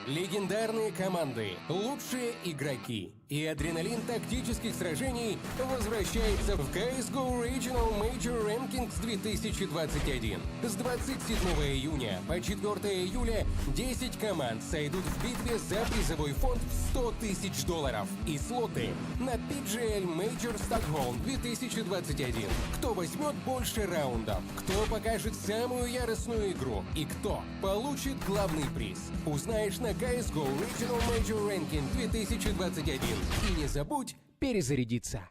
Легендарные команды, лучшие игроки и адреналин тактических сражений возвращается в CSGO Regional Major Rankings 2021. С 27 июня по 4 июля 10 команд сойдут в битве за призовой фонд в $100 000 и слоты на PGL Major Stockholm 2021. Кто возьмет больше раундов, кто покажет самую яростную игру и кто получит главный приз, узнаешь на CSGO Regional Major Ranking 2021. И не забудь перезарядиться.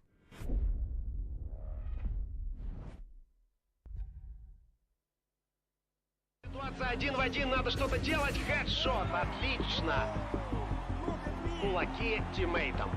Ситуация 1 в 1, надо что-то делать. Хедшот, отлично. Кулаки тиммейтам.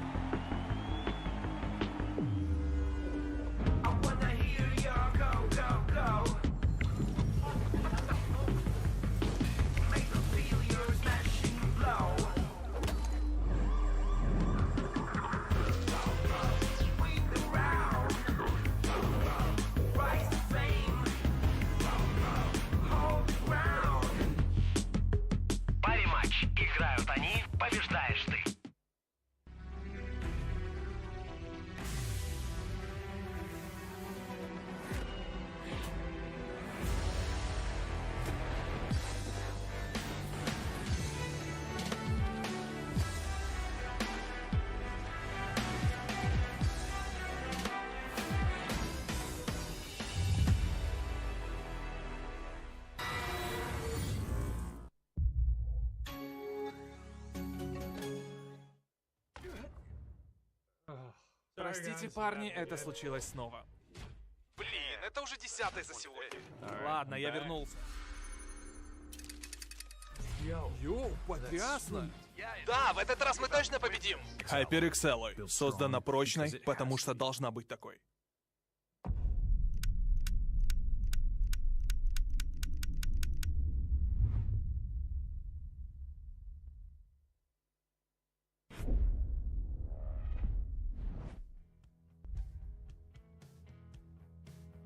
Играют они, побеждаешь ты. Простите, парни, это случилось снова. Блин, это уже 10-й за сегодня. Ладно, я вернулся. Йоу, потрясно! Да, в этот раз мы точно победим. HyperX Alloy создана прочной, потому что должна быть такой.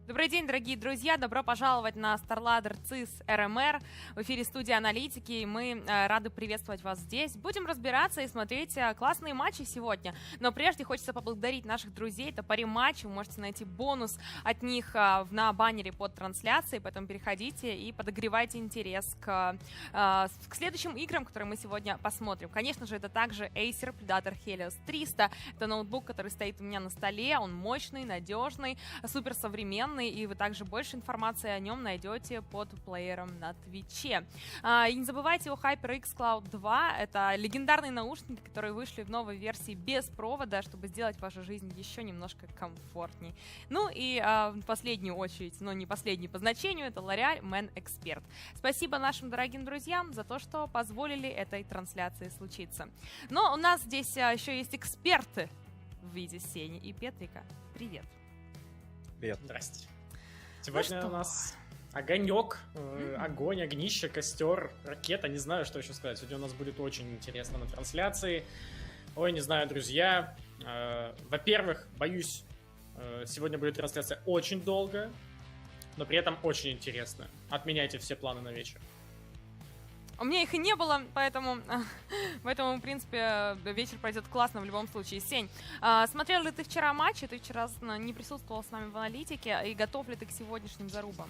Добрый день, дорогие друзья! Добро пожаловать на StarLadder CIS RMR. В эфире студия аналитики, и мы рады приветствовать вас здесь. Будем разбираться и смотреть классные матчи сегодня. Но прежде хочется поблагодарить наших друзей. Это пари-матчи. Вы можете найти бонус от них на баннере под трансляцией. Поэтому переходите и подогревайте интерес к следующим играм, которые мы сегодня посмотрим. Конечно же, это также Acer Predator Helios 300. Это ноутбук, который стоит у меня на столе. Он мощный, надежный, суперсовременный. И вы также больше информации о нем найдете под плеером на Твиче. И не забывайте о HyperX Cloud 2. Это легендарные наушники, которые вышли в новой версии без провода, чтобы сделать вашу жизнь еще немножко комфортней. Ну и в последнюю очередь, но не последний по значению, это L'Oreal Man Expert. Спасибо нашим дорогим друзьям за то, что позволили этой трансляции случиться. Но у нас здесь еще есть эксперты в виде Сени и Петрика. Привет. Привет. Здрасте. Сегодня Ну у нас огонек, огонь, огнище, костер, ракета, не знаю, что еще сказать. Сегодня у нас будет очень интересно на трансляции. Ой, не знаю, друзья. Во-первых, боюсь, сегодня будет трансляция очень долго, но при этом очень интересно. Отменяйте все планы на вечер. У меня их и не было, поэтому, в принципе, вечер пройдет классно в любом случае. Сень, смотрел ли ты вчера матчи? Ты вчера не присутствовал с нами в аналитике. И готов ли ты к сегодняшним зарубам?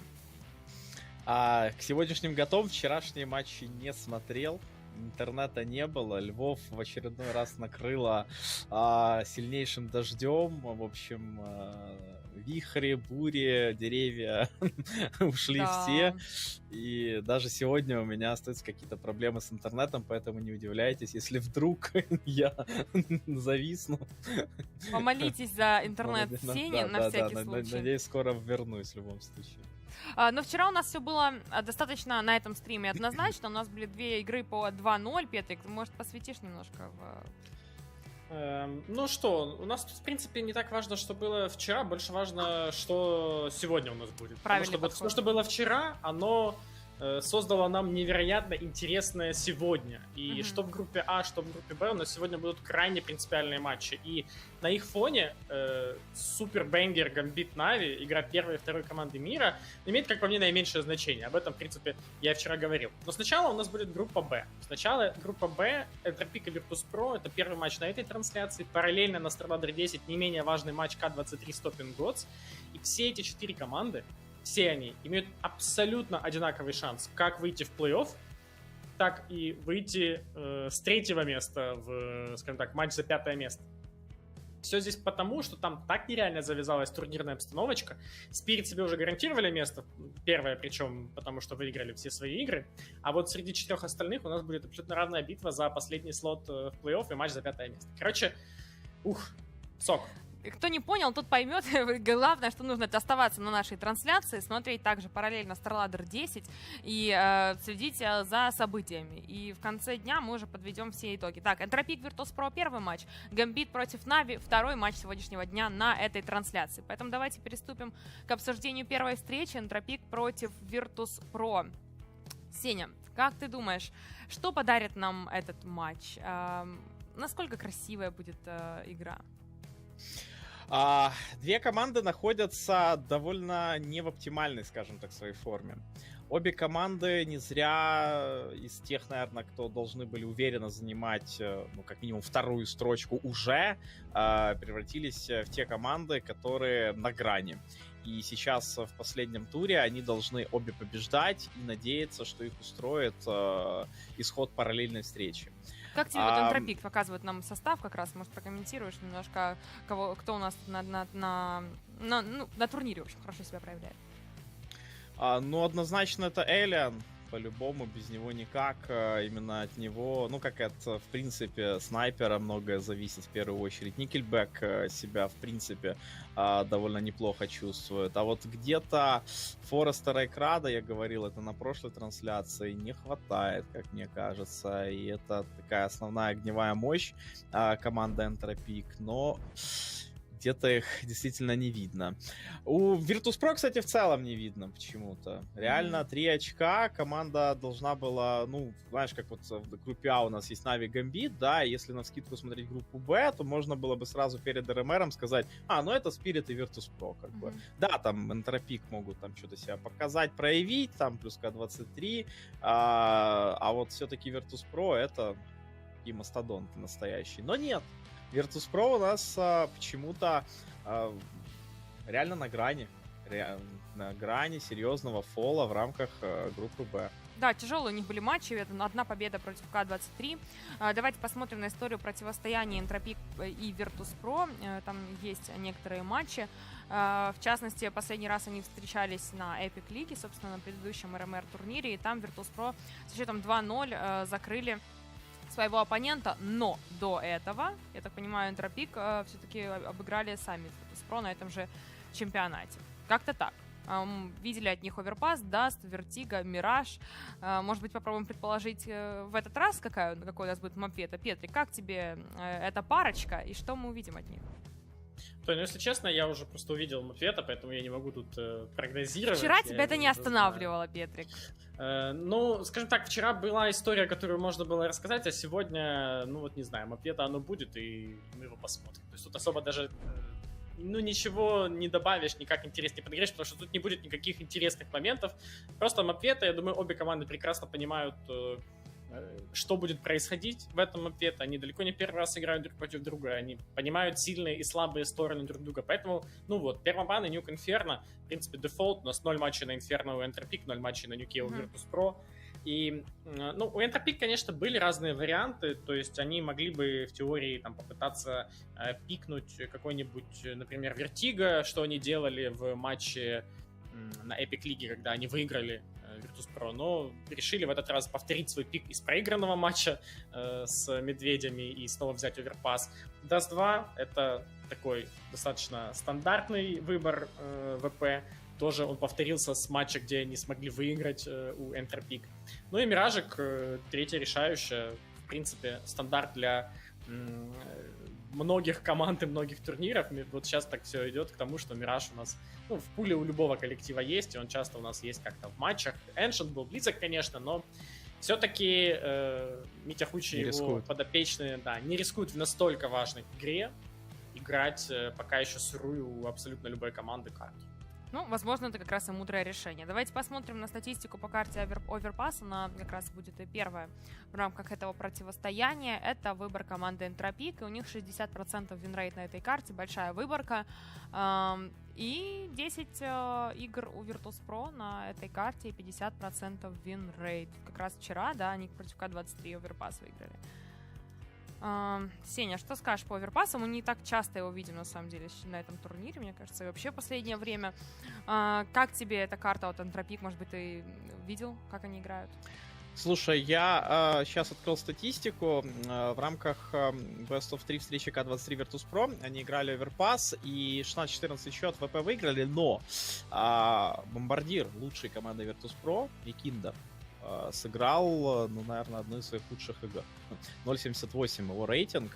К сегодняшним готов. Вчерашние матчи не смотрел. Интернета не было. Львов в очередной раз накрыло сильнейшим дождем. В общем, вихри, бури, деревья ушли все. И даже сегодня у меня остаются какие-то проблемы с интернетом, поэтому не удивляйтесь, если вдруг я зависну. Помолитесь за интернет Сени на всякий случай. Надеюсь, скоро вернусь в любом случае. Но вчера у нас все было достаточно на этом стриме однозначно. У нас были две игры по 2-0. Петрик, ты, может, посвятишь немножко Ну что, у нас, в принципе, не так важно, что было вчера. Больше важно, что сегодня у нас будет. Правильный Потому что подход. все, что было вчера, оно создало нам невероятно интересное сегодня. И что в группе А, что в группе Б у нас сегодня будут крайне принципиальные матчи. И на их фоне супер бенгер Гамбит Нави, игра первой и второй команды мира, имеет, как по мне, наименьшее значение. Об этом, в принципе, я вчера говорил. Но сначала у нас будет группа Б. Сначала группа Б, Энтропик и Virtus.pro, это первый матч на этой трансляции. Параллельно на StarLadder 10 не менее важный матч К-23 Stopping Gods. И все эти 4 команды, все они имеют абсолютно одинаковый шанс как выйти в плей-офф, так и выйти с 3-го места в, скажем так, матч за 5-е место. Все здесь потому, что там так нереально завязалась турнирная обстановочка. Спирит себе уже гарантировали место, первое причем, потому что выиграли все свои игры. А вот среди 4 остальных у нас будет абсолютно равная битва за последний слот в плей-офф и матч за 5-е место. Короче, сок. Кто не понял, тот поймет. Главное, что нужно, это оставаться на нашей трансляции, смотреть также параллельно StarLadder 10 и следить за событиями. И в конце дня мы уже подведем все итоги. Так, Энтропик Virtus.pro первый матч, Гамбит против Нави второй матч сегодняшнего дня на этой трансляции. Поэтому давайте приступим к обсуждению первой встречи. Энтропик против Virtus.pro. Сеня, как ты думаешь, что подарит нам этот матч? Насколько красивая будет игра? Две команды находятся довольно не в оптимальной, скажем так, своей форме. Обе команды не зря из тех, наверное, кто должны были уверенно занимать, ну, как минимум, вторую строчку уже, превратились в те команды, которые на грани. И сейчас в последнем туре они должны обе побеждать и надеяться, что их устроит исход параллельной встречи. Как тебе вот Энтропик показывает нам состав как раз? Может, прокомментируешь немножко, кто у нас на турнире, в общем, хорошо себя проявляет? Ну, однозначно это Элиан. По-любому, без него никак. Именно от него, ну, как это, в принципе, снайпера многое зависит в первую очередь. Никельбэк себя, в принципе, довольно неплохо чувствует. А вот где-то Форестера и Крада, я говорил это на прошлой трансляции, не хватает, как мне кажется. И это такая основная огневая мощь команды Энтропик. Но где-то их действительно не видно. У Virtus.pro, кстати, в целом не видно почему-то. Реально 3 очка. Команда должна была, ну, знаешь, как вот в группе А у нас есть Navi, Gambit, да, и если навскидку смотреть группу Б, то можно было бы сразу перед RMR сказать, ну это Spirit и Virtus.pro, как бы. Да, там Энтропик могут там что-то себя показать, проявить, там плюс К-23, а вот все-таки Virtus.pro это и мастодонт настоящий. Но нет. Virtus.pro у нас почему-то реально на грани серьезного фола в рамках группы Б. Да, тяжелые у них были матчи, это одна победа против К-23. Давайте посмотрим на историю противостояния Энтропик и Virtus.pro. Там есть некоторые матчи. В частности, последний раз они встречались на Epic League, собственно, на предыдущем RMR турнире, и там Virtus.pro со счетом 2-0 закрыли своего оппонента, но до этого, я так понимаю, Энтропик все-таки обыграли сами Virtus.pro на этом же чемпионате. Как-то так. Видели от них оверпас, Даст, Вертига, Мираж. Может быть, попробуем предположить в этот раз, какой у нас будет мапвета. Петрик, как тебе эта парочка и что мы увидим от них? Тоня, ну, если честно, я уже просто увидел мапвета, поэтому я не могу тут прогнозировать. Вчера тебя это не останавливало, Петрик. Ну, скажем так, вчера была история, которую можно было рассказать, а сегодня, ну вот не знаю, мапвета оно будет, и мы его посмотрим. То есть тут особо даже, ну, ничего не добавишь, никак интерес не подогреешь, потому что тут не будет никаких интересных моментов. Просто мапвета, я думаю, обе команды прекрасно понимают, что будет происходить в этом мапвете. Они далеко не первый раз играют друг против друга, они понимают сильные и слабые стороны друг друга. Поэтому, ну вот, первобан и Нюк Инферно, в принципе, дефолт. У нас 0 матчей на Инферно у Энтропик, 0 матчей на Нюке у Virtus.pro. И, ну, у Энтропик, конечно, были разные варианты, то есть они могли бы в теории там попытаться пикнуть какой-нибудь, например, Вертига, что они делали в матче на Epic League, когда они выиграли Virtus.pro, но решили в этот раз повторить свой пик из проигранного матча с медведями и снова взять оверпас. Dust 2 — это такой достаточно стандартный выбор ВП. Тоже он повторился с матча, где они смогли выиграть у Энтропик. Ну и Миражик, третья решающая, в принципе, стандарт для многих команд и многих турниров. Вот сейчас так все идет к тому, что Мираж у нас, ну, в пуле у любого коллектива есть, и он часто у нас есть как-то в матчах. Ancient был близок, конечно, но все-таки Митя Хучи и его подопечные, да, не рискуют в настолько важной игре играть пока еще сырую у абсолютно любой команды карту. Ну, возможно, это как раз и мудрое решение. Давайте посмотрим на статистику по карте оверпасс. Она как раз будет и первая в рамках этого противостояния. Это выбор команды Энтропик, и у них 60% винрейт на этой карте, большая выборка. И 10 игр у Virtus.pro на этой карте, и 50% винрейт. Как раз вчера, да, они против К-23 оверпасс выиграли. Сеня, что скажешь по оверпассу? Мы не так часто его видим, на самом деле, на этом турнире, мне кажется, и вообще в последнее время. Как тебе эта карта от Энтропик? Может быть, ты видел, как они играют? Слушай, я сейчас открыл статистику. В рамках Best of 3 встречи К-23 Virtus.pro они играли оверпасс и 16-14 счет ВП выиграли, но бомбардир лучшей команды Virtus.pro и Киндер сыграл, ну, наверное, одну из своих худших игр. 0.78 его рейтинг.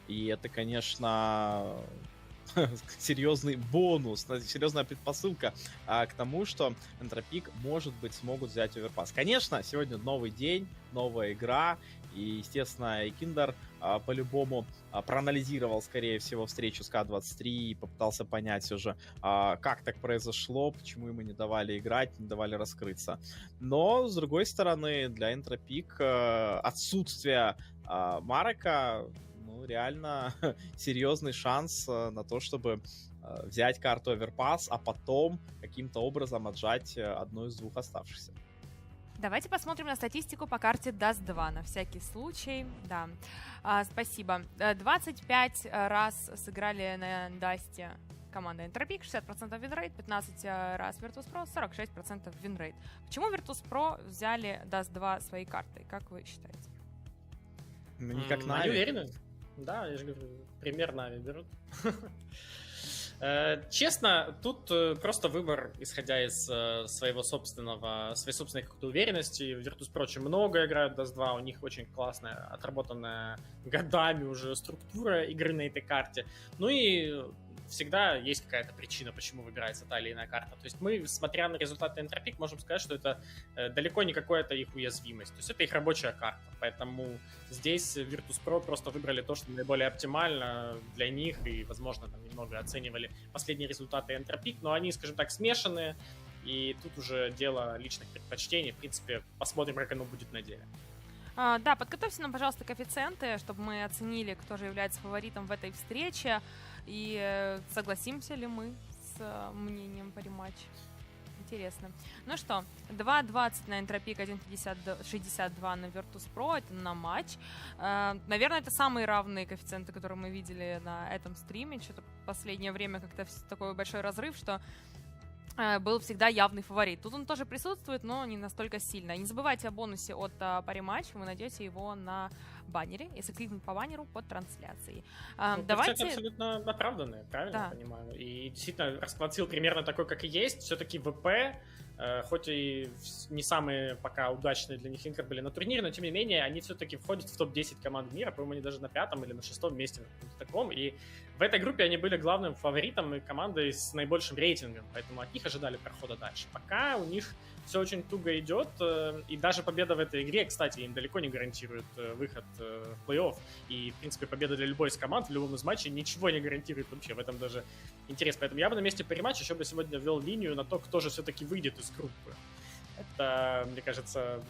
И это, конечно, серьезный бонус, серьезная предпосылка к тому, что Энтропик, может быть, смогут взять оверпасс. Конечно, сегодня новый день, новая игра. И, естественно, Киндер по-любому проанализировал, скорее всего, встречу с К-23 и попытался понять уже, как так произошло, почему ему не давали играть, не давали раскрыться. Но, с другой стороны, для Энтропик отсутствие Марека, ну, реально серьезный шанс на то, чтобы взять карту оверпасс, а потом каким-то образом отжать одну из двух оставшихся. Давайте посмотрим на статистику по карте Dust 2, на всякий случай. Да, спасибо. 25 раз сыграли на Dust команда Энтропик, 60% винрейт, 15 раз Virtus.pro, 46% винрейт. Почему Virtus.pro взяли Dust 2 своей картой, как вы считаете? Не как Navi. Они уверены? Да, я же говорю, пример Navi берут. Честно, тут просто выбор, исходя из своей собственной какой-то уверенности. В Virtus.pro очень много играют Dust 2, у них очень классная, отработанная годами уже структура игры на этой карте. Ну и всегда есть какая-то причина, почему выбирается та или иная карта. То есть мы, смотря на результаты Энтропик, можем сказать, что это далеко не какая-то их уязвимость. То есть это их рабочая карта. Поэтому здесь Virtus.pro просто выбрали то, что наиболее оптимально для них, и, возможно, там немного оценивали последние результаты Энтропик, но они, скажем так, смешанные, и тут уже дело личных предпочтений. В принципе, посмотрим, как оно будет на деле. Да, подготовьте нам, пожалуйста, коэффициенты, чтобы мы оценили, кто же является фаворитом в этой встрече, и согласимся ли мы с мнением по рематчу. Интересно. Ну что, 2.20 на Энтропик, 1.62 на Virtus.pro, это на матч. Наверное, это самые равные коэффициенты, которые мы видели на этом стриме. Что-то в последнее время как-то такой большой разрыв, что был всегда явный фаворит. Тут он тоже присутствует, но не настолько сильно. Не забывайте о бонусе от Париматч, вы найдете его на баннере, если кликнуть по баннеру под трансляцией. Давайте... Это абсолютно оправданные, правильно я понимаю? И действительно, расклад сил примерно такой, как и есть. Все-таки ВП, хоть и не самые пока удачные для них игры были на турнире, но тем не менее они все-таки входят в топ-10 команд мира, по-моему, они даже на 5-м или на 6-м месте в таком, и в этой группе они были главным фаворитом и командой с наибольшим рейтингом, поэтому от них ожидали прохода дальше. Пока у них все очень туго идет, и даже победа в этой игре, кстати, им далеко не гарантирует выход в плей-офф, и, в принципе, победа для любой из команд в любом из матчей ничего не гарантирует вообще, в этом даже интерес. Поэтому я бы на месте Париматч еще бы сегодня ввел линию на то, кто же все-таки выйдет из группы. Это, мне кажется,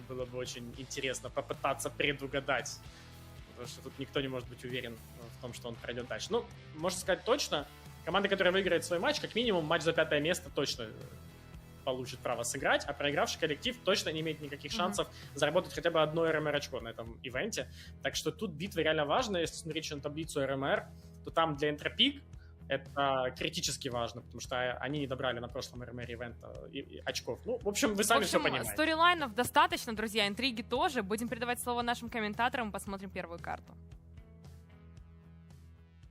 было бы очень интересно попытаться предугадать, потому что тут никто не может быть уверен в том, что он пройдет дальше. Ну, можно сказать точно, команда, которая выиграет свой матч, как минимум матч за 5-е место точно получит право сыграть, а проигравший коллектив точно не имеет никаких шансов заработать хотя бы одно РМР очко на этом ивенте. Так что тут битва реально важна. Если смотреть на таблицу РМР, то там для Энтропик это критически важно, потому что они не добрали на прошлом РМР ивента очков. Ну, в общем, вы сами все понимаете. Сторилайнов достаточно, друзья, интриги тоже. Будем передавать слово нашим комментаторам, посмотрим первую карту.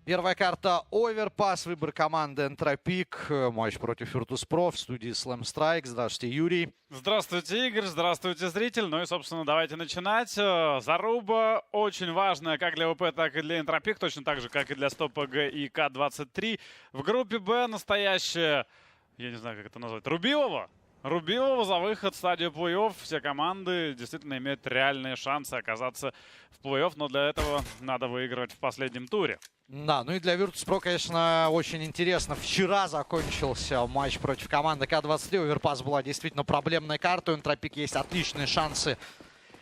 Первая карта Overpass, выбор команды Энтропик, матч против Virtus.pro в студии Slam Strike. Здравствуйте, Юрий. Здравствуйте, Игорь, здравствуйте, зритель. Ну и, собственно, давайте начинать. Заруба очень важная как для ВП, так и для Энтропик, точно так же, как и для СтопГ и К-23. В группе Б настоящая, я не знаю, как это назвать, Рубилова за выход в стадию плей-офф. Все команды действительно имеют реальные шансы оказаться в плей-офф, но для этого надо выигрывать в последнем туре. Да, ну и для Virtus.pro, конечно, очень интересно. Вчера закончился матч против команды К-23. Оверпас была действительно проблемной картой. У Энтропик есть отличные шансы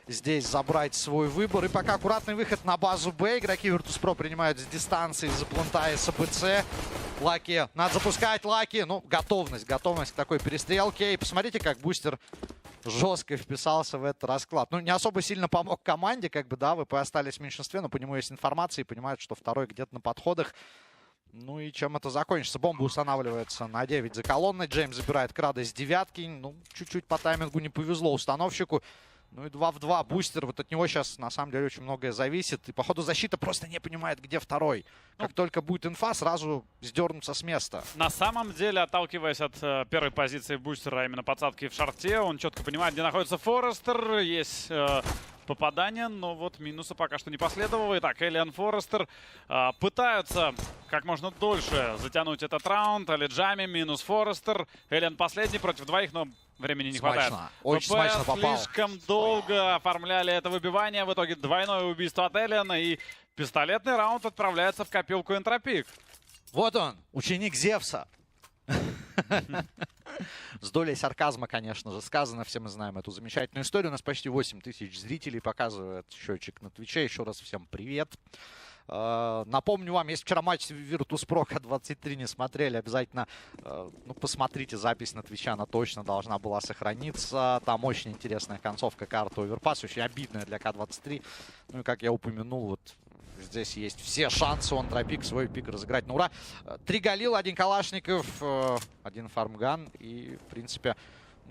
здесь забрать свой выбор. И пока аккуратный выход на базу Б. Игроки Virtus.pro принимают с дистанции из-за планта СБЦ. Лаки, надо запускать Лаки. Ну, готовность к такой перестрелке. И посмотрите, как бустер жестко вписался в этот расклад. Ну, не особо сильно помог команде, как бы, да, ВП остались в меньшинстве, но по нему есть информация и понимают, что второй где-то на подходах. Ну и чем это закончится? Бомба устанавливается на 9 за колонной. Джеймс забирает крады с девятки. Ну, чуть-чуть по таймингу не повезло установщику. Ну и 2 в 2 бустер. Вот от него сейчас, на самом деле, очень многое зависит. И, походу, защита просто не понимает, где второй. Как только будет инфа, сразу сдернуться с места. На самом деле, отталкиваясь от первой позиции бустера, а именно подсадки в шарте, он четко понимает, где находится Форестер. Есть попадание, но вот минуса пока что не последовало. Итак, Элиан, Форестер пытаются как можно дольше затянуть этот раунд. Алиджами минус Форестер. Элиан последний против двоих, но времени не хватает. Очень смачно попал. Слишком долго оформляли это выбивание. В итоге двойное убийство от Элиана. И пистолетный раунд отправляется в копилку Энтропик. Вот он, ученик Зевса. С долей сарказма, конечно же, сказано. Все мы знаем эту замечательную историю. У нас почти 8 тысяч зрителей показывает счетчик на Твиче. Еще раз всем привет. Напомню вам, если вчера матч Virtus.pro К-23 не смотрели, обязательно посмотрите запись на Твиче, она точно должна была сохраниться. Там очень интересная концовка карты Overpass, очень обидная для К-23. Ну и как я упомянул, вот здесь есть все шансы у Энтропик свой пик разыграть на ура. 3 Галил, 1 Калашников, 1 Фармган и, в принципе,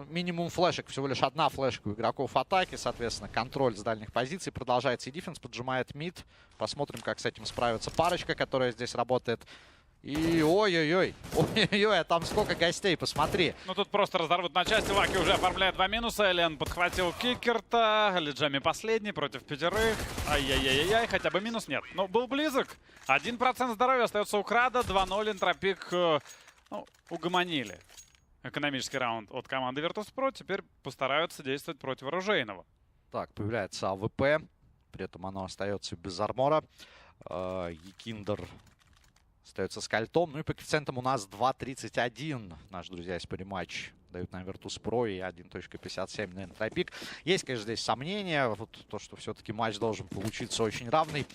минимум флешек. Всего лишь одна флешка у игроков атаки. Соответственно, контроль с дальних позиций. Продолжается и дефенс, поджимает мид. Посмотрим, как с этим справится парочка, которая здесь работает. И ой-ой-ой, ой-ой-ой, а там сколько гостей, посмотри. Ну тут просто разорвут на части. Лаки уже оформляет 2 минуса. Элиан подхватил кикерта. Лиджами последний против 5. Ай-яй-яй-яй, хотя бы минус нет. Но был близок. 1% здоровья остается у Крада. 2-0 Энтропик угомонили. Экономический раунд от команды Virtus.pro. Теперь постараются действовать против оружейного. Так, появляется АВП. При этом оно остается без армора. Екиндер остается с кольтом. Ну и по коэффициентам у нас 2.31. Наши друзья из Париматч дают нам Virtus.pro и 1.57 на Энтропик. Есть, конечно, здесь сомнения. Вот то, что все-таки матч должен получиться очень равный.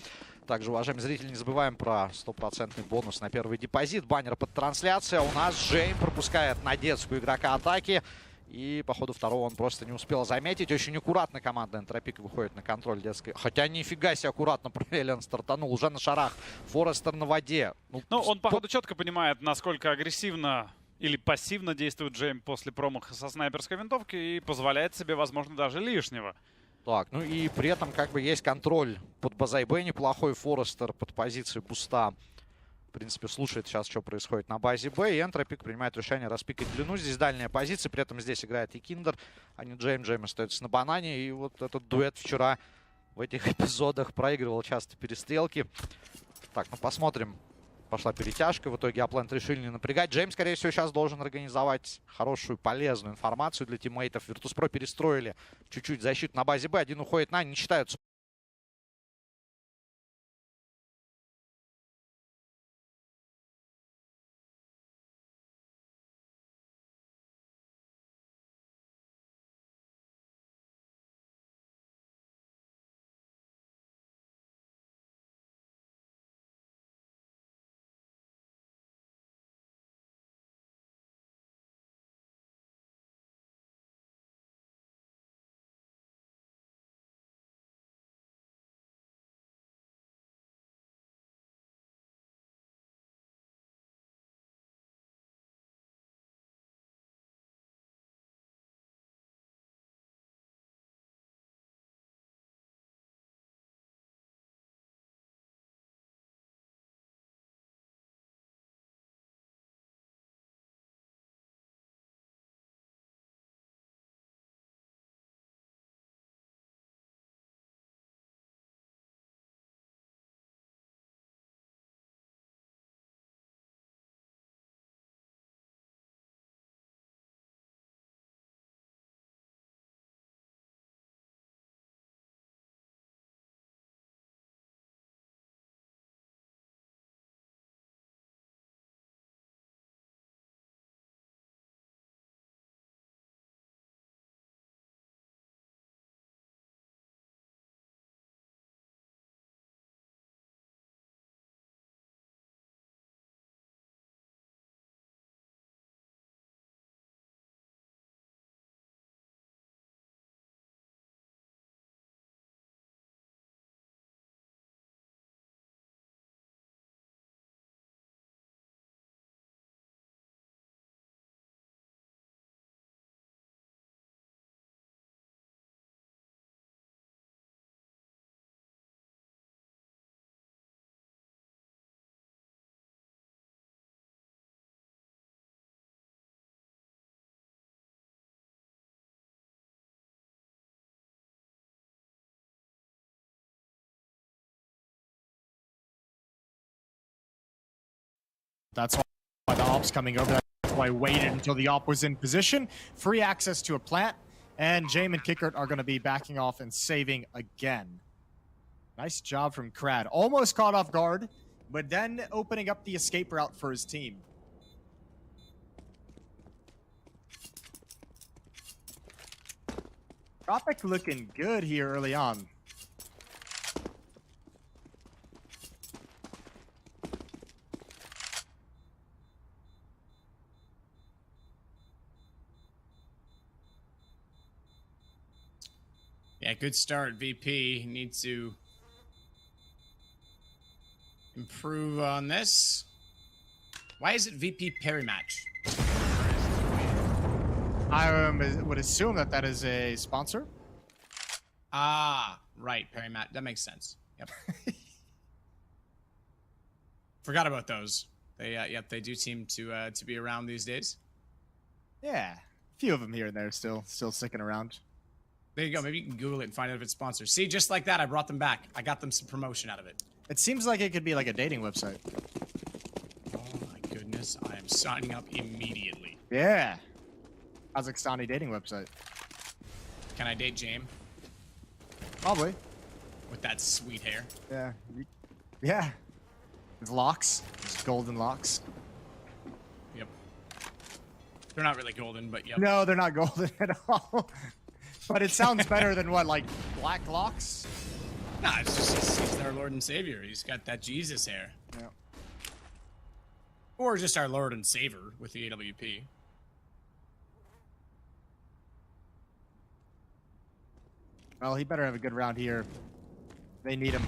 Также, уважаемые зрители, не забываем про 100% бонус на первый депозит. Баннер под трансляцией. У нас Джейм пропускает на детскую игрока атаки. И по ходу второго он просто не успел заметить. Очень аккуратно команда Энтропик выходит на контроль детской. Хотя нифига себе аккуратно Элиан стартанул. Уже на шарах. Форестер на воде. Ну он, походу, четко понимает, насколько агрессивно или пассивно действует Джейм после промаха со снайперской винтовки. И позволяет себе, возможно, даже лишнего. Так, ну и при этом как бы есть контроль под базой Б. Неплохой Форестер под позицией буста. В принципе, слушает сейчас, что происходит на базе Б. И Энтропик принимает решение распикать длину. Здесь дальняя позиция. При этом здесь играет и Киндер, а не Джейм. Джейм остается на банане. И вот этот дуэт вчера в этих эпизодах проигрывал часто перестрелки. Так, ну посмотрим. Пошла перетяжка. В итоге Аплент решили не напрягать. Джейм, скорее всего, сейчас должен организовать хорошую, полезную информацию для тиммейтов. Virtus.pro перестроили чуть-чуть защиту на базе Б. Один уходит на, не считаются. That's why the op's coming over. That's why I waited until the op was in position. Free access to a plant. And Jame and Kickert are going to be backing off and saving again. Nice job from Krad. Almost caught off guard, but then opening up the escape route for his team. Tropic looking good here early on. Yeah, good start. VP needs to improve on this. Why is it VP parry match? I would assume that that is a sponsor. Ah, right, parry match. That makes sense. Yep. Forgot about those. They, yep, they do seem to be around these days. Yeah, a few of them here and there still sticking around. There you go. Maybe you can Google it and find out if it's sponsored. See, just like that, I brought them back. I got them some promotion out of it. It seems like it could be like a dating website. Oh my goodness, I am signing up immediately. Yeah. Kazakhstani dating website. Can I date Jame? Probably. With that sweet hair. Yeah. Yeah. His locks. His golden locks. Yep. They're not really golden, but yep. No, they're not golden at all. But it sounds better than what, like black locks? Nah, it's just he's our Lord and Savior. He's got that Jesus hair. Yeah. Or just our Lord and Savior with the AWP. Well, he better have a good round here. They need him.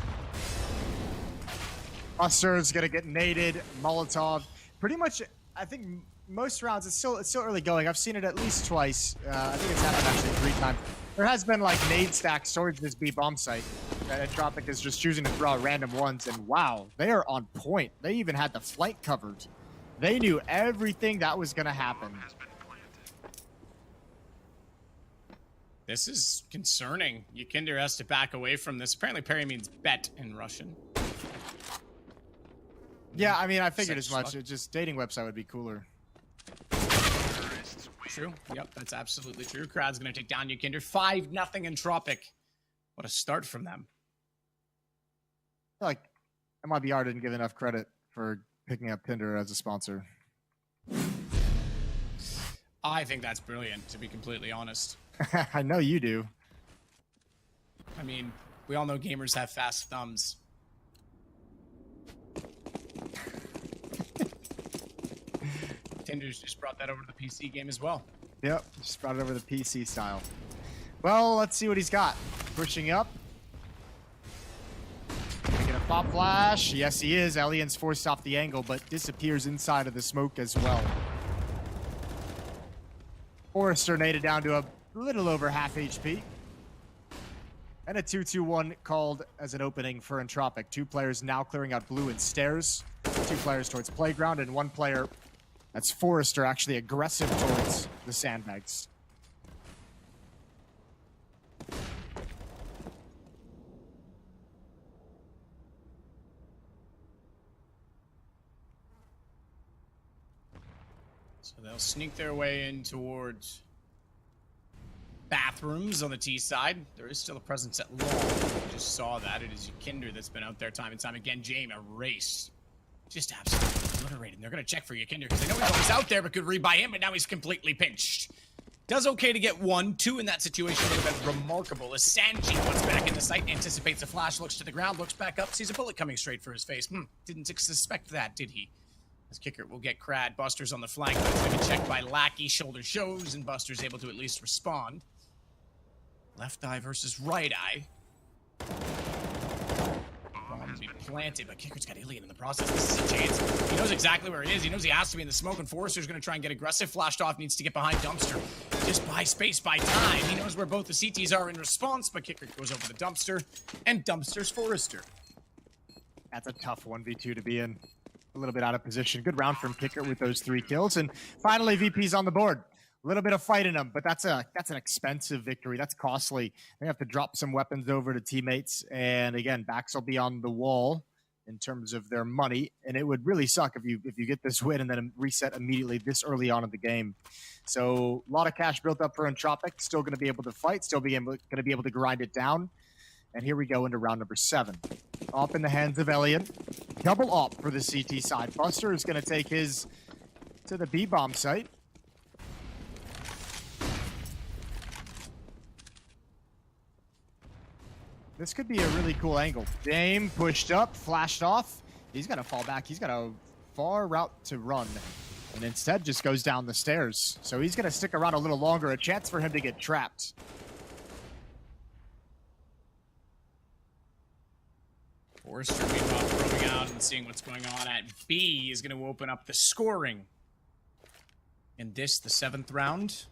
Buster's gonna get naded. Molotov. Pretty much, I think most rounds, it's still early going. I've seen it at least twice. I think it's happened actually 3 times. There has been like nade stacks towards this B bomb site. That Tropic is just choosing to throw out random ones, and wow, they are on point. They even had the flank covered. They knew everything that was gonna happen. This is concerning. Yukinder has to back away from this. Apparently parry means bet in Russian. Yeah, I mean, I figured as much. It just dating website would be cooler. True. Yep, that's absolutely true. Krad's going to take down Yukinder. 5-0 in Tropic. What a start from them. I feel like MIBR didn't give enough credit for picking up Tinder as a sponsor. I think that's brilliant, to be completely honest. I know you do. I mean, we all know gamers have fast thumbs. Tinder's just brought that over to the PC game as well. Yep, just brought it over the PC style. Well, let's see what he's got. Pushing up. Making a pop flash. Yes, he is. Alien's forced off the angle, but disappears inside of the smoke as well. Forrester naded down to a little over half HP. And a 2-2-1 called as an opening for Entropic. 2 players now clearing out blue and stairs. 2 players towards playground, and 1 player, that's Forrester, actually aggressive towards the sandbags. So they'll sneak their way in towards bathrooms on the T side. There is still a presence at long. We just saw that. It is Yukinder that's been out there time and time again. Jame, a race. Just absolutely obliterated. They're going to check for Yukinder because they know he's always out there, but could read by him, but now he's completely pinched. Does okay to get 1. 2 in that situation would have been remarkable. As Sanji once back in the sight, anticipates a flash, looks to the ground, looks back up, sees a bullet coming straight for his face. Didn't suspect that, did he? As Kicker will get Krad. Buster's on the flank, but it's going to be checked by Lackey. Shoulder shows, and Buster's able to at least respond. Left eye versus right eye. Bomb to be planted, but Kicker's got Alien in the process. This is a chance. He knows exactly where he is. He knows he has to be in the smoke, and Forrester's going to try and get aggressive. Flashed off, needs to get behind Dumpster. Just buy space, buy time. He knows where both the CTs are in response, but Kicker goes over the Dumpster, and Dumpster's Forrester. That's a tough 1v2 to be in. A little bit out of position. Good round from Kicker with those 3 kills, and finally VP's on the board. A little bit of fight in them, but that's an expensive victory. That's costly. They have to drop some weapons over to teammates, and again, backs will be on the wall in terms of their money, and it would really suck if you get this win and then reset immediately this early on in the game. So a lot of cash built up for Entropic, still going to be able to fight, still going to be able to grind it down. And here we go into round number 7. Op in the hands of Elian. Double op for the CT side. Buster is going to take his to the B-bomb site. This could be a really cool angle. Dame pushed up, flashed off. He's going to fall back. He's got a far route to run. And instead just goes down the stairs. So he's going to stick around a little longer. A chance for him to get trapped. Forrester, meanwhile, probing out and seeing what's going on at B is going to open up the scoring. In this, the 7th round,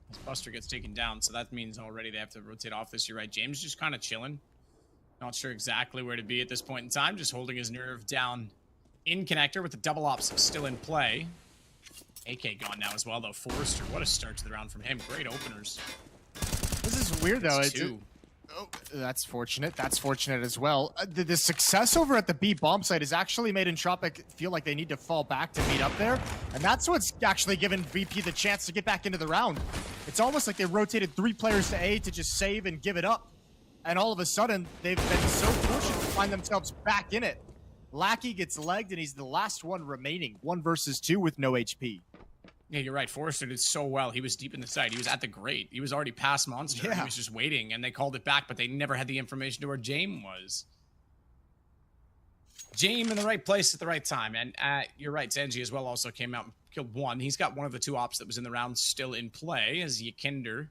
as Buster gets taken down, so that means already they have to rotate off this. You're right, James just kind of chilling. Not sure exactly where to be at this point in time, just holding his nerve down in connector with the double ops still in play. AK gone now as well, though. Forrester, what a start to the round from him. Great openers. This is weird, though. It's 2. Oh, that's fortunate. That's fortunate as well. The success over at the B bomb site has actually made Entropic feel like they need to fall back to meet up there. And that's what's actually given VP the chance to get back into the round. It's almost like they rotated 3 players to A to just save and give it up. And all of a sudden, they've been so fortunate to find themselves back in it. Lackey gets legged, and he's the last one remaining. 1 versus 2 with no HP. Yeah, you're right. Forrester did so well. He was deep in the site. He was at the grate. He was already past Monster. Yeah. He was just waiting, and they called it back, but they never had the information to where Jame was. Jame in the right place at the right time. And you're right, Zenji as well also came out and killed 1. He's got one of the 2 ops that was in the round still in play, as Ykinder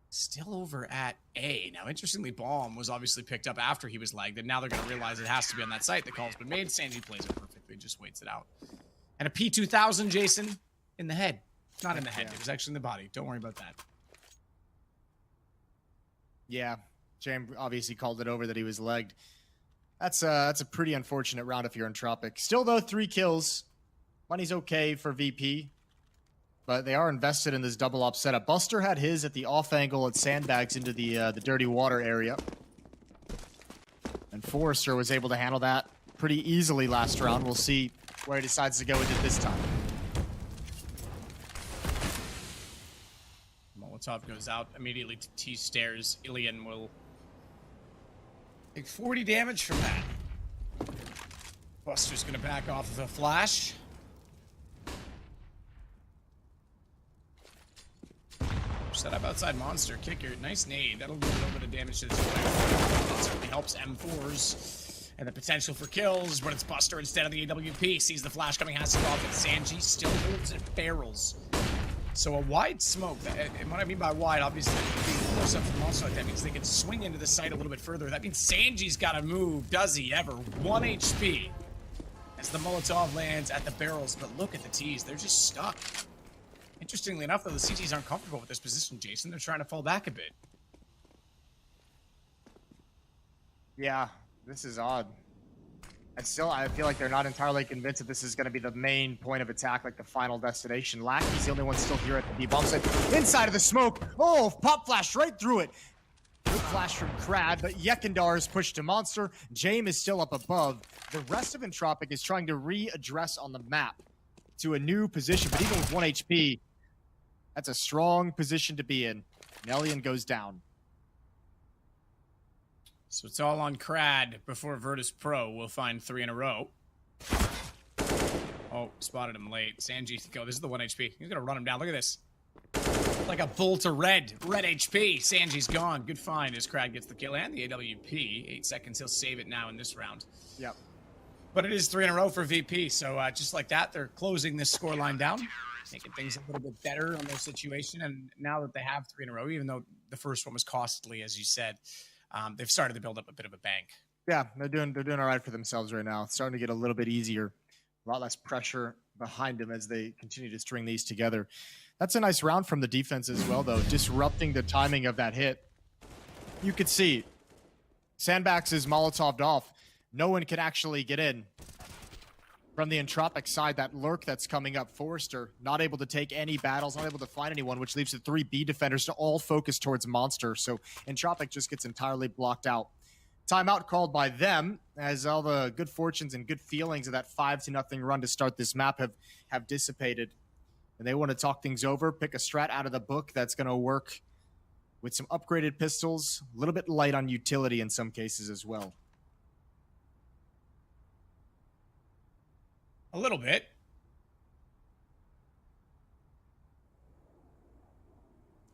still over at A. Now, interestingly, Bomb was obviously picked up after he was lagged, and now they're going to realize it has to be on that site. The call's been made. Sanji plays it perfectly, just waits it out. And a P2000, Jason, in the head. Not in the head. It was actually in the body. Don't worry about that. Yeah, Jam obviously called it over that he was legged. That's a pretty unfortunate round if you're Entropic. Still, though, 3 kills. Money's okay for VP. But they are invested in this double op setup. Buster had his at the off angle at Sandbags into the dirty water area. And Forrester was able to handle that pretty easily last round. We'll see where he decides to go with it this time. Molotov goes out immediately to T stairs. Ilian will take 40 damage from that. Buster's gonna back off of a flash. Set up outside Monster. Kicker. Nice nade. That'll do a little bit of damage to this player. That certainly helps M4s. And the potential for kills, but it's Buster instead of the AWP. Sees the flash coming, has to go off, and Sanji still holds it barrels. So a wide smoke, and what I mean by wide, obviously, being close up to the Monster like that means they can swing into the site a little bit further. That means Sanji's got to move. Does he ever? 1 HP as the Molotov lands at the barrels. But look at the T's. They're just stuck. Interestingly enough, though, the CTs aren't comfortable with this position, Jason. They're trying to fall back a bit. Yeah, this is odd. I feel like they're not entirely convinced that this is going to be the main point of attack, like the final destination. Lackey's the only one still here at the B-bomb site. Inside of the smoke. Oh, pop flash right through it. Good flash from Krad, but Yekindar is pushed to Monster. Jame is still up above. The rest of Entropic is trying to readdress on the map to a new position, but even with 1 HP, that's a strong position to be in. Nellian goes down. So it's all on Krad before Virtus Pro will find 3 in a row. Oh, spotted him late. Sanji, go. This is the 1 HP. He's going to run him down. Look at this. Like a bolt of red. Red HP. Sanji's gone. Good find as Krad gets the kill and the AWP. 8 seconds. He'll save it now in this round. Yep. But it is 3 in a row for VP. So just like that, they're closing this scoreline down, making things a little bit better on their situation. And now that they have 3 in a row, even though the first one was costly, as you said, they've started to build up a bit of a bank. Yeah, they're doing all right for themselves right now. It's starting to get a little bit easier. A lot less pressure behind them as they continue to string these together. That's a nice round from the defense as well, though, disrupting the timing of that hit. You could see Sandbags is Molotov'd off. No one can actually get in. From the Entropic side, that lurk that's coming up, Forrester, not able to take any battles, not able to find anyone, which leaves the 3 B defenders to all focus towards Monster. So Entropic just gets entirely blocked out. Timeout called by them, as all the good fortunes and good feelings of that 5-0 run to start this map have dissipated. And they want to talk things over, pick a strat out of the book that's going to work with some upgraded pistols, a little bit light on utility in some cases as well. A little bit.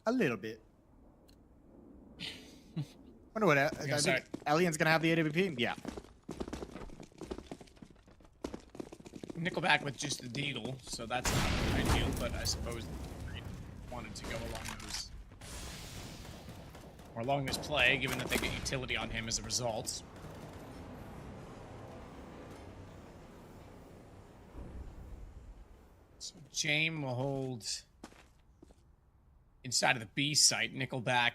A little bit. Wonder what I think Alien's gonna have the AWP? Yeah. Nickelback with just the deagle, so that's not ideal, but I suppose they wanted to go along this play, given that they get utility on him as a result. So James will hold inside of the B site. Nickelback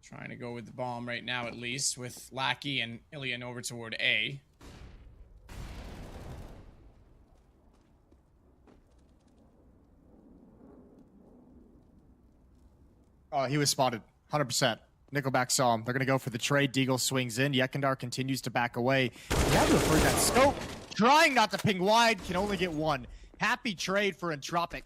trying to go with the bomb right now, at least, with Lackey and Ilian over toward A. Oh, he was spotted. 100%. Nickelback saw him. They're going to go for the trade. Deagle swings in. Yekindar continues to back away. You have to refer that scope. Trying not to ping wide. Can only get one. Happy trade for Entropic.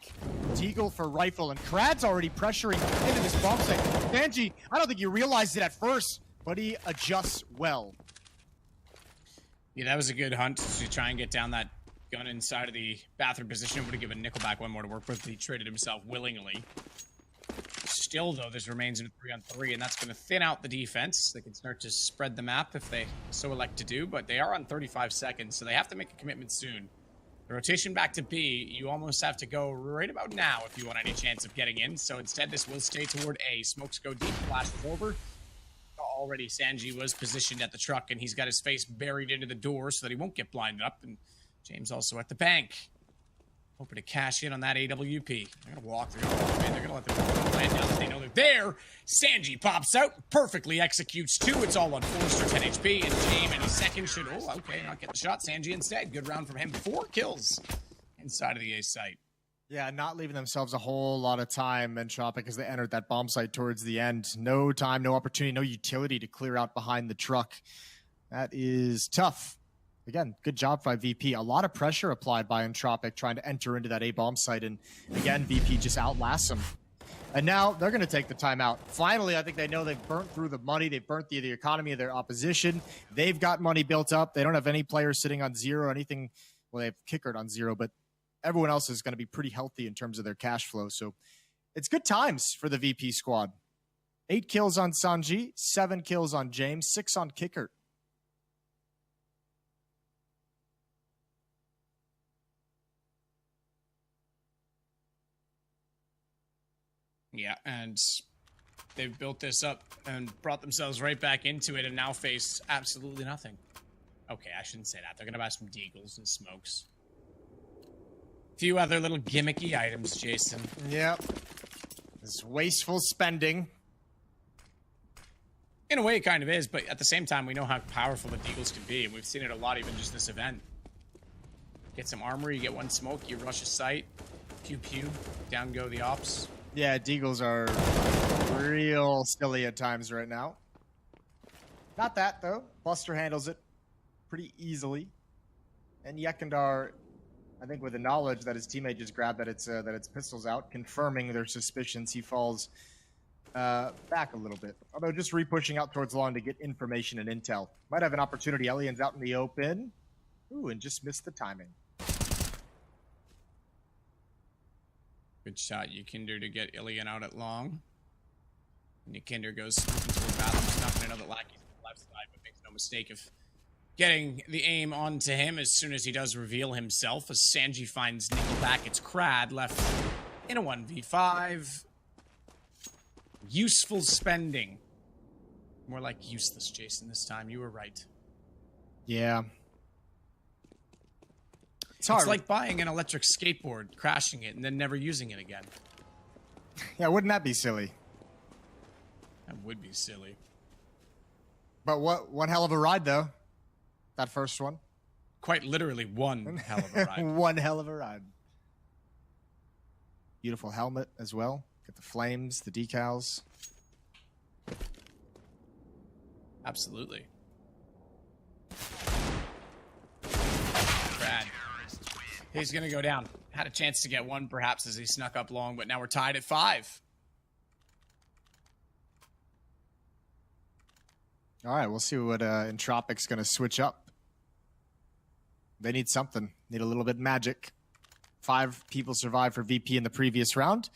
Deagle for rifle. And Krad's already pressuring into this bomb site. Banji, I don't think you realized it at first, but he adjusts well. Yeah, that was a good hunt to try and get down that gun inside of the bathroom position. Would have given Nickelback one more to work with. He traded himself willingly. Still, though, this remains in a 3-on-3, and that's going to thin out the defense. They can start to spread the map if they so elect to do, but they are on 35 seconds, so they have to make a commitment soon. The rotation back to B, you almost have to go right about now if you want any chance of getting in, so instead this will stay toward A. Smokes go deep, flashes over. Already Sanji was positioned at the truck, and he's got his face buried into the door so that he won't get blinded up, and James also at the bank. Hoping to cash in on that AWP. They're going to walk. They're going to walk in. They're going to let the land down. They know they're there. Sanji pops out. Perfectly executes two. It's all on Forrester, 10 HP. And James any second should... Oh, okay. Not get the shot. Sanji instead. Good round from him. 4 kills inside of the A site. Yeah, not leaving themselves a whole lot of time, Entropic, as they entered that bomb site towards the end. No time, no opportunity, no utility to clear out behind the truck. That is tough. Again, good job by VP. A lot of pressure applied by Entropic trying to enter into that A bomb site. And again, VP just outlasts them. And now they're going to take the timeout. Finally, I think they know they've burnt through the money. They've burnt the economy of their opposition. They've got money built up. They don't have any players sitting on zero or anything. Well, they have Kickert on zero, but everyone else is going to be pretty healthy in terms of their cash flow. So it's good times for the VP squad. 8 kills on Sanji, 7 kills on James, 6 on Kickert. Yeah, and they've built this up and brought themselves right back into it and now face absolutely nothing. Okay, I shouldn't say that. They're going to buy some deagles and smokes. A few other little gimmicky items, Jason. Yep. This wasteful spending. In a way, it kind of is, but at the same time, we know how powerful the deagles can be, and we've seen it a lot even just this event. Get some armor, you get one smoke, you rush a site, pew-pew, down go the ops. Yeah, deagles are real silly at times right now. Not that, though. Buster handles it pretty easily. And Yekindar, I think with the knowledge that his teammate just grabbed that it's pistols out, confirming their suspicions, he falls back a little bit. Although just re-pushing out towards long to get information and intel. Might have an opportunity. Elian's out in the open. Ooh, and just missed the timing. Good shot, Yukinder, to get Ilian out at long. And Yukinder goes into the bathroom. He's not going to know that Lackey's on the left side, but makes no mistake of getting the aim onto him as soon as he does reveal himself. As Sanji finds Nickelback, it's Krad left in a 1v5. Useful spending. More like useless, Jason, this time. You were right. Yeah. It's like buying an electric skateboard, crashing it, and then never using it again. Yeah, wouldn't that be silly? That would be silly. But one hell of a ride, though. That first one. Quite literally one hell of a ride. One hell of a ride. Beautiful helmet as well. Get the flames, the decals. Absolutely. Brad. He's going to go down. Had a chance to get one, perhaps, as he snuck up long, but now we're tied at 5. All right, we'll see what Entropic's going to switch up. They need something. Need a little bit of magic. 5 people survived for VP in the previous round.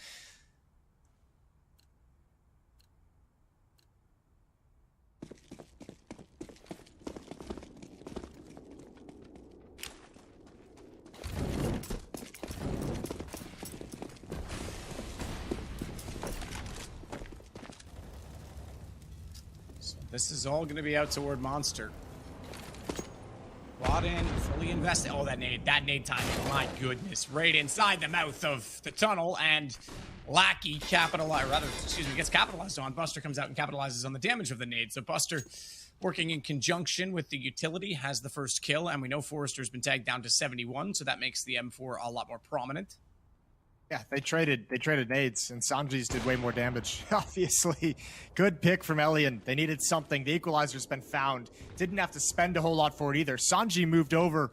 This is all going to be out toward Monster. Brought in, fully invested. Oh, that nade timing, my goodness. Right inside the mouth of the tunnel, and Lackey gets capitalized on. Buster comes out and capitalizes on the damage of the nade. So Buster, working in conjunction with the utility, has the first kill, and we know Forrester's been tagged down to 71, so that makes the M4 a lot more prominent. Yeah, they traded nades, and Sanji's did way more damage. Obviously, good pick from Elian. They needed something. The equalizer's been found. Didn't have to spend a whole lot for it either. Sanji moved over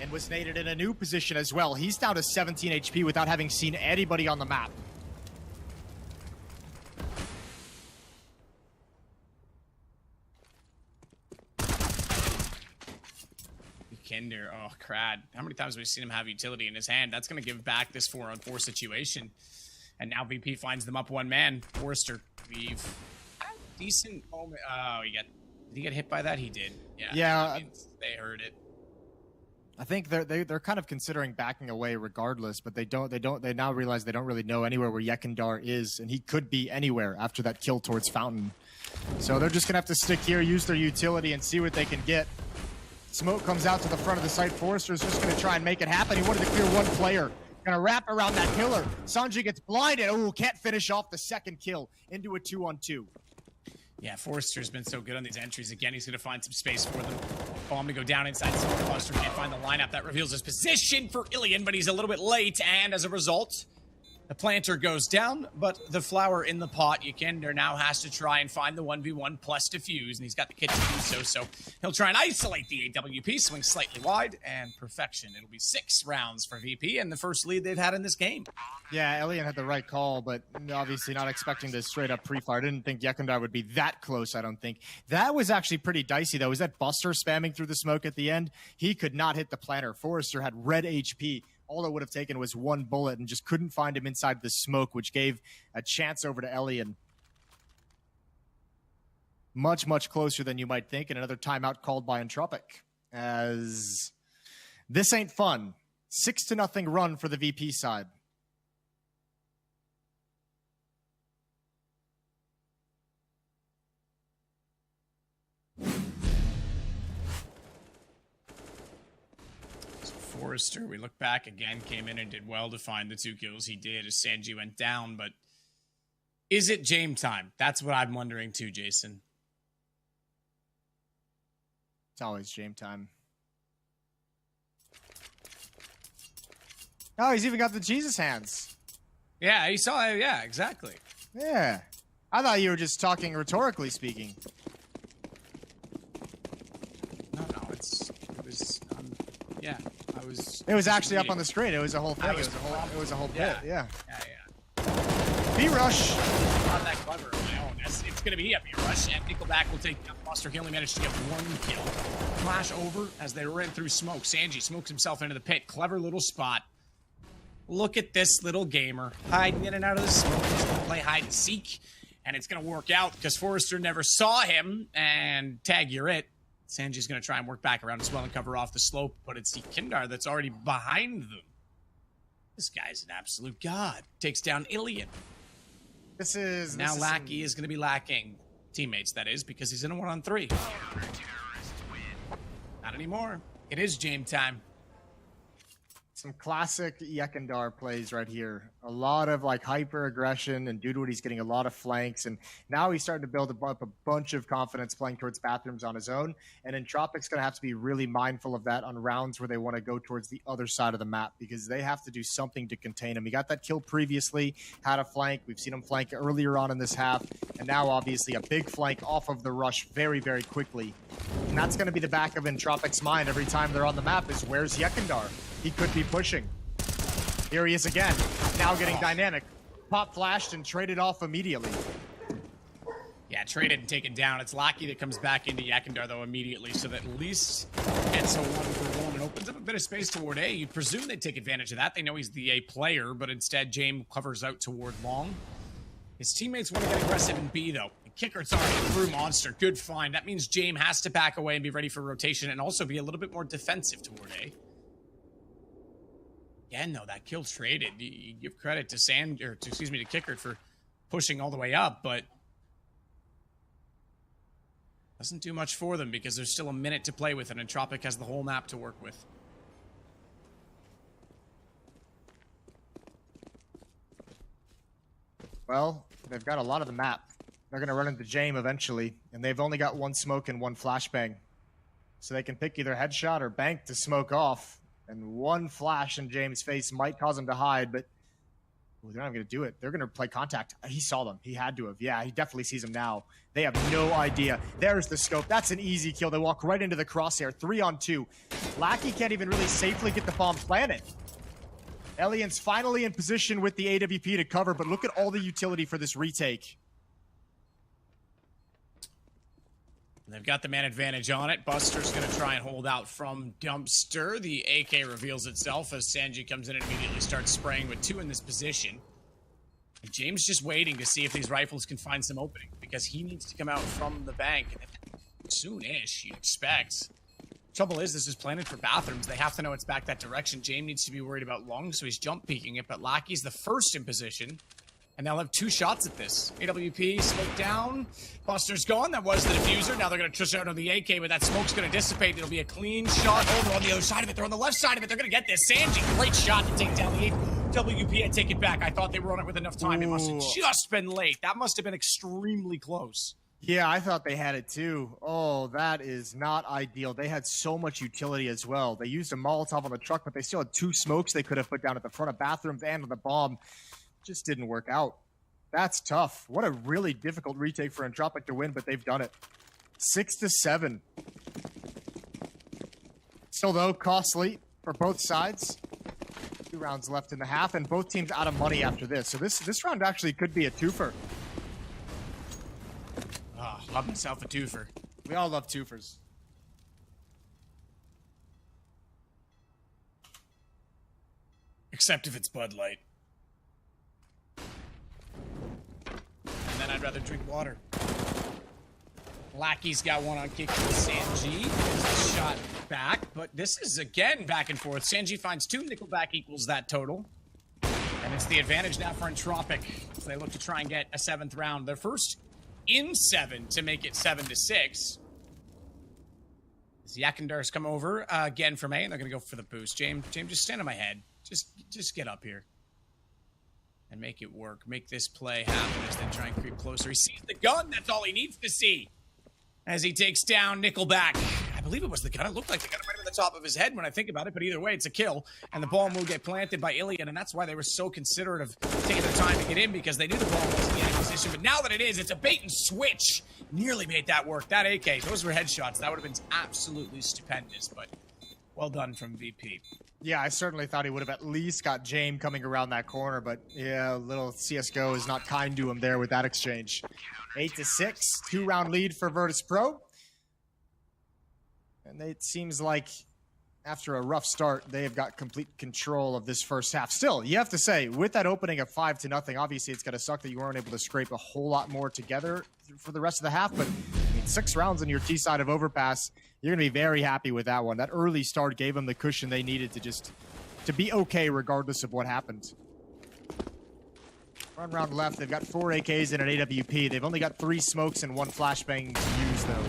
and was naded in a new position as well. He's down to 17 HP without having seen anybody on the map. Kinder, oh, crad. How many times have we seen him have utility in his hand? That's going to give back this 4-on-4 situation. And now VP finds them up one man. Forrester, we've had a decent moment. Oh, did he get hit by that? He did. Yeah. They heard it. I think they're kind of considering backing away regardless, but they now realize they don't really know anywhere where Yekindar is, and he could be anywhere after that kill towards Fountain. So they're just going to have to stick here, use their utility, and see what they can get. Smoke comes out to the front of the site. Forrester's just going to try and make it happen. He wanted to clear one player. Going to wrap around that pillar. Sanji gets blinded. Oh, can't finish off the second kill into a 2-on-2. Yeah, Forrester's been so good on these entries. Again, he's going to find some space for them. Bomb to go down inside. Buster can't find the lineup. That reveals his position for Ilian, but he's a little bit late. And as a result, the planter goes down, but the flower in the pot, Yekindar now has to try and find the 1v1 plus defuse, and he's got the kit to do so. So he'll try and isolate the AWP, swing slightly wide, and perfection. It'll be 6 rounds for VP, and the first lead they've had in this game. Yeah, Elian had the right call, but obviously not expecting the straight-up pre-fire. Didn't think Yekindar would be that close, I don't think. That was actually pretty dicey, though. Was that Buster spamming through the smoke at the end? He could not hit the planter. Forrester had red HP. All it would have taken was one bullet and just couldn't find him inside the smoke, which gave a chance over to Elian. Much, much closer than you might think, and another timeout called by Entropic. As this ain't fun. 6-0 run for the VP side. Forrester, we look back again, came in and did well to find the 2 kills he did as Sanji went down, but is it Jame time? That's what I'm wondering too, Jason. It's always Jame time. Oh, he's even got the Jesus hands. Yeah, he saw it. Yeah, exactly. Yeah. I thought you were just talking rhetorically speaking. No, yeah. It was actually up on the screen. It was a whole thing. It was a whole bit. Yeah. B-rush. Not that clever on my own. It's going to be a B-rush, and Nickelback will take down Buster. He only managed to get 1 kill. Flash over as they ran through smoke. Sanji smokes himself into the pit. Clever little spot. Look at this little gamer hiding in and out of the smoke. He's going to play hide and seek, and it's going to work out because Forrester never saw him, and tag, you're it. Sanji's going to try and work back around as well and cover off the slope, but it's Yekindar that's already behind them. This guy's an absolute god. Takes down Ilian. Now Lackey is going to be lacking teammates, that is, because he's in a 1-on-3. Not anymore. It is Jame time. some classic Yekindar plays right here. A lot of like hyper aggression, and due to it, he's getting a lot of flanks. And now he's starting to build up a bunch of confidence playing towards bathrooms on his own. And Entropic's going to have to be really mindful of that on rounds where they want to go towards the other side of the map, because they have to do something to contain him. He got that kill previously, had a flank. We've seen him flank earlier on in this half. And now obviously a big flank off of the rush very, very quickly. And that's going to be the back of Entropic's mind every time they're on the map is, where's Yekindar? He could be pushing. Here he is again, now getting dynamic. Pop flashed and traded off immediately. Yeah, traded and taken down. It's Locky that comes back into Yekindar, though, immediately, so that at least gets a 1-for-1 and opens up a bit of space toward A. You'd presume they'd take advantage of that. They know he's the A player, but instead, James covers out toward long. His teammates want to get aggressive in B, though. Kicker's already through Monster. Good find. That means James has to back away and be ready for rotation and also be a little bit more defensive toward A. Again, though, that kill traded. You give credit to to Kicker for pushing all the way up, but doesn't do much for them because there's still a minute to play with, and Entropic has the whole map to work with. Well, they've got a lot of the map. They're going to run into James eventually, and they've only got one smoke and one flashbang. So they can pick either headshot or bank to smoke off, and one flash in James' face might cause him to hide, but they're not going to do it. They're going to play contact. He saw them. He had to have. Yeah, he definitely sees them now. They have no idea. There's the scope. That's an easy kill. They walk right into the crosshair. 3-on-2. Lackey can't even really safely get the bomb planted. Elian's finally in position with the AWP to cover, but look at all the utility for this retake. They've got the man advantage on it. Buster's going to try and hold out from Dumpster. The AK reveals itself as Sanji comes in and immediately starts spraying with 2 in this position. And James just waiting to see if these rifles can find some opening, because he needs to come out from the bank soon-ish, you'd expect. Trouble is, this is planted for bathrooms. They have to know it's back that direction. James needs to be worried about long, so he's jump peeking it, but Lackey's the first in position. And they'll have 2 shots at this. AWP, smoke down. Buster's gone. That was the diffuser. Now they're going to push out on the AK, but that smoke's going to dissipate. It'll be a clean shot over on the other side of it. They're on the left side of it. They're going to get this. Sanji, great shot to take down the AWP and take it back. I thought they were on it with enough time. It must have just been late. That must have been extremely close. Yeah, I thought they had it too. Oh, that is not ideal. They had so much utility as well. They used a Molotov on the truck, but they still had 2 smokes they could have put down at the front of bathrooms and on the bomb. Just didn't work out. That's tough. What a really difficult retake for Entropic to win, but they've done it. 6-7. Still, though, costly for both sides. 2 rounds left in the half, and both teams out of money after this. So this round actually could be a twofer. Oh, love myself a twofer. We all love twofers. Except if it's Bud Light. And then I'd rather drink water. Lackey's got one on kick with Sanji. There's a shot back, but this is again back and forth. Sanji finds 2, Nickelback equals that total. And it's the advantage now for Entropic. So they look to try and get a 7th round. Their first in 7 to make it 7-6. As Yakindar's come over again from A, and they're going to go for the boost. James, just stand on my head. Just get up here. And make it work. Make this play happen as they try and creep closer. He sees the gun. That's all he needs to see. As he takes down Nickelback. I believe it was the gun. It looked like the gun right on the top of his head when I think about it. But either way, it's a kill. And the bomb will get planted by Ilian. And that's why they were so considerate of taking their time to get in. Because they knew the bomb wasn't the acquisition. But now that it is, it's a bait and switch. Nearly made that work. That AK, those were headshots. That would have been absolutely stupendous. But well done from VP. Yeah, I certainly thought he would have at least got James coming around that corner, but yeah, little CSGO is not kind to him there with that exchange. 8-6, 2-round lead for Virtus Pro. And it seems like after a rough start, they have got complete control of this first half. Still, you have to say, with that opening of 5-0, obviously it's going to suck that you weren't able to scrape a whole lot more together for the rest of the half, but I mean, 6 rounds on your T side of Overpass, you're going to be very happy with that one. That early start gave them the cushion they needed to be okay regardless of what happened. One round left. They've got 4 AKs and an AWP. They've only got 3 smokes and 1 flashbang to use, though.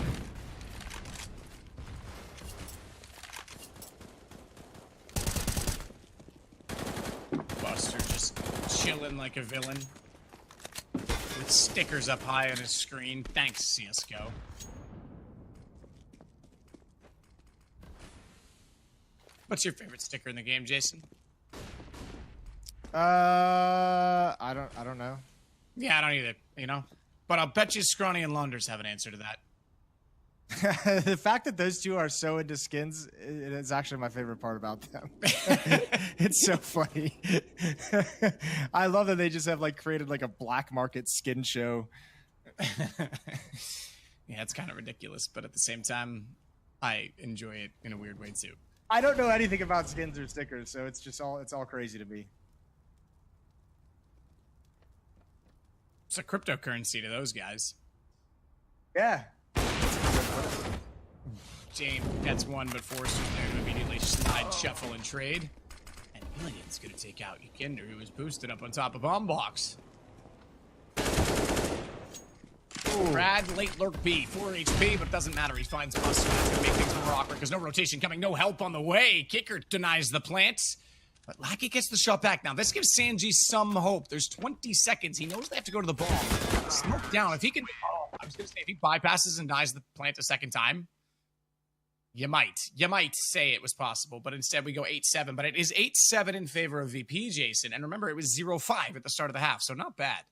like a villain. With stickers up high on his screen. Thanks, CSGO. What's your favorite sticker in the game, Jason? I don't know. Yeah, I don't either, you know? But I'll bet you Scrawny and Launders have an answer to that. The fact that those two are so into skins is actually my favorite part about them. It's so funny. I love that they just have like created like a black market skin show. Yeah, it's kind of ridiculous, but at the same time, I enjoy it in a weird way too. I don't know anything about skins or stickers, so it's all crazy to me. It's a cryptocurrency to those guys. Yeah. James gets one, but Forrester's there to immediately slide, shuffle, and trade. And Milligan's going to take out Kinder, who was boosted up on top of Bomb Box. Brad, late lurk B, 4 HP, but doesn't matter. He finds Buster. That's going to make things more awkward because no rotation coming, no help on the way. Kicker denies the plant, but Lackey gets the shot back. Now, this gives Sanji some hope. There's 20 seconds. He knows they have to go to the ball. Smoke down. If he can... I was going to say, if he bypasses and denies the plant a second time, you might say it was possible, but instead we go 8-7. But it is 8-7 in favor of VP, Jason. And remember, it was 0-5 at the start of the half, so not bad.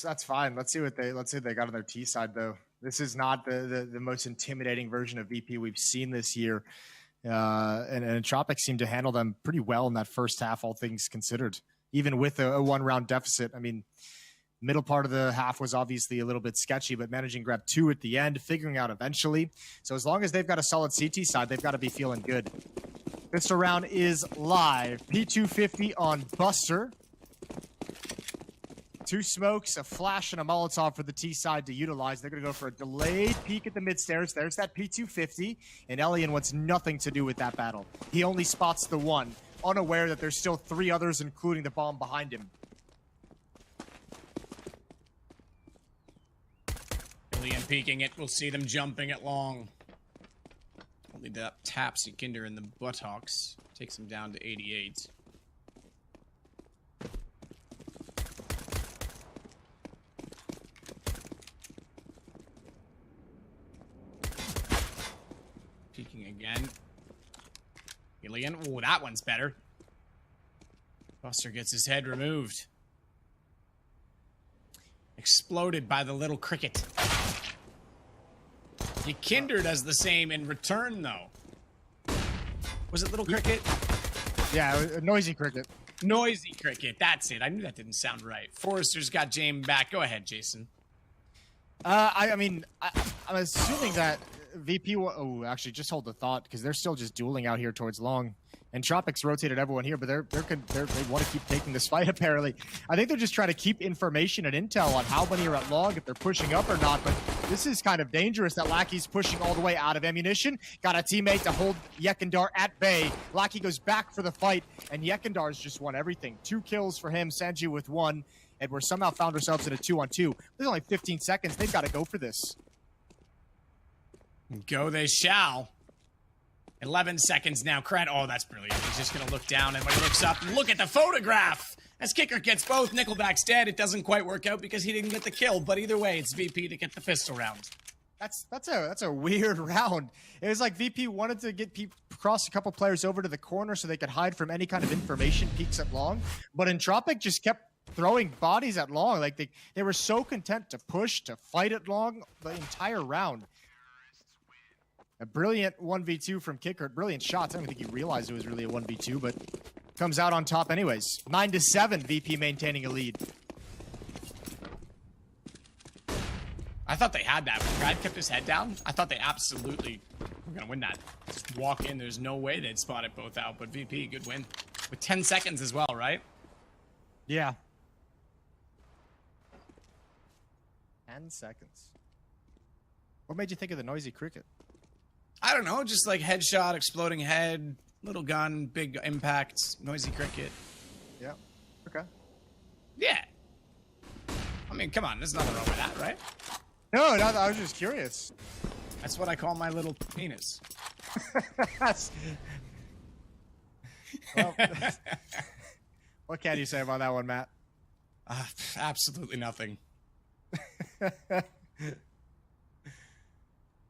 That's fine. Let's see what they got on their T side though. This is not the most intimidating version of VP we've seen this year. And Tropic seemed to handle them pretty well in that first half, all things considered. Even with a 1-round deficit. I mean, middle part of the half was obviously a little bit sketchy, but managing to grab 2 at the end, figuring out eventually. So as long as they've got a solid CT side, they've got to be feeling good. Pistol round is live. P250 on Buster. 2 smokes, a flash, and a Molotov for the T side to utilize. They're going to go for a delayed peek at the mid stairs. There's that P250, and Elian wants nothing to do with that battle. He only spots the one, unaware that there's still 3 others, including the bomb behind him. Elian peeking it. We'll see them jumping it long. Only that taps Kinder in the buttocks. Takes him down to 88. Peeking again. Elian. Oh, that one's better. Buster gets his head removed. Exploded by the little cricket. Kinder does the same in return, though. Was it little cricket? Yeah, a noisy cricket. Noisy cricket. That's it. I knew that didn't sound right. Forrester's got James back. Go ahead, Jason. I'm assuming that VP... Oh, actually, just hold the thought, because they're still just dueling out here towards long. And Tropics rotated everyone here, but they want to keep taking this fight, apparently. I think they're just trying to keep information and intel on how many are at long, if they're pushing up or not. But this is kind of dangerous that Lackey's pushing all the way out of ammunition. Got a teammate to hold Yekindar at bay. Lackey goes back for the fight, and Yekindar's just won everything. 2 kills for him, Sanji with 1. And we're somehow found ourselves in a 2-on-2. There's only 15 seconds. They've got to go for this. Go they shall. 11 seconds now. Cred. Oh, that's brilliant. He's just going to look down, and when he looks up, look at the photograph! As Kicker gets both, Nickelback's dead. It doesn't quite work out because he didn't get the kill, but either way, it's VP to get the pistol round. That's a weird round. It was like VP wanted to get cross a couple players over to the corner so they could hide from any kind of information peeks at long, but Entropic just kept throwing bodies at long. Like they were so content to push, to fight at long the entire round. A brilliant 1v2 from Kicker. Brilliant shots. I don't think he realized it was really a 1v2, but comes out on top anyways. 9-7, VP maintaining a lead. I thought they had that. When Brad kept his head down, I thought they absolutely were going to win that. Just walk in. There's no way they'd spot it both out, but VP, good win. With 10 seconds as well, right? Yeah. 10 seconds. What made you think of the noisy cricket? I don't know, just like headshot, exploding head, little gun, big impact, noisy cricket. Yeah. Okay. Yeah. I mean, come on, there's nothing wrong with that, right? No, I was just curious. That's what I call my little penis. Well, what can you say about that one, Matt? Absolutely nothing.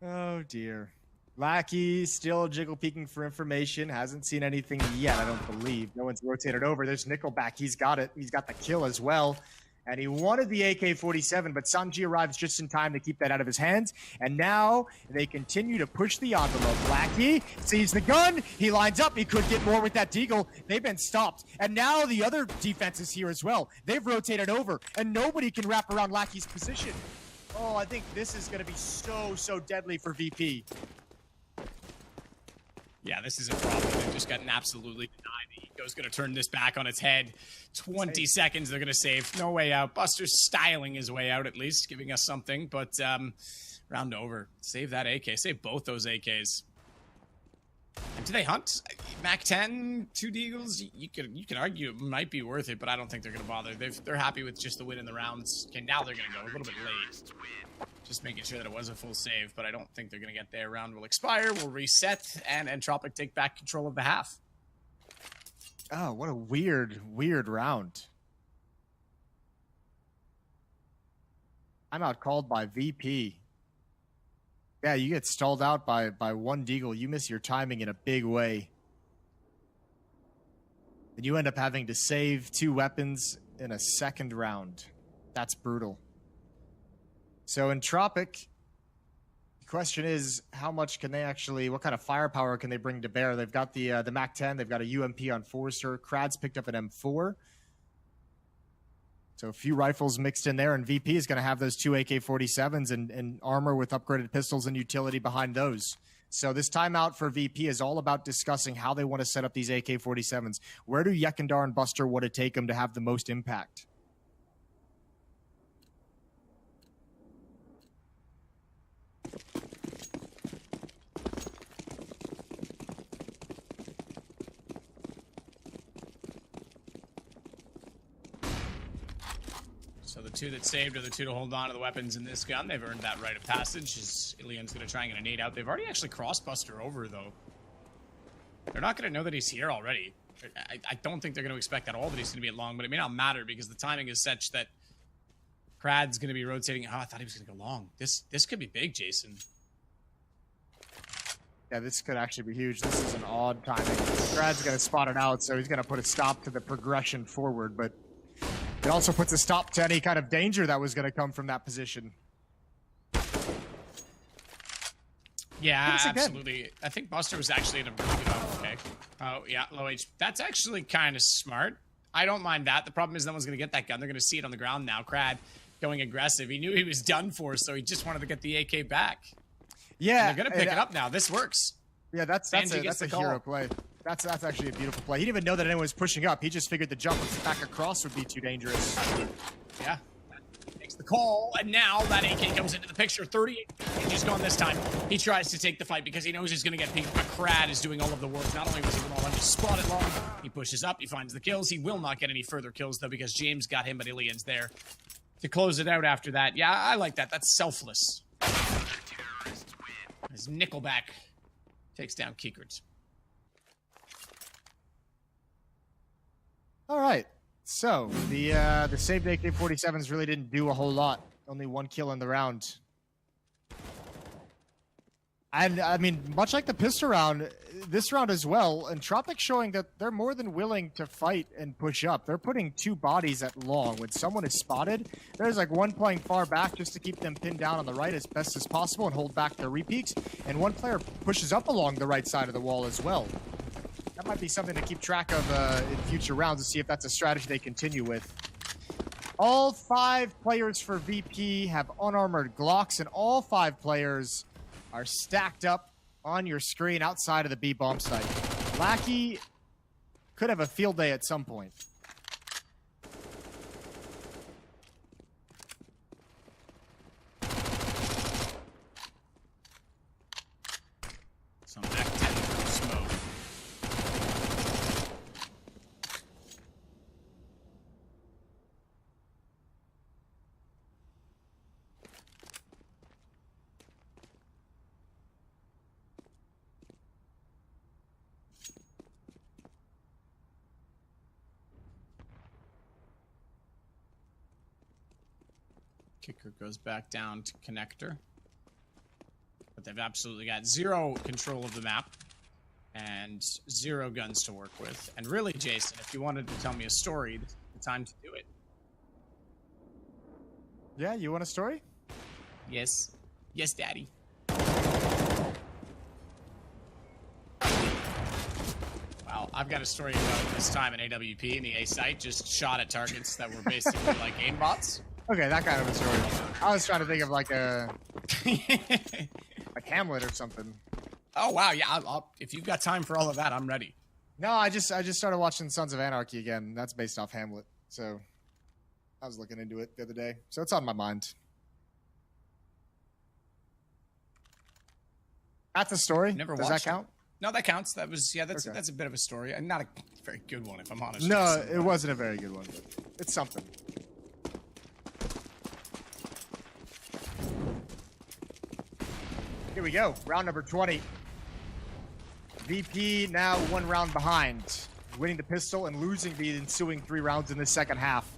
Oh dear. Lackey still jiggle peeking for information. Hasn't seen anything yet, I don't believe. No one's rotated over. There's Nickelback. He's got it. He's got the kill as well. And he wanted the AK-47, but Sanji arrives just in time to keep that out of his hands. And now they continue to push the envelope. Lackey sees the gun. He lines up. He could get more with that deagle. They've been stopped. And now the other defense is here as well. They've rotated over, and nobody can wrap around Lackey's position. Oh, I think this is going to be so deadly for VP. Yeah, this is a problem. They've just gotten absolutely denied. The Eco's going to turn this back on its head. 20 seconds, they're going to save. No way out. Buster's styling his way out, at least, giving us something. But round over. Save that AK. Save both those AKs. And do they hunt? Mac 10, 2 deagles? You could argue it might be worth it, but I don't think they're going to bother. They're happy with just the win in the rounds. Okay, now they're going to go a little bit late. Just making sure that it was a full save, but I don't think they're going to get there. Round will expire, we'll reset, and Entropic take back control of the half. Oh, what a weird round. I'm out called by VP. Yeah, you get stalled out by one deagle. You miss your timing in a big way. And you end up having to save 2 weapons in a second round. That's brutal. So in Tropic, the question is, how much can they actually, what kind of firepower can they bring to bear? They've got the Mac 10, they've got a UMP on Forrester, Krad's picked up an M4. So a few rifles mixed in there, and VP is going to have those 2 AK-47s and armor with upgraded pistols and utility behind those. So this timeout for VP is all about discussing how they want to set up these AK-47s. Where do Yekindar and Buster want to take them to have the most impact? So the 2 that saved are the 2 to hold on to the weapons in this gun. They've earned that rite of passage. As Ilian's going to try and get a nade out. They've already actually crossed Buster over, though. They're not going to know that he's here already. I don't think they're going to expect at all that he's going to be at long, but it may not matter because the timing is such that Krad's going to be rotating. Oh, I thought he was going to go long. This could be big, Jason. Yeah, this could actually be huge. This is an odd timing. Krad's going to spot it out, so he's going to put a stop to the progression forward, but it also puts a stop to any kind of danger that was going to come from that position. Yeah, absolutely. I think Buster was actually in a really good... Okay. Oh, yeah, low H. That's actually kind of smart. I don't mind that. The problem is no one's going to get that gun. They're going to see it on the ground now. Krad going aggressive. He knew he was done for, so he just wanted to get the AK back. Yeah. And they're going to pick it up now. This works. Yeah, that's a hero play. That's actually a beautiful play. He didn't even know that anyone was pushing up. He just figured the jump back across would be too dangerous. Yeah. Makes the call, and now that AK comes into the picture. 38 he's gone this time. He tries to take the fight because he knows he's going to get peeked, but Krad is doing all of the work. Not only was he the one just spotted long, he pushes up, he finds the kills. He will not get any further kills, though, because James got him, but Ilian's there to close it out after that. Yeah, I like that. That's selfless. As Nickelback takes down Kiekert. All right. So the saved AK-47s really didn't do a whole lot. Only 1 kill in the round. And I mean, much like the pistol round, this round as well, Entropic showing that they're more than willing to fight and push up. They're putting 2 bodies at long. When someone is spotted, there's like 1 playing far back just to keep them pinned down on the right as best as possible and hold back their repeats. And 1 player pushes up along the right side of the wall as well. That might be something to keep track of in future rounds to see if that's a strategy they continue with. All 5 players for VP have unarmored Glocks, and all 5 players are stacked up on your screen outside of the B bomb site. Lackey could have a field day at some point. So back 10 for smoke. Kicker goes back down to connector. But they've absolutely got zero control of the map. And zero guns to work with. And really, Jason, if you wanted to tell me a story, this is the time to do it. Yeah, you want a story? Yes. Yes, Daddy. Wow, I've got a story about this time in AWP in the A site. Just shot at targets that were basically like aimbots. Okay, that kind of a story. I was trying to think of like a... like Hamlet or something. Oh, wow, yeah, I'll, if you've got time for all of that, I'm ready. No, I just started watching Sons of Anarchy again. That's based off Hamlet, so I was looking into it the other day. So it's on my mind. That's a story. Never Does watched that count? No, that counts. That was, yeah, that's Okay. that's a bit of a story. And not a very good one, if I'm honest. No, Jason. it wasn't a very good one, but it's something. Here we go. Round number 20. VP now 1 round behind, winning the pistol and losing the ensuing 3 rounds in the second half.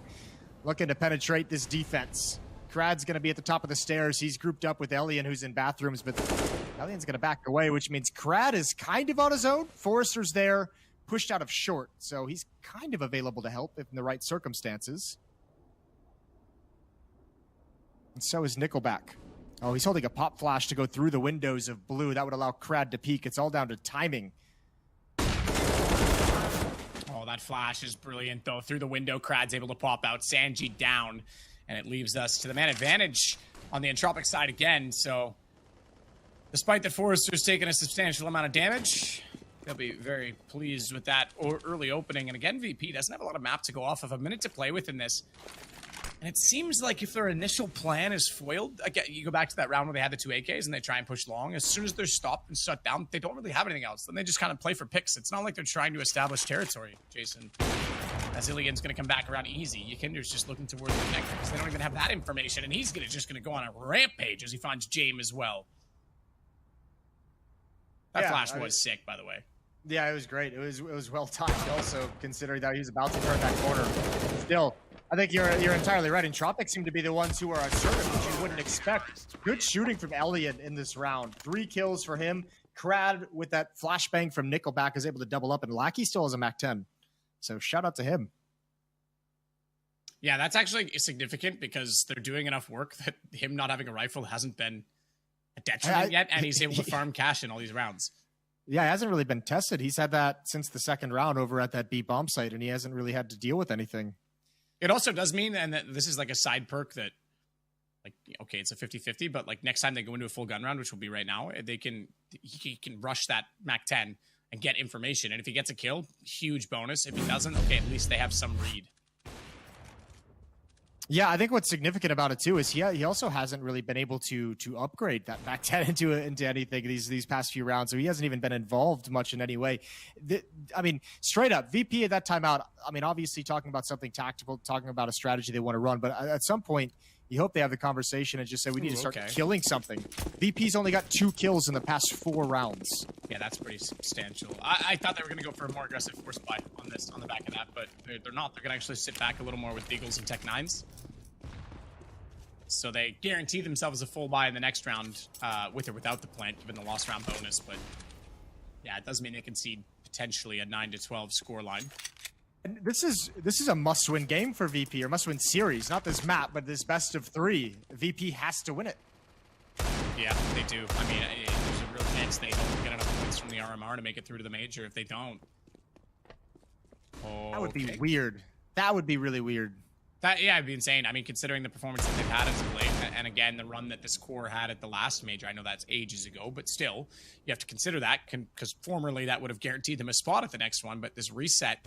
Looking to penetrate this defense. Krad's going to be at the top of the stairs. He's grouped up with Elian, who's in bathrooms, but Elian's going to back away, which means Krad is kind of on his own. Forrester's there, pushed out of short, so he's kind of available to help if in the right circumstances. And so is Nickelback. Oh, he's holding a pop flash to go through the windows of blue. That would allow Krad to peek. It's all down to timing. Oh, that flash is brilliant, though. Through the window, Krad's able to pop out. Sanji down. And it leaves us to the man advantage on the Entropic side again. So, despite that Forrester's taken a substantial amount of damage, they'll be very pleased with that early opening. And again, VP doesn't have a lot of map to go off of. A minute to play with in this. And it seems like if their initial plan is foiled, again, you go back to that round where they had the 2 AKs and they try and push long. As soon as they're stopped and shut down, they don't really have anything else. Then they just kind of play for picks. It's not like they're trying to establish territory, Jason. As Ilian's going to come back around easy. Yikinder's just looking towards the connector because they don't even have that information. And he's just going to go on a rampage as he finds James as well. That flash was sick, by the way. Yeah, it was great. It was well timed also, considering that he was about to turn that corner. Still, I think you're entirely right. Entropic seem to be the ones who are assertive, which you wouldn't expect. Good shooting from Elian in this round. 3 kills for him. Krad, with that flashbang from Nickelback, is able to double up, and Lackey still has a Mac 10. So shout out to him. Yeah, that's actually significant because they're doing enough work that him not having a rifle hasn't been a detriment yet, and he's able to farm cash in all these rounds. Yeah, it hasn't really been tested. He's had that since the second round over at that B bomb site, and he hasn't really had to deal with anything. It also does mean, and that this is like a side perk that, like, okay, it's a 50-50, but like next time they go into a full gun round, which will be right now, he can rush that Mac 10 and get information. And if he gets a kill, huge bonus. If he doesn't, okay, at least they have some read. Yeah, I think what's significant about it too is he also hasn't really been able to upgrade that Mac 10 into anything these past few rounds. So he hasn't even been involved much in any way. I mean, straight up, VP at that timeout, I mean, obviously talking about something tactical, talking about a strategy they want to run, but at some point, you hope they have the conversation and just say, we need to start killing something. VP's only got 2 kills in the past 4 rounds. Yeah, that's pretty substantial. I thought they were going to go for a more aggressive force buy on the back of that, but they're not. They're going to actually sit back a little more with Deagles and Tech 9s. So they guarantee themselves a full buy in the next round, with or without the plant, given the lost round bonus. But yeah, it does mean they concede potentially a 9-12 score line. And this is a must-win game for VP, or must-win series. Not this map, but this best of 3. VP has to win it. Yeah, they do. I mean, there's a real chance they don't get enough points from the RMR to make it through to the major. If they don't, that would be weird. That would be really weird. Yeah, it'd be insane. I mean, considering the performance that they've had as of late, and again, the run that this core had at the last major, I know that's ages ago, but still, you have to consider that, because formerly that would have guaranteed them a spot at the next one, but this reset,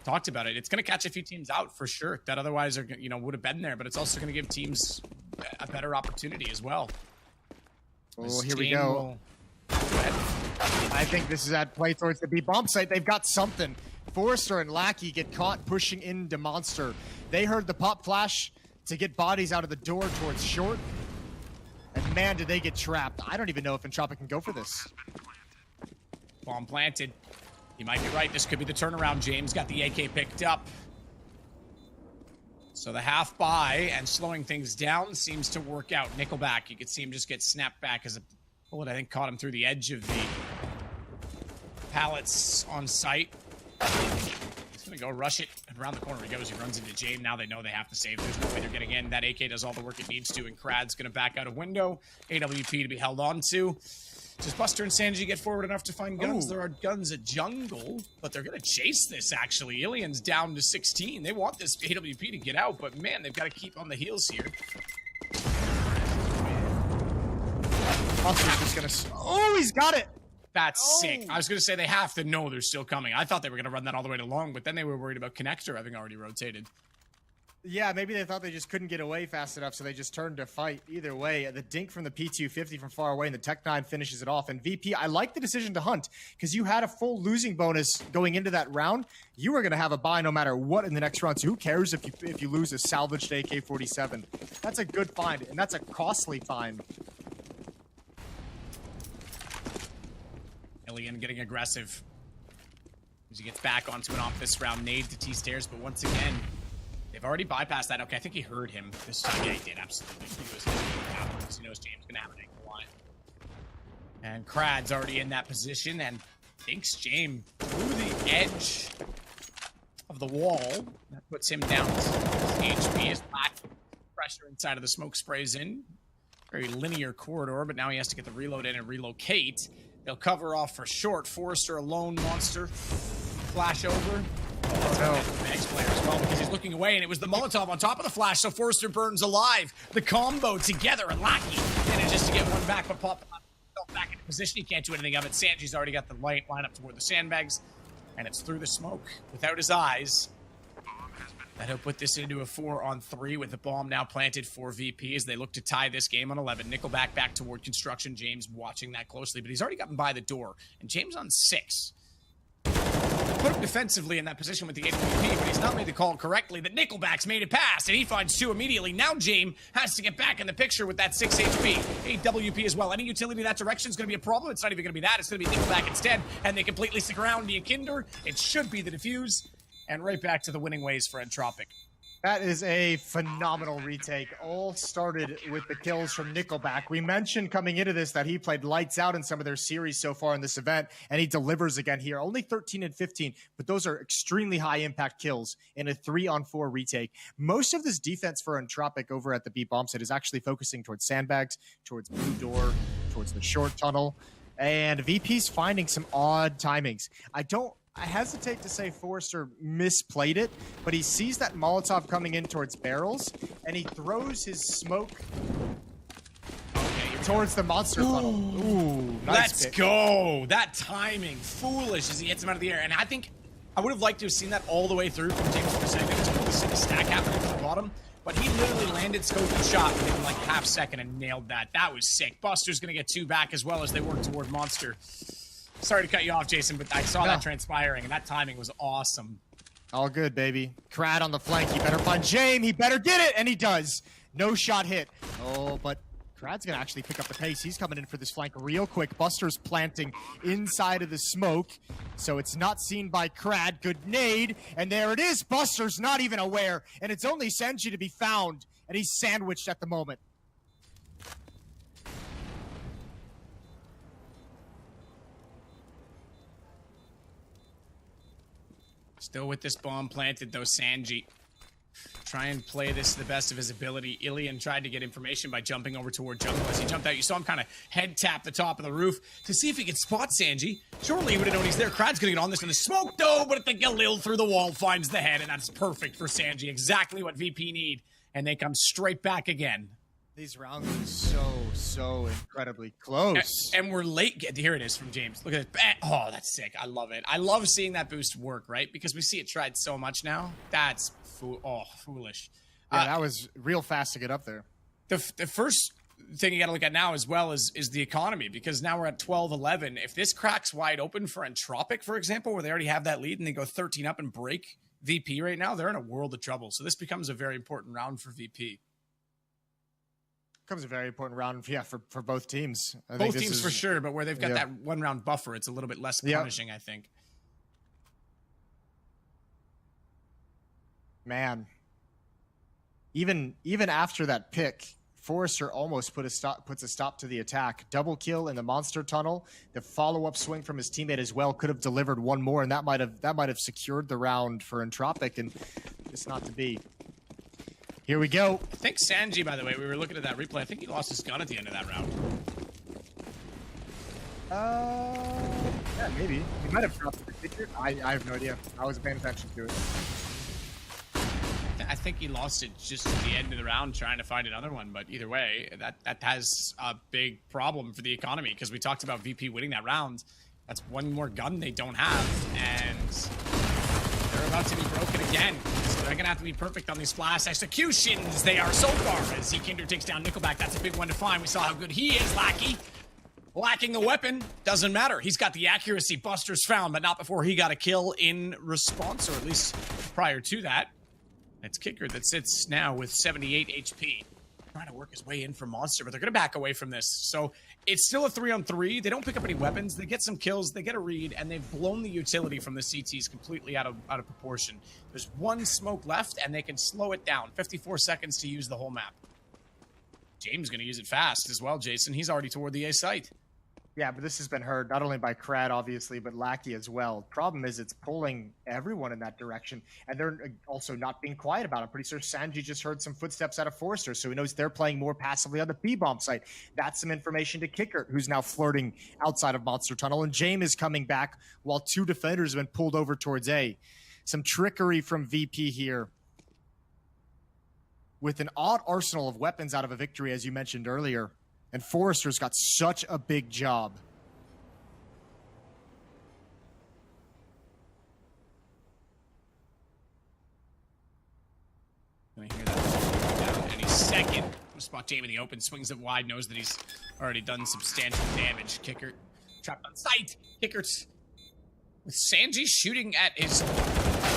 talked about it, it's going to catch a few teams out for sure that otherwise are, would have been there, but it's also going to give teams a better opportunity as well. Oh, here we go. I think this is at play towards the B bomb site. They've got something. Forrester and Lackey get caught pushing into Monster. They heard the pop flash to get bodies out of the door towards short. And man, did they get trapped. I don't even know if Entropic can go for this. Bomb planted. You might be right. This could be the turnaround. James got the AK picked up. So the half buy and slowing things down seems to work out. Nickelback, you could see him just get snapped back as a bullet, I think, caught him through the edge of the pallets on site. He's gonna go rush it. Around the corner he goes. He runs into Jame. Now they know they have to save. There's no way they're getting in. That AK does all the work it needs to, and Krad's gonna back out a window. AWP to be held on to. Does Buster and Sanji get forward enough to find guns? Ooh. There are guns at jungle, but they're going to chase this, actually. Ilian's down to 16. They want this AWP to get out, but man, they've got to keep on the heels here. Buster's just going to... Oh, he's got it! That's sick. I was going to say they have to know they're still coming. I thought they were going to run that all the way to long, but then they were worried about Connector having already rotated. Yeah, maybe they thought they just couldn't get away fast enough, so they just turned to fight. Either way, the dink from the P250 from far away, and the Tech-9 finishes it off. And VP, I like the decision to hunt, because you had a full losing bonus going into that round. You were going to have a buy no matter what in the next round, so who cares if you lose a salvaged AK-47? That's a good find, and that's a costly find. Ilian getting aggressive. As he gets back onto an off this round, nade to T-stairs, but once again... They've already bypassed that. Okay, I think he heard him this time. Yeah, he did, absolutely. He was going to happen because he knows James is going to have an angle line. And Krad's already in that position and thinks James through the edge of the wall. That puts him down. His HP is flat. Pressure inside of the smoke sprays in. Very linear corridor, but now he has to get the reload in and relocate. They'll cover off for short. Forrester alone, Monster. Flash over. The next player as well, because he's looking away, and it was the Molotov on top of the flash, so Forrester burns alive. The combo together, and Lackey manages to get one back, but pop himself back into position. He can't do anything of it. Sanji's already got the line up toward the sandbags, and it's through the smoke without his eyes. That'll put this into a 4-on-3 with the bomb now planted for VP as they look to tie this game on 11. Nickelback back toward construction. James watching that closely, but he's already gotten by the door, and James on 6. Put him defensively in that position with the AWP, but he's not made the call correctly. The Nickelback's made it past, and he finds 2 immediately. Now James has to get back in the picture with that 6 HP. AWP as well. Any utility in that direction is going to be a problem. It's not even going to be that. It's going to be Nickelback instead, and they completely stick around the Kinder. It should be the defuse, and right back to the winning ways for Entropic. That is a phenomenal retake. All started with the kills from Nickelback. We mentioned coming into this that he played lights out in some of their series so far in this event, and he delivers again here. Only 13 and 15, but those are extremely high-impact kills in a 3-on-4 retake. Most of this defense for Entropic over at the B bomb site is actually focusing towards sandbags, towards blue door, towards the short tunnel, and VP's finding some odd timings. I hesitate to say Forrester misplayed it, but he sees that Molotov coming in towards barrels, and he throws his smoke towards the monster funnel. Ooh, nice Let's pick. go! That timing, foolish as he hits him out of the air. And I think I would have liked to have seen that all the way through from James for a second. To see the stack happening at the bottom. But he literally landed, scoped, and shot within like half second and nailed that. That was sick. Buster's going to get 2 back as well as they work toward Monster. Sorry to cut you off, Jason, but I saw that transpiring, and that timing was awesome. All good, baby. Krad on the flank. He better find James. He better get it, and he does. No shot hit. Oh, but Krad's going to actually pick up the pace. He's coming in for this flank real quick. Buster's planting inside of the smoke, so it's not seen by Krad. Good nade, and there it is. Buster's not even aware, and it's only Senji to be found, and he's sandwiched at the moment. Still with this bomb planted, though, Sanji. Try and play this to the best of his ability. Ilian tried to get information by jumping over toward jungle. As he jumped out, you saw him kind of head tap the top of the roof to see if he could spot Sanji. Surely he would have known he's there. Krad's going to get on this in the smoke, though, but I think Galil through the wall finds the head, and that's perfect for Sanji. Exactly what VP need, and they come straight back again. These rounds are so incredibly close. And we're late. Here it is from James. Look at this. Oh, that's sick. I love it. I love seeing that boost work, right? Because we see it tried so much now. That's foolish. Yeah, that was real fast to get up there. The first thing you got to look at now as well is the economy, because now we're at 12-11. If this cracks wide open for Entropic, for example, where they already have that lead and they go 13 up and break VP right now, they're in a world of trouble. So this becomes a very important round for VP. Becomes a very important round, yeah, for both teams. Both teams for sure, but where they've got that 1 round buffer, it's a little bit less punishing, I think. Man. even after that pick, Forrester almost puts a stop to the attack. Double kill in the monster tunnel. The follow-up swing from his teammate as well could have delivered one more, and that might have secured the round for Entropic, and it's not to be. Here we go. I think Sanji, by the way, we were looking at that replay. I think he lost his gun at the end of that round. Yeah, maybe. He might have dropped the picture. I have no idea. I wasn't paying attention to it. I think he lost it just at the end of the round trying to find another one, but either way, that has a big problem for the economy, because we talked about VP winning that round. That's one more gun they don't have, and they're about to be broken again. So they're gonna have to be perfect on these flash executions. They are so far, as Kinder takes down Nickelback. That's a big one to find. We saw how good he is, Lackey. Lacking the weapon, doesn't matter. He's got the accuracy. Buster's found, but not before he got a kill in response, or at least prior to that. It's Kicker that sits now with 78 HP. Trying to work his way in for Monster, but they're going to back away from this. So it's still a 3-on-3. They don't pick up any weapons. They get some kills. They get a read, and they've blown the utility from the CTs completely out of proportion. There's one smoke left, and they can slow it down. 54 seconds to use the whole map. James going to use it fast as well, Jason. He's already toward the A site. Yeah, but this has been heard not only by Krad, obviously, but Lackey as well. Problem is it's pulling everyone in that direction, and they're also not being quiet about it. I'm pretty sure Sanji just heard some footsteps out of Forrester, so he knows they're playing more passively on the B-bomb site. That's some information to Kicker, who's now flirting outside of Monster Tunnel, and James is coming back while two defenders have been pulled over towards A. Some trickery from VP here. With an odd arsenal of weapons out of a victory, as you mentioned earlier. And Forrester's got such a big job. Gonna hear that down any second. Spot Jamie in the open, swings it wide, knows that he's already done substantial damage. Kicker trapped on sight. Kicker's with Sanji shooting at his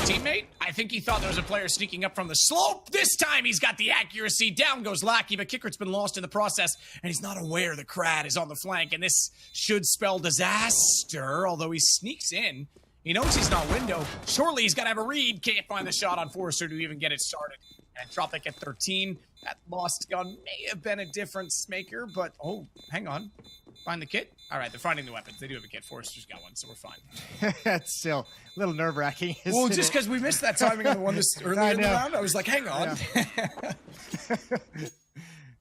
teammate. I think he thought there was a player sneaking up from the slope. This time he's got the accuracy. Down goes Lackey, but Kickert's been lost in the process, and he's not aware the Krad is on the flank, and this should spell disaster, although he sneaks in. He knows he's not window. Surely he's got to have a read. Can't find the shot on Forrester to even get it started. And Tropic at 13. That lost gun may have been a difference maker, but oh, hang on. Find the kit? All right, they're finding the weapons. They do have a kit. Forrester's got one, so we're fine. That's still a little nerve-wracking. Well, just because we missed that timing on the one this earlier in the round, I was like, hang on. Yeah.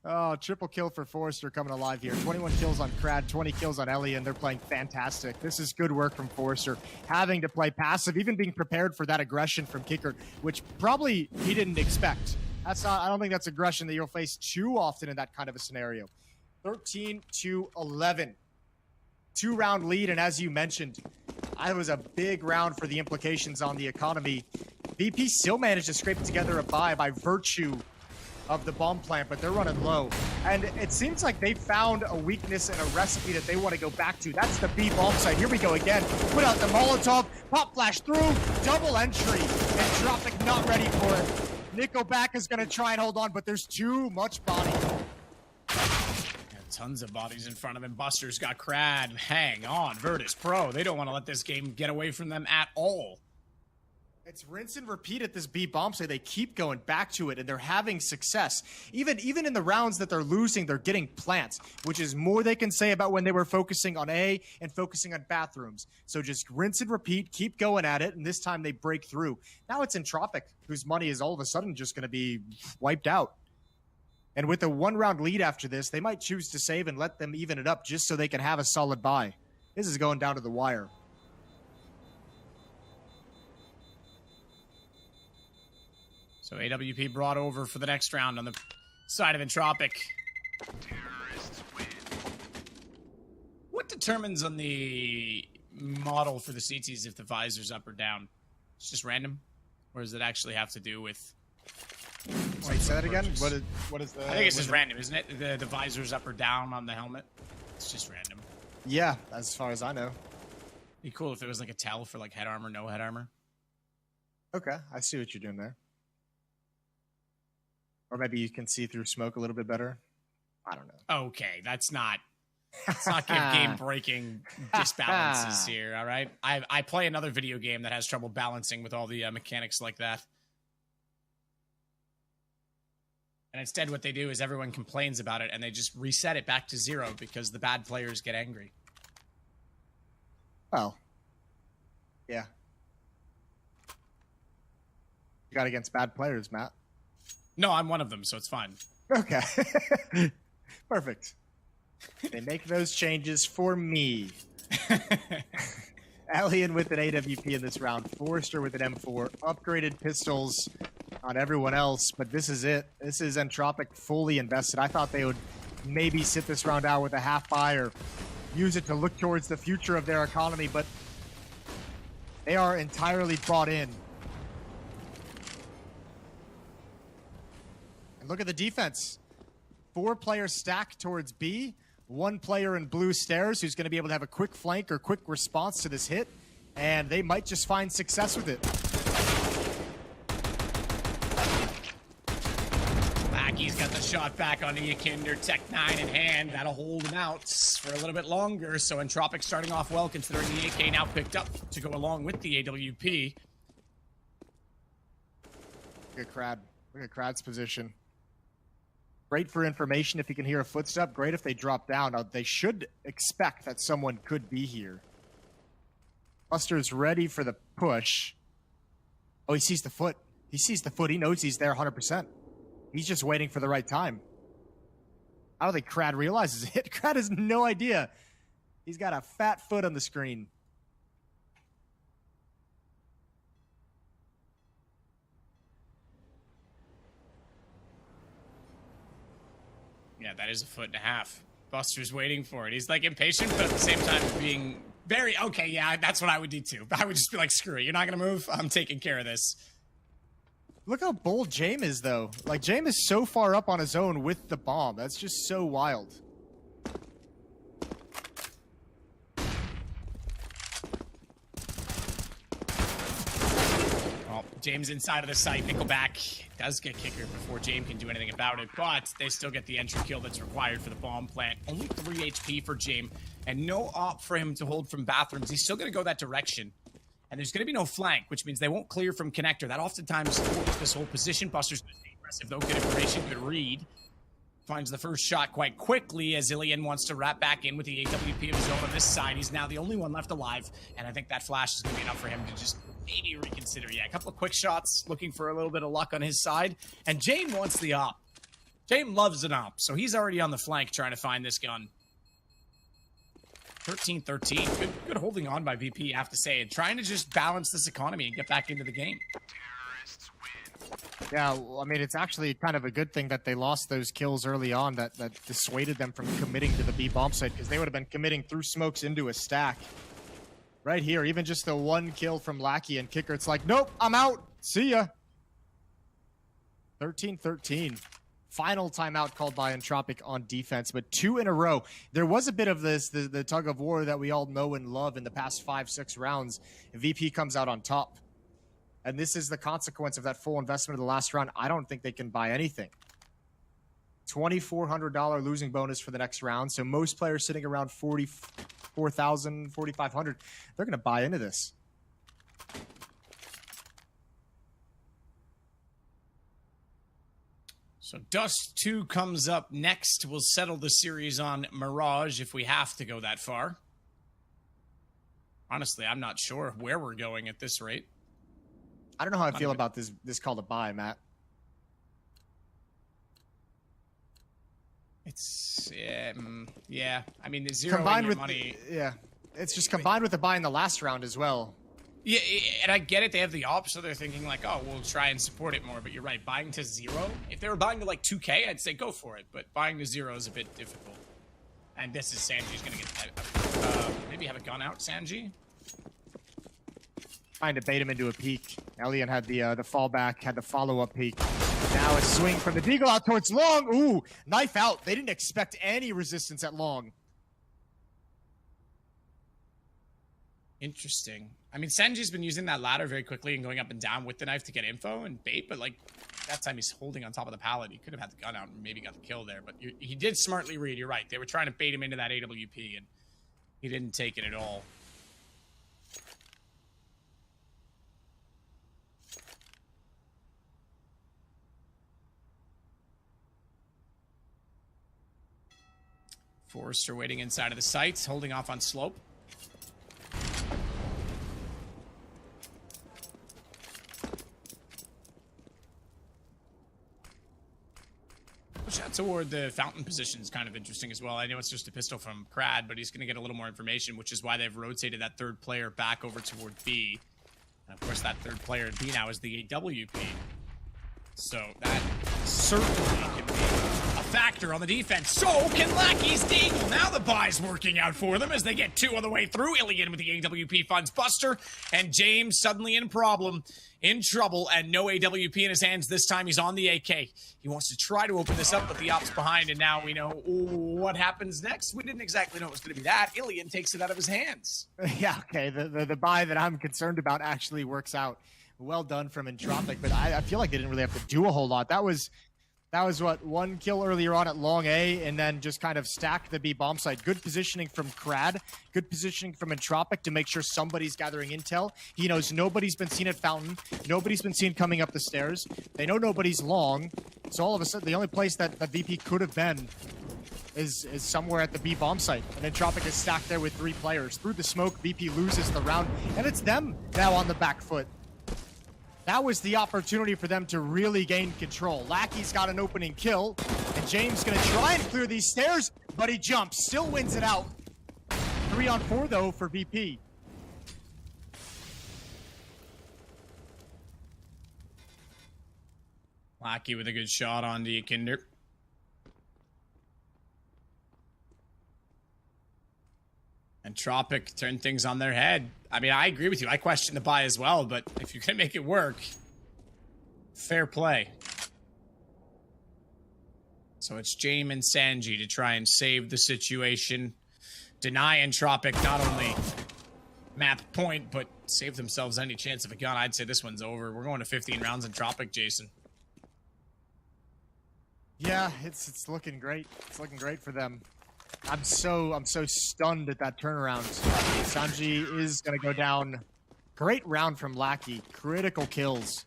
Oh, triple kill for Forrester coming alive here. 21 kills on Krad, 20 kills on Ellie, and they're playing fantastic. This is good work from Forrester. Having to play passive, even being prepared for that aggression from Kicker, which probably he didn't expect. I don't think that's aggression that you'll face too often in that kind of a scenario. 13-11. 2-round lead, and as you mentioned, it was a big round for the implications on the economy. VP still managed to scrape together a buy by virtue of the bomb plant, but they're running low. And it seems like they found a weakness and a recipe that they want to go back to. That's the B bomb site. Here we go again. Put out the Molotov, pop flash through, double entry, and Tropic not ready for it. Nickelback is going to try and hold on, but there's too much body. Tons of bodies in front of him. Buster's got Krad. Hang on, Virtus Pro. They don't want to let this game get away from them at all. It's rinse and repeat at this B bomb site. They keep going back to it, and they're having success. Even in the rounds that they're losing, they're getting plants, which is more they can say about when they were focusing on A and focusing on bathrooms. So just rinse and repeat, keep going at it, and this time they break through. Now it's Entropic, whose money is all of a sudden just going to be wiped out. And with a 1-round lead after this, they might choose to save and let them even it up just so they can have a solid buy. This is going down to the wire. So AWP brought over for the next round on the side of Entropic. What determines on the model for the CTs if the visor's up or down? It's just random? Or does it actually have to do with... Wait, say that again? What is the... I think it's just random, isn't it? The visor's up or down on the helmet. It's just random. Yeah, as far as I know. Be cool if it was like a tell for like head armor, no head armor. Okay, I see what you're doing there. Or maybe you can see through smoke a little bit better. I don't know. Okay, let's not game-breaking disbalances here, all right? I play another video game that has trouble balancing with all the mechanics like that. And instead what they do is everyone complains about it and they just reset it back to 0 because the bad players get angry. Well, yeah. You got against bad players, Matt. No, I'm one of them, so it's fine. Okay. Perfect. They make those changes for me. Alien with an AWP in this round. Forrester with an M4. Upgraded pistols on everyone else, but this is it. This is Entropic fully invested. I thought they would maybe sit this round out with a half buy or use it to look towards the future of their economy, but they are entirely bought in. And look at the defense. 4 players stacked towards B. 1 player in blue stairs who's going to be able to have a quick flank or quick response to this hit, and they might just find success with it. Mackey's got the shot back on Eakinder, Tech 9 in hand. That'll hold him out for a little bit longer, so Entropic starting off well considering the AK now picked up to go along with the AWP. Look at Crad. Look at Crad's position. Great for information if you can hear a footstep. Great if they drop down. Now, they should expect that someone could be here. Buster's ready for the push. Oh, he sees the foot. He sees the foot. He knows he's there 100%. He's just waiting for the right time. I don't think Crad realizes it. Crad has no idea. He's got a fat foot on the screen. Yeah, that is a 1.5 feet. Buster's waiting for it. He's like impatient, but at the same time being very, okay, yeah, that's what I would do too. I would just be like, screw it. You're not going to move? I'm taking care of this. Look how bold Jame is, though. Like, Jame is so far up on his own with the bomb. That's just so wild. Well, James inside of the site. Nickelback does get kicker before James can do anything about it, but they still get the entry kill that's required for the bomb plant. Only 3 HP for James, and no op for him to hold from bathrooms. He's still going to go that direction. And there's going to be no flank, which means they won't clear from connector. That oftentimes supports this whole position. Buster's going to stay aggressive, though. Good information, good read. Finds the first shot quite quickly as Ilian wants to wrap back in with the AWP of his own on this side. He's now the only one left alive, and I think that flash is going to be enough for him to just maybe reconsider. Yeah, a couple of quick shots, looking for a little bit of luck on his side. And Jame wants the op. Jame loves an op, so he's already on the flank trying to find this gun. 13-13. Good holding on by VP, I have to say, and trying to just balance this economy and get back into the game. Yeah, well, I mean, it's actually kind of a good thing that they lost those kills early on that dissuaded them from committing to the B bomb site, because they would have been committing through smokes into a stack. Right here, even just the 1 kill from Lackey and Kicker, it's like, nope, I'm out. See ya. 13-13. Final timeout called by Entropic on defense, but 2 in a row. There was a bit of this, the tug of war that we all know and love in the past 5-6 rounds. VP comes out on top. And this is the consequence of that full investment of the last round. I don't think they can buy anything. $2,400 losing bonus for the next round. So most players sitting around 44,000, 4,500, they're going to buy into this. So Dust 2 comes up next. We'll settle the series on Mirage if we have to go that far. Honestly, I'm not sure where we're going at this rate. I don't know how I feel about this call to buy, Matt. It's yeah. I mean, the zero combined with money. Yeah, it's just combined with the buy in the last round as well. Yeah, and I get it. They have the op, so they're thinking like, oh, we'll try and support it more. But you're right, buying to 0. If they were buying to like 2K, I'd say go for it. But buying to 0 is a bit difficult. And this is Sanji's gonna get maybe have a gun out, Sanji. Trying to bait him into a peek. Elian had the fallback, had the follow-up peek. Now a swing from the Deagle out towards long. Ooh, knife out. They didn't expect any resistance at long. Interesting. I mean, Sanji's been using that ladder very quickly and going up and down with the knife to get info and bait, but like that time he's holding on top of the pallet. He could have had the gun out and maybe got the kill there, but he did smartly read. You're right. They were trying to bait him into that AWP, and he didn't take it at all. Forrester waiting inside of the sights, holding off on slope. Shot toward the fountain position is kind of interesting as well. I know it's just a pistol from Crad, but he's going to get a little more information, which is why they've rotated that third player back over toward B. And of course, that third player in B now is the AWP. So that certainly can be a factor on the defense. So can Lackey's Deagle. Now the buy's working out for them as they get 2 on the way through. Ilian with the AWP funds Buster, and James suddenly in trouble, and no AWP in his hands. This time he's on the AK. He wants to try to open this up, but the op's behind, and now we know what happens next. We didn't exactly know it was going to be that. Ilian takes it out of his hands. Yeah, okay. The buy that I'm concerned about actually works out. Well done from Entropic, but I feel like they didn't really have to do a whole lot. That was what, 1 kill earlier on at long A, and then just kind of stack the B bomb site. Good positioning from Crad, good positioning from Entropic to make sure somebody's gathering intel. He knows nobody's been seen at Fountain, nobody's been seen coming up the stairs. They know nobody's long, so all of a sudden the only place that VP could have been is somewhere at the B bomb site. And Entropic is stacked there with 3 players. Through the smoke, VP loses the round, and it's them now on the back foot. That was the opportunity for them to really gain control. Lackey's got an opening kill, and James gonna try and clear these stairs, but he jumps, still wins it out. 3 on 4 though for VP. Lackey with a good shot on the Kinder. Entropic turned things on their head. I mean, I agree with you. I question the buy as well, but if you can make it work, fair play. So it's James and Sanji to try and save the situation. Deny Entropic not only map point, but save themselves any chance of a gun. I'd say this one's over. We're going to 15 rounds Entropic, Jason. Yeah, it's looking great. It's looking great for them. I'm so stunned at that turnaround. Sanji is gonna go down. Great round from Lackey. Critical kills.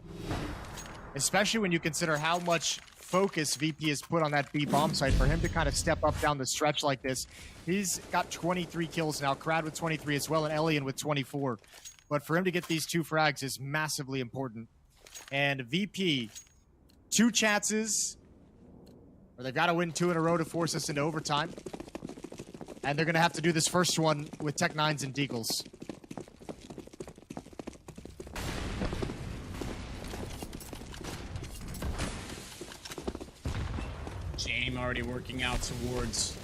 Especially when you consider how much focus VP has put on that B bomb site. For him to kind of step up down the stretch like this. He's got 23 kills now. Crad with 23 as well, and Elian with 24. But for him to get these 2 frags is massively important. And VP, 2 chances, or they've got to win 2 in a row to force us into overtime. And they're going to have to do this first one with Tech-9s and Deagles. James already working out towards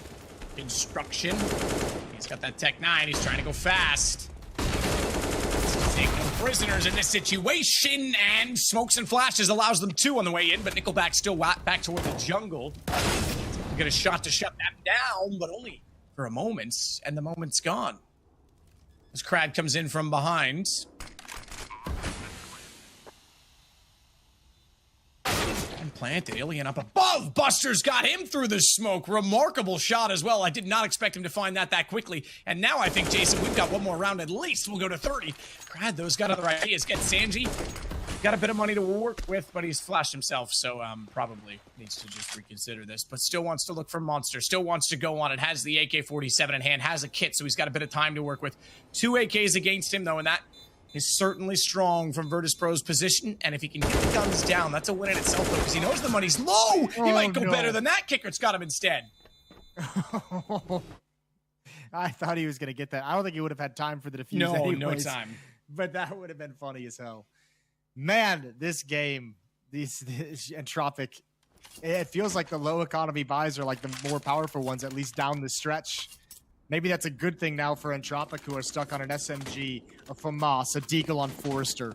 instruction. He's got that Tech-9. He's trying to go fast. Take no prisoners in this situation, and smokes and flashes allows them 2 on the way in, but Nickelback still back toward the jungle. Get a shot to shut that down, but only for a moment, and the moment's gone. As Crad comes in from behind. And planted. Alien up above. Buster's got him through the smoke. Remarkable shot as well. I did not expect him to find that quickly. And now I think, Jason, we've got one more round at least. We'll go to 30. Crad, those got other ideas. Get Sanji. Got a bit of money to work with, but he's flashed himself, so probably needs to just reconsider this. But still wants to look for Monster, still wants to go on it, has the AK-47 in hand, has a kit, so he's got a bit of time to work with. 2 AKs against him, though, and that is certainly strong from Virtus Pro's position. And if he can get the guns down, that's a win in itself, though, because he knows the money's low. He might go better than that. Kickert's got him instead. I thought he was going to get that. I don't think he would have had time for the defuse anyways, no time. But that would have been funny as hell. Man, this game, this Entropic, it feels like the low economy buys are like the more powerful ones, at least down the stretch. Maybe that's a good thing now for Entropic, who are stuck on an SMG, a FAMAS, a Deagle on Forrester.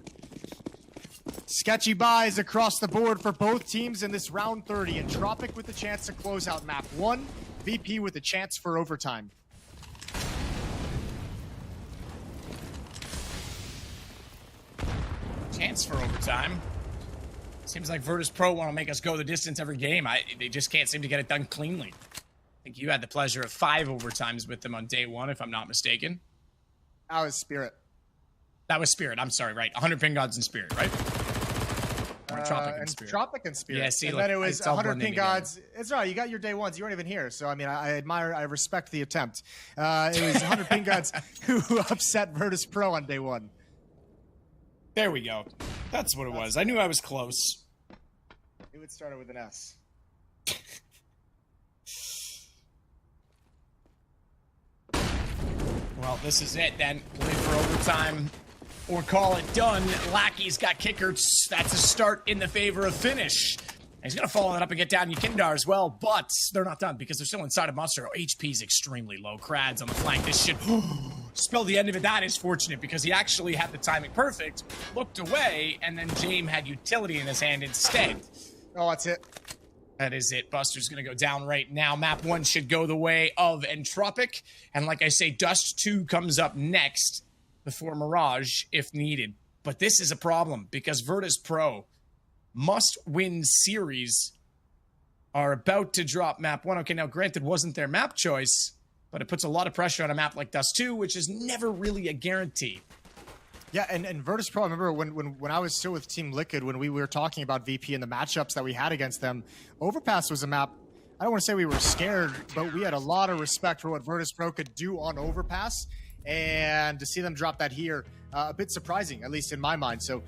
Sketchy buys across the board for both teams in this round 30. Entropic with the chance to close out map 1, VP with a chance for overtime. Chance for overtime. Seems like Virtus Pro want to make us go the distance every game. They just can't seem to get it done cleanly. I think you had the pleasure of 5 overtimes with them on day 1, if I'm not mistaken. That was Spirit. That was Spirit. I'm sorry, right. 100 ping gods in Spirit, right? point. Tropic and Spirit. Tropic and Spirit. Yeah, see, and like, then it was it's all 100 blending ping together. gods. It's all right. You got your day ones. You weren't even here. So, I mean, I admire, I respect the attempt. It was 100 ping gods who upset Virtus Pro on day one. There we go. That's what it was. I knew I was close. It would start with an S. Well, this is it then. Play for overtime or call it done. Lackey's got kickers. That's a start in the favor of finish. And he's going to follow that up and get down Yukindar as well, but they're not done because they're still inside of Monster. HP is extremely low. Krad's on the flank. This should spell the end of it. That is fortunate because he actually had the timing perfect, looked away, and then James had utility in his hand instead. Oh, that's it. That is it. Buster's going to go down right now. Map 1 should go the way of Entropic. And like I say, Dust 2 comes up next before Mirage if needed. But this is a problem because Virtus Pro must-win series are about to drop Map 1. Okay, now granted, wasn't their map choice, but it puts a lot of pressure on a map like Dust 2, which is never really a guarantee. Yeah, and Virtus Pro, I remember when I was still with Team Liquid, when we were talking about VP and the matchups that we had against them, Overpass was a map, I don't want to say we were scared, but we had a lot of respect for what Virtus Pro could do on Overpass, and to see them drop that here, a bit surprising, at least in my mind. So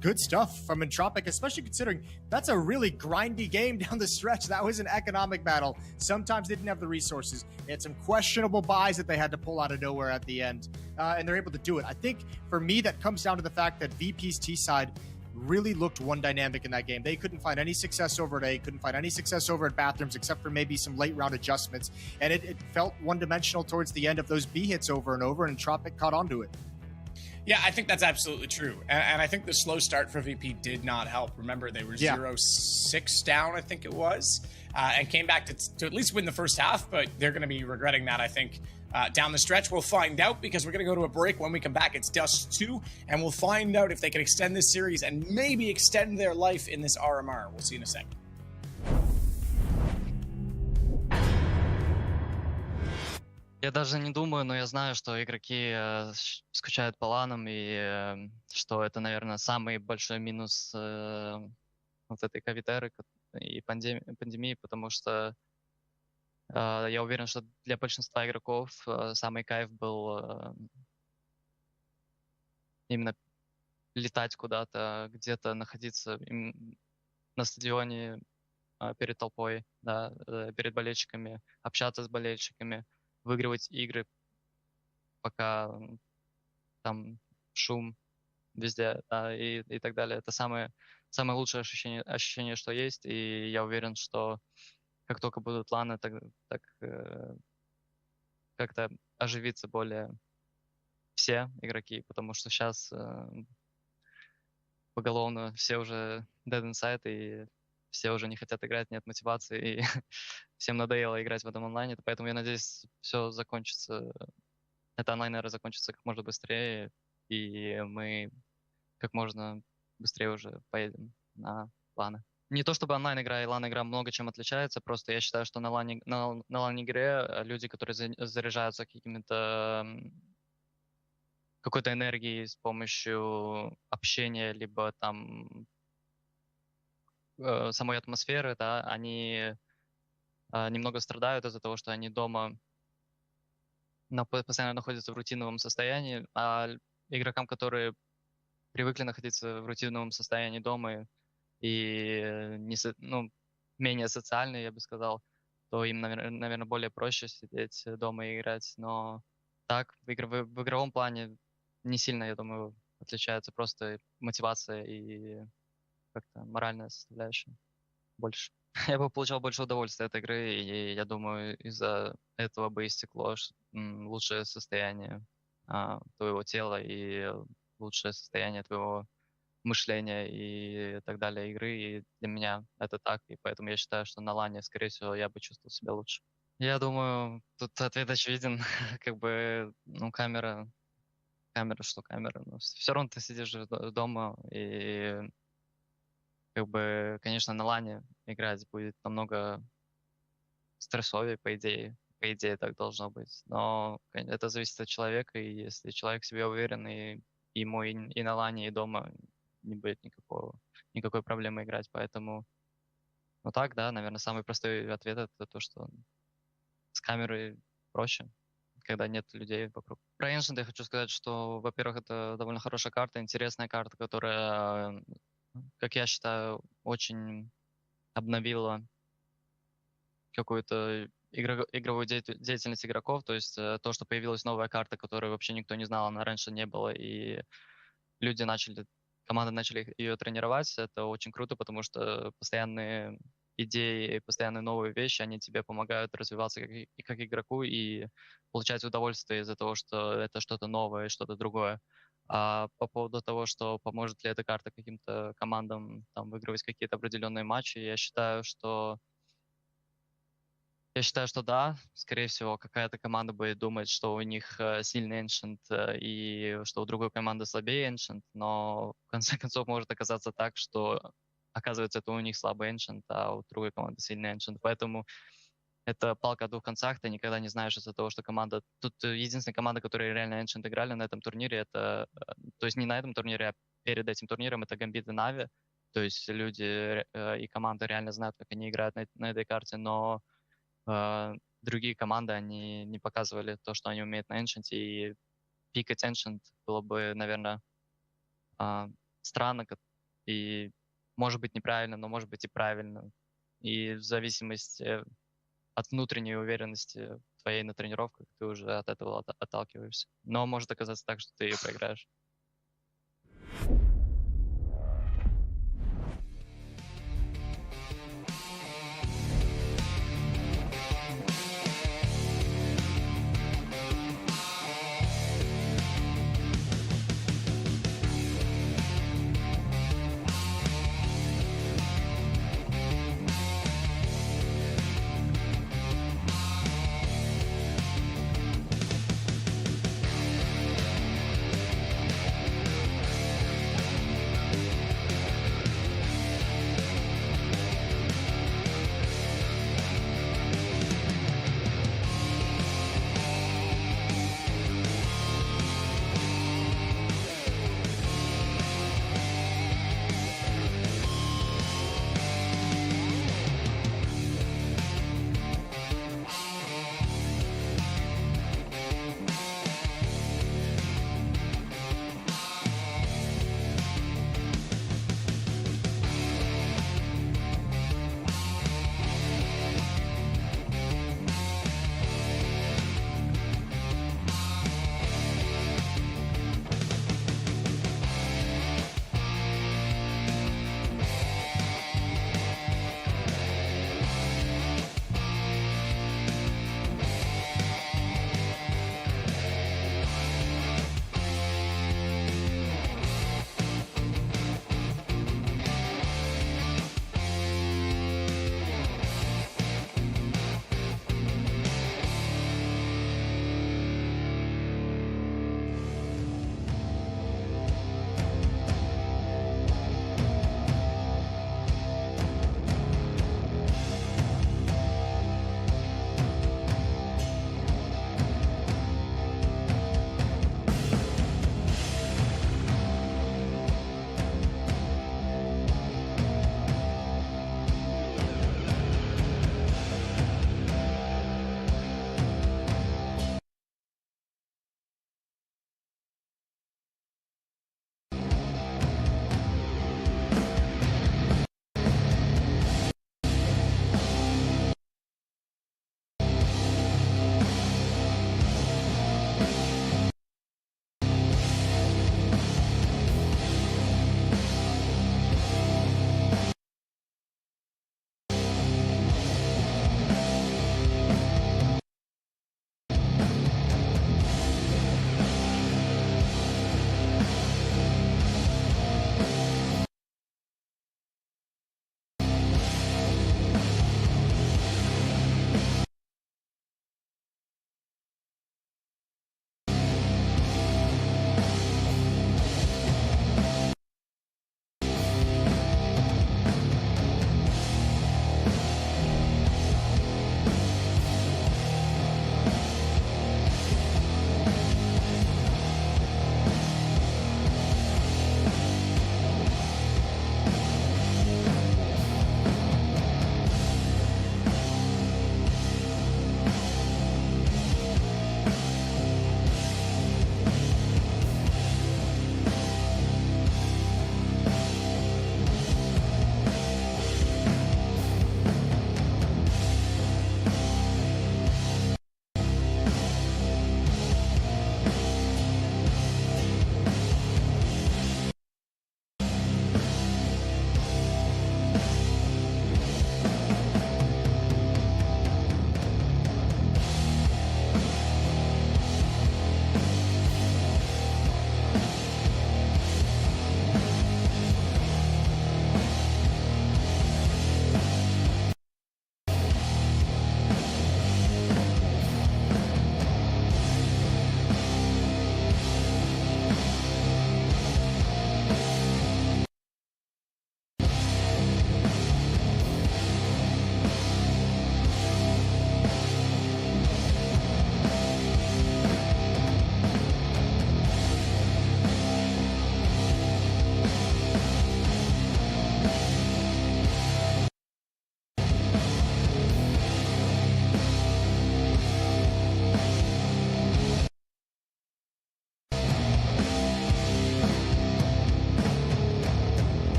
good stuff from Entropic, especially considering that's a really grindy game down the stretch. That was an economic battle. Sometimes they didn't have the resources. They had some questionable buys that they had to pull out of nowhere at the end, and they're able to do it. I think for me, that comes down to the fact that VP's T side really looked one dynamic in that game. They couldn't find any success over at A, couldn't find any success over at Bathrooms, except for maybe some late round adjustments. And it felt one-dimensional towards the end of those B hits over and over, and Entropic caught onto it. Yeah, I think that's absolutely true. And I think the slow start for VP did not help. Remember, they were 0-6 down, I think it was, and came back to at least win the first half, but they're going to be regretting that, I think, down the stretch. We'll find out because we're going to go to a break. When we come back, it's Dust 2, and we'll find out if they can extend this series and maybe extend their life in this RMR. We'll see you in a second. Я даже не думаю, но я знаю, что игроки скучают по ланам, и что это, наверное, самый большой минус вот этой ковид-эры и пандемии, потому что я уверен, что для большинства игроков самый кайф был именно летать куда-то, где-то находиться на стадионе перед толпой, да, перед болельщиками, общаться с болельщиками, выигрывать игры, пока там шум везде, да, и так далее. Это самое лучшее ощущение, что есть, и я уверен, что как только будут ланы, так как-то оживиться более все игроки, потому что сейчас поголовно все уже dead inside, и все уже не хотят играть, нет мотивации, и всем надоело играть в этом онлайне, поэтому я надеюсь, все закончится, это онлайн-эра закончится как можно быстрее, и мы как можно быстрее уже поедем на ланы. Не то чтобы онлайн-игра и лан-игра много чем отличается, просто я считаю, что на лан-игре люди, которые заряжаются какой-то энергией с помощью общения, либо там самой атмосферы, да, они немного страдают из-за того, что они дома постоянно находятся в рутинном состоянии, а игрокам, которые привыкли находиться в рутинном состоянии дома и менее социальные, я бы сказал, то им, наверное, более проще сидеть дома и играть. Но так, в игровом плане не сильно, я думаю, отличается просто мотивация и как-то моральная составляющая больше. Я бы получал больше удовольствия от игры, и я думаю, из-за этого бы истекло лучшее состояние твоего тела и лучшее состояние твоего мышления и так далее игры. И для меня это так, и поэтому я считаю, что на лане, скорее всего, я бы чувствовал себя лучше. Я думаю, тут ответ очевиден. Как бы, камера, что камера. Но все равно ты сидишь дома, и как бы, конечно, на лане играть будет намного стрессовее, по идее. По идее, так должно быть. Но это зависит от человека, и если человек в себе уверен, и ему и на лане, и дома не будет никакой никакой проблемы играть, поэтому... Ну так, да, наверное, самый простой ответ — это то, что с камерой проще, когда нет людей вокруг. Про Ancient я хочу сказать, что, во-первых, это довольно хорошая карта, интересная карта, которая, как я считаю, очень обновила какую-то игровую деятельность игроков, то есть то, что появилась новая карта, которую вообще никто не знал, она раньше не было, и команды начали ее тренировать, это очень круто, потому что постоянные идеи, постоянные новые вещи, они тебе помогают развиваться как игроку и получать удовольствие из-за того, что это что-то новое и что-то другое. А по поводу того, что поможет ли эта карта каким-то командам там выигрывать какие-то определенные матчи, я считаю, что да, скорее всего, какая-то команда будет думать, что у них сильный Ancient и что у другой команды слабее Ancient, но в конце концов может оказаться так, что оказывается это у них слабый Ancient, а у другой команды сильный Ancient. Поэтому это палка о двух концах, ты никогда не знаешь из-за того, что команда... Тут единственная команда, которая реально Ancient играли на этом турнире, это... То есть не на этом турнире, а перед этим турниром, это Gambit и Navi. То есть люди и команды реально знают, как они играют на этой карте, но другие команды, они не показывали то, что они умеют на Ancient, и пикать Ancient было бы, наверное, странно, и может быть неправильно, но может быть и правильно. И в зависимости от внутренней уверенности твоей на тренировках, ты уже от этого отталкиваешься. Но может оказаться так, что ты ее проиграешь.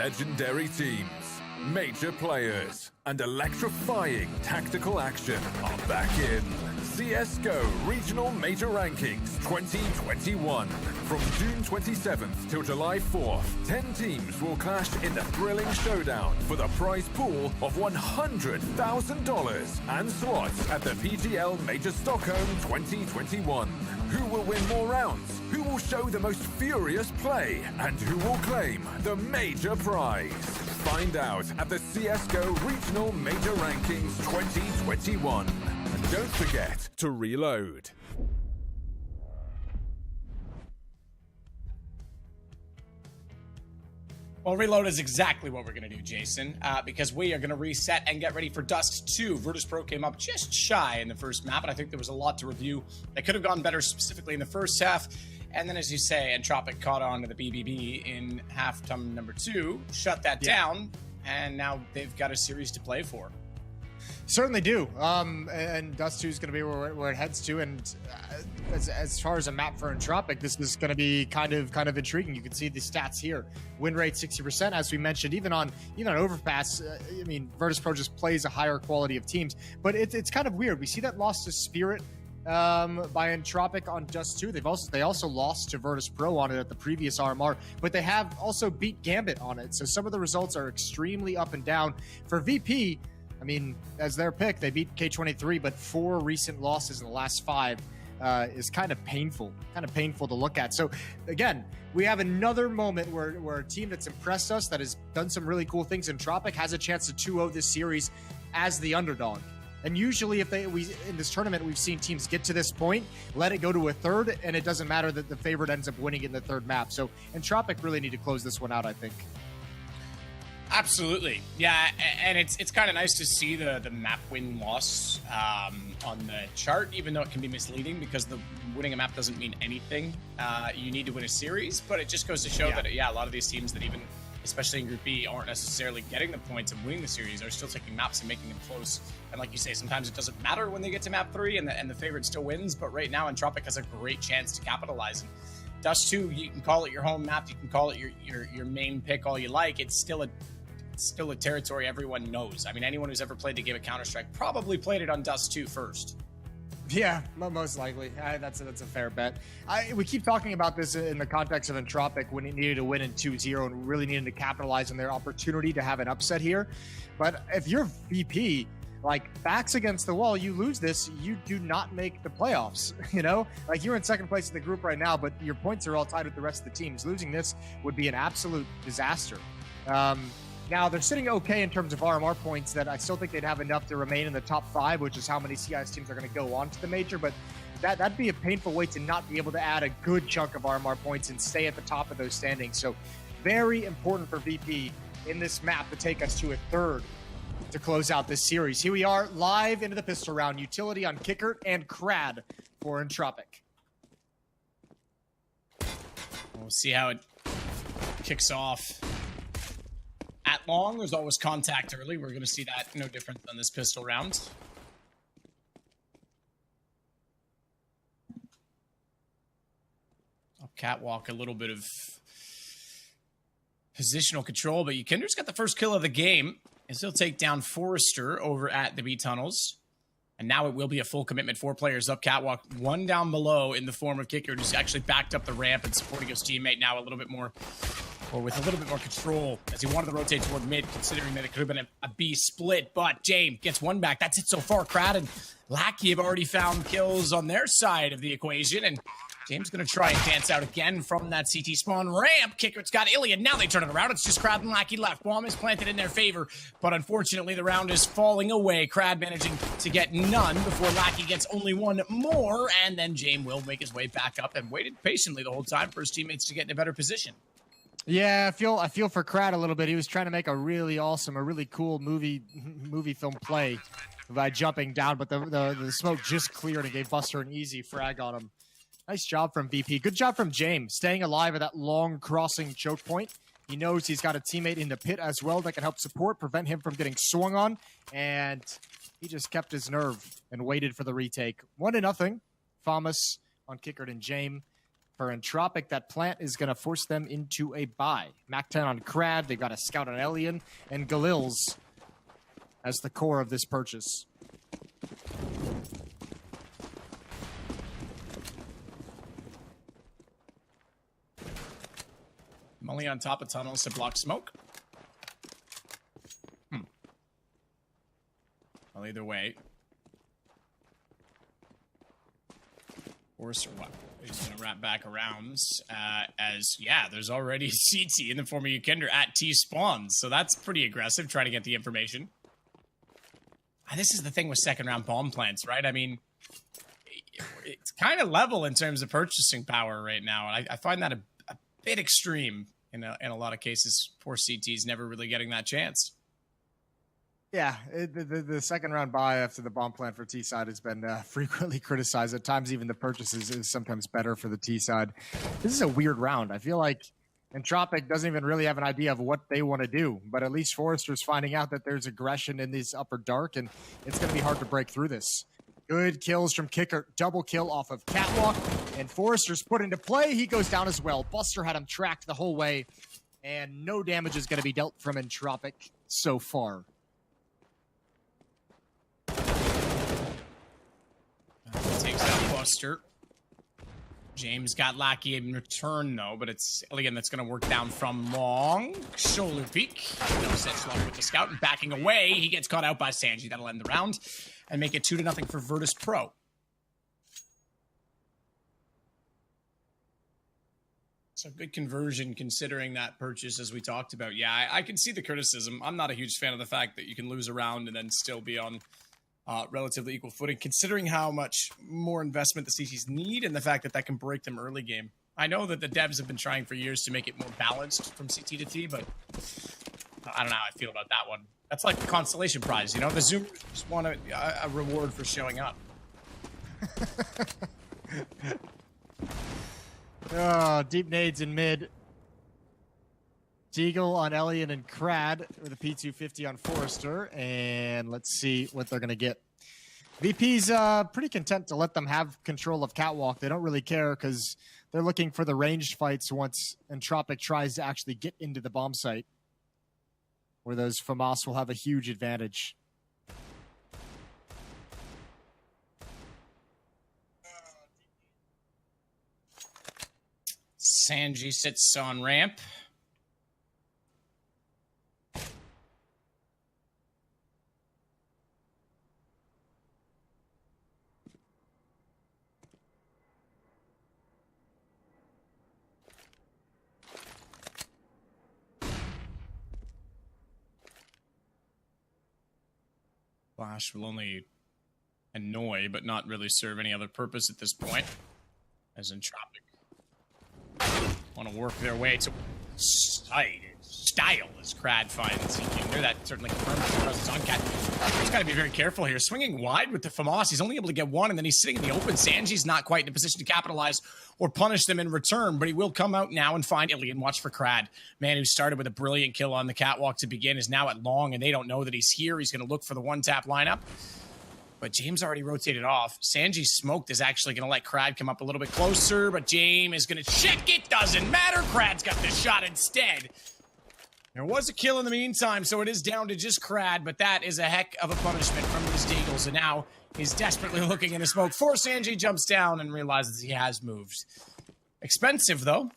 Legendary teams, major players, and electrifying tactical action are back in CSGO Regional Major Rankings 2021. From June 27th till July 4th, 10 teams will clash in the thrilling showdown for the prize pool of $100,000 and slots at the PGL Major Stockholm 2021. Who will win more rounds? Who will show the most furious play? And who will claim the major prize? Find out at the CSGO Regional Major Rankings 2021. And don't forget to reload. Well, reload is exactly what we're going to do, Jason, because we are going to reset and get ready for Dust 2. Virtus.pro came up just shy in the first map, and I think there was a lot to review that could have gone better specifically in the first half. And then, as you say, Entropic caught on to the BBB in halftime number 2, shut that down, and now they've got a series to play for. Certainly do. And Dust 2 is going to be where it heads to. And as far as a map for Entropic, this is going to be kind of intriguing. You can see the stats here. Win rate 60%, as we mentioned. Even on Overpass, I mean, Virtus.pro just plays a higher quality of teams. But it's kind of weird. We see that loss to Spirit by Entropic on Dust 2. They also lost to Virtus.pro on it at the previous RMR, but they have also beat Gambit on it. So some of the results are extremely up and down. For VP, I mean, as their pick, they beat K23, but 4 recent losses in the last 5 is kind of painful to look at. So again, we have another moment where a team that's impressed us, that has done some really cool things, Entropic, has a chance to 2-0 this series as the underdog. And usually in this tournament, we've seen teams get to this point, let it go to a third, and it doesn't matter that the favorite ends up winning in the third map. So Entropic really need to close this one out, I think. Absolutely. Yeah, and it's kind of nice to see the map win-loss on the chart, even though it can be misleading because the winning a map doesn't mean anything. You need to win a series, but it just goes to show that, a lot of these teams that even, especially in Group B, aren't necessarily getting the points of winning the series, are still taking maps and making them close. And like you say, sometimes it doesn't matter when they get to map 3 and the favorite still wins, but right now Entropic has a great chance to capitalize. And Dust 2, you can call it your home map, you can call it your main pick all you like, it's still a territory everyone knows. I mean, anyone who's ever played the game of Counter-Strike probably played it on Dust 2 first. Yeah, most likely. That's a fair bet. We keep talking about this in the context of Entropic when it needed to win in 2-0 and really needed to capitalize on their opportunity to have an upset here. But if you're VP, like, backs against the wall, you lose this, you do not make the playoffs, Like, you're in second place in the group right now, but your points are all tied with the rest of the teams. Losing this would be an absolute disaster. Now, they're sitting okay in terms of RMR points that I still think they'd have enough to remain in the top 5, which is how many CIS teams are going to go on to the major, but that'd be a painful way to not be able to add a good chunk of RMR points and stay at the top of those standings. So very important for VP in this map to take us to a third to close out this series. Here we are live into the pistol round. Utility on Kickert and Crad for Entropic. We'll see how it kicks off. At long, there's always contact early. We're going to see that no different than this pistol round. Up catwalk, a little bit of positional control, but Kinder's got the first kill of the game. And he'll take down Forrester over at the B tunnels. And now it will be a full commitment. 4 players up catwalk, 1 down below in the form of Kicker, who's actually backed up the ramp and supporting his teammate now a little bit more, or with a little bit more control as he wanted to rotate toward mid, considering that it could have been a B split. But James gets 1 back. That's it so far. Crad and Lackey have already found kills on their side of the equation. And James going to try and dance out again from that CT spawn ramp. Kicker's got Iliad. Now they turn it around. It's just Crad and Lackey left. Bomb is planted in their favor, but unfortunately the round is falling away. Crad managing to get none before Lackey gets only 1 more, and then James will make his way back up and waited patiently the whole time for his teammates to get in a better position. Yeah, I feel for Crad a little bit. He was trying to make a really awesome, a really cool movie film play by jumping down, but the smoke just cleared and gave Buster an easy frag on him. Nice job from VP. Good job from James, staying alive at that long crossing choke point. He knows he's got a teammate in the pit as well that can help support, prevent him from getting swung on, and he just kept his nerve and waited for the retake. 1-0. Famas on Kickert and James. For Entropic, that plant is going to force them into a buy. Mac-10 on Crad, they've got a scout on Elian, and Galil's as the core of this purchase. Molly on top of tunnels to block smoke. Well, either way. Force or what? He's going to wrap back around as, yeah, there's already CT in the form of Yukender at T-spawns. So that's pretty aggressive, trying to get the information. And this is the thing with second round bomb plants, right? I mean, it's kind of level in terms of purchasing power right now. And I find that a bit extreme in a lot of cases. Poor CT's never really getting that chance. Yeah, the second round buy after the bomb plant for T side has been frequently criticized. At times, even the purchases is sometimes better for the T side. This is a weird round. I feel like Entropic doesn't even really have an idea of what they want to do, but at least Forrester's finding out that there's aggression in this upper dark, and it's going to be hard to break through this. Good kills from Kicker, double kill off of Catwalk, and Forrester's put into play. He goes down as well. Buster had him tracked the whole way, and no damage is going to be dealt from Entropic so far. Takes out Buster. James got lucky in return, though, but it's Illigan that's going to work down from long. Shoulder peek. No set luck with the scout, and backing away. He gets caught out by Sanji. That'll end the round and make it 2-0 for Virtus Pro. So good conversion considering that purchase, as we talked about. Yeah, I can see the criticism. I'm not a huge fan of the fact that you can lose a round and then still be on relatively equal footing, considering how much more investment the CCs need and the fact that that can break them early game. I know that the devs have been trying for years to make it more balanced from CT to T, but I don't know how I feel about that one. That's like the consolation prize, you know? The Zoomers just want a reward for showing up. Oh, deep nades in mid. Deagle on Elian and Crad with a P250 on Forrester, and let's see what they're going to get. VP's pretty content to let them have control of Catwalk. They don't really care because they're looking for the ranged fights once Entropic tries to actually get into the bomb site, where those FAMAS will have a huge advantage. Sanji sits on ramp. Flash will only annoy, but not really serve any other purpose at this point. As Entropic want to work their way to style as Crad finds Yukender. That certainly confirms his presence on Cat. He's got to be very careful here. Swinging wide with the FAMAS. He's only able to get one, and then he's sitting in the open. Sanji's not quite in a position to capitalize or punish them in return, but he will come out now and find Ilian. Watch for Crad. Man who started with a brilliant kill on the catwalk to begin is now at long, and they don't know that he's here. He's going to look for the one-tap lineup. But James already rotated off. Sanji smoked is actually going to let Crad come up a little bit closer, but James is going to check. It doesn't matter. Crad's got the shot instead. There was a kill in the meantime, so it is down to just Crad, but that is a heck of a punishment from these Deagles, and now he's desperately looking in the smoke. Before Sanji jumps down and realizes he has moved. Expensive, though.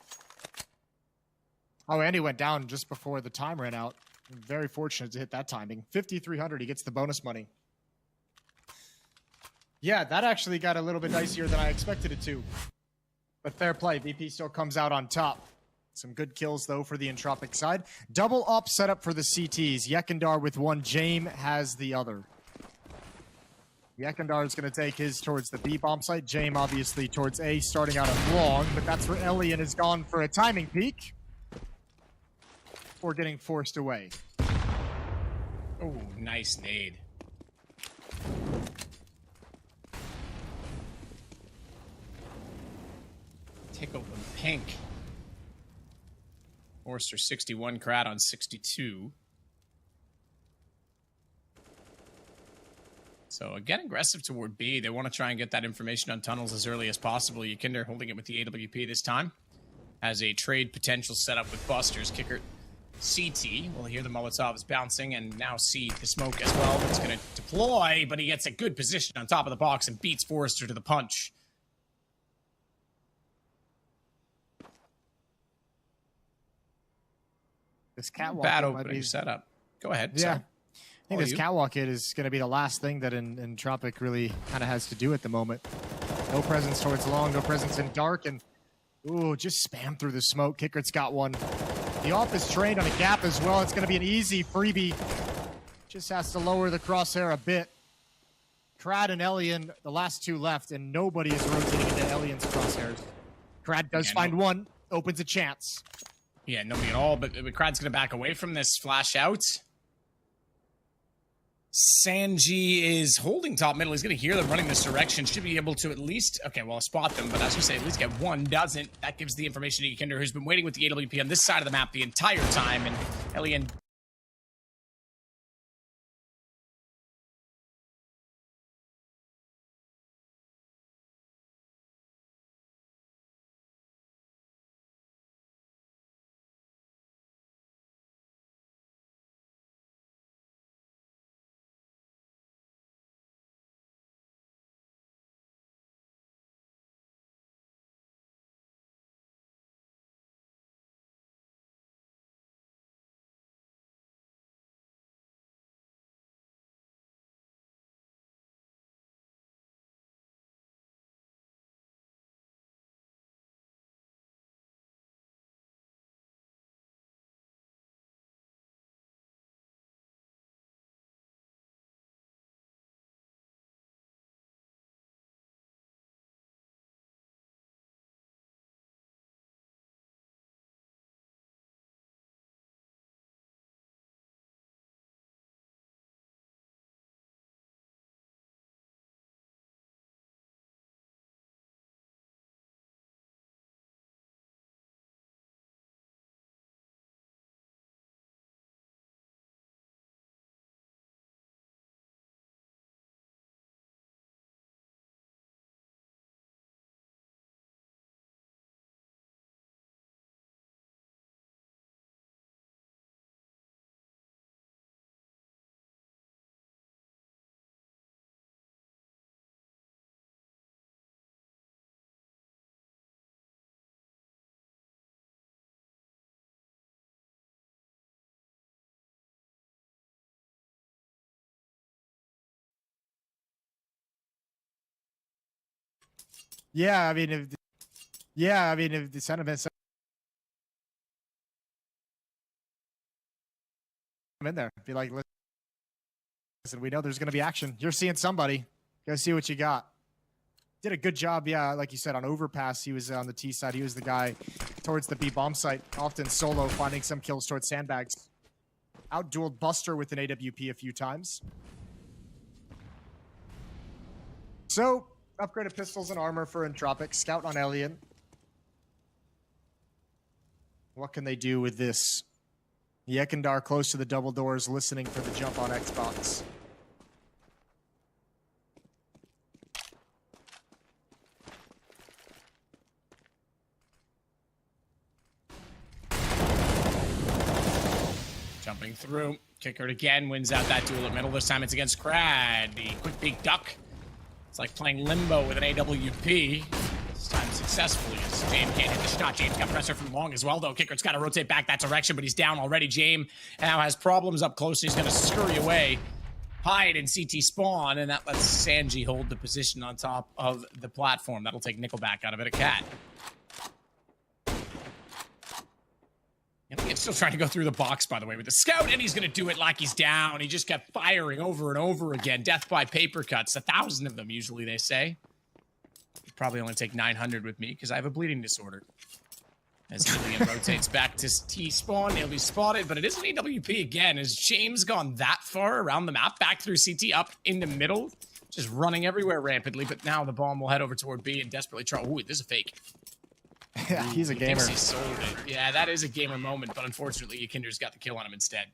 Oh, and he went down just before the time ran out. Very fortunate to hit that timing. 5,300, he gets the bonus money. Yeah, that actually got a little bit dicier than I expected it to. But fair play, VP still comes out on top. Some good kills, though, for the Entropic side. Double up setup for the CTs. Yekindar with one, Jame has the other. Yekindar is going to take his towards the B bomb site. Jame, obviously, towards A, starting out of long, but that's where Elian has gone for a timing peak before getting forced away. Oh, nice nade. Take open pink. Forster 61, Crad on 62. So again, aggressive toward B. They want to try and get that information on tunnels as early as possible. Ykinder holding it with the AWP this time. Has a trade potential set up with Busters. Kicker CT. We'll hear the Molotovs bouncing and now see the smoke as well. It's going to deploy, but he gets a good position on top of the box and beats Forrester to the punch. This catwalk Bad might opening be setup. Go ahead. Yeah. Sorry. I think this catwalk hit is going to be the last thing that Entropic really kind of has to do at the moment. No presence towards long, no presence in dark, and ooh, just spam through the smoke. Kickert's got one. The off is trained on a gap as well. It's going to be an easy freebie. Just has to lower the crosshair a bit. Krad and Elian, the last two left, and nobody is rotating into Elian's crosshairs. Krad does find one, opens a chance. Yeah, nobody at all, but Krad's going to back away from this flash out. Sanji is holding top middle. He's going to hear them running this direction. Should be able to at least, okay, well, spot them, but as you say, at least get one. Doesn't. That gives the information to Ykinder, who's been waiting with the AWP on this side of the map the entire time, and Elian. Yeah, I mean, if the sentiment in there, be like, listen, we know there's going to be action. You're seeing somebody. Go see what you got. Did a good job, yeah, like you said, on overpass. He was on the T side. He was the guy towards the B bomb site, often solo, finding some kills towards sandbags. Out-dueled Buster with an AWP a few times. So, upgraded pistols and armor for Entropic. Scout on Elian. What can they do with this? Yekindar close to the double doors, listening for the jump on Xbox. Jumping through. Kickert again wins out that duel at middle. This time it's against Krad. The quick big duck. It's like playing limbo with an AWP. This time successfully as James can't hit the shot. James got pressure from long as well, though. Kickert's got to rotate back that direction, but he's down already. James now has problems up close. He's going to scurry away. Hide in CT spawn, and that lets Sanji hold the position on top of the platform. That'll take Nickelback out of it. A cat. He's still trying to go through the box, by the way, with the scout, and he's going to do it like he's down. He just kept firing over and over again. Death by paper cuts. 1,000 of them, usually, they say. You'd probably only take 900 with me, because I have a bleeding disorder. As Alien rotates back to T-spawn, he'll be spotted, but it is an AWP again. Has James gone that far around the map, back through CT, up in the middle? Just running everywhere rampantly, but now the bomb will head over toward B and desperately try. Ooh, this is a fake. Yeah, he's a gamer. He sold it. Yeah, that is a gamer moment, but unfortunately, Ykinder's got the kill on him instead.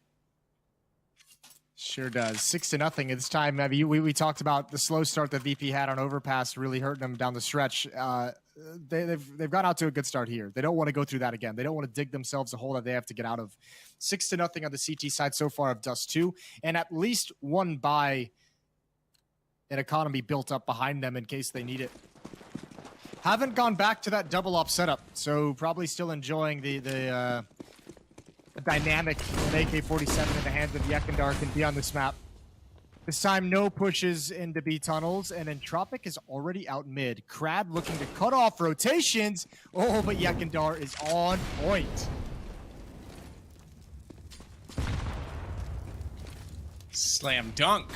Sure does. 6-0 this time. Navi, we talked about the slow start that VP had on Overpass really hurting them down the stretch. They've got out to a good start here. They don't want to go through that again. They don't want to dig themselves a hole that they have to get out of. 6-0 on the CT side so far of Dust 2, and at least one buy an economy built up behind them in case they need it. Haven't gone back to that double op setup, so probably still enjoying the dynamic an AK-47 in the hands of Yekindar can be on this map. This time, no pushes into B tunnels, and Entropic is already out mid. Crad looking to cut off rotations. Oh, but Yekindar is on point. Slam dunk.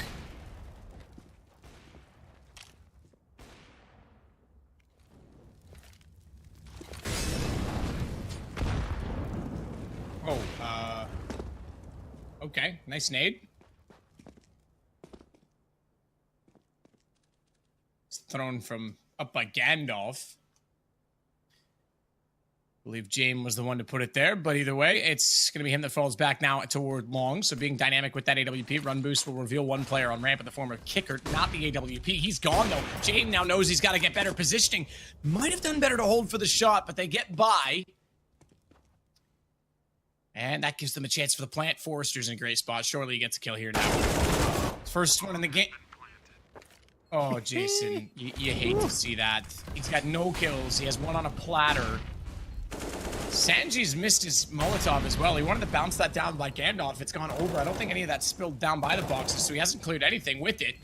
Oh, okay, nice nade. It's thrown from up by Gandalf. I believe James was the one to put it there, but either way, it's going to be him that falls back now toward long. So being dynamic with that AWP, run boost will reveal one player on ramp in the form of Kicker, not the AWP. He's gone, though. James now knows he's got to get better positioning. Might have done better to hold for the shot, but they get by. And that gives them a chance for the plant. Forrester's in a great spot. Surely he gets a kill here now. First one in the game. Oh, Jason, you hate to see that. He's got no kills. He has one on a platter. Sanji's missed his Molotov as well. He wanted to bounce that down by Gandalf. It's gone over. I don't think any of that spilled down by the boxes, so he hasn't cleared anything with it.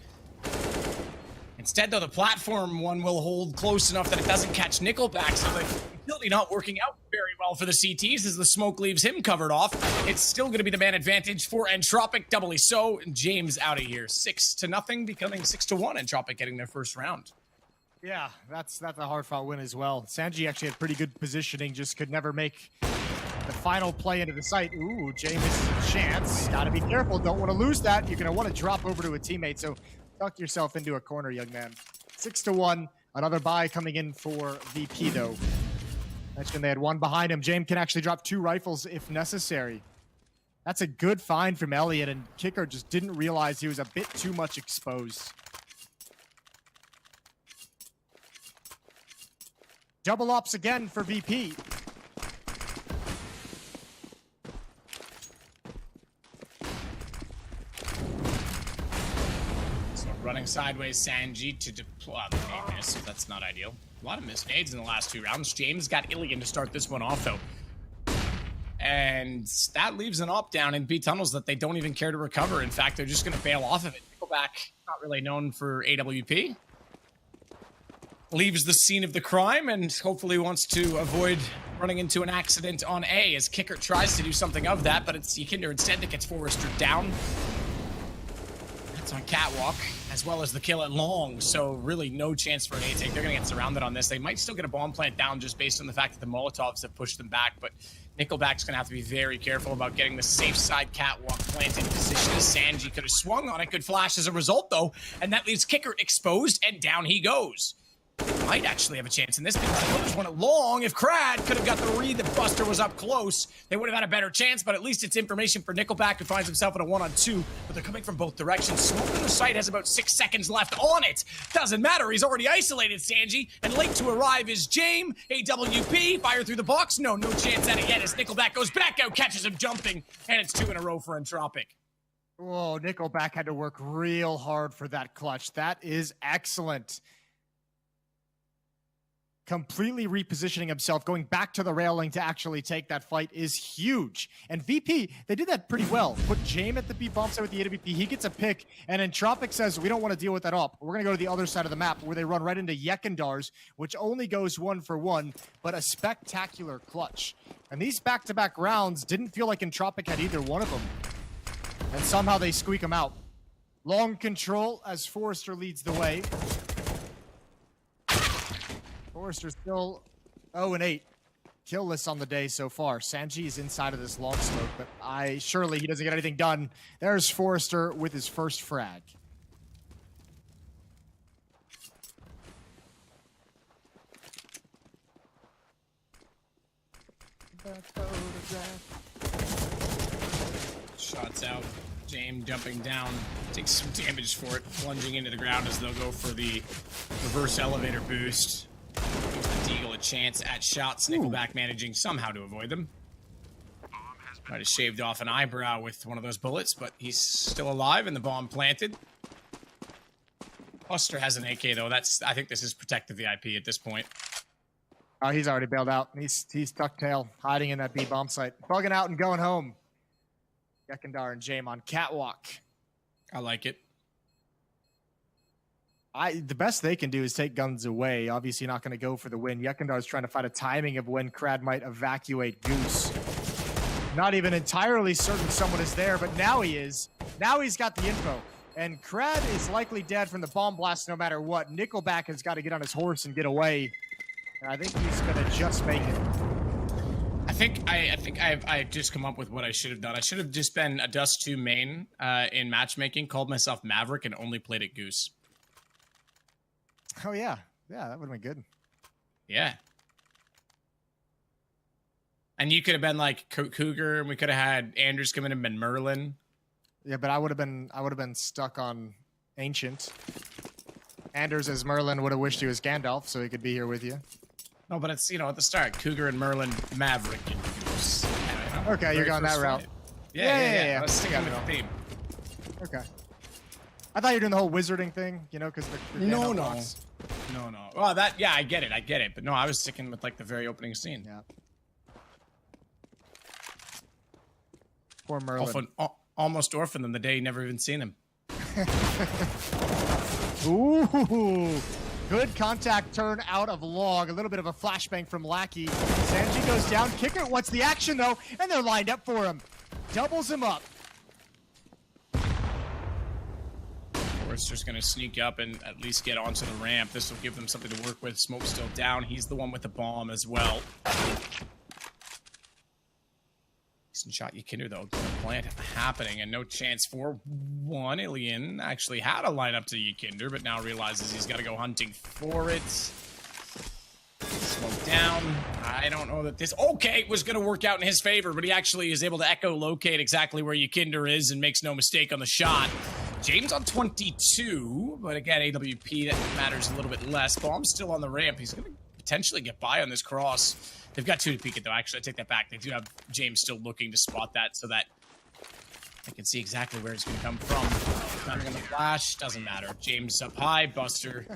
Instead, though, the platform one will hold close enough that it doesn't catch Nickelback, so the utility not working out very well for the CTs as the smoke leaves him covered off. It's still going to be the man advantage for Entropic, doubly so. James out of here. 6-0, becoming 6-1. Entropic getting their first round. Yeah, that's a hard-fought win as well. Sanji actually had pretty good positioning, just could never make the final play into the site. Ooh, James misses a chance. Gotta be careful, don't want to lose that. You're gonna want to drop over to a teammate, so tuck yourself into a corner, young man. 6-1, another buy coming in for VP, though. Mentioned they had one behind him. James can actually drop 2 rifles if necessary. That's a good find from Elliott, and Kicker just didn't realize he was a bit too much exposed. Double ops again for VP. So running sideways, Sanji to deploy. Miss, that's not ideal. A lot of missed nades in the last 2 rounds. James got Illigan to start this one off, though. And that leaves an op down in B tunnels that they don't even care to recover. In fact, they're just going to bail off of it. Nickelback, not really known for AWP. Leaves the scene of the crime and hopefully wants to avoid running into an accident on A as Kicker tries to do something of that, but it's Yekindar instead that gets Forrester down. That's on Catwalk, as well as the kill at long, so really no chance for an A take. They're going to get surrounded on this. They might still get a bomb plant down just based on the fact that the Molotovs have pushed them back, but Nickelback's going to have to be very careful about getting the safe side Catwalk planted in position as Sanji could have swung on it. Good flash as a result, though, and that leaves Kicker exposed, and down he goes. They might actually have a chance in this because I know there's one at long. If Crad could have got the read that Buster was up close, they would have had a better chance, but at least it's information for Nickelback, who finds himself in a 1-on-2, but they're coming from both directions. Smoke in the site has about 6 seconds left on it. Doesn't matter, he's already isolated Sanji, and late to arrive is James. AWP, fire through the box. No chance at it yet as Nickelback goes back out, catches him jumping, and it's 2 in a row for Entropic. Whoa, Nickelback had to work real hard for that clutch. That is excellent. Completely repositioning himself, going back to the railing to actually take that fight is huge. And VP, they did that pretty well. Put James at the B bomb site with the AWP. He gets a pick, and Entropic says, we don't want to deal with that up. We're going to go to the other side of the map where they run right into Yekindar's, which only goes 1-for-1, but a spectacular clutch. And these back-to-back rounds didn't feel like Entropic had either one of them. And somehow they squeak them out. Long control as Forrester leads the way. Forrester still 0-8. Killless on the day so far. Sanji is inside of this long smoke, but surely he doesn't get anything done. There's Forrester with his first frag. Shots out. James jumping down, takes some damage for it, plunging into the ground as they'll go for the reverse elevator boost. Gives the Deagle a chance at shots. Nickelback managing somehow to avoid them. Might have shaved off an eyebrow with one of those bullets, but he's still alive and the bomb planted. Buster has an AK though. I think this is protective VIP at this point. Oh, he's already bailed out. He's tucked tail, hiding in that B bomb site, bugging out and going home. Yekindar and James on catwalk. I like it. The best they can do is take guns away. Obviously not going to go for the win. Yekindar's trying to find a timing of when Krad might evacuate Goose. Not even entirely certain someone is there, but now he is. Now he's got the info. And Krad is likely dead from the bomb blast no matter what. Nickelback has got to get on his horse and get away. And I think he's going to just make it. I think I've just come up with what I should have done. I should have just been a Dust 2 main in matchmaking, called myself Maverick, and only played at Goose. Oh, yeah. Yeah, that would have been good. Yeah. And you could have been like Cougar, and we could have had Anders come in and been Merlin. Yeah, but I would have been stuck on Ancient. Anders as Merlin would have wished he was Gandalf, so he could be here with you. No, but it's, at the start, Cougar and Merlin, Maverick and Goose. Okay, you're going that route. Yeah. I was sticking with the theme. Okay. I thought you were doing the whole wizarding thing, because the No. Well, I get it. But no, I was sticking with, like, the very opening scene. Yeah. Poor Merlin. Almost orphaned them the day he never even seen him. Ooh. Good contact turn out of Log. A little bit of a flashbang from Lackey. Sanji goes down. Kicker wants the action, though, and they're lined up for him. Doubles him up. Forrester's going to sneak up and at least get onto the ramp. This will give them something to work with. Smoke's still down. He's the one with the bomb as well. Decent shot, Yikinder, though. Plant happening, and no chance for one. Alien actually had a line up to Yikinder, but now realizes he's got to go hunting for it. Smoke down. I don't know that this... Okay, was going to work out in his favor, but he actually is able to echolocate exactly where Yikinder is and makes no mistake on the shot. James on 22, but again, AWP, that matters a little bit less. Bomb's still on the ramp. He's going to potentially get by on this cross. They've got 2 to peek it, though. Actually, I take that back. They do have James still looking to spot that so that I can see exactly where it's going to come from. Not going to flash. Doesn't matter. James up high. Buster's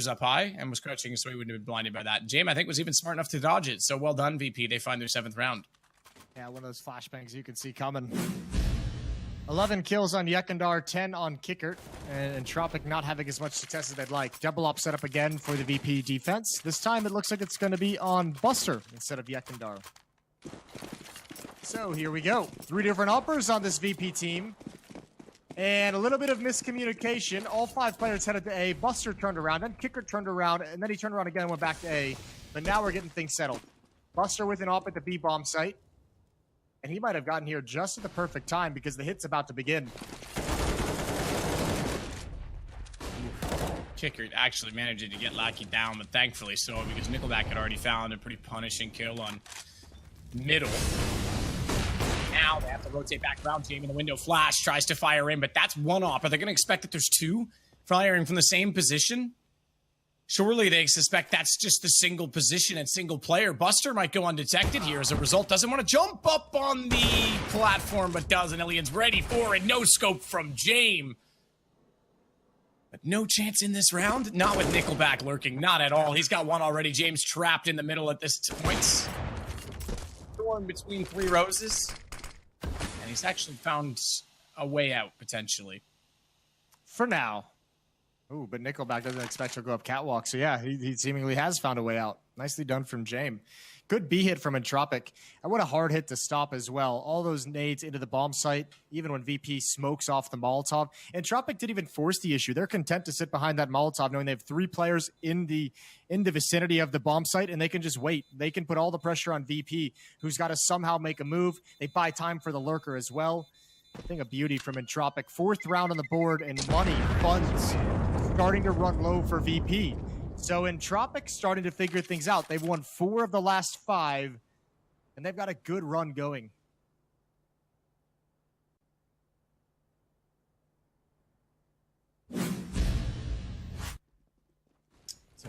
up high and was crouching, so he wouldn't have been blinded by that. James, I think, was even smart enough to dodge it. So well done, VP. They find their 7th round. Yeah, one of those flashbangs you can see coming. 11 kills on Yekindar, 10 on Kickert, and Tropic not having as much success as they'd like. Double up set up again for the VP defense. This time it looks like it's going to be on Buster instead of Yekindar. So here we go. 3 different uppers on this VP team. And a little bit of miscommunication. All 5 players headed to A. Buster turned around, then Kickert turned around, and then he turned around again and went back to A. But now we're getting things settled. Buster with an op at the B bomb site. And he might have gotten here just at the perfect time because the hit's about to begin. Kicker actually managing to get Lackey down, but thankfully so, because Nickelback had already found a pretty punishing kill on middle. Now they have to rotate back around. Team in the window. Flash tries to fire in, but that's one op. Are they going to expect that there's 2 firing from the same position? Surely they suspect that's just the single position and single player. Buster might go undetected here as a result. Doesn't want to jump up on the platform, but does. And Alien's ready for it. No scope from James. But no chance in this round. Not with Nickelback lurking. Not at all. He's got one already. James trapped in the middle at this point. Torn between 3 roses. And he's actually found a way out, potentially. For now. Ooh, but Nickelback doesn't expect to go up catwalk. So yeah, he seemingly has found a way out. Nicely done from James. Good B hit from Entropic. And what a hard hit to stop as well. All those nades into the bomb site, even when VP smokes off the Molotov. Entropic didn't even force the issue. They're content to sit behind that Molotov knowing they have 3 players in the vicinity of the bomb site, and they can just wait. They can put all the pressure on VP, who's got to somehow make a move. They buy time for the lurker as well. I think a beauty from Entropic. 4th round on the board, and money, funds, starting to run low for VP. So Entropic starting to figure things out. They've won 4 of the last 5, and they've got a good run going.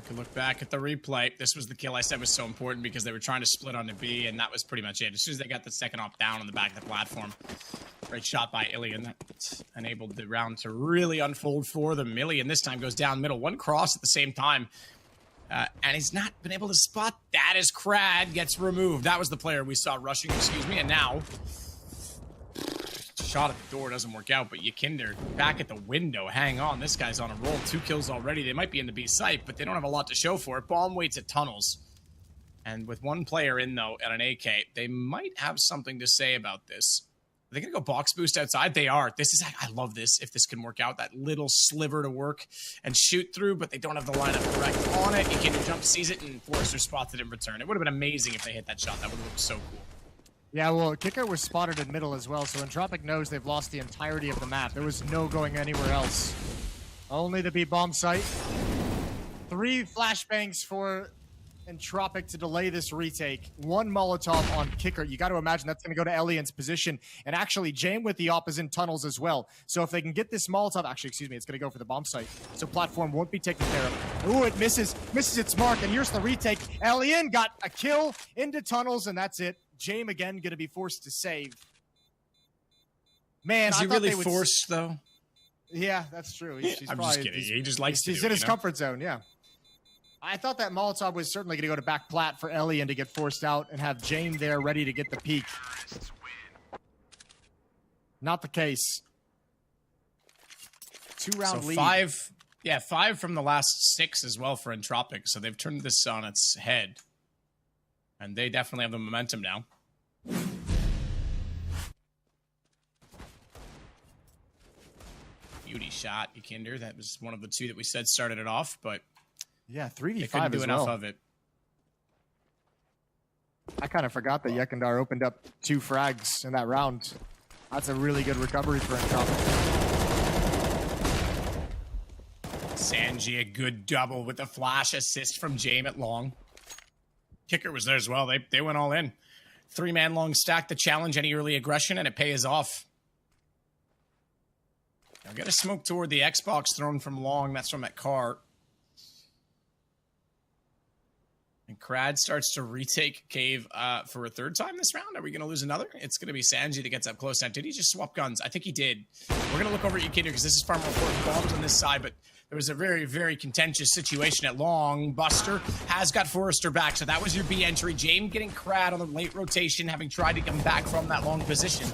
Can look back at the replay. This was the kill I said was so important because they were trying to split onto B, and that was pretty much it. As soon as they got the second op down on the back of the platform, great shot by Ilian. That enabled the round to really unfold for them. Ilian this time goes down middle, one cross at the same time, and he's not been able to spot that as Crad gets removed. That was the player we saw rushing, and now shot at the door doesn't work out, but Yakinder back at the window. Hang on, this guy's on a roll. 2 kills already. They might be in the B site, but they don't have a lot to show for it. Bomb waits at tunnels. And with one player in, though, at an AK, they might have something to say about this. Are they going to go box boost outside? They are. I love this, if this can work out. That little sliver to work and shoot through, but they don't have the lineup correct on it. Yakinder jump sees it, and Forrester spots it in return. It would have been amazing if they hit that shot. That would have looked so cool. Yeah, well, Kicker was spotted in middle as well, so Entropic knows they've lost the entirety of the map. There was no going anywhere else. Only the B bomb site. 3 flashbangs for Entropic to delay this retake. 1 Molotov on Kicker. You got to imagine that's going to go to Elian's position. And actually, Jame with the op is in tunnels as well. So if they can get this Molotov, actually, excuse me, it's going to go for the bomb site. So platform won't be taken care of. Ooh, it misses its mark, and here's the retake. Elian got a kill into tunnels, and that's it. Jame again going to be forced to save. Man, is he really forced though? Yeah, that's true. I'm just kidding. He just likes to. He's in his comfort zone. Yeah. I thought that Molotov was certainly going to go to back plat for Elian to get forced out and have Jame there ready to get the peak. Not the case. 2-round lead. 5. Yeah, 5 from the last 6 as well for Entropic. So they've turned this on its head. And they definitely have the momentum now. Beauty shot, Yakinder. That was one of the 2 that we said started it off, but yeah, 3v5 they couldn't do enough of it. I kind of forgot that Yakinder opened up 2 frags in that round. That's a really good recovery for Entropic. Sanji, a good double with the flash assist from Jame at long. Kicker was there as well. They went all in. 3-man long stack to challenge any early aggression, and it pays off. Now get a smoke toward the Xbox thrown from long. That's from that car. And Crad starts to retake Cave for a 3rd time this round. Are we going to lose another? It's going to be Sanji that gets up close. Now, did he just swap guns? I think he did. We're going to look over at Yakinder because this is far more important. Bombs on this side, but there was a very, very contentious situation at long. Buster has got Forrester back, so that was your B entry. Jame getting Crad on the late rotation, having tried to come back from that long position.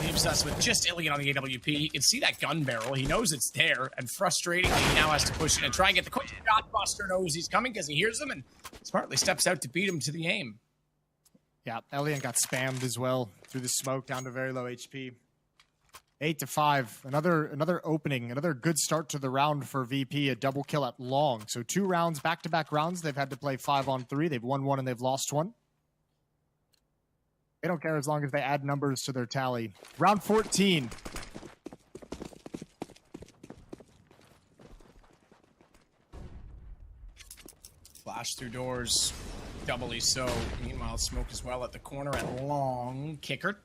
Leaves us with just Ilian on the AWP. You can see that gun barrel. He knows it's there, and frustratingly, he now has to push it and try and get the quick shot. Buster knows he's coming because he hears him and smartly steps out to beat him to the aim. Yeah, Ilian got spammed as well through the smoke down to very low HP. 8-5. Another opening, another good start to the round for VP, a double kill at long. So 2 rounds, back-to-back rounds. They've had to play 5-on-3. They've won 1 and they've lost 1. They don't care as long as they add numbers to their tally. Round 14. Flash through doors, doubly so. Meanwhile, smoke as well at the corner at long. Kicker.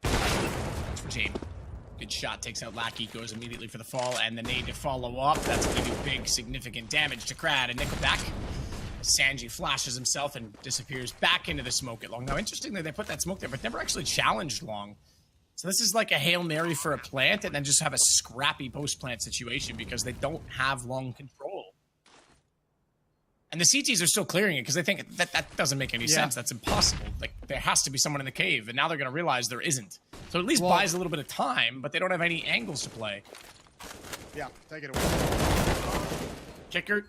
For Jame. Good shot, takes out Lackey, goes immediately for the fall, and the nade to follow up. That's going to do big, significant damage to Crad. And Nickelback. Sanji flashes himself and disappears back into the smoke at long. Now, interestingly, they put that smoke there, but never actually challenged long. So this is like a Hail Mary for a plant and then just have a scrappy post-plant situation because they don't have long control. And the CTs are still clearing it because they think that doesn't make any sense. That's impossible. Like, there has to be someone in the cave, and now they're going to realize there isn't. So at least buys a little bit of time, but they don't have any angles to play. Yeah, take it away. Kicker.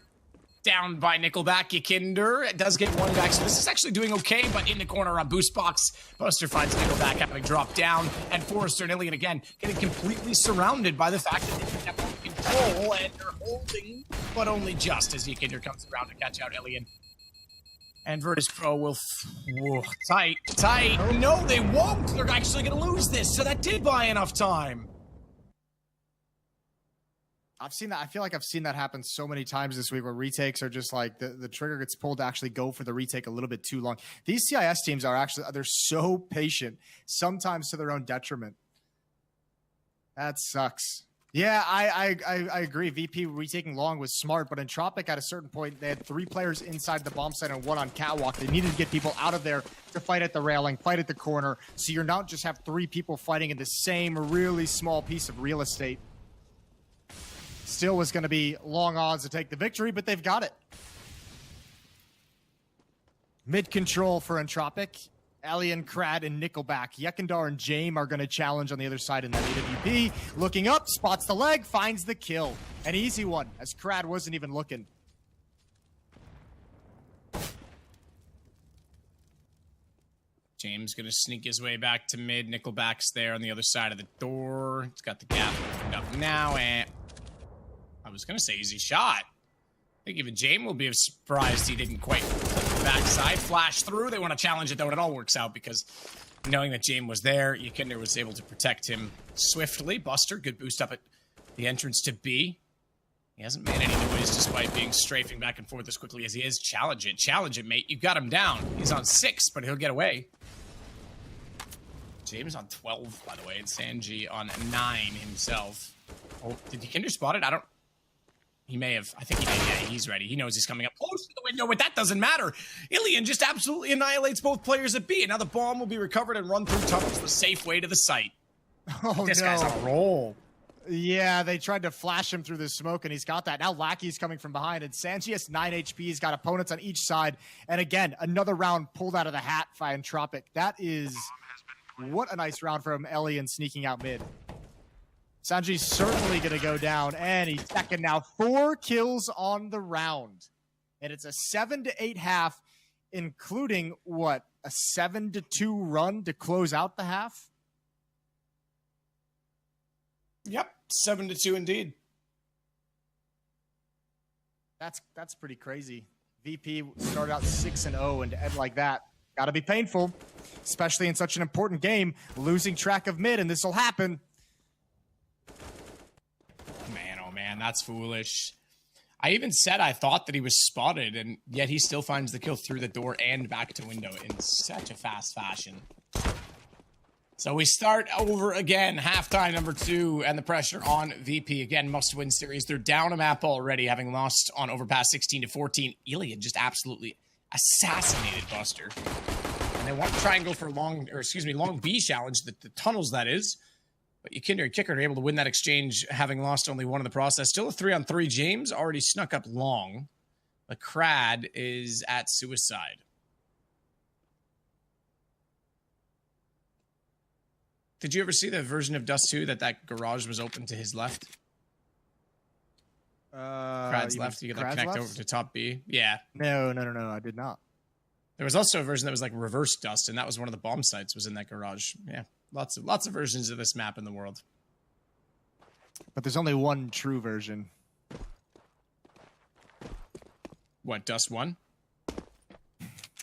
Down by Nickelback. Yakinder. It does get 1 back, so this is actually doing okay, but in the corner on Boost Box, Buster finds Nickelback having dropped down, and Forrester and Ilian again getting completely surrounded by the fact that they didn't have control, and they're holding, but only just as Yakinder comes around to catch out Ilian. And Virtus Pro will... Whoa, tight. No, they won't! They're actually going to lose this, so that did buy enough time. I've seen that. I feel like I've seen that happen so many times this week where retakes are just like the trigger gets pulled to actually go for the retake a little bit too long. These CIS teams are actually, they're so patient, sometimes to their own detriment. That sucks. Yeah, I agree. VP retaking long was smart, but Entropic at a certain point, they had 3 players inside the bomb site and 1 on catwalk. They needed to get people out of there to fight at the railing, fight at the corner, so you're not just have 3 people fighting in the same really small piece of real estate. Still was going to be long odds to take the victory, but they've got it. Mid control for Entropic. Alien, Krad, and Nickelback. Yekindar and Jame are going to challenge on the other side in that AWP. Looking up, spots the leg, finds the kill. An easy one, as Krad wasn't even looking. James going to sneak his way back to mid. Nickelback's there on the other side of the door. He's got the gap opened up now, and I was going to say easy shot. I think even James will be surprised he didn't quite click the backside. Flash through. They want to challenge it, though, and it all works out because knowing that James was there, Yekindar was able to protect him swiftly. Buster, good boost up at the entrance to B. He hasn't made any noise despite being strafing back and forth as quickly as he is. Challenge it, mate. You got him down. He's on 6, but he'll get away. James on 12, by the way, and Sanji on 9 himself. Oh, did Yekindar spot it? I don't... He may have. I think he did. Yeah, he's ready. He knows he's coming up close to the window, but that doesn't matter. Ilian just absolutely annihilates both players at B, and now the bomb will be recovered and run through tunnels the safe way to the site. Oh, this no. guy's on a roll. Yeah, they tried to flash him through the smoke, and he's got that. Now Lackey's coming from behind, and Sanji has 9 HP. He's got opponents on each side. And again, another round pulled out of the hat by Entropic. That is... What a nice round from Elian sneaking out mid. Sanji's certainly going to go down, and he's second now. 4 kills on the round. And it's a 7-8 half, including, what, a 7-2 run to close out the half? Yep, 7-2 indeed. That's pretty crazy. VP started out 6-0, and to end like that, got to be painful, especially in such an important game. Losing track of mid, and this will happen. Man, oh man, that's foolish. I even said I thought that he was spotted, and yet he still finds the kill through the door and back to window in such a fast fashion. So we start over again, halftime number 2, and the pressure on VP. Again, must-win series. They're down a map already, having lost on Overpass 16-14. Ilian just absolutely assassinated Buster. And they want to try and go for long B challenge, the tunnels, that is. But Yekindar and Kicker are able to win that exchange, having lost only 1 in the process. Still a 3-on-3. James already snuck up long. But Krad is at suicide. Did you ever see the version of Dust 2 that garage was open to his left? Krad's left. You could like connect over to top B. Yeah. No, I did not. There was also a version that was like reverse Dust, and that was one of the bomb sites was in that garage. Yeah. Lots of versions of this map in the world. But there's only one true version. What, Dust 1?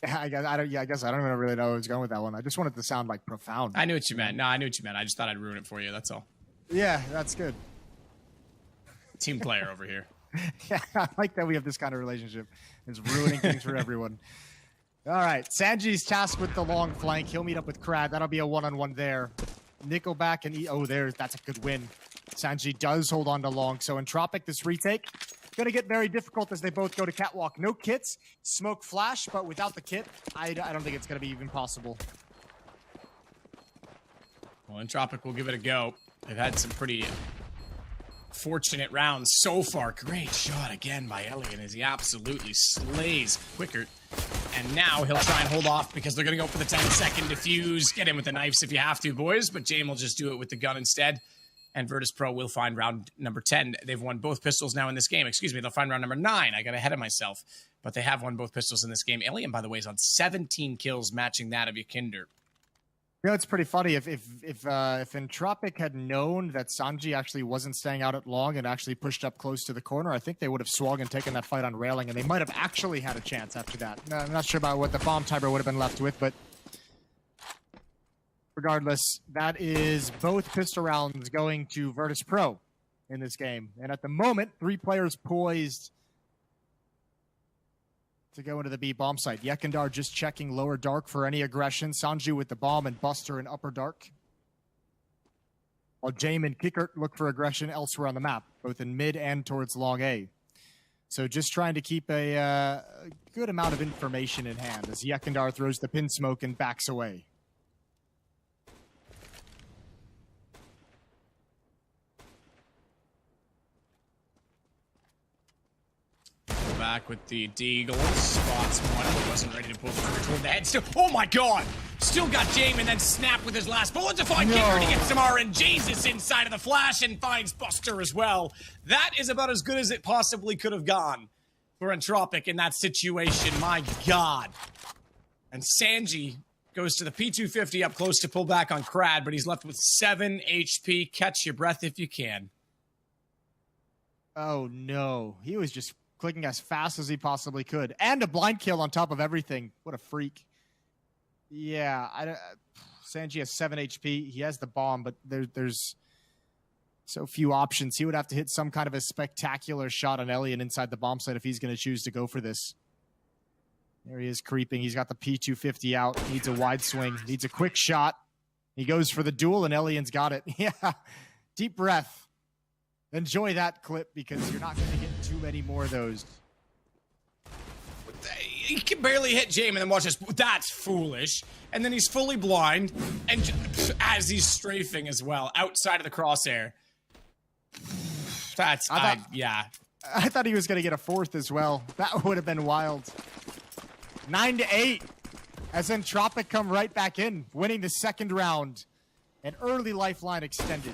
I guess I don't even really know where I was going with that one. I just wanted to sound like profound. I knew what you meant. No, I knew what you meant. I just thought I'd ruin it for you. That's all. Yeah, that's good. Team player over here. Yeah, I like that we have this kind of relationship. It's ruining things for everyone. All right, Sanji's tasked with the long flank. He'll meet up with Krad. That'll be a one-on-one there. Nickelback and that's a good win. Sanji does hold on to long. So Entropic, this retake, going to get very difficult as they both go to catwalk. No kits, smoke flash, but without the kit, I don't think it's going to be even possible. Well, Entropic will give it a go. They've had some pretty fortunate rounds so far. Great shot again by Elian as he absolutely slays Quicker. And now he'll try and hold off because they're going to go for the 10-second defuse. Get in with the knives if you have to, boys. But James will just do it with the gun instead. And Virtus Pro will find round number 10. They've won both pistols now in this game. Excuse me, they'll find round number 9. I got ahead of myself. But they have won both pistols in this game. Alien, by the way, is on 17 kills, matching that of Yekindar. You know, it's pretty funny. If Entropic had known that Sanji actually wasn't staying out at long and actually pushed up close to the corner, I think they would have swung and taken that fight on railing, and they might have actually had a chance after that. No, I'm not sure about what the bomb timer would have been left with, but regardless, that is both pistol rounds going to Virtus Pro in this game. And at the moment, 3 players poised to go into the B bomb site. Yekindar just checking lower dark for any aggression. Sanju with the bomb and Buster in upper dark. while Jame and Kickert look for aggression elsewhere on the map, both in mid and towards long A. So just trying to keep a good amount of information in hand as Yekindar throws the pin smoke and backs away. Back with the Deagle, spots one, but wasn't ready to pull through toward the head. Still, oh my god! Still got Jame and then snapped with his last bullet to find Kicker to get some RNGs inside of the flash and finds Buster as well. That is about as good as it possibly could have gone for Entropic in that situation. My god. And Sanji goes to the P250 up close to pull back on Krad, but he's left with 7 HP. Catch your breath if you can. Oh no, he was just clicking as fast as he possibly could. And a blind kill on top of everything. What a freak. Yeah, Sanji has 7 HP. He has the bomb, but there's so few options. He would have to hit some kind of a spectacular shot on Elian inside the bomb site if he's going to choose to go for this. There he is creeping. He's got the P250 out. Needs a wide swing. Needs a quick shot. He goes for the duel, and Elian's got it. Yeah, deep breath. Enjoy that clip because you're not going to get too many more of those. He can barely hit Jame and then watch this. That's foolish. And then he's fully blind. And as he's strafing as well, outside of the crosshair. That's, yeah. I thought he was going to get a fourth as well. That would have been wild. 9-8. As Entropic come right back in, winning the second round. An early lifeline extended.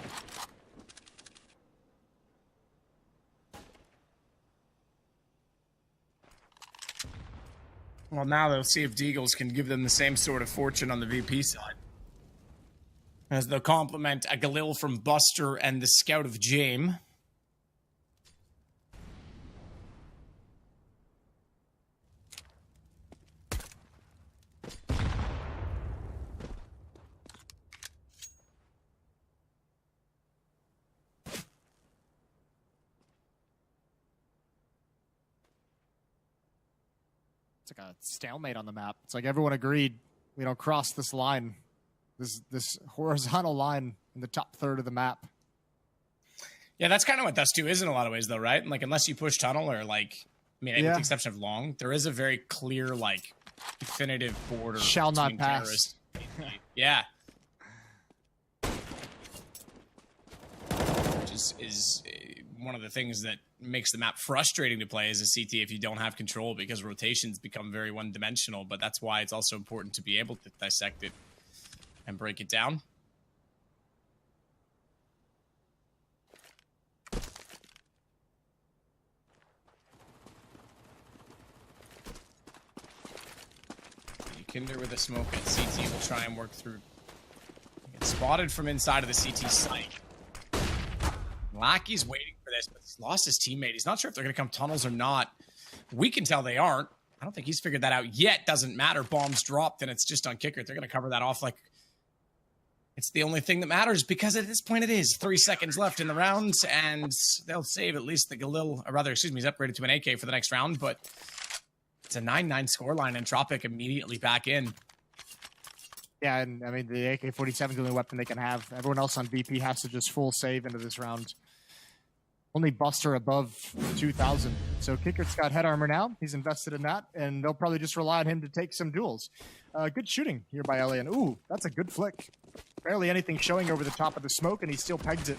Well, now they'll see if Deagles can give them the same sort of fortune on the VP side. As they'll compliment a Galil from Buster and the Scout of Jame. It's like a stalemate on the map. It's like everyone agreed we don't cross this line, this horizontal line in the top third of the map. Yeah, that's kind of what Dust 2 is in a lot of ways, though, right? Like, unless you push tunnel or, like, I mean, with the exception of long, there is a very clear, like, definitive border. Shall not pass. Terrorists. Yeah. Which is one of the things that makes the map frustrating to play as a CT if you don't have control, because rotations become very one-dimensional, but that's why it's also important to be able to dissect it and break it down. Kinder with a smoke at CT will try and work through. Gets spotted from inside of the CT site. Lackey's waiting for this, but he's lost his teammate. He's not sure if they're going to come tunnels or not. We can tell they aren't. I don't think he's figured that out yet. Doesn't matter. Bombs dropped, and it's just on Kicker. They're going to cover that off like it's the only thing that matters, because at this point it is. 3 seconds left in the round, and they'll save at least the Galil, or rather, excuse me, he's upgraded to an AK for the next round, but it's a 9-9 scoreline, and Tropic immediately back in. Yeah, and I mean, the AK-47 is the only weapon they can have. Everyone else on VP has to just full save into this round. Only Buster above 2,000. So Kickert's got head armor now. He's invested in that, and they'll probably just rely on him to take some duels. Good shooting here by Elian. Ooh, that's a good flick. Barely anything showing over the top of the smoke, and he still pegs it.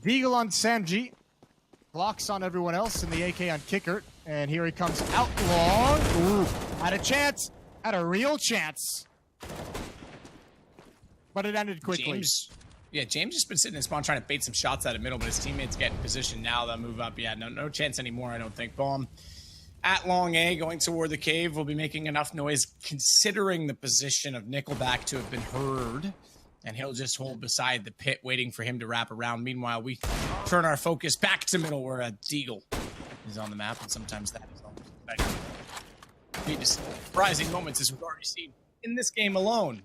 Deagle on Sanji. Blocks on everyone else, and the AK on Kickert. And here he comes out long. Ooh, had a chance. Had a real chance. But it ended quickly. James just been sitting in spawn trying to bait some shots out of middle, but his teammates get in position now. They'll move up. Yeah, no chance anymore, I don't think. Bomb at long A, going toward the cave, will be making enough noise considering the position of Nickelback to have been heard. And he'll just hold beside the pit, waiting for him to wrap around. Meanwhile, we turn our focus back to middle, where a Deagle is on the map, and sometimes that is almost better. Surprising moments, as we've already seen in this game alone.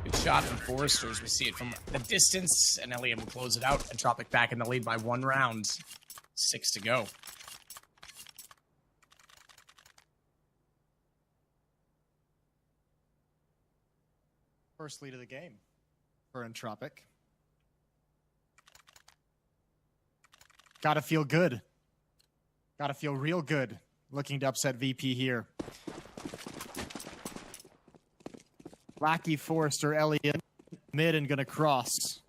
Good shot from Forrester as we see it from the distance, and Elian will close it out. And Tropic back in the lead by 1 round. 6 to go. First lead of the game for Entropic. Gotta feel good. Gotta feel real good. Looking to upset VP here. Lackey, Forrester, Elliott, mid and gonna cross.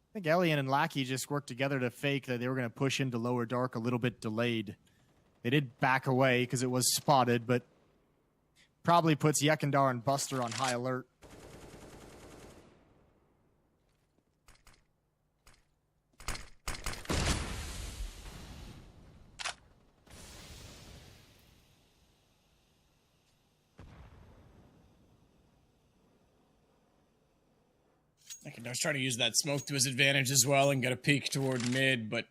I think Elian and Lackey just worked together to fake that they were going to push into lower dark a little bit delayed. They did back away because it was spotted, but probably puts Yekindar and Buster on high alert. Yekindar's trying to use that smoke to his advantage as well and get a peek toward mid, but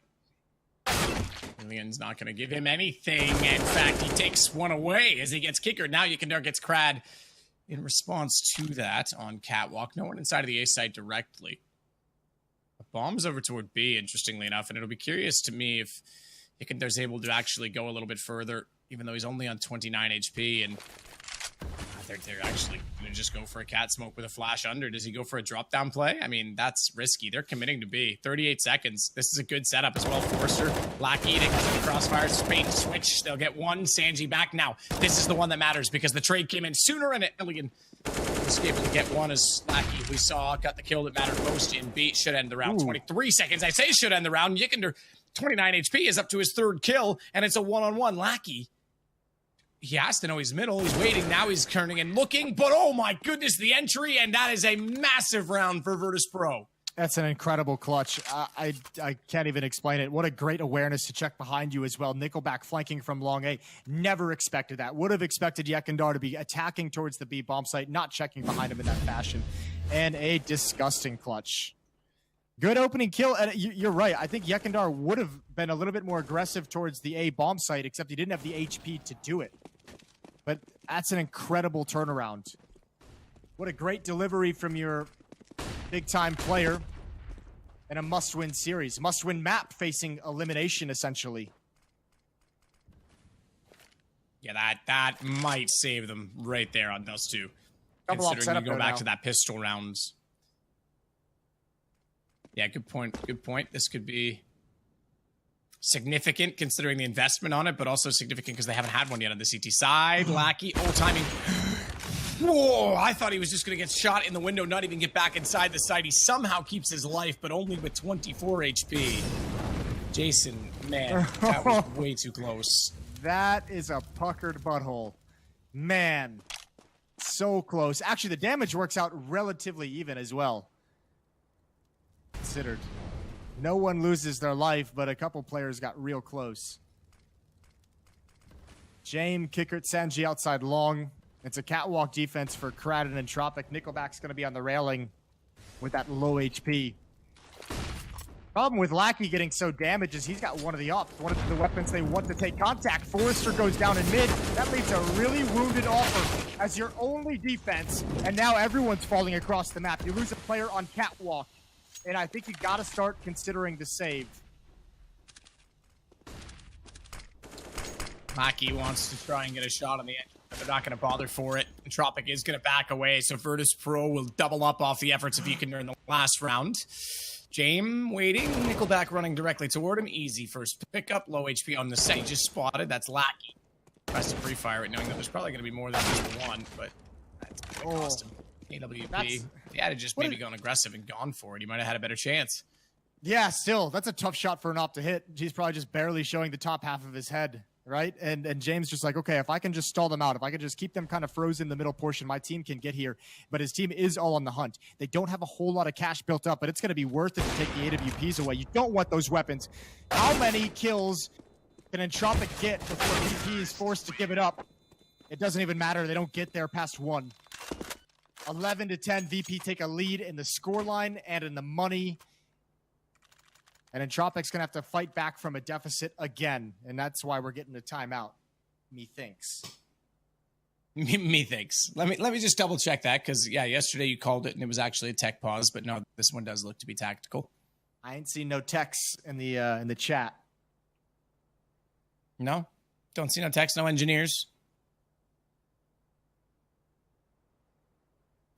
Alien's not going to give him anything. In fact, he takes one away as he gets kicker. Now Yekindar gets crad in response to that on Catwalk. No one inside of the A site directly. A bomb's over toward B, interestingly enough, and it'll be curious to me if Yekindar's able to actually go a little bit further, even though he's only on 29 HP, and they're actually going to just go for a cat smoke with a flash under. Does he go for a drop down play? I mean, that's risky. They're committing to B. 38 seconds. This is a good setup as well. Forrester, Lackey eating the crossfire. Spain switch. They'll get one. Sanji back now. This is the one that matters because the trade came in sooner and Illigan was able to get one as Lackey, we saw, got the kill that mattered most in B. Should end the round. 23 seconds. I say should end the round. Yekindar, 29 HP, is up to his third kill, and it's a one-on-one. Lackey, he has to know he's middle. He's waiting. Now he's turning and looking. But oh my goodness, the entry. And that is a massive round for Virtus Pro. That's an incredible clutch. I can't even explain it. What a great awareness to check behind you as well. Nickelback flanking from long A. Never expected that. Would have expected Yekindar to be attacking towards the B bomb site, not checking behind him in that fashion. And a disgusting clutch. Good opening kill. And you're right. I think Yekindar would have been a little bit more aggressive towards the A bomb site, except he didn't have the HP to do it. But that's an incredible turnaround. What a great delivery from your big-time player. And a must-win series. Must-win map facing elimination, essentially. Yeah, that might save them right there on those two. Double Considering you go back to that pistol rounds. Yeah, good point. Good point. This could be significant considering the investment on it, but also significant because they haven't had one yet on the CT side. Lackey, timing. Whoa, I thought he was just going to get shot in the window, not even get back inside the site. He somehow keeps his life, but only with 24 HP. Jason, man, that was way too close. That is a puckered butthole. Man, so close. Actually, the damage works out relatively even as well. Considered. No one loses their life, but a couple players got real close. James, Kickert, Sanji outside long. It's a catwalk defense for Kraden and Tropic. Nickelback's going to be on the railing with that low HP. Problem with Lackey getting so damaged is he's got one of the ops, one of the weapons they want to take contact. Forrester goes down in mid. That leaves a really wounded offer as your only defense, and now everyone's falling across the map. You lose a player on catwalk. And I think you got to start considering the save. Maki wants to try and get a shot on the edge, but they're not going to bother for it. And Tropic is going to back away, so Virtus Pro will double up off the efforts of Yekindar in the last round. James waiting, Nickelback running directly toward him. Easy first pickup, low HP on the set. He just spotted. That's Lackey. Tries to pre-fire it, knowing that there's probably going to be more than just one, but that's going to cost him. AWP. If he had just maybe gone aggressive and gone for it, he might have had a better chance. Yeah, still, that's a tough shot for an op to hit. He's probably just barely showing the top half of his head, right? And James just like, okay, if I can just stall them out, if I can just keep them kind of frozen in the middle portion, my team can get here. But his team is all on the hunt. They don't have a whole lot of cash built up, but it's going to be worth it to take the AWPs away. You don't want those weapons. How many kills can Entropic get before VP is forced to give it up? It doesn't even matter. They don't get there past one. 11-10, VP take a lead in the scoreline and in the money. And Entropic's going to have to fight back from a deficit again. And that's why we're getting a timeout. Methinks. Methinks. Let me just double check that because, yeah, yesterday you called it and it was actually a tech pause. But no, this one does look to be tactical. I ain't seen no texts in the chat. No? Don't see no text, no engineers.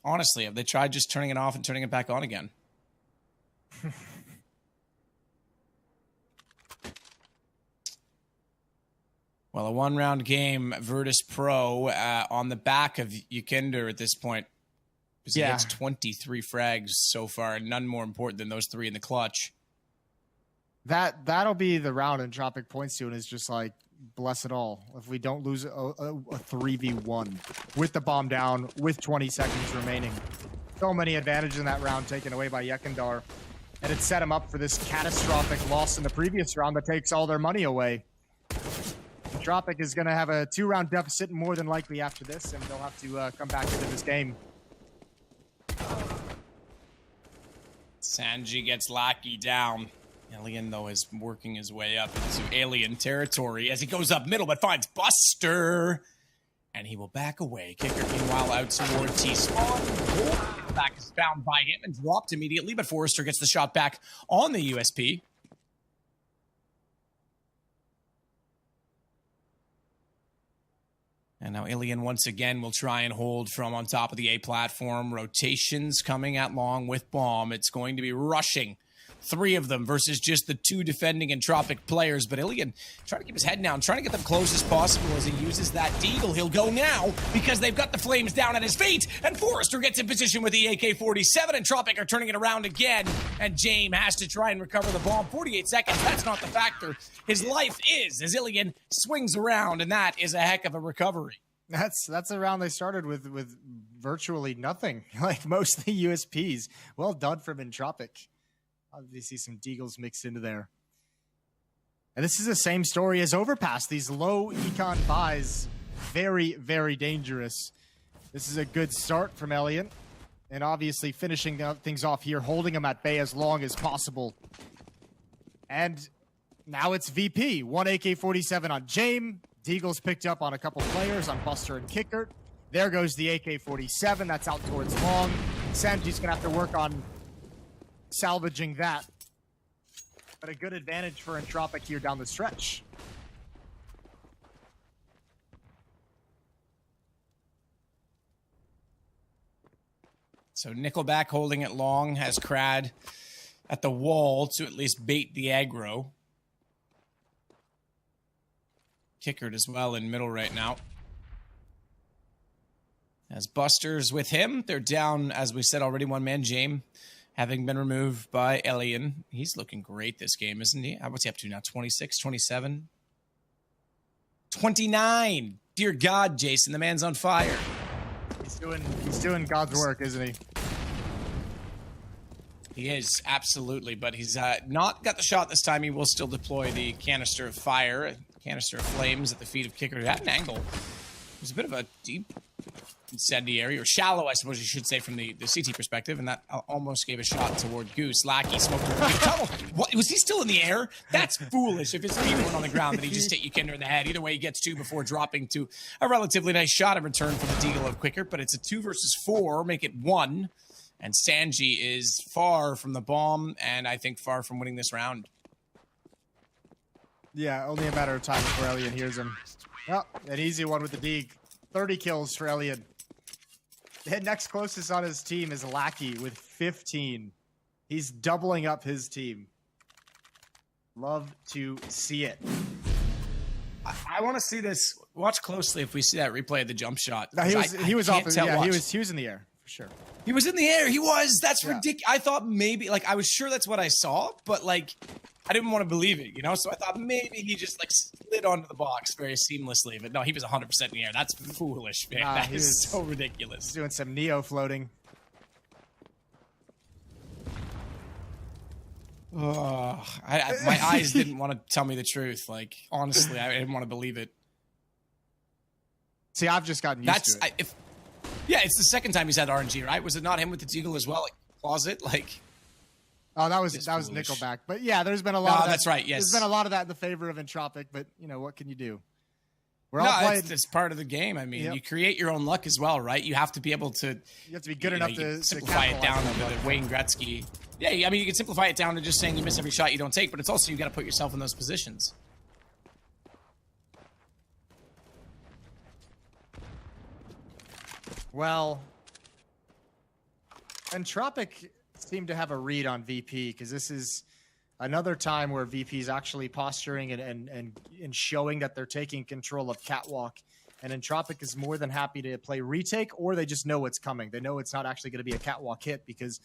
Honestly, have they tried just turning it off and turning it back on again? Well, a one-round game, Virtus Pro on the back of Ykinder at this point. Because he hits 23 frags so far, and none more important than those 3 in the clutch. That'll be the round Entropic points to, and is just like, bless it all. If we don't lose a 3v1 with the bomb down, with 20 seconds remaining. So many advantages in that round taken away by Yekindar. And it set him up for this catastrophic loss in the previous round that takes all their money away. Entropic is going to have a 2-round deficit more than likely after this, and they'll have to come back into this game. Sanji gets Lackey down. Alien, though, is working his way up into alien territory as he goes up middle, but finds Buster. And he will back away. Kicker, meanwhile, out toward T-Spawn. Back is found by him and dropped immediately, but Forrester gets the shot back on the USP. And now Alien once again will try and hold from on top of the A platform. Rotations coming at long with bomb. It's going to be rushing. 3 of them versus just the 2 defending Entropic players. But Alien trying to keep his head down, trying to get them close as possible as he uses that deagle. He'll go now because they've got the flames down at his feet. And Forrester gets in position with the AK-47. Entropic are turning it around again. And James has to try and recover the bomb. 48 seconds, that's not the factor. His life is as Alien swings around, and that is a heck of a recovery. That's a round they started with virtually nothing, like most of the USPs. Well done from Entropic. Obviously some deagles mixed into there. And this is the same story as Overpass. These low econ buys, very, very dangerous. This is a good start from Elliot. And obviously finishing things off here, holding them at bay as long as possible. And now it's VP. 1 AK-47 on James. Deagle's picked up on a couple players on Buster and Kickert. There goes the AK-47. That's out towards long. Sanji's going to have to work on salvaging that. But a good advantage for Entropic here down the stretch. So Nickelback holding it long has Crad at the wall to at least bait the aggro. Kickert as well in middle right now. As Buster's with him, they're down, as we said already, 1-man James, having been removed by Elian. He's looking great this game, isn't he? What's he up to now? 26, 27? 29! Dear God, Jason, the man's on fire. He's doing God's work, isn't he? He is, absolutely, but he's not got the shot this time. He will still deploy the canister of fire, canister of flames at the feet of Kicker at an angle. It was a bit of a deep incendiary, or shallow, I suppose you should say, from the CT perspective, and that almost gave a shot toward Goose. Lackey smoked over the tunnel. What, was he still in the air? That's foolish. If his feet went on the ground, then he just hit Ykinder in the head. Either way, he gets 2 before dropping to a relatively nice shot in return for the deagle of Quicker, but it's a 2 versus 4, make it 1. And Sanji is far from the bomb, and I think far from winning this round. Yeah, only a matter of time before Elian hears him. Oh, an easy one with the Deeg. 30 kills for Elian. The next closest on his team is Lackey with 15. He's doubling up his team. Love to see it. I want to see this. Watch closely if we see that replay of the jump shot. No, he was off. Yeah, he was in the air for sure. He was in the air. He was. That's ridiculous. I thought maybe, like, I was sure that's what I saw, but like, I didn't want to believe it, you know? So I thought maybe he just like slid onto the box very seamlessly, but no, he was 100% in the air. That's foolish, man. That is so ridiculous. He's doing some Neo floating. Oh, my eyes didn't want to tell me the truth. Like, honestly, I didn't want to believe it. See, I've just gotten used to it. Yeah, it's the second time he's had RNG, right? Was it not him with the deagle as well? Like, closet? Like, oh, that was Nickelback. But yeah, there's been a lot of that. That's right, yes. There's been a lot of that in the favor of Entropic, but you know, what can you do? We're all playing. It's part of the game. I mean, Yep. you create your own luck as well, right? You have to be able to. You have to be good enough to simplify it down capitalize on to it. the Wayne Gretzky. Yeah, I mean, you can simplify it down to just saying you miss every shot you don't take, but it's also you got to put yourself in those positions. Well, Entropic seem to have a read on VP because this is another time where VP is actually posturing and showing that they're taking control of Catwalk. And Entropic is more than happy to play retake, or they just know what's coming. They know it's not actually going to be a Catwalk hit because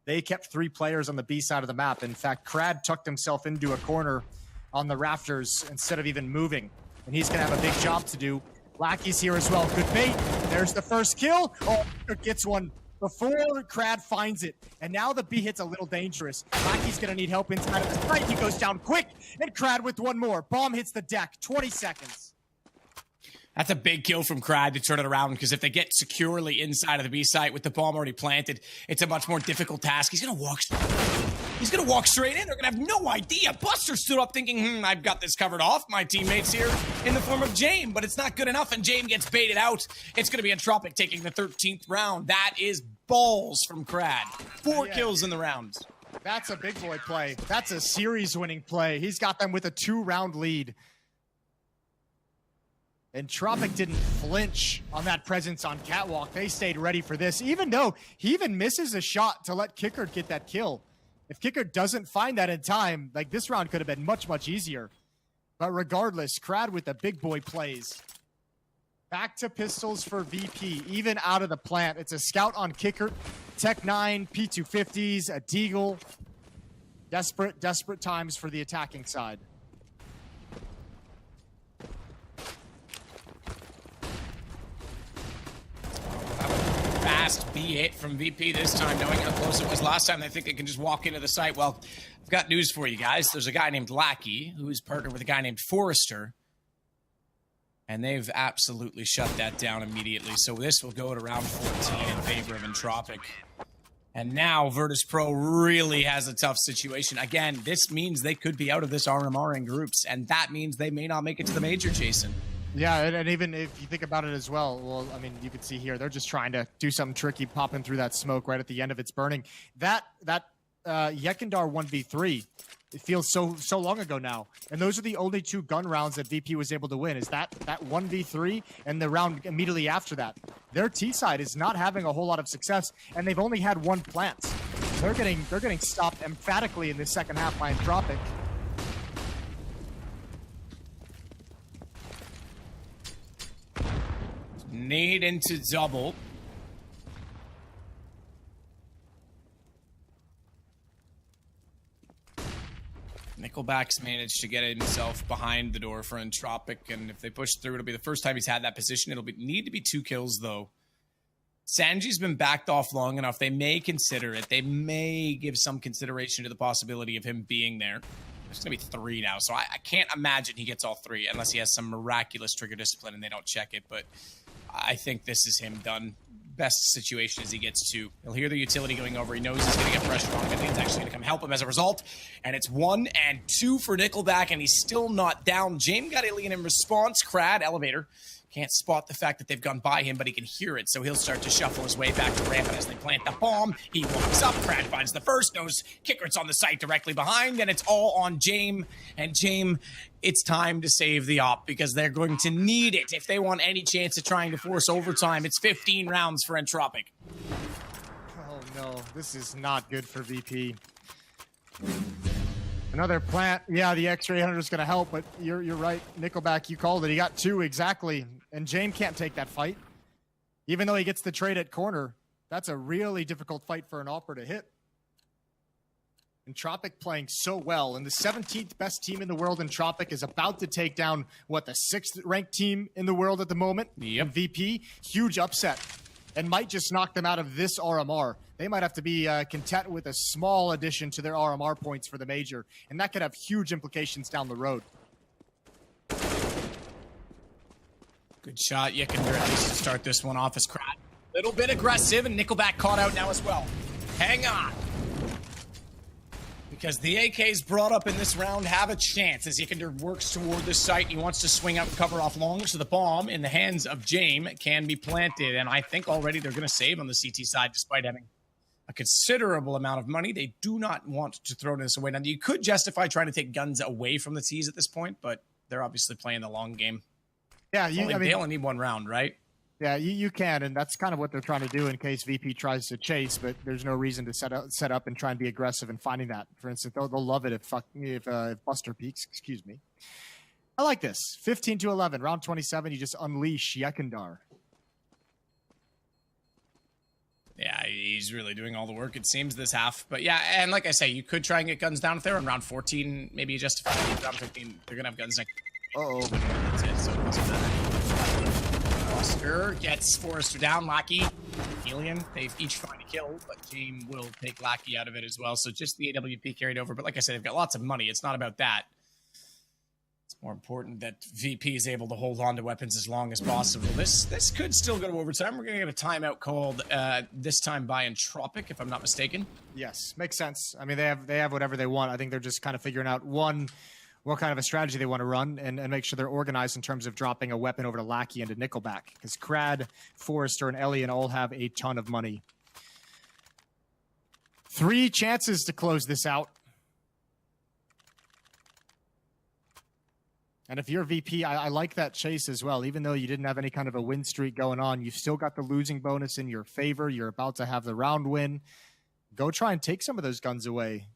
they kept 3 players on the B side of the map. In fact, Crad tucked himself into a corner on the rafters instead of even moving. And he's going to have a big job to do. Lackey's here as well. Good bait. There's the first kill. Oh, it gets one before Crad finds it. And now the B hit's a little dangerous. Lackey's going to need help inside of the site. He goes down quick. And Crad with one more. Bomb hits the deck. 20 seconds. That's a big kill from Crad to turn it around, because if they get securely inside of the B site with the bomb already planted, it's a much more difficult task. He's going to walk straight in. They're going to have no idea. Buster stood up thinking, I've got this covered off. My teammates here in the form of Jame, but it's not good enough, and Jame gets baited out. It's going to be Entropic taking the 13th round. That is balls from Crad. 4 kills in the round. That's a big boy play. That's a series-winning play. He's got them with a 2-round lead. Entropic didn't flinch on that presence on Catwalk. They stayed ready for this, even though he even misses a shot to let Kicker get that kill. If Kicker doesn't find that in time, like, this round could have been much, much easier. But regardless, Crad with the big boy plays. Back to pistols for VP, even out of the plant. It's a scout on Kicker, Tech 9, P250s, a Deagle. Desperate, desperate times for the attacking side. Fast B hit from VP this time, knowing how close it was last time. They think they can just walk into the site. Well, I've got news for you guys. There's a guy named Lackey who is partnered with a guy named Forrester, and they've absolutely shut that down immediately. So this will go to round 14 in favor of Entropic. And now Virtus Pro really has a tough situation. Again, this means they could be out of this RMR in groups, and that means they may not make it to the major, Jason. Yeah, and even if you think about it as well, I mean, you can see here, they're just trying to do something tricky, popping through that smoke right at the end of it's burning. That Yekindar 1v3, it feels so long ago now. And those are the only 2 gun rounds that VP was able to win, is that 1v3 and the round immediately after that. Their T side is not having a whole lot of success, and they've only had 1 plant. They're getting stopped emphatically in the second half by Entropic. Nade into double. Nickelback's managed to get himself behind the door for Entropic, and if they push through, it'll be the first time he's had that position. It'll need to be 2 kills, though. Sanji's been backed off long enough. They may consider it. They may give some consideration to the possibility of him being there. There's going to be 3 now, so I can't imagine he gets all 3 unless he has some miraculous trigger discipline and they don't check it, but I think this is him done. Best situation as he gets 2. He'll hear the utility going over. He knows he's going to get pressure on him. I think it's actually going to come help him as a result. And it's 1 and 2 for Nickelback, and he's still not down. James got alien in response. Crad, elevator. Can't spot the fact that they've gone by him, but he can hear it, so he'll start to shuffle his way back to ramp. And as they plant the bomb, he walks up. Crad finds the first, knows Kickert's on the site directly behind, and it's all on Jame. And Jame, it's time to save the op, because they're going to need it if they want any chance of trying to force overtime. It's 15 rounds for Entropic. Oh no, this is not good for VP. Another plant. Yeah, the X-Ray Hunter is going to help, but you're right. Nickelback, you called it. He got 2 exactly, and James can't take that fight. Even though he gets the trade at corner, that's a really difficult fight for an Opera to hit. Entropic playing so well, and the 17th best team in the world, Entropic, is about to take down, what, the 6th ranked team in the world at the moment? Yep. VP, huge upset, and might just knock them out of this RMR. They might have to be content with a small addition to their RMR points for the major, and that could have huge implications down the road. Good shot. Yekindar at least to start this one off as Crad. Little bit aggressive, and Nickelback caught out now as well. Hang on. Because the AKs brought up in this round have a chance as Yikander works toward the site. He wants to swing out and cover off long, so the bomb in the hands of Jame can be planted. And I think already they're going to save on the CT side despite having a considerable amount of money. They do not want to throw this away. Now, you could justify trying to take guns away from the T's at this point, but they're obviously playing the long game. Yeah, they only need one round, right? Yeah, you can, and that's kind of what they're trying to do in case VP tries to chase, but there's no reason to set up and try and be aggressive in finding that. For instance, they'll love it if Buster peeks, excuse me. I like this. 15-11, round 27, you just unleash Yekindar. Yeah, he's really doing all the work, it seems, this half. But yeah, and like I say, you could try and get guns down if they're on round 14, maybe you justify it. Round 15, they're going to have guns next. Uh-oh. That's it, so it doesn't matter. Buster gets Forrester down. Lackey, Alien, they each find a kill, but Jame will take Lackey out of it as well. So just the AWP carried over. But like I said, they've got lots of money. It's not about that. It's more important that VP is able to hold on to weapons as long as possible. This could still go to overtime. We're going to get a timeout called this time by Entropic, if I'm not mistaken. Yes, makes sense. I mean, they have whatever they want. I think they're just kind of figuring out what kind of a strategy they want to run and make sure they're organized in terms of dropping a weapon over to Lackey and to Nickelback. Because Crad, Forrester, and Elian all have a ton of money. 3 chances to close this out. And if you're VP, I like that chase as well. Even though you didn't have any kind of a win streak going on, you've still got the losing bonus in your favor. You're about to have the round win. Go try and take some of those guns away.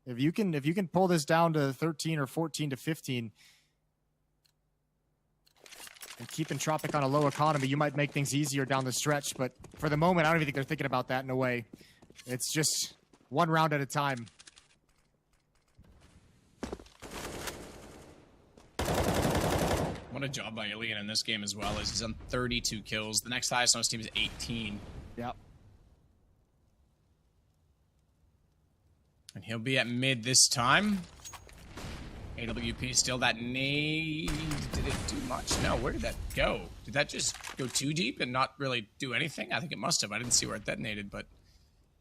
If you can pull this down to 13 or 14 to 15 and keep Entropic on a low economy, you might make things easier down the stretch. But for the moment, I don't even think they're thinking about that in a way. It's just one round at a time. What a job by Alien in this game as well, as he's on 32 kills. The next highest on his team is 18. Yep. And he'll be at mid this time. AWP still that nade. Did it do much? No, where did that go? Did that just go too deep and not really do anything? I think it must have. I didn't see where it detonated, but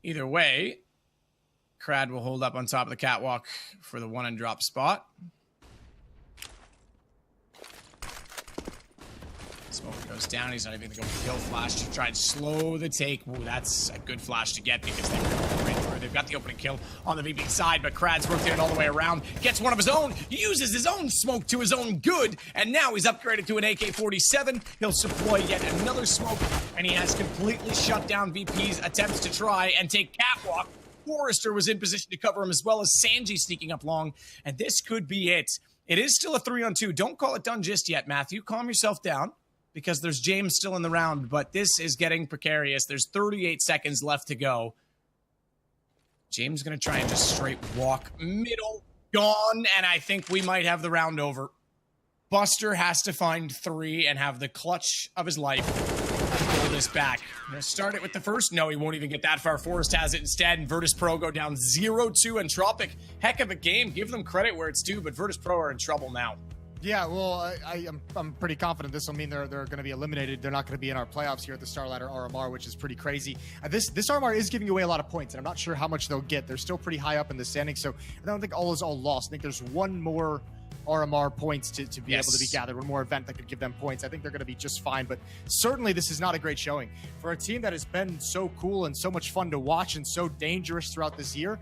either way, Crad will hold up on top of the catwalk for the one and drop spot. Smoke goes down. He's not even going to go for kill flash to try and slow the take. Ooh, that's a good flash to get because they've got the opening kill on the VP side, but Krad's rotated all the way around. Gets one of his own. Uses his own smoke to his own good, and now he's upgraded to an AK-47. He'll deploy yet another smoke, and he has completely shut down VP's attempts to try and take catwalk. Forrester was in position to cover him as well as Sanji sneaking up long, and this could be it. It is still a 3-on-2. Don't call it done just yet, Matthew. Calm yourself down, because there's James still in the round, but this is getting precarious. There's 38 seconds left to go. James going to try and just straight walk middle, gone, and I think we might have the round over. Buster has to find 3 and have the clutch of his life to pull this back. I'm going to start it with the first. No, he won't even get that far. Forrest has it instead, and Virtus Pro go down 0-2. Entropic, heck of a game. Give them credit where it's due, but Virtus Pro are in trouble now. Yeah, well, I'm pretty confident this will mean they're going to be eliminated. They're not going to be in our playoffs here at the StarLadder RMR, which is pretty crazy. This RMR is giving away a lot of points, and I'm not sure how much they'll get. They're still pretty high up in the standings, so I don't think all is all lost. I think there's one more RMR points to be able to be gathered, one more event that could give them points. I think they're going to be just fine, but certainly this is not a great showing. For a team that has been so cool and so much fun to watch and so dangerous throughout this year,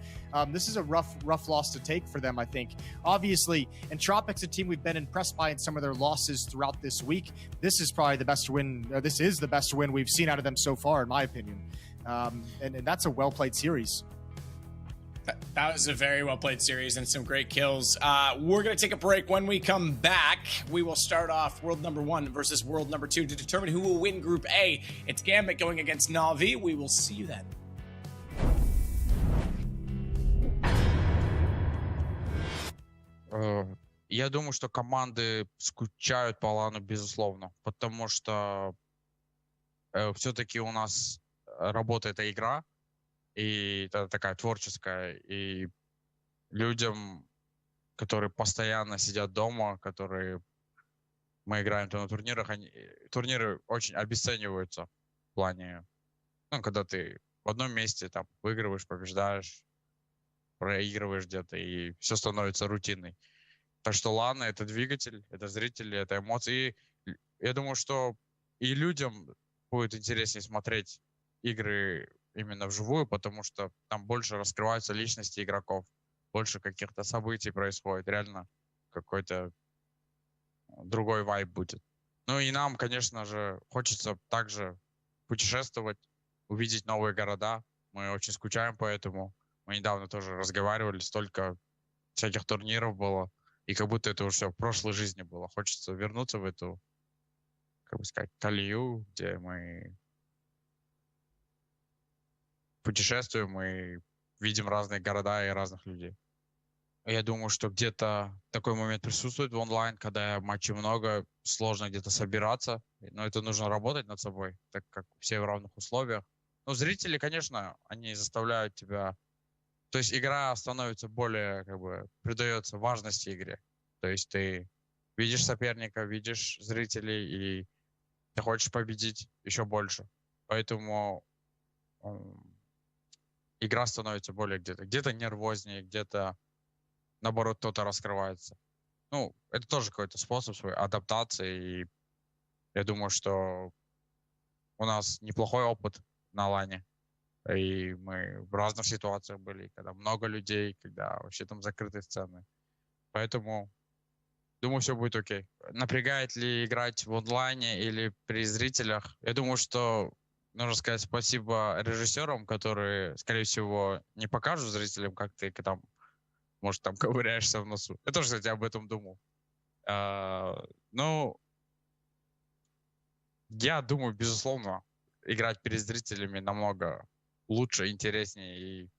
this is a rough loss to take for them, I think. Obviously, Entropic's a team we've been impressed by in some of their losses throughout this week. This is probably the best win, this is the best win we've seen out of them so far, in my opinion. And that's a well-played series. That was a very well-played series and some great kills. We're going to take a break. When we come back, we will start off World Number 1 versus World Number 2 to determine who will win Group A. It's Gambit going against Navi. We will see you then. Я думаю, что команды скучают по лану, безусловно, потому что все-таки у нас работает эта игра, и это такая творческая, и людям, которые постоянно сидят дома, которые мы играем на турнирах, турниры очень обесцениваются в плане, когда ты в одном месте там выигрываешь, побеждаешь. проигрываешь где-то, и все становится рутиной. Так что LAN — это двигатель, это зрители, это эмоции. И я думаю, что и людям будет интереснее смотреть игры именно вживую, потому что там больше раскрываются личности игроков, больше каких-то событий происходит, реально какой-то другой вайб будет. Ну и нам, конечно же, хочется также путешествовать, увидеть новые города. Мы очень скучаем по этому. Мы недавно тоже разговаривали, столько всяких турниров было, и как будто это уже все в прошлой жизни было. Хочется вернуться в эту, как бы сказать, колею, где мы путешествуем и видим разные города и разных людей. Я думаю, что где-то такой момент присутствует в онлайн, когда матчей много, сложно где-то собираться, но это нужно работать над собой, так как все в равных условиях. Но зрители, конечно, они заставляют тебя... То есть игра становится более, как бы, придается важности игре. То есть ты видишь соперника, видишь зрителей, и ты хочешь победить еще больше. Поэтому игра становится более где-то нервознее, где-то наоборот кто-то раскрывается. Ну, это тоже какой-то способ своей адаптации, и я думаю, что у нас неплохой опыт на лане, и мы в разных ситуациях были, когда много людей, когда вообще там закрытые сцены. Поэтому, думаю, все будет окей. Напрягает ли играть в онлайне или при зрителях? Я думаю, что нужно сказать спасибо режиссерам, которые, скорее всего, не покажут зрителям, как ты там, может, там ковыряешься в носу. Я тоже, кстати, об этом думал. Ну, я думаю, безусловно, играть перед зрителями намного лучше, интереснее, и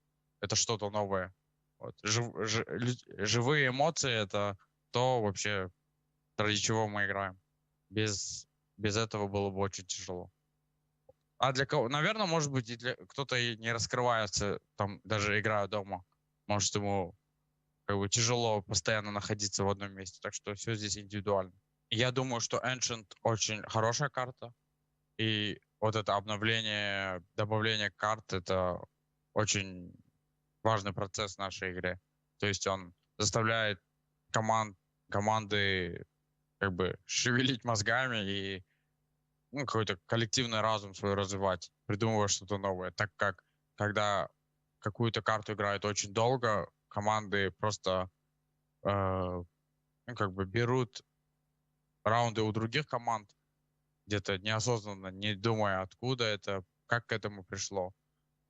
это что-то новое. Вот. Живые эмоции — это то вообще, ради чего мы играем. Без этого было бы очень тяжело. А для кого? Наверное, может быть, и для кто-то и не раскрывается, там, даже играя дома. Может, ему как бы тяжело постоянно находиться в одном месте. Так что все здесь индивидуально. Я думаю, что Ancient очень хорошая карта. И вот это обновление, добавление карт — это очень важный процесс в нашей игре. То есть он заставляет команды как бы шевелить мозгами и какой-то коллективный разум свой развивать, придумывая что-то новое. Так как когда какую-то карту играют очень долго, команды просто как бы берут раунды у других команд, где-то неосознанно, не думая, откуда это, как к этому пришло.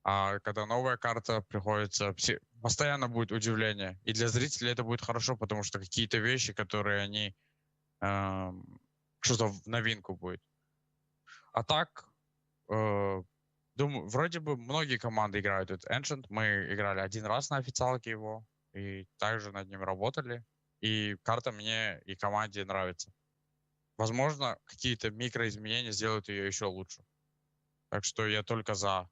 А когда новая карта приходится, постоянно будет удивление. И для зрителей это будет хорошо, потому что какие-то вещи, которые они... что-то в новинку будет. А так, думаю, вроде бы многие команды играют этот Ancient. Мы играли один раз на официалке его, и также над ним работали. И карта мне и команде нравится. Возможно, какие-то микроизменения сделают ее еще лучше. Так что я только за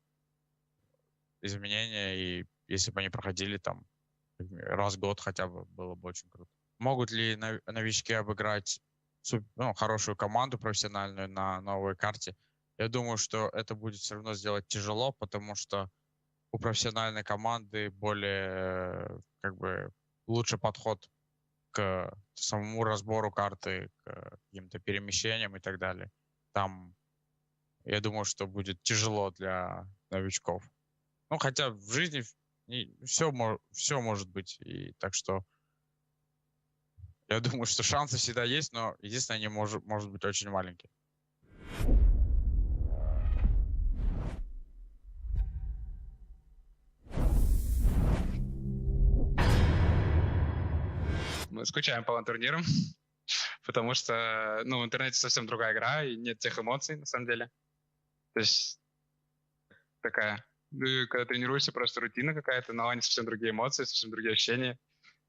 изменения, и если бы они проходили там раз в год хотя бы, было бы очень круто. Могут ли новички обыграть хорошую команду профессиональную на новой карте? Я думаю, что это будет все равно сделать тяжело, потому что у профессиональной команды более как бы лучший подход к самому разбору карты, к каким-то перемещениям и так далее. Там, я думаю, что будет тяжело для новичков. Ну, хотя в жизни все может быть. И так что я думаю, что шансы всегда есть, но единственное, они может быть очень маленькие. Мы скучаем по турнирам, потому что, в интернете совсем другая игра, и нет тех эмоций, на самом деле. То есть такая, когда тренируешься, просто рутина какая-то, на лане совсем другие эмоции, совсем другие ощущения.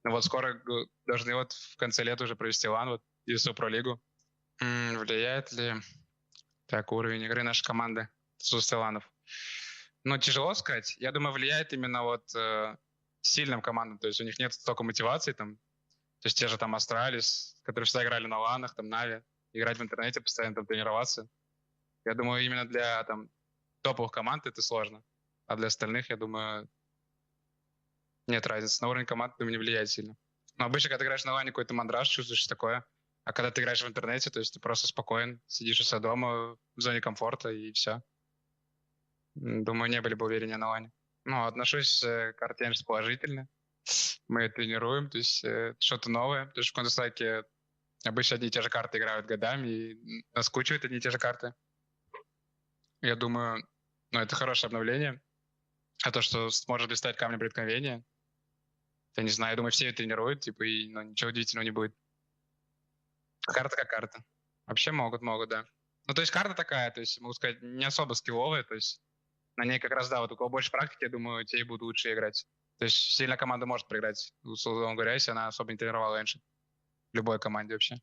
Но вот скоро должны вот в конце лета уже провести лан, вот ESO Pro Лигу. Влияет ли уровень игры нашей команды с отсутствия ланов? Тяжело сказать. Я думаю, влияет именно вот сильным командам, то есть у них нет столько мотивации там. То есть те же там Астралис, которые всегда играли на ланах, там Нави, играть в интернете, постоянно там тренироваться. Я думаю, именно для там топовых команд это сложно. А для остальных, я думаю, нет разницы. На уровень команд это не влияет сильно. Но обычно, когда ты играешь на лане, какой-то мандраж, чувствуешь такое. А когда ты играешь в интернете, то есть ты просто спокоен, сидишь у себя дома в зоне комфорта и все. Думаю, не были бы увереннее на лане. Ну, отношусь к Артенж положительно. Мы тренируем, то есть что-то новое. Потому что в Counter-Strike обычно одни и те же карты играют годами, и наскучивают одни и те же карты. Я думаю, ну, это хорошее обновление. А то, что сможет блистать камнем преткновения, я не знаю, я думаю, все ее тренируют, типа, и ну, ничего удивительного не будет. Карта как карта. Вообще могут, да. Ну, то есть карта такая, то есть, могу сказать, не особо скилловая, то есть на ней как раз, да, вот у кого больше практики, я думаю, те и будут лучше играть. То есть сильно команда может проиграть, условно говоря, если она особо не тренировала раньше. В любой команде вообще.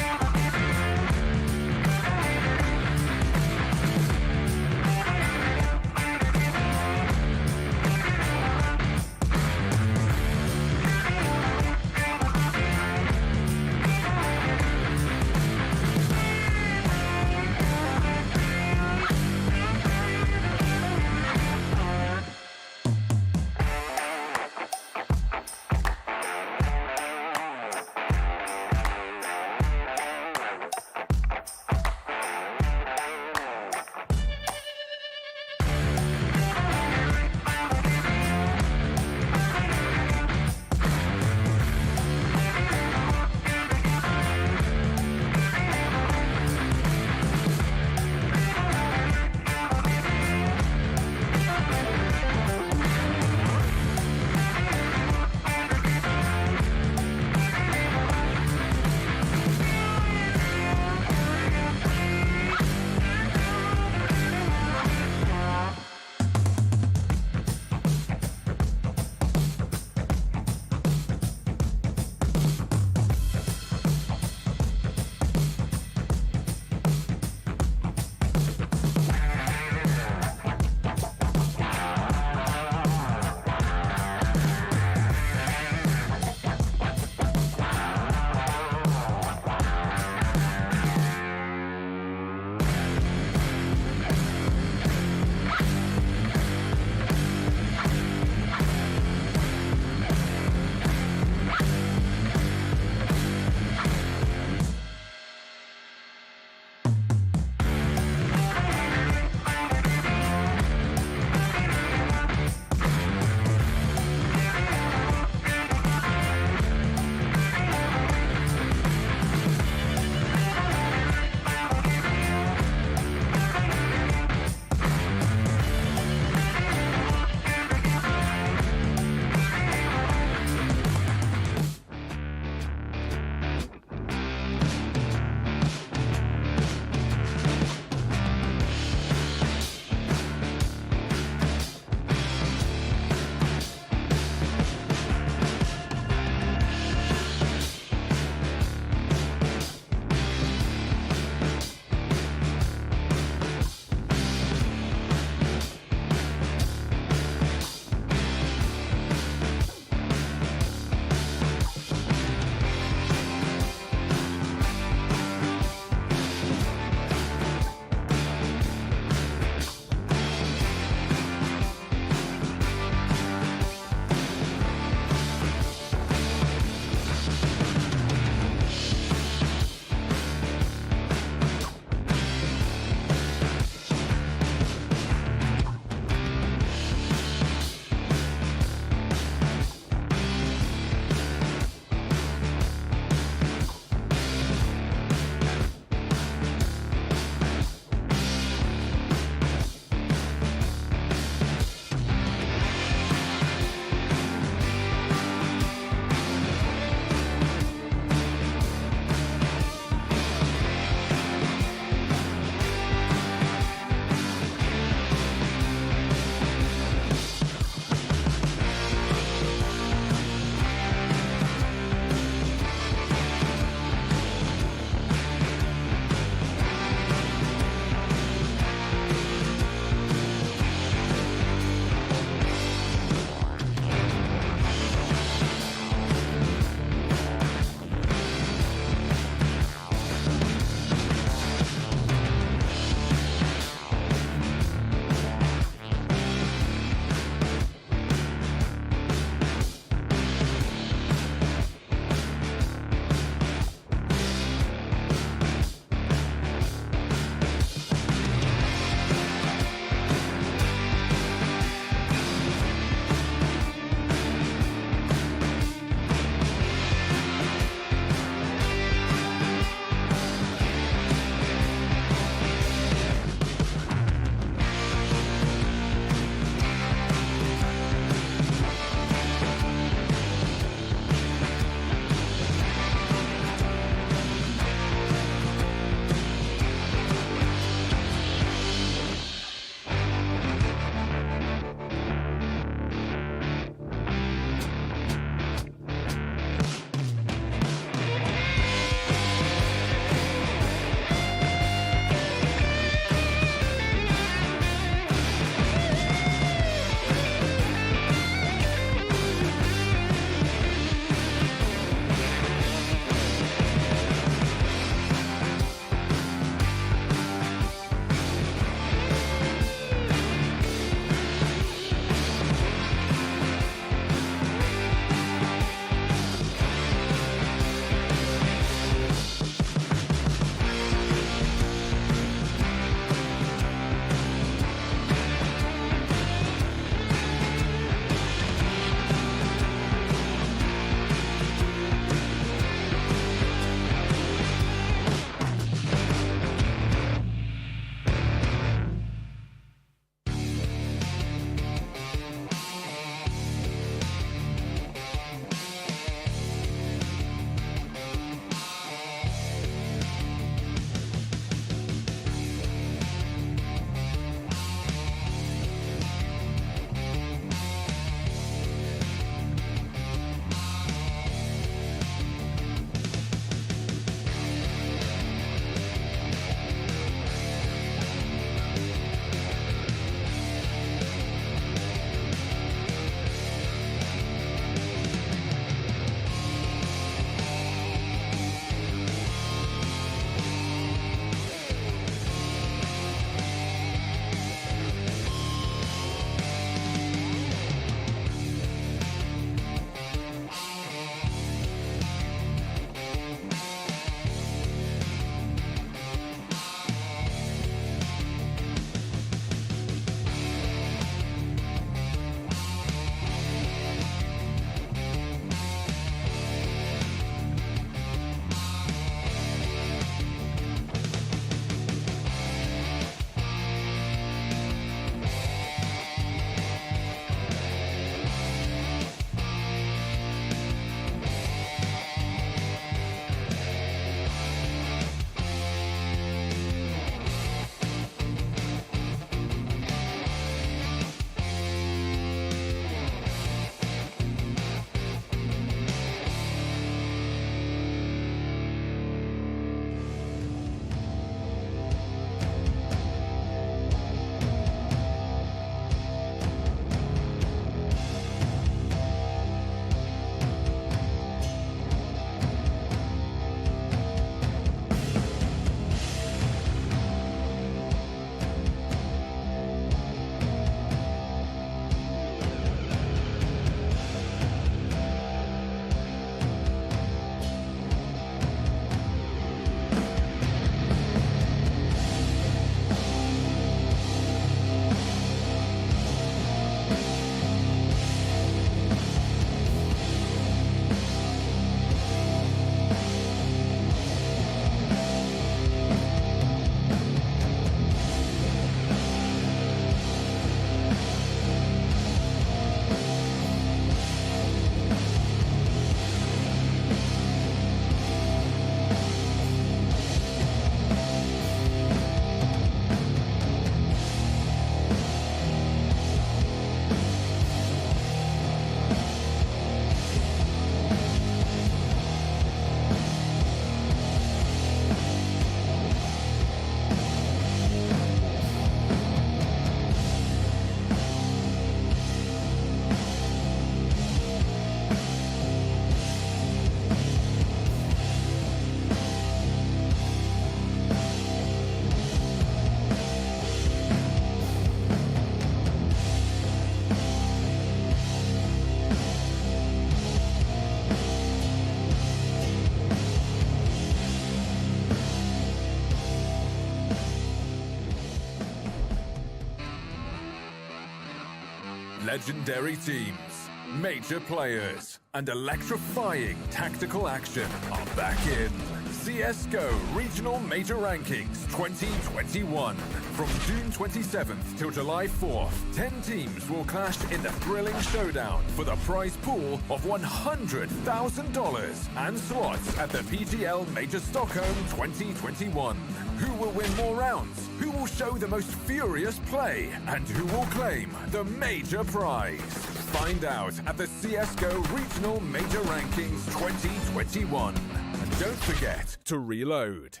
Legendary teams, major players, and electrifying tactical action are back in CSGO Regional Major Rankings 2021. From June 27th till July 4th, 10 teams will clash in the thrilling showdown for the prize pool of $100,000 and slots at the PGL Major Stockholm 2021. Who will win more rounds? Who will show the most furious play? And who will claim the major prize? Find out at the CSGO Regional Major Rankings 2021. And don't forget to reload.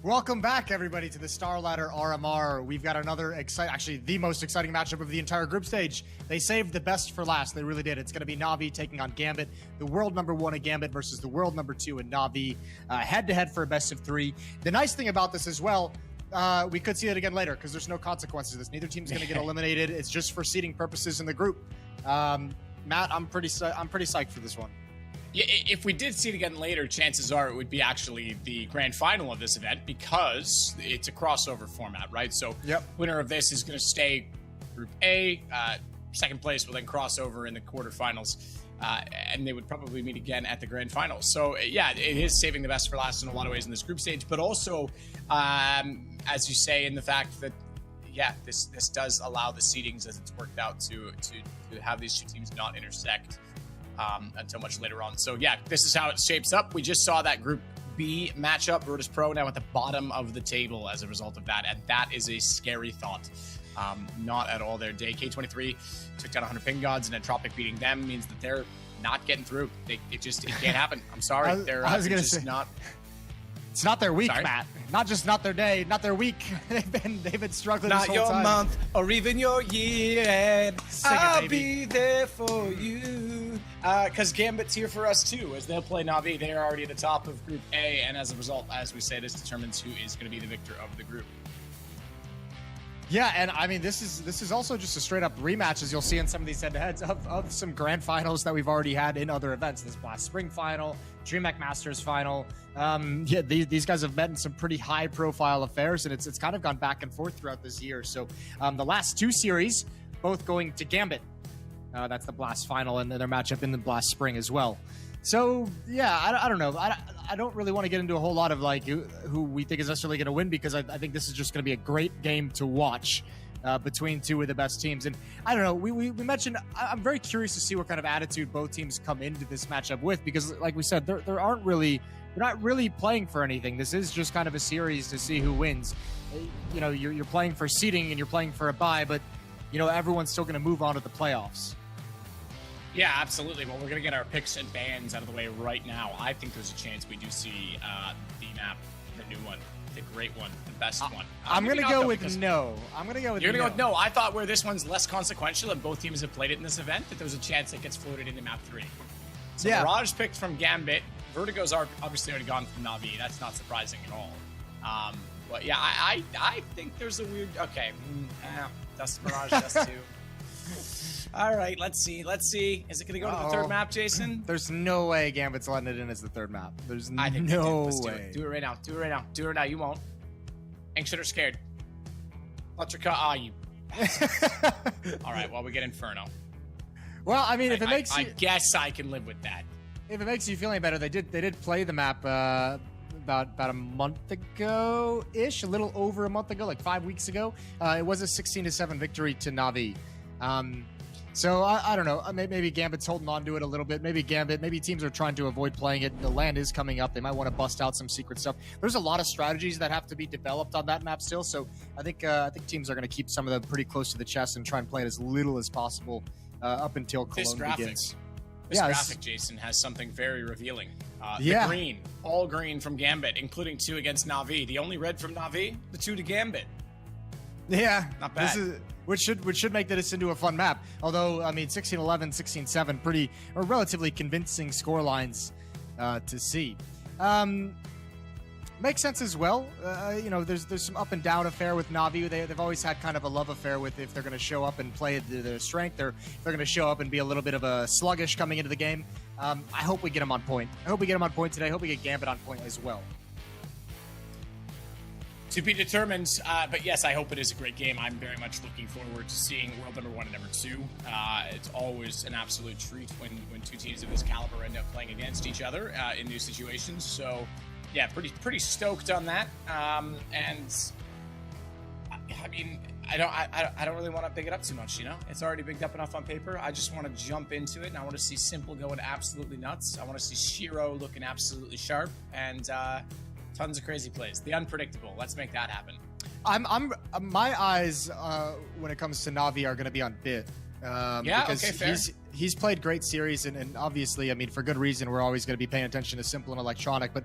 Welcome back, everybody, to the StarLadder RMR. We've got another actually the most exciting matchup of the entire group stage. They saved the best for last. They really did. It's going to be Navi taking on Gambit, the world #1 in Gambit versus the world #2 in Navi, head-to-head for a best of 3. The nice thing about this as well, we could see it again later because there's no consequences to this. Neither team's going to get eliminated. It's just for seeding purposes in the group. Matt, I'm pretty psyched for this one. Yeah, if we did see it again later, chances are it would be actually the grand final of this event because it's a crossover format, right? So winner of this is going to stay Group A. Second place will then cross over in the quarterfinals, and they would probably meet again at the grand final. So, yeah, it is saving the best for last in a lot of ways in this group stage, but also, as you say, in the fact that, yeah, this does allow the seedings as it's worked out to have these two teams not intersect until much later on. So yeah, this is how it shapes up. We just saw that Group B matchup. Virtus Pro now at the bottom of the table as a result of that, and that is a scary thought. Not at all their day. K23 took down 100 Ping Gods, and Entropic beating them means that they're not getting through. It can't happen. I'm sorry. I was going to say, not. It's not their week, Matt. Not just not their day, not their week. They've been struggling Not this whole your time. month or even your year, and I'll baby. be there for you. Because Gambit's here for us too, as they'll play Navi. They are already at the top of Group A, and as a result, as we say, this determines who is going to be the victor of the group. Yeah, and I mean, this is also just a straight-up rematch, as you'll see in some of these head-to-heads, of some grand finals that we've already had in other events. This Blast Spring final, DreamHack Masters final. Yeah, these guys have met in some pretty high-profile affairs, and it's kind of gone back and forth throughout this year. So the last two series, both going to Gambit. That's the Blast final, and their matchup in the Blast Spring as well. So, yeah, I don't know. I don't really want to get into a whole lot of, like, who we think is necessarily going to win, because I think this is just going to be a great game to watch between two of the best teams. And I don't know, we mentioned, I'm very curious to see what kind of attitude both teams come into this matchup with, because, like we said, they're not really playing for anything. This is just kind of a series to see who wins. You know, you're playing for seeding and you're playing for a bye, but, you know, everyone's still going to move on to the playoffs. Yeah, absolutely. Well, we're going to get our picks and bans out of the way right now. I think there's a chance we do see the map, the new one, the great one, the best one. I'm going to go with no. I'm going to go with You're going to go with no. I thought where this one's less consequential and both teams have played it in this event, that there's a chance it gets floated into map 3. So Mirage picked from Gambit. Vertigo's obviously already gone from Navi. That's not surprising at all. But yeah, I think there's a weird... Okay. Dust Mirage, Dust 2. All right, let's see. Is it going to go to the third map, Jason? There's no way Gambit's letting it in as the third map. There's I think no Let's way. Do it right now. Do it right now. You won't. Anxious or scared? Electrica. You. All right, well, we get Inferno. Well, I mean, if it makes I guess I can live with that. If it makes you feel any better, they did play the map about a month ago-ish, a little over a month ago, like 5 weeks ago. It was a 16-7 victory to Navi. So I don't know. Maybe Gambit's holding on to it a little bit. Maybe teams are trying to avoid playing it. The land is coming up. They might want to bust out some secret stuff. There's a lot of strategies that have to be developed on that map still. So I think teams are going to keep some of them pretty close to the chest and try and play it as little as possible up until Cologne begins. This graphic, Jason, has something very revealing. The green, all green from Gambit, including 2 against Navi. The only red from Navi, the 2 to Gambit. Yeah, not bad. Which should make this into a fun map. Although, I mean, 16-11, 16-7, relatively convincing score lines to see. Makes sense as well. You know, there's some up and down affair with Navi. They've always had kind of a love affair with if they're going to show up and play their strength, or if they're going to show up and be a little bit of a sluggish coming into the game. I hope we get them on point. I hope we get them on point today. I hope we get Gambit on point as well. To be determined, but yes, I hope it is a great game. I'm very much looking forward to seeing world number 1 and number 2. It's always an absolute treat when two teams of this caliber end up playing against each other in new situations. So, yeah, pretty stoked on that. And I mean, I don't really want to big it up too much, you know? It's already bigged up enough on paper. I just want to jump into it, and I want to see Simple going absolutely nuts. I want to see Shiro looking absolutely sharp, and tons of crazy plays. The unpredictable. Let's make that happen. My eyes when it comes to Navi are going to be on Bit. Because okay, fair. He's played great series, and obviously, I mean, for good reason, we're always going to be paying attention to Simple and Electronic. But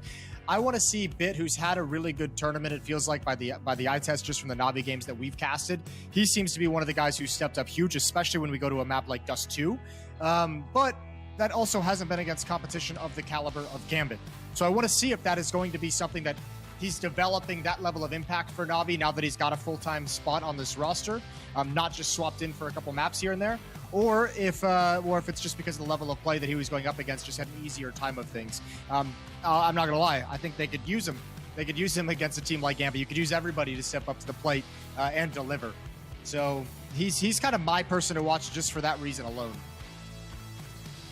I want to see Bit, who's had a really good tournament. It feels like by the eye test, just from the Navi games that we've casted, he seems to be one of the guys who stepped up huge, especially when we go to a map like Dust 2. But that also hasn't been against competition of the caliber of Gambit. So I want to see if that is going to be something that he's developing that level of impact for Navi now that he's got a full-time spot on this roster, not just swapped in for a couple maps here and there, or if it's just because of the level of play that he was going up against, just had an easier time of things. I'm not going to lie. I think they could use him. They could use him against a team like Gambit. You could use everybody to step up to the plate and deliver. So he's kind of my person to watch just for that reason alone.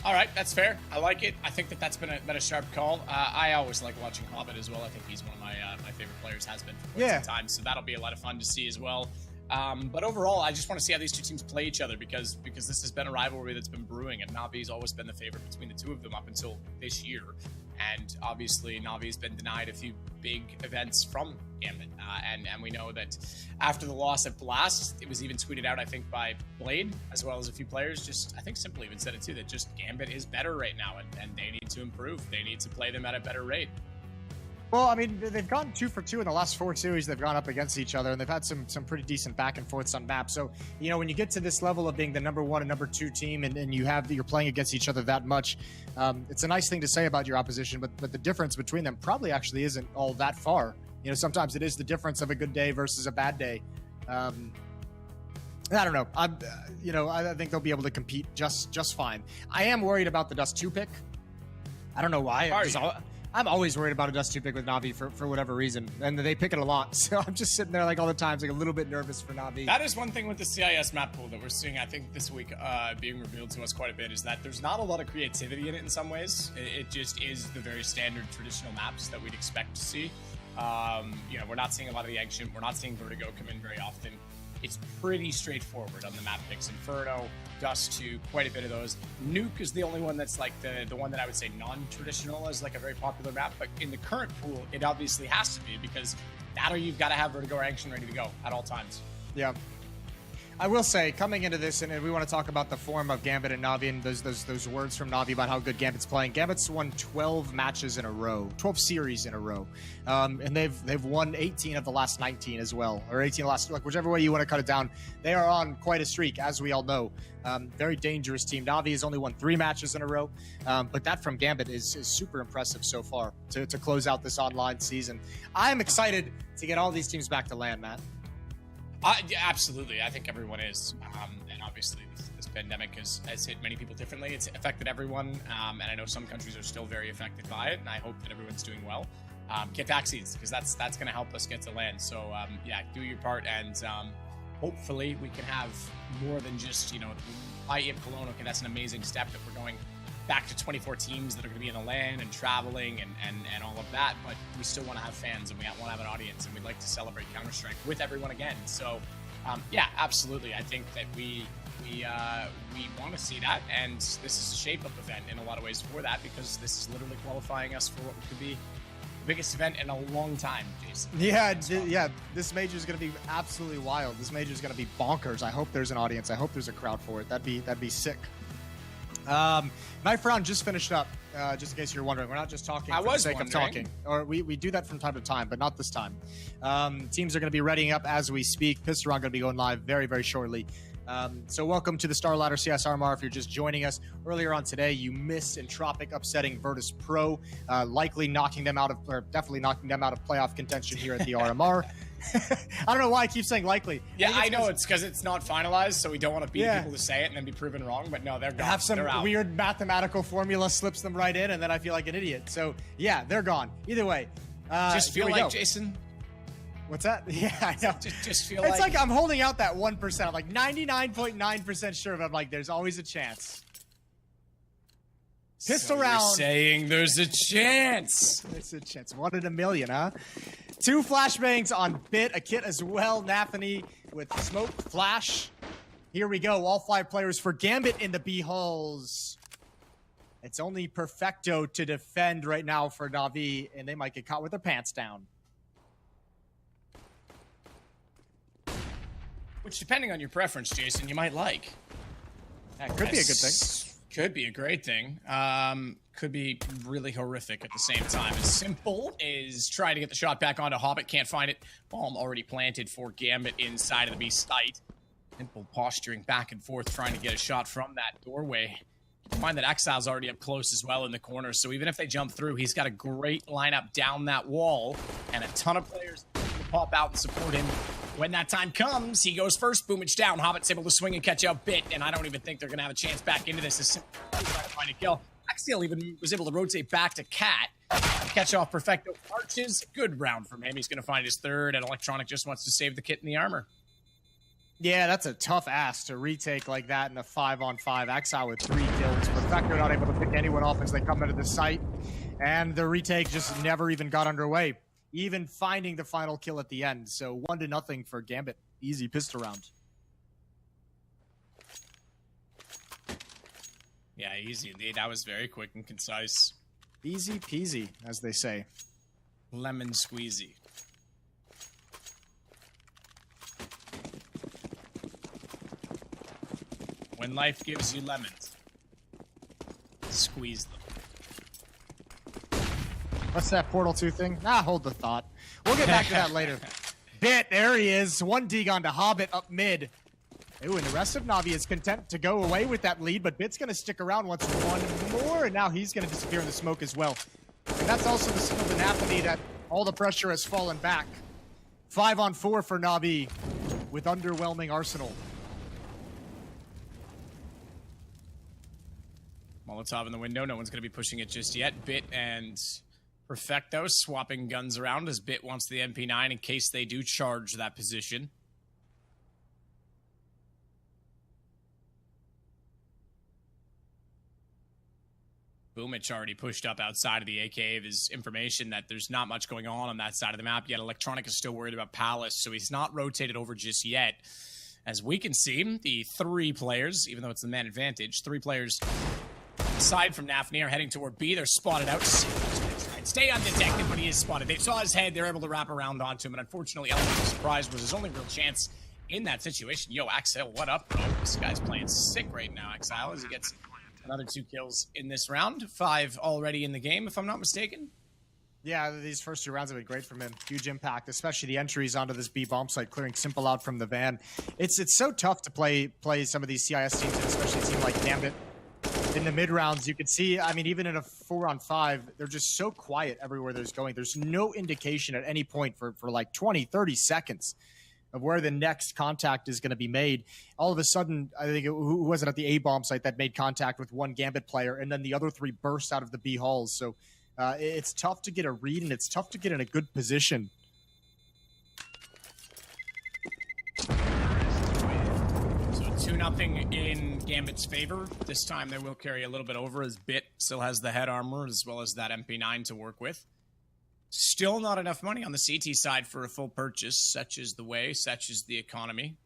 All right, that's fair. I like it. I think that's been a sharp call. I always like watching Hobbit as well. I think he's one of my favorite players, has been for quite some time. So that'll be a lot of fun to see as well. But overall, I just want to see how these two teams play each other because this has been a rivalry that's been brewing, and Navi's always been the favorite between the two of them up until this year. And obviously, Navi's been denied a few big events from Gambit. And we know that after the loss at Blast, it was even tweeted out, I think, by Blade, as well as a few players. I think Simple even said it too, that just Gambit is better right now, and they need to improve. They need to play them at a better rate. Well, I mean, they've gone 2 for 2 in the last 4 series. They've gone up against each other, and they've had some pretty decent back and forths on maps. So, you know, when you get to this level of being the number 1 and number 2 team, and you're playing against each other that much, it's a nice thing to say about your opposition. But the difference between them probably actually isn't all that far. You know, sometimes it is the difference of a good day versus a bad day. I don't know. I think they'll be able to compete just fine. I am worried about the Dust 2 pick. I don't know why. I'm always worried about a Dust 2 pick with Navi for whatever reason, and they pick it a lot. So I'm just sitting there like all the times, like a little bit nervous for Navi. That is one thing with the CIS map pool that we're seeing, I think, this week being revealed to us quite a bit, is that there's not a lot of creativity in it in some ways. It just is the very standard traditional maps that we'd expect to see. You know, we're not seeing a lot of the action. We're not seeing Vertigo come in very often. It's pretty straightforward on the map picks. Inferno, Dust 2, quite a bit of those. Nuke is the only one that's like the one that I would say non-traditional as like a very popular map. But in the current pool, it obviously has to be, because that or you've got to have Vertigo or action ready to go at all times. Yeah. I will say, coming into this, and we want to talk about the form of Gambit and Navi, and those words from Navi about how good Gambit's playing. Gambit's won 12 matches in a row, 12 series in a row, and they've won 18 of the last 19 as well, or 18 of the last, like whichever way you want to cut it down. They are on quite a streak, as we all know. Very dangerous team. Navi has only won 3 matches in a row, but that from Gambit is super impressive so far to close out this online season. I am excited to get all these teams back to LAN, Matt. Yeah, absolutely. I think everyone is. And obviously, this pandemic has hit many people differently. It's affected everyone. And I know some countries are still very affected by it. And I hope that everyone's doing well. Get vaccines, because that's going to help us get to LAN. So, yeah, do your part. And hopefully we can have more than just, you know, IEP Cologne. Okay, that's an amazing step that we're going back to 24 teams that are going to be in the LAN and traveling and all of that, but we still want to have fans and we want to have an audience, and we'd like to celebrate Counter-Strike with everyone again. So, yeah, absolutely. I think that we want to see that, and this is a shape-up event in a lot of ways for that, because this is literally qualifying us for what could be the biggest event in a long time, Jason. Yeah, this major is going to be absolutely wild. This major is going to be bonkers. I hope there's an audience. I hope there's a crowd for it. That'd be sick. Knife round just finished up, just in case you're wondering. We're not just talking for the sake of talking. Or we do that from time to time, but not this time. Teams are going to be readying up as we speak. Pistol round going to be going live very, very shortly. So welcome to the StarLadder CIS RMR. If you're just joining us, earlier on today, you missed Entropic upsetting Virtus Pro, definitely knocking them out of playoff contention here at the RMR. I don't know why I keep saying likely. Yeah, I know it's because it's not finalized, so we don't want to beat people to say it and then be proven wrong. But no, they're gone. Have some weird mathematical formula slips them right in, and then I feel like an idiot. So yeah, they're gone. Either way, just feel like Jason. What's that? Yeah, I know. Just feel it's like I'm holding out that 1%. I'm like 99.9% sure, but I'm like, there's always a chance. Pistol round. You're saying there's a chance. There's a chance. 1 in a million, huh? 2 flashbangs on Bit, a kit as well. Nathany with smoke, flash. Here we go. All 5 players for Gambit in the B halls. It's only Perfecto to defend right now for Navi, and they might get caught with their pants down. Which, depending on your preference, Jason, you might like. That could be a good thing. Could be a great thing. Could be really horrific at the same time. As simple as trying to get the shot back onto Hobbit. Can't find it. Bomb already planted for Gambit inside of the B site. Simple posturing back and forth, trying to get a shot from that doorway. Find that Exile's already up close as well in the corner, so even if they jump through, he's got a great lineup down that wall, and a ton of players to pop out and support him. When that time comes, he goes first, boomage down. Hobbit's able to swing and catch out Bit, and I don't even think they're going to have a chance back into this. As simple as trying to find a kill. Exile even was able to rotate back to Cat, catch off Perfecto Arches. Good round from him. He's going to find his third, and Electronic just wants to save the kit in the armor. Yeah, that's a tough ass to retake like that in a 5-on-5. Exile with 3 kills. Perfecto not able to pick anyone off as they come into the site. And the retake just never even got underway. Even finding the final kill at the end. So 1-0 for Gambit. Easy pistol round. Yeah, easy indeed. That was very quick and concise. Easy peasy, as they say. Lemon squeezy. When life gives you lemons, squeeze them. What's that Portal 2 thing? Hold the thought. We'll get back to that later. Bit, there he is. 1 Degon to Hobbit up mid. Ooh, and the rest of Navi is content to go away with that lead, but Bit's going to stick around once one more, and now he's going to disappear in the smoke as well. And that's also the signal to Nathany that all the pressure has fallen back. 5-on-4 for Navi with underwhelming arsenal. Molotov in the window. No one's going to be pushing it just yet. Bit and Perfecto swapping guns around as Bit wants the MP9 in case they do charge that position. Boomich already pushed up outside of the AK of his information that there's not much going on that side of the map yet. Electronic is still worried about Palace, so he's not rotated over just yet. As we can see, the 3 players, even though it's the man advantage, 3 players aside from Nathany are heading toward B. They're spotted out. Stay undetected, but he is spotted. They saw his head. They're able to wrap around onto him, and unfortunately, Element of Surprise was his only real chance in that situation. Yo, Axel, what up, bro? This guy's playing sick right now, Axel, as he gets another 2 kills in this round. 5 already in the game, if I'm not mistaken. Yeah, these first 2 rounds have been great from him. Huge impact, especially the entries onto this B bomb site, clearing Simple out from the van. It's so tough to play some of these CIS teams, and especially a team like Gambit. In the mid rounds, you could see, I mean, even in a 4-on-5, they're just so quiet everywhere there's going. There's no indication at any point for like 20, 30 seconds of where the next contact is going to be made. All of a sudden, I think, who was it at the A bomb site that made contact with 1 Gambit player, and then the other 3 burst out of the B halls. So it's tough to get a read, and it's tough to get in a good position. So 2-0 in Gambit's favor. This time they will carry a little bit over as Bit still has the head armor as well as that MP9 to work with. Still not enough money on the CT side for a full purchase. Such is the way, such is the economy.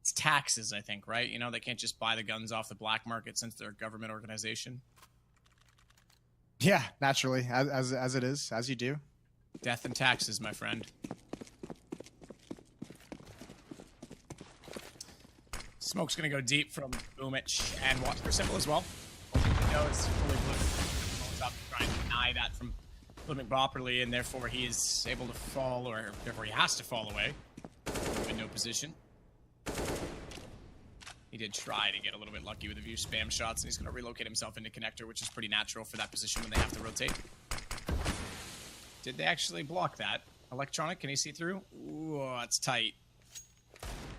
It's taxes, I think, right? You know, they can't just buy the guns off the black market since they're a government organization. Yeah, naturally, as it is, as you do. Death and taxes, my friend. Smoke's gonna go deep from Boomich and watch for Simple as well. Window is fully blue. Up trying to deny that from living properly, and therefore he is able to fall, or therefore he has to fall away. Window position. He did try to get a little bit lucky with a few spam shots, and he's going to relocate himself into connector, which is pretty natural for that position when they have to rotate. Did they actually block that? Electronic, can he see through? Ooh, that's tight.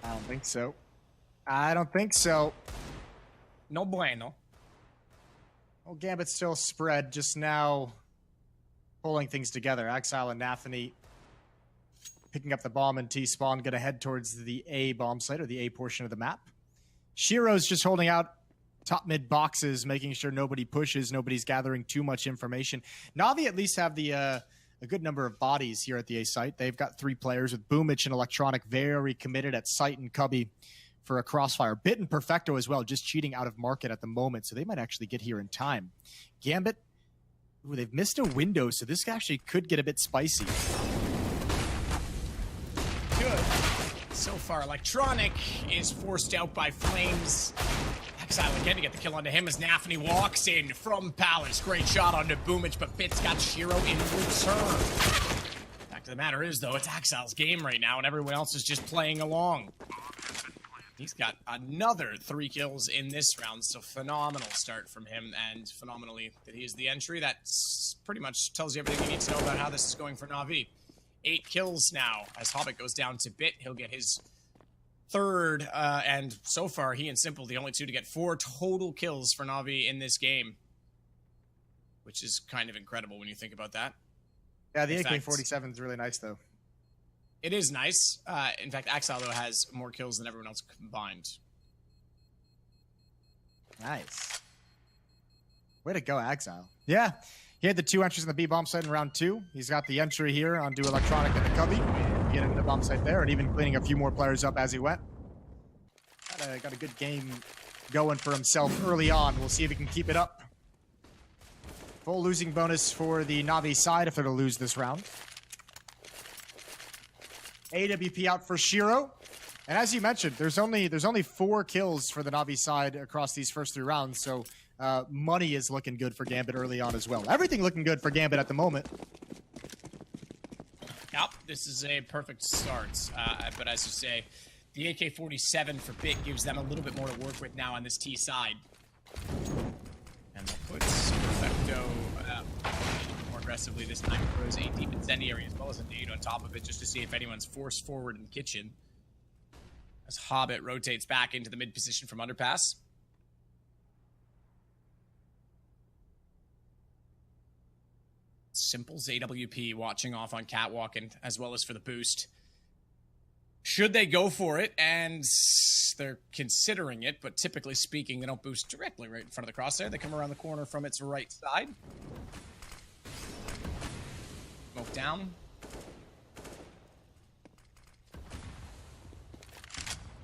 I don't think so. I don't think so. No bueno. Well, Gambit's still spread, just now pulling things together. Exile and Nathany picking up the bomb and T-Spawn going to head towards the A bomb site, or the A portion of the map. Shiro's just holding out top mid boxes, making sure nobody pushes, nobody's gathering too much information. Navi at least have the a good number of bodies here at the A site. They've got 3 players with Boomich and Electronic very committed at site, and Cubby for a crossfire. Bit and Perfecto as well, just cheating out of market at the moment, so they might actually get here in time. Gambit, ooh, they've missed a window, so this actually could get a bit spicy. Good. So far, Electronic is forced out by Flames. Exile again to get the kill onto him as Nafany walks in from Palace. Great shot onto Boomich, but Bit's got Shiro in return. Fact of the matter is, though, it's Exile's game right now, and everyone else is just playing along. He's got another 3 kills in this round, so phenomenal start from him, and phenomenally that he is the entry. That pretty much tells you everything you need to know about how this is going for Navi. 8 kills now. As Hobbit goes down to Bit, he'll get his 3rd, and so far, he and Simple, the only 2 to get 4 total kills for Navi in this game, which is kind of incredible when you think about that. Yeah, the AK-47 is really nice, though. It is nice. In fact, Exile, though, has more kills than everyone else combined. Nice. Way to go, Exile. Yeah, he had the 2 entries in the B bomb site in round 2. He's got the entry here onto Electronic and the Cubby. Get into the bomb site there, and even cleaning a few more players up as he went. Got a good game going for himself early on. We'll see if he can keep it up. Full losing bonus for the Navi side if they're to lose this round. AWP out for Shiro. And as you mentioned, there's only 4 kills for the Navi side across these first 3 rounds, so money is looking good for Gambit early on as well. Everything looking good for Gambit at the moment. Yep, this is a perfect start. But as you say, the AK-47 for Bit gives them a little bit more to work with now on this T side. And that puts Perfecto more aggressively this time. Throws a deep incendiary as well as a nade on top of it just to see if anyone's forced forward in the kitchen. As Hobbit rotates back into the mid position from underpass. Simple's AWP watching off on Catwalk and as well as for the boost. Should they go for it? And they're considering it, but typically speaking, they don't boost directly right in front of the crosshair. They come around the corner from its right side. Smoke down.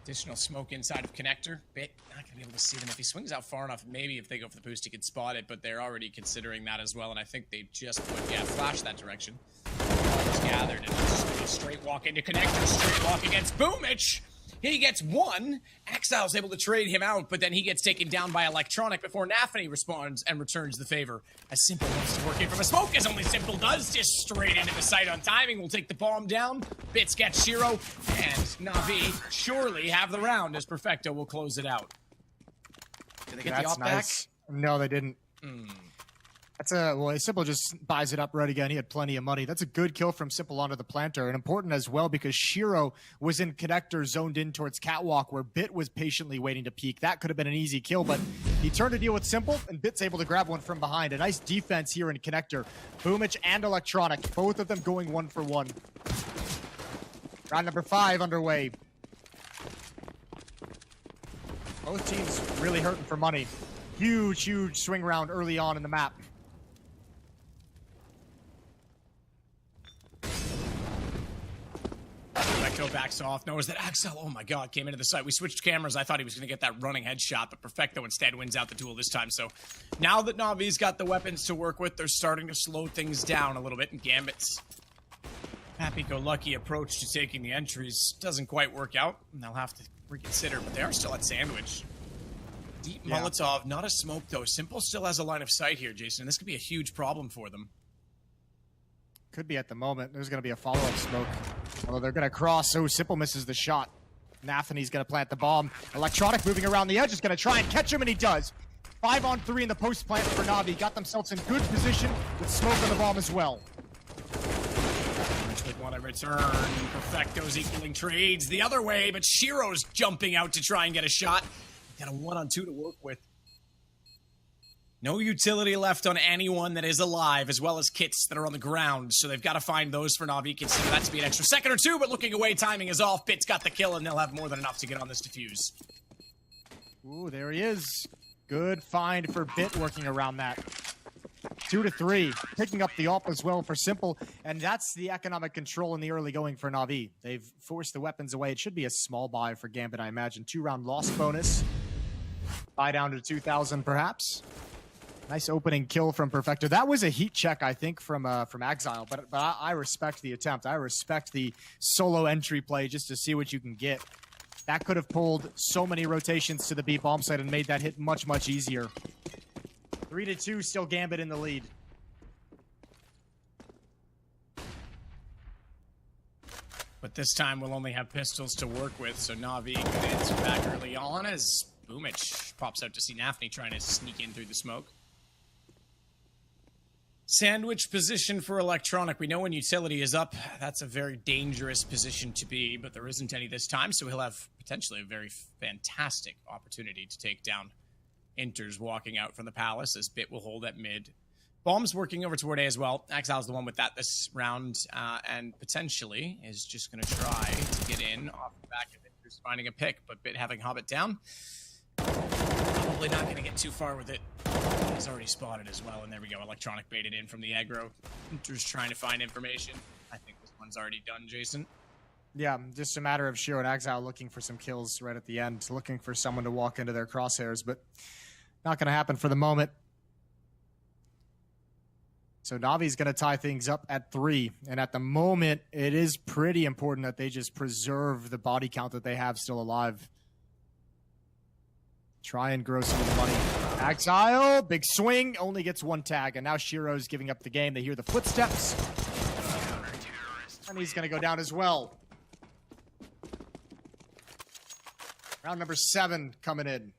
Additional smoke inside of Connector. Bit not going to be able to see them. If he swings out far enough, maybe if they go for the boost, he can spot it, but they're already considering that as well, and I think they just put, flash that direction. It's gathered, and it's just a straight walk into Connector, straight walk against Boomich. He gets 1. Exile's able to trade him out, but then he gets taken down by Electronic before Nafany responds and returns the favor. As Simple wants to work in from a smoke, as only Simple does, just straight into the site on timing. Will take the bomb down. Bits gets Shiro, and Navi surely have the round as Perfecto will close it out. Did they get the op nice. Back? No, they didn't. Simple just buys it up right again. He had plenty of money. That's a good kill from Simple onto the planter, and important as well because Shiro was in Connector, zoned in towards Catwalk, where Bit was patiently waiting to peek. That could have been an easy kill, but he turned to deal with Simple, and Bit's able to grab one from behind. A nice defense here in Connector. Boomich and Electronic, both of them going 1 for 1. Round number 5 underway. Both teams really hurting for money. Huge swing round early on in the map. Perfecto backs off, knows that Axel, oh my god, came into the site. We switched cameras. I thought he was going to get that running headshot, but Perfecto instead wins out the duel this time. So now that Navi's got the weapons to work with, they're starting to slow things down a little bit, and Gambit's happy-go-lucky approach to taking the entries doesn't quite work out, and they'll have to reconsider, but they are still at sandwich. Deep Molotov, not a smoke though. Simple still has a line of sight here, Jason, and this could be a huge problem for them. Could be at the moment. There's going to be a follow-up smoke. Although they're going to cross. So Simple misses the shot. Nafany's going to plant the bomb. Electronic moving around the edge is going to try and catch him, and he does. 5 on 3 in the post plant for Navi. Got themselves in good position with smoke on the bomb as well. With one in return. Perfecto's equaling trades the other way, but Shiro's jumping out to try and get a shot. Got a 1-on-2 to work with. No utility left on anyone that is alive, as well as kits that are on the ground. So they've got to find those for Navi. Consider that to be an extra second or two, but looking away, timing is off. Bit's got the kill, and they'll have more than enough to get on this defuse. Ooh, there he is. Good find for Bit working around that. 2 to 3, picking up the AWP as well for Simple, and that's the economic control in the early going for Navi. They've forced the weapons away. It should be a small buy for Gambit, I imagine. 2-round loss bonus. Buy down to 2,000, perhaps. Nice opening kill from Perfecto. That was a heat check, I think, from Exile, but I respect the attempt. I respect the solo entry play just to see what you can get. That could have pulled so many rotations to the B bomb site and made that hit much, much easier. 3 to 2, still Gambit in the lead. But this time we'll only have pistols to work with, so Navi could answer back early on as Boomich pops out to see Navi trying to sneak in through the smoke. Sandwich position for Electronic. We know when utility is up, that's a very dangerous position to be, but there isn't any this time, so he'll have potentially a very fantastic opportunity to take down Inters walking out from the Palace as Bit will hold at mid. Bomb's working over toward A as well. Exile's the one with that this round, and potentially is just going to try to get in off the back of Inters finding a pick, but Bit having Hobbit down. Probably not going to get too far with it. He's already spotted as well, and there we go. Electronic baited in from the aggro. Inters trying to find information. I think this one's already done, Jason. Yeah, just a matter of Shiro and Exile looking for some kills right at the end, looking for someone to walk into their crosshairs, but not going to happen for the moment. So Navi's going to tie things up at 3, and at the moment, it is pretty important that they just preserve the body count that they have still alive. Try and grow some of the money. Exile, big swing, only gets 1 tag, and now Shiro's giving up the game. They hear the footsteps, and he's going to go down as well. Round number 7 coming in.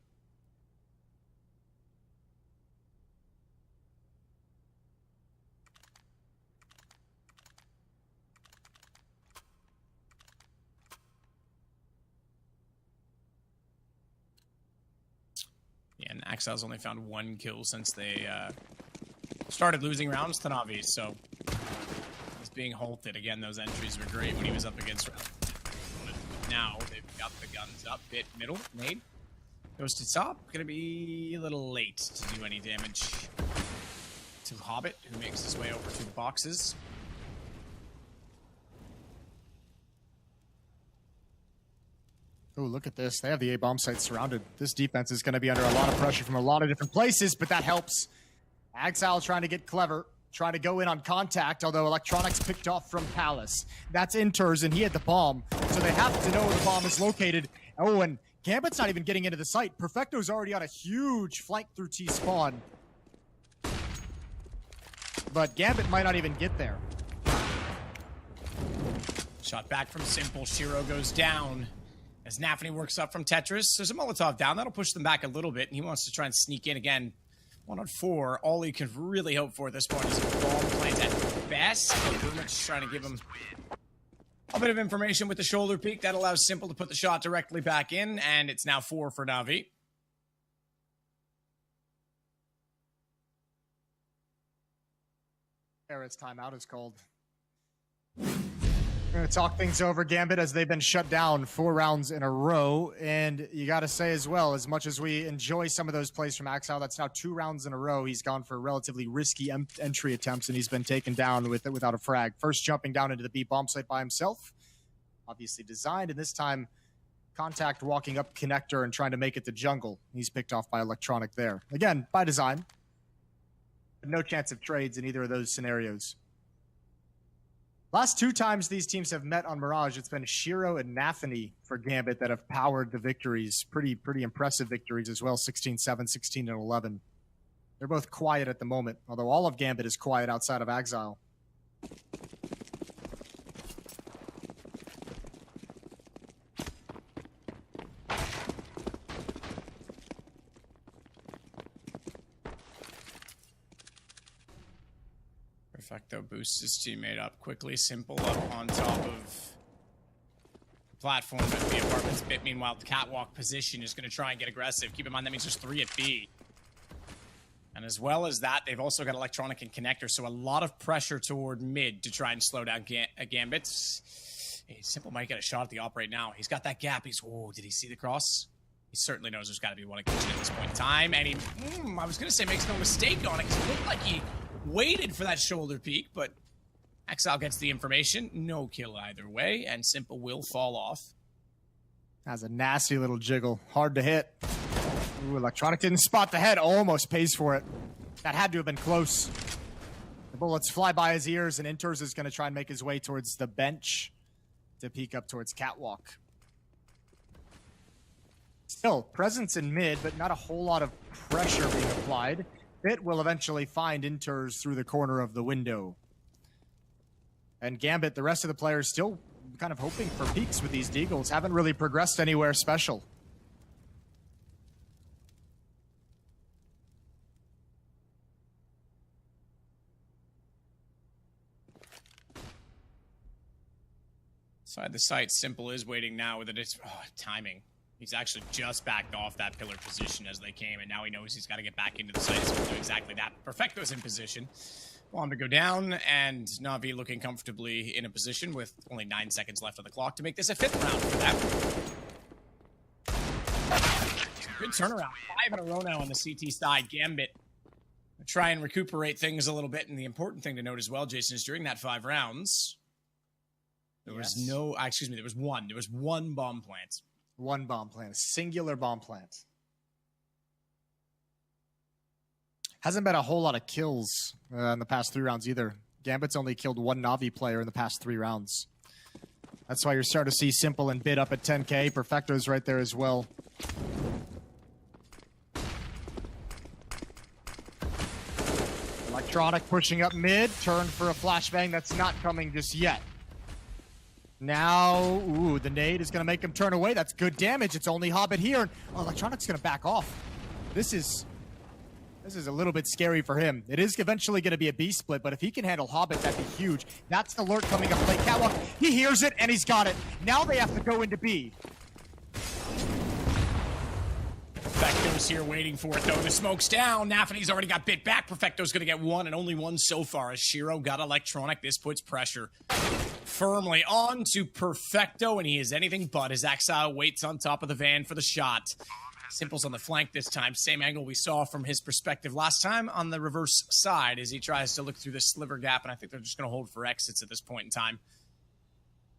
Yeah, and Exile's only found 1 kill since they started losing rounds to Navi, so he's being halted. Again, those entries were great when he was up against round. Now they've got the guns up. Bit middle, nade. Goes to top. Gonna be a little late to do any damage to Hobbit, who makes his way over to the boxes. Oh, look at this. They have the A-bomb site surrounded. This defense is going to be under a lot of pressure from a lot of different places, but that helps. Exile trying to get clever, trying to go in on contact, although Electronics picked off from Palace. That's Inters, and he had the bomb, so they have to know where the bomb is located. Oh, and Gambit's not even getting into the site. Perfecto's already on a huge flank through T-spawn. But Gambit might not even get there. Shot back from Simple. Shiro goes down. As Navi works up from Tetris, there's a Molotov down. That'll push them back a little bit, and he wants to try and sneak in again. 1 on 4. All he can really hope for at this point is a bomb plant at best. Boomich trying to give him a bit of information with the shoulder peek. That allows Simple to put the shot directly back in, and it's now 4 for Navi. Harris timeout is called. We're going to talk things over, Gambit, as they've been shut down 4 rounds in a row. And you got to say as well, as much as we enjoy some of those plays from Exile, that's now 2 rounds in a row. He's gone for relatively risky entry attempts, and he's been taken down without a frag. First jumping down into the B bomb site by himself. Obviously designed, and this time contact walking up connector and trying to make it to jungle. He's picked off by Electronic there. Again, by design. But no chance of trades in either of those scenarios. Last 2 times these teams have met on Mirage, it's been Shiro and Nafi for Gambit that have powered the victories. Pretty impressive victories as well, 16-7, 16-11. They're both quiet at the moment, although all of Gambit is quiet outside of Exile. Perfecto boosts his teammate up quickly. Simple up on top of the platform at the apartments. Bit, meanwhile, the catwalk position is going to try and get aggressive. Keep in mind that means there's 3 at B. And as well as that, they've also got Electronic and Connector, so a lot of pressure toward mid to try and slow down Gambit. Hey, Simple might get a shot at the op right now. He's got that gap. Oh, did he see the cross? He certainly knows there's got to be one kitchen at this point in time. And he, I was going to say makes no mistake on it, because it looked like he waited for that shoulder peek, but Exile gets the information. No kill either way, and Simple will fall off. That's a nasty little jiggle. Hard to hit. Ooh, Electronic didn't spot the head. Almost pays for it. That had to have been close. The bullets fly by his ears, and Inters is going to try and make his way towards the bench to peek up towards Catwalk. Still, presence in mid, but not a whole lot of pressure being applied. Bit will eventually find Inters through the corner of the window. And Gambit, the rest of the players still kind of hoping for peaks with these Deagles. Haven't really progressed anywhere special. Side the site, Simple is waiting now with it. Timing. He's actually just backed off that pillar position as they came, and now he knows he's got to get back into the site, so he'll do exactly that. Perfecto's in position. Bomb to go down, and Navi looking comfortably in a position with only 9 seconds left on the clock to make this a 5th round for them. Good turnaround. 5 in a row now on the CT side. Gambit try and recuperate things a little bit, and the important thing to note as well, Jason, is during that 5 rounds, there was no, excuse me, there was one. There was one bomb plant. One bomb plant. A singular bomb plant. Hasn't been a whole lot of kills in the past 3 rounds either. Gambit's only killed 1 Navi player in the past 3 rounds. That's why you're starting to see Simple and Bit up at 10k. Perfecto's right there as well. Electronic pushing up mid. Turn for a flashbang that's not coming just yet. Now, ooh, the nade is going to make him turn away. That's good damage. It's only Hobbit here. Oh, Electronic's going to back off. This is a little bit scary for him. It is eventually going to be a B split, but if he can handle Hobbit, that'd be huge. That's the alert coming up late. Catwalk, he hears it, and he's got it. Now they have to go into B. Perfecto's here waiting for it, though. The smoke's down. Nafany's already got Bit back. Perfecto's going to get 1, and only 1 so far. As Shiro got Electronic, this puts pressure firmly on to Perfecto, and he is anything but as Exile waits on top of the van for the shot. Simple's on the flank this time. Same angle we saw from his perspective last time on the reverse side as he tries to look through the sliver gap, and I think they're just going to hold for exits at this point in time.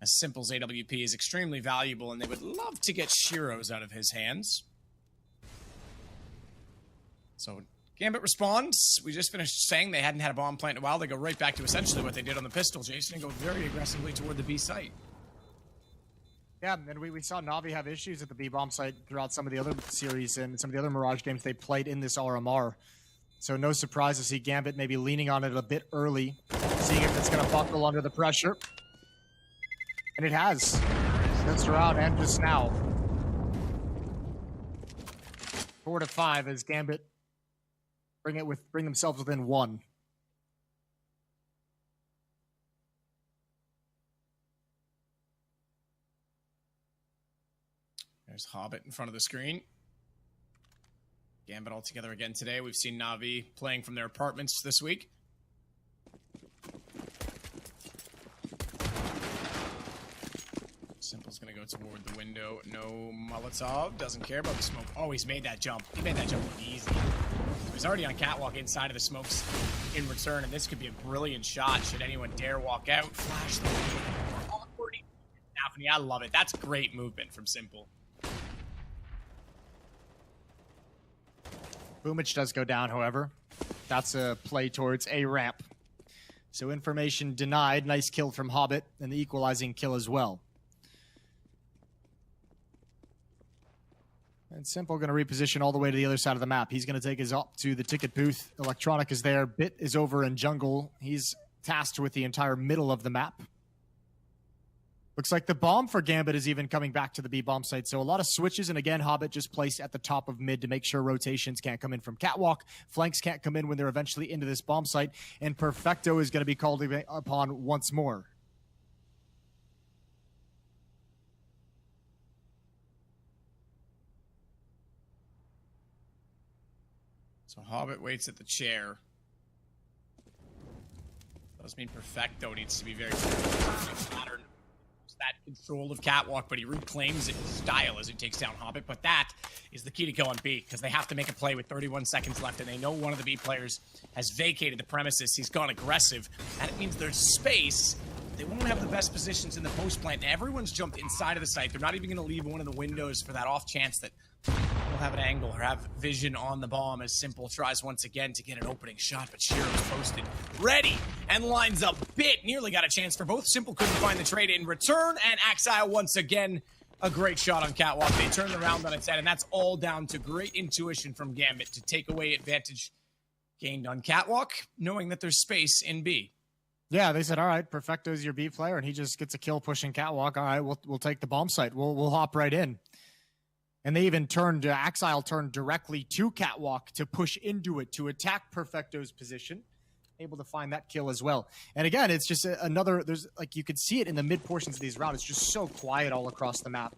As Simple's AWP is extremely valuable, and they would love to get Shiro's out of his hands. So Gambit responds. We just finished saying they hadn't had a bomb plant in a while. They go right back to essentially what they did on the pistol, Jason, and go very aggressively toward the B site. Yeah, and we saw Navi have issues at the B bomb site throughout some of the other series and some of the other Mirage games they played in this RMR. So no surprise to see Gambit maybe leaning on it a bit early, seeing if it's going to buckle under the pressure. And it has. This round and just now. 4-5 as Gambit bring themselves within 1. There's Hobbit in front of the screen. Gambit all together again today. We've seen Navi playing from their apartments this week. Simple's going to go toward the window. No Molotov. Doesn't care about the smoke. Oh, he's made that jump. He made that jump look easy. He's already on Catwalk inside of the smokes in return, and this could be a brilliant shot should anyone dare walk out. Flash the Nafany, I love it. That's great movement from Simple. Boomich does go down, however. That's a play towards A ramp. So information denied. Nice kill from Hobbit, and the equalizing kill as well. And Simple going to reposition all the way to the other side of the map. He's going to take his up to the ticket booth. Electronic is there. Bit is over in jungle. He's tasked with the entire middle of the map. Looks like the bomb for Gambit is even coming back to the B bomb site. So a lot of switches, and again, Hobbit just placed at the top of mid to make sure rotations can't come in from Catwalk. Flanks can't come in when they're eventually into this bomb site. And Perfecto is going to be called upon once more. So Hobbit waits at the chair. Does mean Perfecto needs to be very careful. That control of Catwalk, but he reclaims it in style as he takes down Hobbit. But that is the key to kill on B, because they have to make a play with 31 seconds left, and they know one of the B players has vacated the premises. He's gone aggressive, and it means there's space. They won't have the best positions in the post plant. Everyone's jumped inside of the site. They're not even going to leave one of the windows for that off chance that they'll have an angle or have vision on the bomb as Simple tries once again to get an opening shot, but Shiro's posted ready and lines up. Bit nearly got a chance for both. Simple couldn't find the trade in return, and Axile once again a great shot on Catwalk. They turn the round on its head, and that's all down to great intuition from Gambit to take away advantage gained on Catwalk, knowing that there's space in B. Yeah, they said, all right, Perfecto's your B player, and he just gets a kill pushing Catwalk. All right, we'll take the bomb site. We'll hop right in. And they even turned, Axile turned directly to Catwalk to push into it, to attack Perfecto's position. Able to find that kill as well. And again, it's just another, there's like, you could see it in the mid portions of these rounds. It's just so quiet all across the map.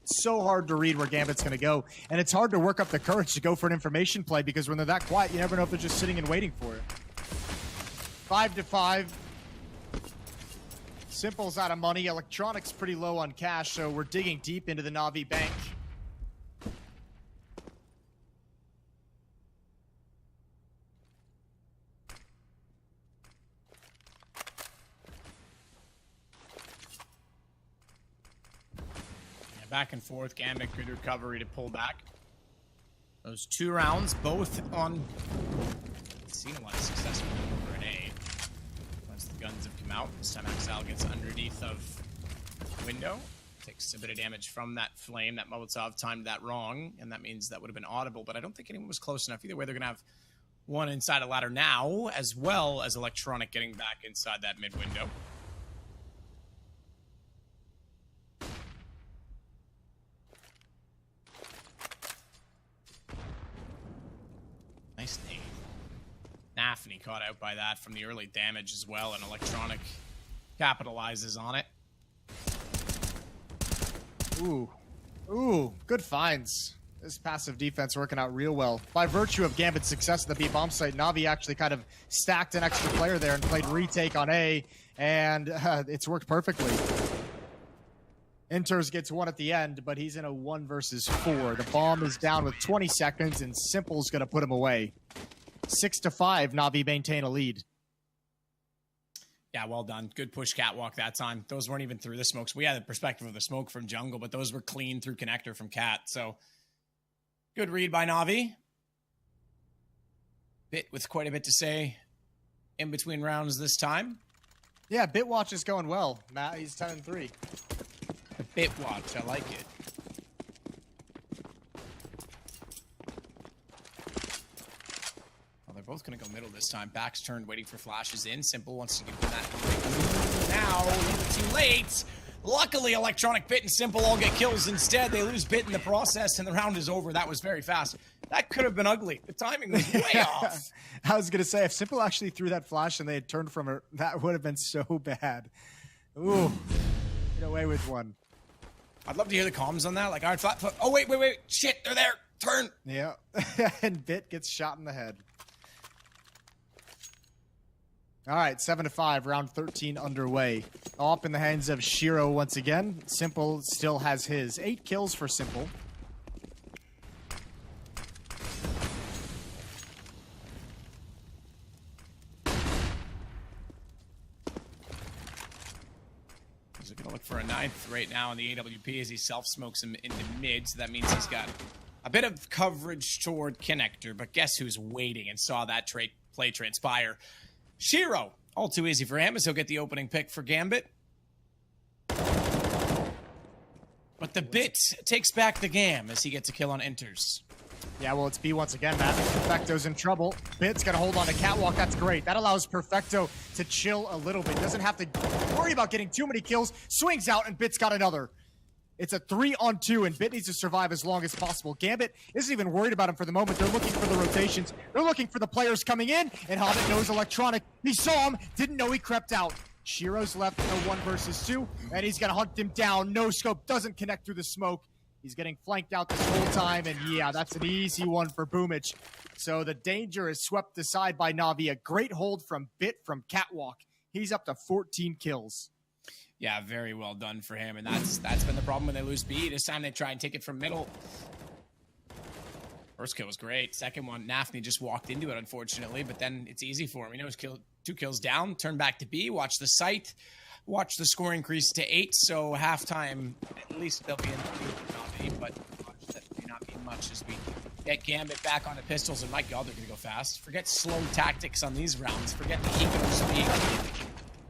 It's so hard to read where Gambit's going to go. And it's hard to work up the courage to go for an information play, because when they're that quiet, you never know if they're just sitting and waiting for it. 5-5. Simple's out of money. Electronics pretty low on cash, so we're digging deep into the Navi bank. Back and forth, Gambit, good recovery to pull back. Those 2 rounds, both on... Seen a lot of success over an A. Once the guns have come out, this time Axile gets underneath of the window. Takes a bit of damage from that flame. That Molotov timed that wrong, and that means that would have been audible, but I don't think anyone was close enough. Either way, they're going to have one inside a ladder now, as well as Electronic getting back inside that mid window. Nice nade. Nafny caught out by that from the early damage as well, and Electronic capitalizes on it. Ooh. Ooh, good finds. This passive defense working out real well. By virtue of Gambit's success at the B bomb site, Navi actually kind of stacked an extra player there and played retake on A, and it's worked perfectly. Inters gets 1 at the end, but he's in a 1 versus 4. The bomb is down with 20 seconds, and Simple's going to put him away. 6-5, Navi maintain a lead. Yeah, well done. Good push Catwalk that time. Those weren't even through the smokes. We had the perspective of the smoke from Jungle, but those were clean through connector from Cat. So, good read by Navi. Bit with quite a bit to say in between rounds this time. Yeah, Bitwatch is going well. Matt, he's 10-3. Bitwatch, I like it. Well, they're both going to go middle this time. Back's turned, waiting for flashes in. Simple wants to give them that. Now, a little too late. Luckily, Electronic, Bit, and Simple all get kills instead. They lose Bit in the process, and the round is over. That was very fast. That could have been ugly. The timing was way off. I was going to say, if Simple actually threw that flash and they had turned from her, that would have been so bad. Ooh. Get away with one. I'd love to hear the comms on that. Like, all right, flat foot. Oh, wait. Shit, they're there. Turn. Yeah. And Bit gets shot in the head. All right, 7-5, round 13 underway. Up in the hands of Shiro once again. Simple still has his 8 kills for Simple. He's going to look for a 9th right now in the AWP as he self-smokes him into mid. So that means he's got a bit of coverage toward connector. But guess who's waiting and saw that play transpire? Shiro, all too easy for him as he'll get the opening pick for Gambit. But the Bit takes back the Gam as he gets a kill on Enters. Yeah, well, it's B once again, Matt. Perfecto's in trouble. Bit's going to hold on to Catwalk. That's great. That allows Perfecto to chill a little bit. Doesn't have to worry about getting too many kills. Swings out, and Bit's got another. It's a 3-on-2, and Bit needs to survive as long as possible. Gambit isn't even worried about him for the moment. They're looking for the rotations. They're looking for the players coming in, and Hobbit knows Electronic. He saw him, didn't know he crept out. Shiro's left in a 1 versus 2, and he's going to hunt him down. No scope, doesn't connect through the smoke. He's getting flanked out this whole time, and yeah, that's an easy one for Boomich. So the danger is swept aside by Navi. A great hold from Bit from Catwalk. He's up to 14 kills. Yeah, very well done for him. And that's been the problem when they lose B. This time they try and take it from middle. First kill was great. Second one, Nafni just walked into it, unfortunately. But then it's easy for him. He knows 2 kills down. Turn back to B. Watch the site. Watch the score increase to 8. So halftime, at least they'll be in the lead. But that may not mean much as we get Gambit back on the pistols. And my God, they're going to go fast. Forget slow tactics on these rounds. Forget the eco speed.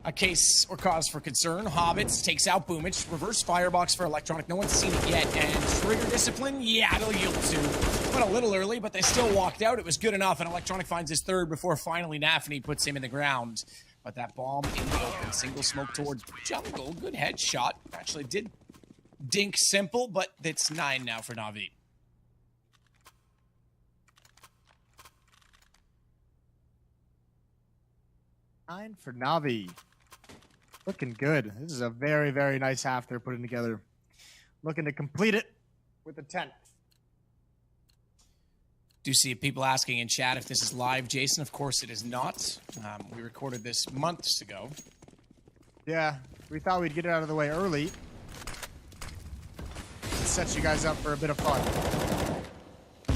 A case or cause for concern. Hobbits takes out Boomich. Reverse firebox for Electronic. No one's seen it yet. And trigger discipline, yeah, it'll yield to. Went a little early, but they still walked out. It was good enough, and Electronic finds his third before finally Nafni puts him in the ground. But that bomb in the open. Single smoke towards jungle. Good headshot. Actually did dink Simple, but it's 9 now for Navi. Nine for Navi. Looking good. This is a very, very nice half they're putting together. Looking to complete it with a 10. Do see people asking in chat if this is live, Jason. Of course it is not. We recorded this months ago. Yeah, we thought we'd get it out of the way early. Set you guys up for a bit of fun.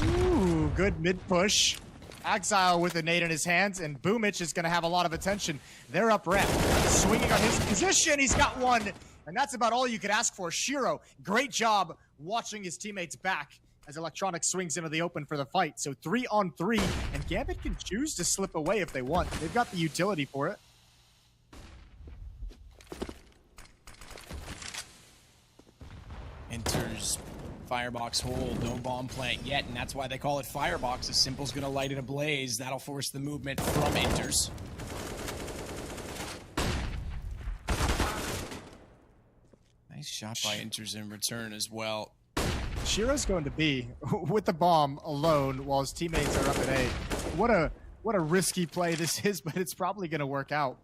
Ooh, good mid push. Exile with a nade in his hands, and Boomich is going to have a lot of attention. They're up rep. Swinging on his position. He's got one. And that's about all you could ask for. Shiro, great job watching his teammates back as Electronic swings into the open for the fight. So 3-on-3, and Gambit can choose to slip away if they want. They've got the utility for it. Enters firebox hold, no bomb plant yet, and that's why they call it firebox. As Simple's gonna light it ablaze. That'll force the movement from Enters. Nice shot by Enters in return as well. Shiro's going to B with the bomb alone while his teammates are up at A. What a risky play this is, but it's probably gonna work out.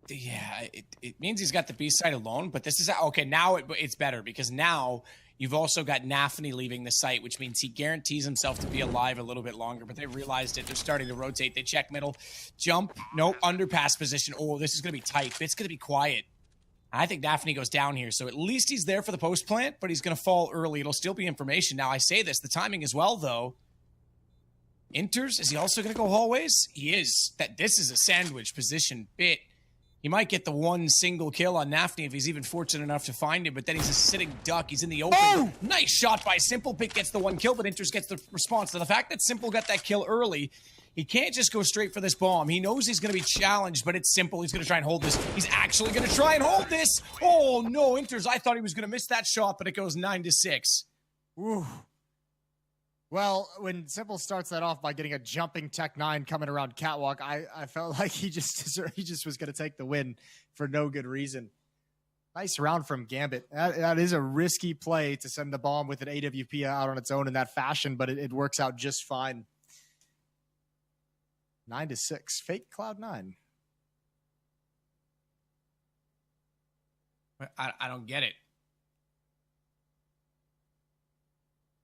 Yeah, it means he's got the B side alone, but this is okay. Now it's better because now you've also got Nafni leaving the site, which means he guarantees himself to be alive a little bit longer. But they realized it. They're starting to rotate. They check middle, jump, nope, underpass position. Oh, this is going to be tight. It's going to be quiet. I think Nafni goes down here, so at least he's there for the post plant, but he's going to fall early. It'll still be information. Now I say this, the timing as well though. Enters. Is he also going to go hallways? He is. This is a sandwich position bit. He might get the one single kill on Nafni if he's even fortunate enough to find him, but then he's a sitting duck. He's in the open. Oh! Nice shot by Simple. Pick gets the one kill, but Enters gets the response. So the fact that Simple got that kill early, he can't just go straight for this bomb. He knows he's going to be challenged, but it's Simple. He's going to try and hold this. He's actually going to try and hold this. Oh, no, Enters. I thought he was going to miss that shot, but it goes 9-6. Ooh. Well, when Simple starts that off by getting a jumping Tech 9 coming around Catwalk, I felt like he just was going to take the win for no good reason. Nice round from Gambit. That is a risky play to send the bomb with an AWP out on its own in that fashion, but it works out just fine. 9-6. Fake Cloud9. I don't get it.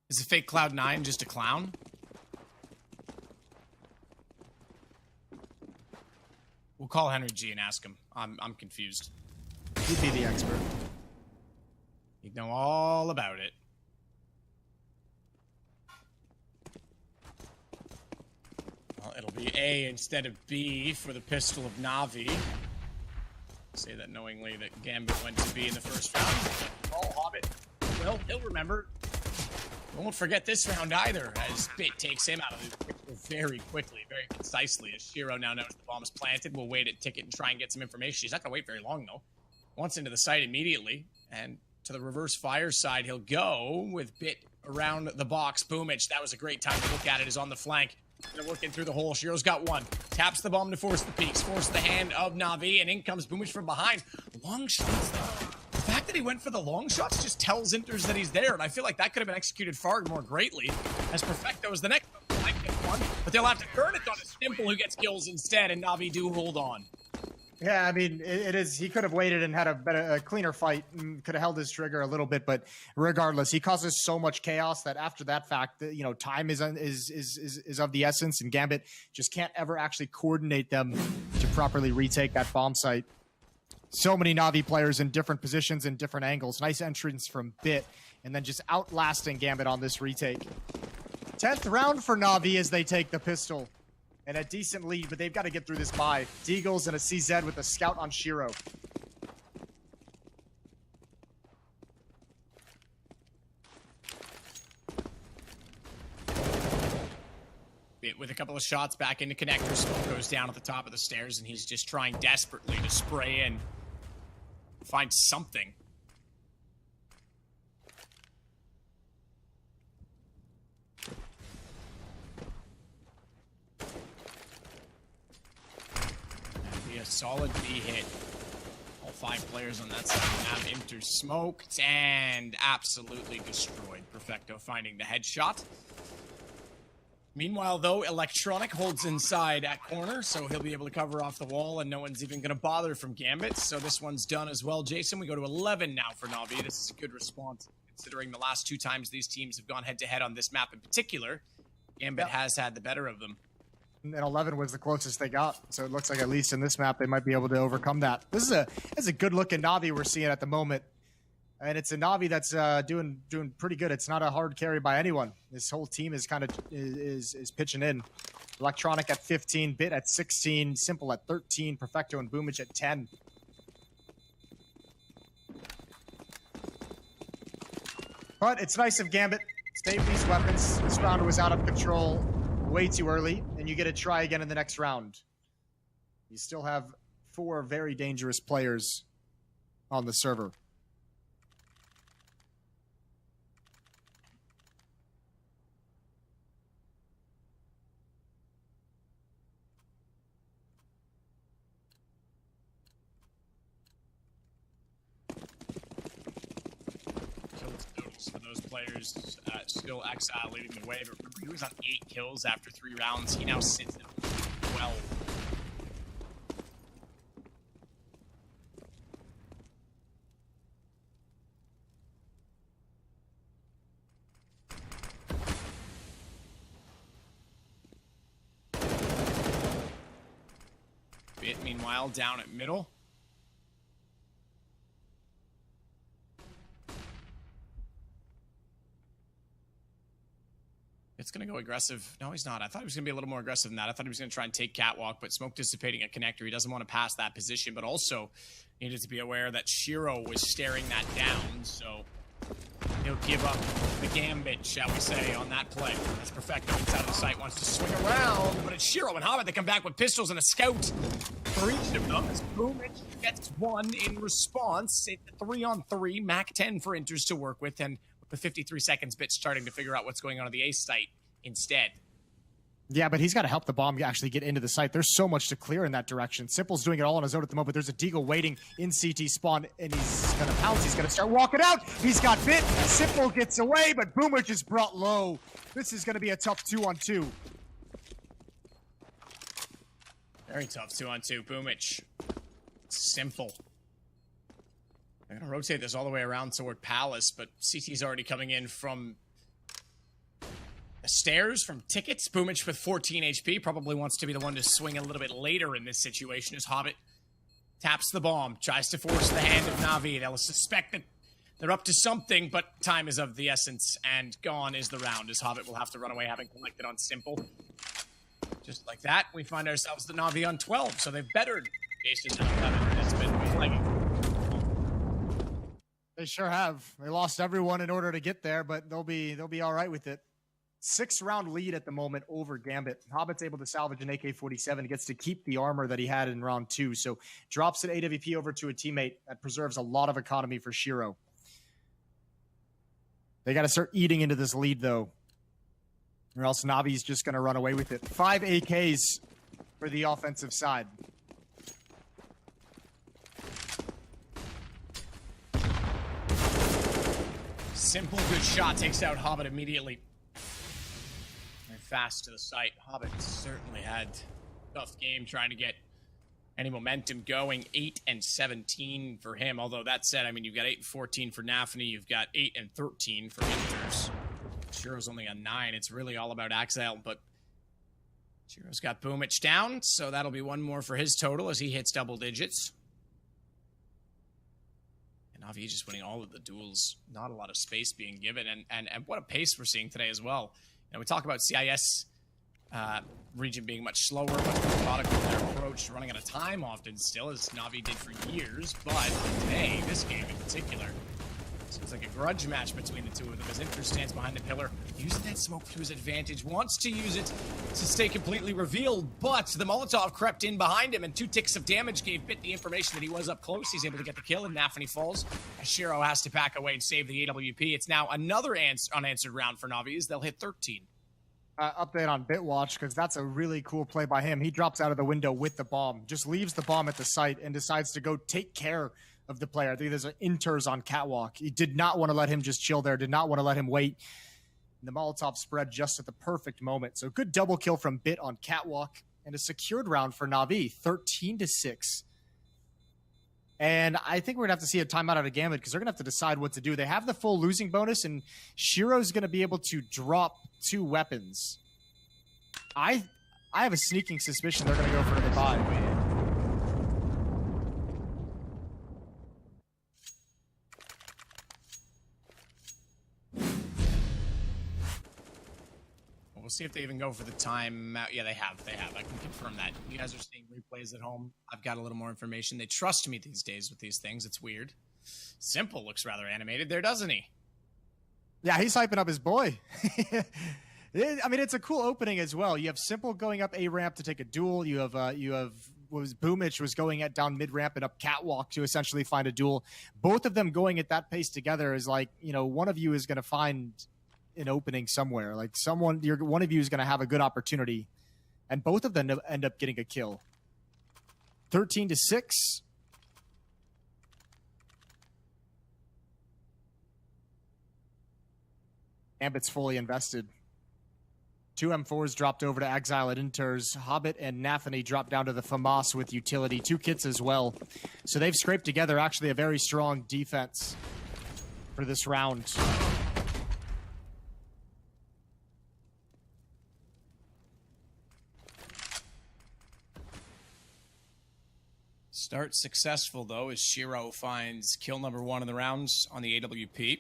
Is the fake Cloud9 just a clown? We'll call Henry G and ask him. I'm confused. He'd be the expert. He'd know all about it. Well, it'll be A instead of B for the pistol of Navi. Say that knowingly that Gambit went to B in the first round. Oh, Hobbit. Well, he'll remember. Won't forget this round either, as Bit takes him out of the picture very quickly, very concisely, as Shiro now knows the bomb is planted. We'll wait at Ticket and try and get some information. He's not going to wait very long, though. Wants into the site immediately, and to the reverse fire side, he'll go with Bit around the box. Boomich, that was a great time to look at it, is on the flank. They're working through the hole. Shiro's got one. Taps the bomb to force the peaks, force the hand of Navi, and in comes Boomich from behind. Long shots, though. The fact that he went for the long shots just tells Inters that he's there, and I feel like that could have been executed far more greatly, as Perfecto is the next one. Might get one, but they'll have to turn it on a Simple who gets kills instead, and Navi do hold on. Yeah, I mean, it is. He could have waited and had a cleaner fight, and could have held his trigger a little bit. But regardless, he causes so much chaos that after that fact, you know, time is of the essence, and Gambit just can't ever actually coordinate them to properly retake that bomb site. So many Navi players in different positions and different angles. Nice entrance from Bit, and then just outlasting Gambit on this retake. 10th round for Navi as they take the pistol. And a decent lead, but they've got to get through this bye. Deagles and a CZ with a scout on Shiro. With a couple of shots back into connector, smoke goes down at the top of the stairs, and he's just trying desperately to spray in. Find something. A solid B hit. All 5 players on that side have entered smoked and absolutely destroyed. Perfecto finding the headshot. Meanwhile, though, Electronic holds inside at corner, so he'll be able to cover off the wall, and no one's even going to bother from Gambit. So this one's done as well. Jason, we go to 11 now for Navi. This is a good response, considering the last 2 times these teams have gone head-to-head on this map in particular. Gambit has had the better of them. And 11 was the closest they got, so it looks like at least in this map they might be able to overcome that. This is a good-looking Navi we're seeing at the moment, and it's a Navi that's doing pretty good. It's not a hard carry by anyone. This whole team is kind of is pitching in. Electronic at 15, Bit at 16, Simple at 13, Perfecto and Boomage at 10. But it's nice of Gambit. Save these weapons. This round was out of control way too early, and you get to try again in the next round. You still have 4 very dangerous players on the server. For those players, still Exile leading the way, but remember he was on 8 kills after 3 rounds. He now sits at 12. Bit, meanwhile, down at middle. It's going to go aggressive. No, he's not. I thought he was going to be a little more aggressive than that. I thought he was going to try and take Catwalk, but smoke dissipating at connector. He doesn't want to pass that position, but also needed to be aware that Shiro was staring that down, so he'll give up the Gambit, shall we say, on that play. That's Perfecto inside of the site, wants to swing around, but it's Shiro and Hobbit that come back with pistols and a scout for each of them. As Boomage gets 1 in response. It's 3-on-3, Mac 10 for Inters to work with, and with 53 seconds, Bit starting to figure out what's going on at the A site instead. Yeah, but he's got to help the bomb actually get into the site. There's so much to clear in that direction. Simple's doing it all on his own at the moment. There's a Deagle waiting in CT spawn, and he's going to pounce. He's going to start walking out. He's got Bit. Simple gets away, but Boomage is brought low. This is going to be a tough 2-on-2. Very tough 2-on-2. Boomage. Simple. They're going to rotate this all the way around toward Palace, but CT's already coming in from the stairs, from tickets. Boomage with 14 HP probably wants to be the one to swing a little bit later in this situation as Hobbit taps the bomb, tries to force the hand of Navi. They'll suspect that they're up to something, but time is of the essence, and gone is the round as Hobbit will have to run away having collected on Simple. Just like that, we find ourselves the Navi on 12, so they've bettered Jason on 11. It's been flagging. They sure have. They lost everyone in order to get there, but they'll be all right with it. 6-round lead at the moment over Gambit. Hobbit's able to salvage an AK-47. Gets to keep the armor that he had in round 2. So drops an AWP over to a teammate. That preserves a lot of economy for Shiro. They got to start eating into this lead, though, or else Navi's just going to run away with it. 5 AKs for the offensive side. Simple, good shot. Takes out Hobbit immediately. Very fast to the site. Hobbit certainly had a tough game trying to get any momentum going. 8 and 17 for him. Although that said, I mean, you've got 8 and 14 for Nafany. You've got 8 and 13 for Inters. Shiro's only on 9. It's really all about Axel, but Shiro's got Boomich down, so that'll be one more for his total as he hits double digits. And Navi just winning all of the duels. Not a lot of space being given, and what a pace we're seeing today as well. You know, we talk about CIS region being much slower, much more methodical in their approach, running out of time often still, as Navi did for years. But today, this game in particular, seems like a grudge match between the two of them as Inter stands behind the pillar, using that smoke to his advantage, wants to use it to stay completely revealed, but the Molotov crept in behind him, and 2 ticks of damage gave Bit the information that he was up close. He's able to get the kill, and Nafany falls, as Shiro has to back away and save the AWP. It's now another unanswered round for Navi as they'll hit 13. Update on Bitwatch, because that's a really cool play by him. He drops out of the window with the bomb, just leaves the bomb at the site, and decides to go take care of the player. I think there's an Inters on Catwalk. He did not want to let him just chill there, did not want to let him wait. And the Molotov spread just at the perfect moment. So good double kill from Bit on Catwalk, and a secured round for Navi, 13-6. And I think we're going to have to see a timeout out of Gambit, because they're going to have to decide what to do. They have the full losing bonus, and Shiro's going to be able to drop 2 weapons. I have a sneaking suspicion they're going to go for the buy. We'll see if they even go for the timeout. Yeah, they have. I can confirm that. You guys are seeing replays at home. I've got a little more information. They trust me these days with these things. It's weird. Simple looks rather animated there, doesn't he? Yeah, he's hyping up his boy. I mean, it's a cool opening as well. You have Simple going up A ramp to take a duel. You have Boomich was going down mid ramp and up Catwalk to essentially find a duel. Both of them going at that pace together is like, you know, one of you is going to find an opening somewhere. Like one of you is going to have a good opportunity, and both of them end up getting a kill. 13-6. Gambit's fully invested. 2 M4s dropped over to Exile at Inters. Hobbit and Nafany dropped down to the FAMAS with utility. 2 kits as well. So they've scraped together actually a very strong defense for this round. Start successful, though, as Shiro finds kill number 1 in the rounds on the AWP.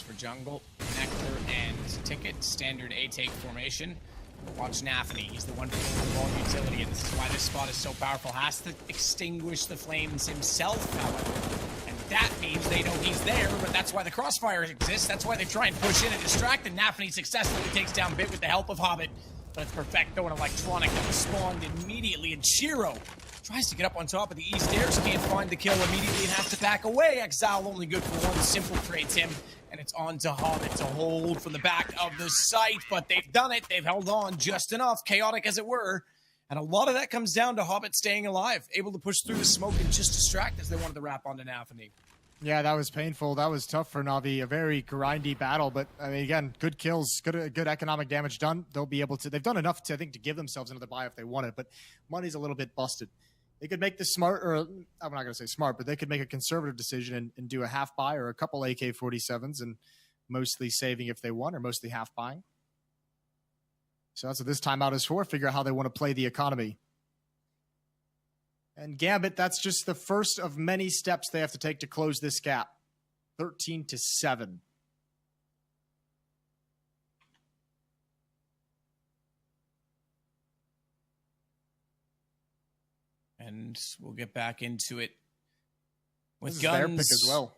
For jungle, Nectar, and Ticket, standard A-take formation. Watch Nafany. He's the one pulling the ball utility, and this is why this spot is so powerful. Has to extinguish the flames himself, however. And that means they know he's there, but that's why the crossfire exists. That's why they try and push in and distract, and Nafany successfully takes down Bit with the help of Hobbit. But it's Perfecto and Electronic that respond immediately, and Shiro tries to get up on top of the east stairs, can't find the kill immediately and has to back away. Exile only good for 1. Simple trades him, and it's on to Hobbit to hold from the back of the site, but they've done it. They've held on just enough, chaotic as it were, and a lot of that comes down to Hobbit staying alive, able to push through the smoke and just distract as they wanted to wrap onto Nafany. Yeah, that was painful. That was tough for Navi. A very grindy battle, but I mean, again, good kills, good economic damage done. They'll be able to. They've done enough to, I think, to give themselves another buy if they wanted, but money's a little bit busted. They could make the smart, or I'm not going to say smart, but they could make a conservative decision and do a half buy or a couple AK-47s and mostly saving if they want, or mostly half buying. So that's what this timeout is for. Figure out how they want to play the economy. And Gambit, that's just the first of many steps they have to take to close this gap. 13-7. And we'll get back into it with this guns. Is their pick as well.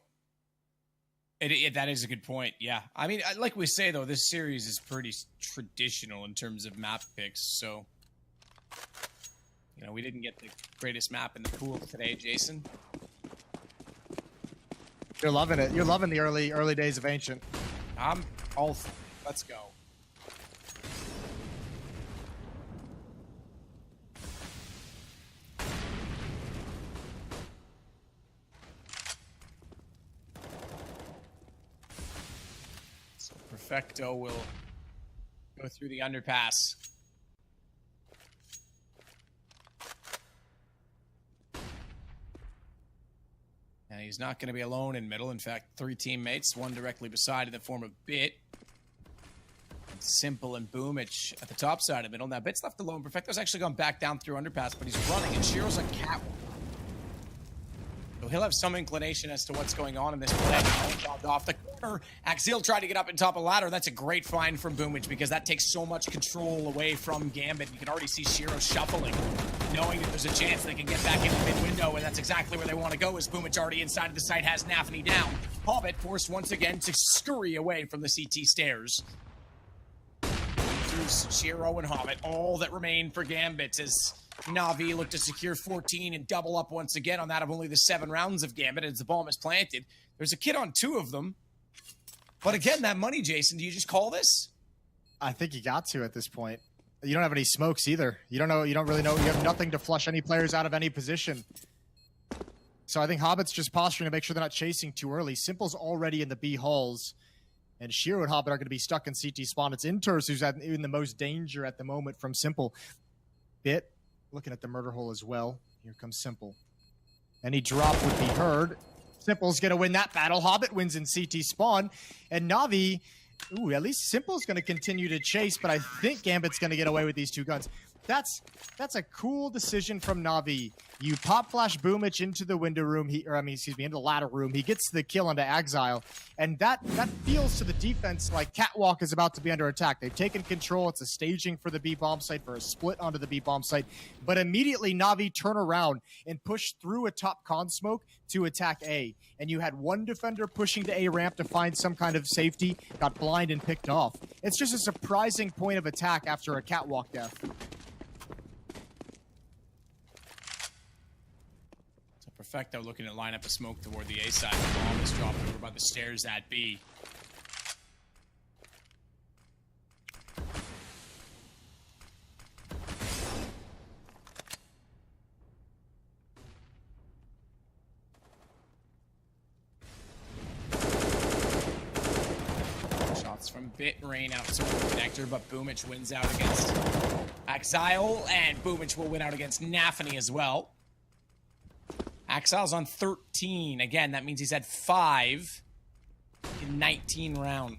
That is a good point, yeah. I mean, like we say, though, this series is pretty traditional in terms of map picks, so... You know, we didn't get the greatest map in the pool today, Jason. You're loving it. You're loving the early days of Ancient. I'm all... Let's go. Perfecto will go through the underpass. And he's not going to be alone in middle. In fact, 3 teammates, one directly beside in the form of Bit. Simple and Boomich at the top side of middle. Now, Bit's left alone. Perfecto's actually gone back down through underpass, but he's running, and Shiro's on catwalk. So he'll have some inclination as to what's going on in this play. Off the corner. Axial tried to get up on top of ladder. That's a great find from Boomich because that takes so much control away from Gambit. You can already see Shiro shuffling, knowing that there's a chance they can get back into mid-window, and that's exactly where they want to go, as Boomich already inside of the site has Navi down. Hobbit forced once again to scurry away from the CT stairs. Shiro and Hobbit, all that remain for Gambit as Navi look to secure 14 and double up once again on that of only the 7 rounds of Gambit as the bomb is planted. There's a kid on 2 of them. But again, that money, Jason, do you just call this? I think you got to at this point. You don't have any smokes either. You don't really know. You have nothing to flush any players out of any position. So I think Hobbit's just posturing to make sure they're not chasing too early. Simple's already in the B halls. And Shiro and Hobbit are going to be stuck in CT spawn. It's Inters who's in the most danger at the moment from Simple. Bit looking at the murder hole as well. Here comes Simple. Any drop would be heard. Simple's going to win that battle. Hobbit wins in CT spawn. And Navi, at least Simple's going to continue to chase, but I think Gambit's going to get away with these 2 guns. That's a cool decision from Navi. You pop flash Boomich into the window room, into the ladder room. He gets the kill onto Exile, and that feels to the defense like Catwalk is about to be under attack. They've taken control. It's a staging for the B bomb site, for a split onto the B bomb site. But immediately Navi turn around and push through a top con smoke to attack A. And you had 1 defender pushing to A ramp to find some kind of safety, got blind and picked off. It's just a surprising point of attack after a Catwalk death. Perfecto looking to line up a smoke toward the A side. The bomb is dropped over by the stairs at B. Shots from Bit rain out to the connector, but Boomich wins out against Exile, and Boomich will win out against Navi as well. Exile's on 13. Again, that means he's had 5 in 19 rounds.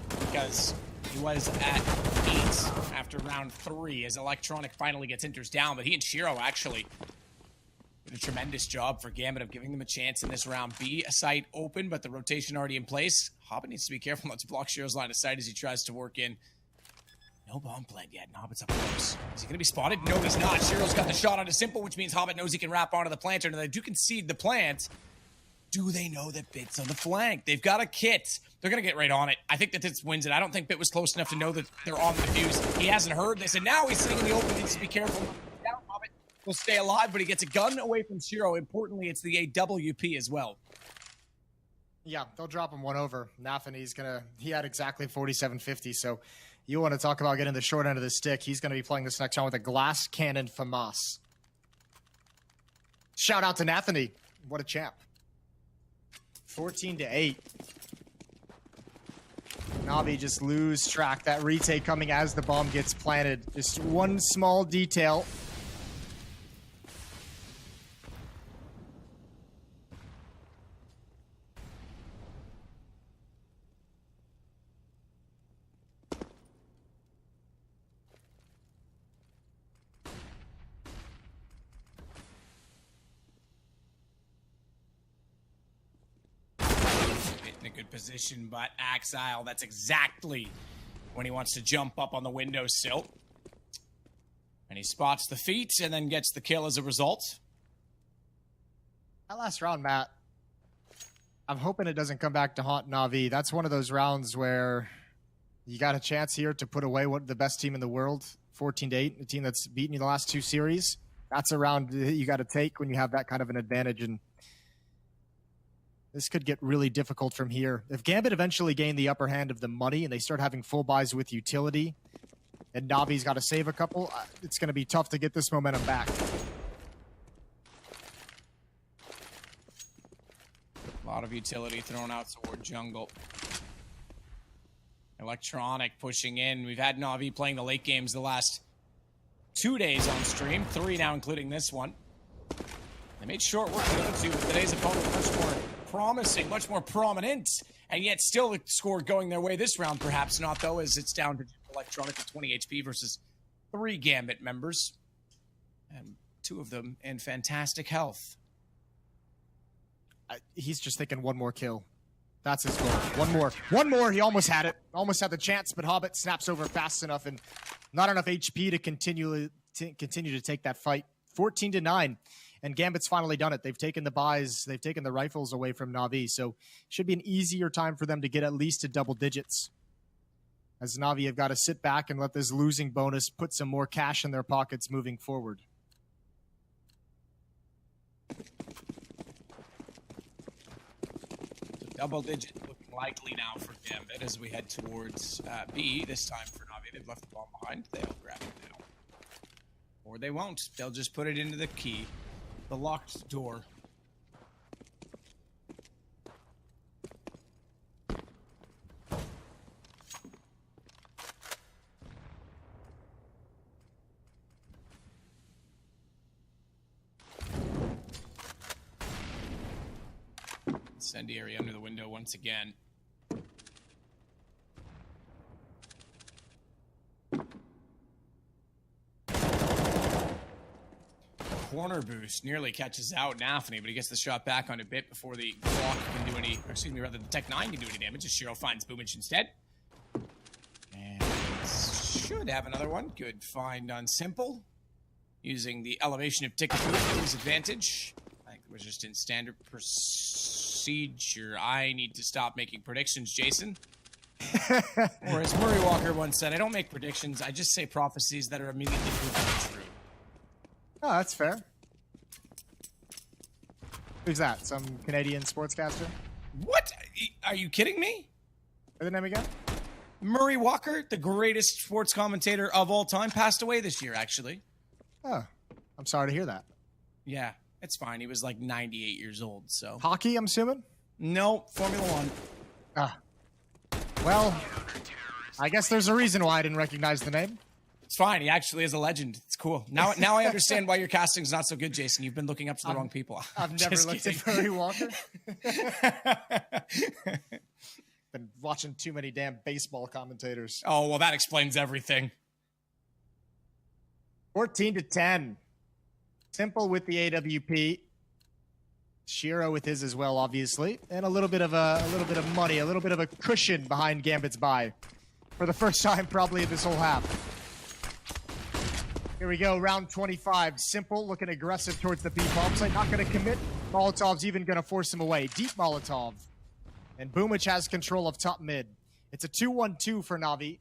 Because he was at 8 after round 3 as Electronic finally gets Inters down. But he and Shiro actually did a tremendous job for Gambit of giving them a chance in this round. B, a site open, but the rotation already in place. Hobbit needs to be careful not to block Shiro's line of sight as he tries to work in. No bomb plant yet, and Hobbit's up close. Is he going to be spotted? No, he's not. Shiro's got the shot onto Simple, which means Hobbit knows he can wrap onto the planter. And they do concede the plant. Do they know that Bit's on the flank? They've got a kit. They're going to get right on it. I think that this wins it. I don't think Bit was close enough to know that they're on the defuse. He hasn't heard this, and now he's sitting in the open. He needs to be careful. Down, Hobbit will stay alive, but he gets a gun away from Shiro. Importantly, it's the AWP as well. Yeah, they'll drop him 1 over. Nafi, he had exactly 4750, so you want to talk about getting the short end of the stick. He's going to be playing this next round with a glass cannon FAMAS. Shout out to Nathany. What a champ. 14-8. Navi just lose track. That retake coming as the bomb gets planted. Just one small detail. In a good position, but Exile, that's exactly when he wants to jump up on the windowsill. And he spots the feet and then gets the kill as a result. That last round, Matt, I'm hoping it doesn't come back to haunt Navi. That's one of those rounds where you got a chance here to put away the best team in the world, 14-8, a team that's beaten you the last 2 series. That's a round that you got to take when you have that kind of an advantage, and this could get really difficult from here. If Gambit eventually gain the upper hand of the money and they start having full buys with utility, and Navi's got to save a couple, it's going to be tough to get this momentum back. A lot of utility thrown out toward jungle. Electronic pushing in. We've had Navi playing the late games the last 2 days on stream. 3 now, including this one. They made short work of the other two, but today's opponent much more promising, much more prominent, and yet still the score going their way this round. Perhaps not, though, as it's down to Electronic with 20 HP versus 3 Gambit members. And 2 of them in fantastic health. He's just thinking one more kill. That's his goal. One more. One more. He almost had it. Almost had the chance, but Hobbit snaps over fast enough and not enough HP to continue to take that fight. 14-9. And Gambit's finally done it. They've taken the buys. They've taken the rifles away from Navi. So should be an easier time for them to get at least to double digits. As Navi have got to sit back and let this losing bonus put some more cash in their pockets moving forward. Double digit looking likely now for Gambit as we head towards B. This time for Navi, they've left the ball behind. They'll grab it now. Or they won't. They'll just put it into the key. The locked door. Incendiary under the window once again. Corner boost nearly catches out Navi, but he gets the shot back on a bit before the Glock can do any, or excuse me, rather the Tech 9 can do any damage as Shiro finds Boomich instead. And should have another one. Good find on Simple. Using the elevation of Ticket Boost to his advantage. I think it was just in standard procedure. I need to stop making predictions, Jason. Or as Murray Walker once said, I don't make predictions, I just say prophecies that are immediately proven true. Oh, that's fair. Who's that? Some Canadian sportscaster? What? Are you kidding me? Say the name again? Murray Walker, the greatest sports commentator of all time, passed away this year, actually. Oh, I'm sorry to hear that. Yeah, it's fine. He was like 98 years old, so. Hockey, I'm assuming? No, Formula One. Ah. Well, I guess there's a reason why I didn't recognize the name. It's fine. He actually is a legend. It's cool. Now I understand why your casting's not so good, Jason. You've been looking up to the wrong people. I've never looked at Murray Walker. Been watching too many damn baseball commentators. Oh, well, that explains everything. 14-10. Simple with the AWP. Shiro with his as well, obviously, and a little bit of money, a little bit of a cushion behind Gambit's buy for the first time probably in this whole half. Here we go, round 25. Simple looking aggressive towards the B-bomb site, not going to commit. Molotov's even going to force him away. Deep Molotov, and Boomich has control of top mid. It's a 2-1-2 for Navi.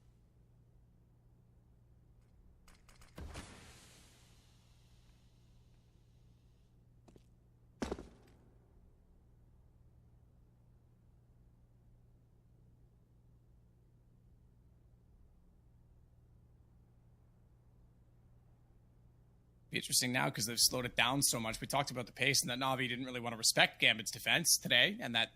Interesting now because they've slowed it down so much. We talked about the pace and that Navi didn't really want to respect Gambit's defense today, and that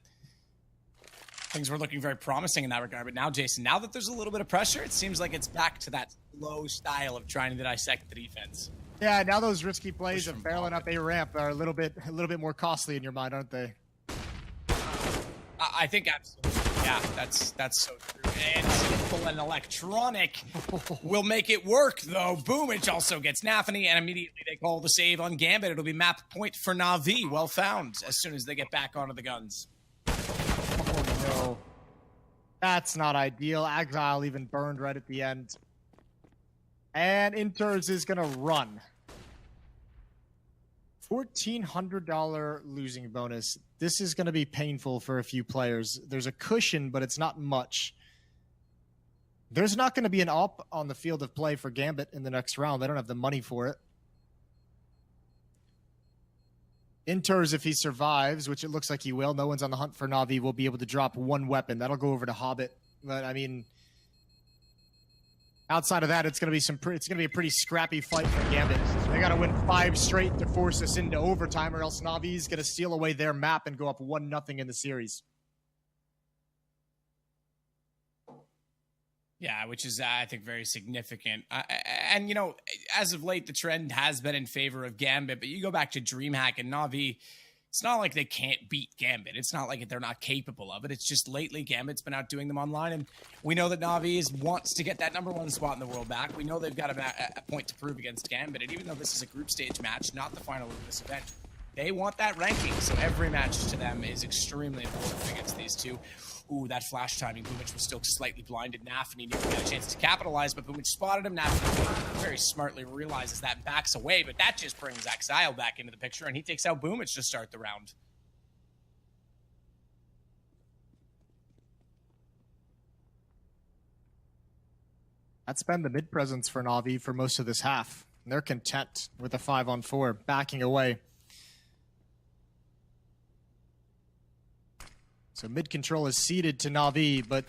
things were looking very promising in that regard. But now, Jason, now that there's a little bit of pressure, it seems like it's back to that slow style of trying to dissect the defense. Yeah, now those risky plays of barreling up a ramp are a little bit more costly in your mind, aren't they? I think absolutely. Yeah, that's so true. And Simple and Electronic will make it work, though. Boomich also gets Navi, and immediately they call the save on Gambit. It'll be map point for Navi. Well found as soon as they get back onto the guns. Oh, no. That's not ideal. Exile even burned right at the end. And Inters is going to run. $1,400 losing bonus. This is going to be painful for a few players. There's a cushion, but it's not much. There's not going to be an op on the field of play for Gambit in the next round. They don't have the money for it. Inters, if he survives, which it looks like he will, no one's on the hunt for Navi, will be able to drop one weapon. That'll go over to Hobbit. But, I mean, outside of that, it's going to be a pretty scrappy fight for Gambit. They got to win 5 straight to force us into overtime, or else Navi's going to steal away their map and go up 1-0 in the series. Yeah, which is, I think, very significant. And, you know, as of late, the trend has been in favor of Gambit, but you go back to DreamHack and Navi, it's not like they can't beat Gambit. It's not like they're not capable of it. It's just lately Gambit's been outdoing them online, and we know that Navi wants to get that #1 spot in the world back. We know they've got a point to prove against Gambit, and even though this is a group stage match, not the final of this event, they want that ranking, so every match to them is extremely important against these two. Ooh, that flash timing. Boomich was still slightly blinded. Nafany never got a chance to capitalize, but Boomich spotted him. Nafany very smartly realizes that and backs away, but that just brings Exile back into the picture, and he takes out Boomich to start the round. That's been the mid presence for Navi for most of this half. And they're content with a 5-on-4, backing away. So mid-control is ceded to Navi, but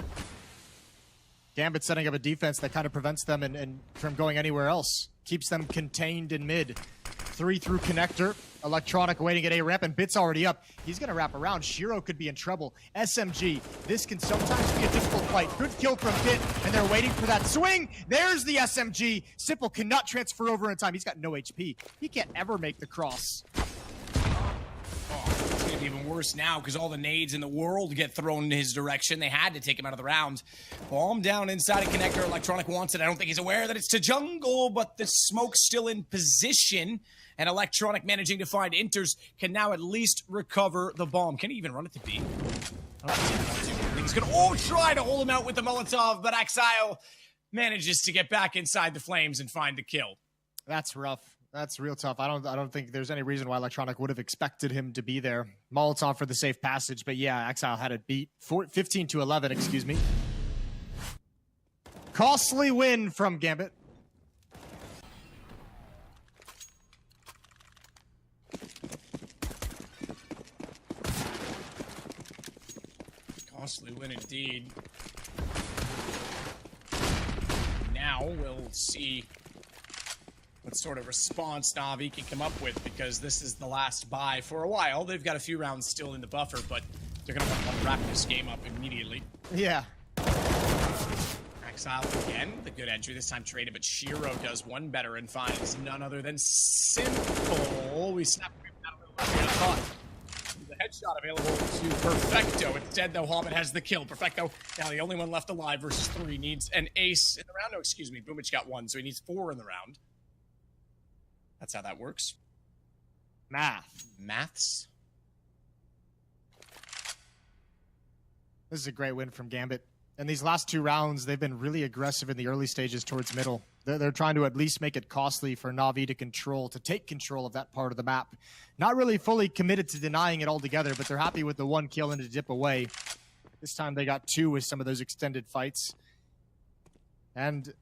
Gambit setting up a defense that kind of prevents them and from going anywhere else. Keeps them contained in mid. 3 through connector. Electronic waiting at A ramp, and Bit's already up. He's going to wrap around. Shiro could be in trouble. SMG. This can sometimes be a difficult fight. Good kill from Bit, and they're waiting for that swing. There's the SMG. Simple cannot transfer over in time. He's got no HP. He can't ever make the cross. It's going to be even worse now because all the nades in the world get thrown in his direction. They had to take him out of the round. Bomb down inside a connector. Electronic wants it. I don't think he's aware that it's to jungle, but the smoke's still in position. And Electronic managing to find Inters can now at least recover the bomb. Can he even run it to B? He's going to try to hold him out with the Molotov, but Exile manages to get back inside the flames and find the kill. That's rough. That's real tough. I don't think there's any reason why Electronic would have expected him to be there. Molotov for the safe passage, but yeah, Exile had it beat 15-11, excuse me. Costly win from Gambit. Costly win indeed. Now we'll see what sort of response Navi can come up with, because this is the last buy for a while. They've got a few rounds still in the buffer, but they're going to want to wrap this game up immediately. Yeah. Exile again with a good entry, this time traded, but Shiro does one better and finds none other than Simple. We snap him out a little earlier than I thought. The headshot available to Perfecto. Instead, though, Hobbit has the kill. Perfecto, now the only one left alive versus 3, needs an ace in the round. No, excuse me, Boomich got 1, so he needs 4 in the round. That's how that works. Maths. This is a great win from Gambit. And these last 2 rounds, they've been really aggressive in the early stages towards middle. They're trying to at least make it costly for Navi to take control of that part of the map. Not really fully committed to denying it altogether, but they're happy with the 1 kill and to dip away. This time they got 2 with some of those extended fights. And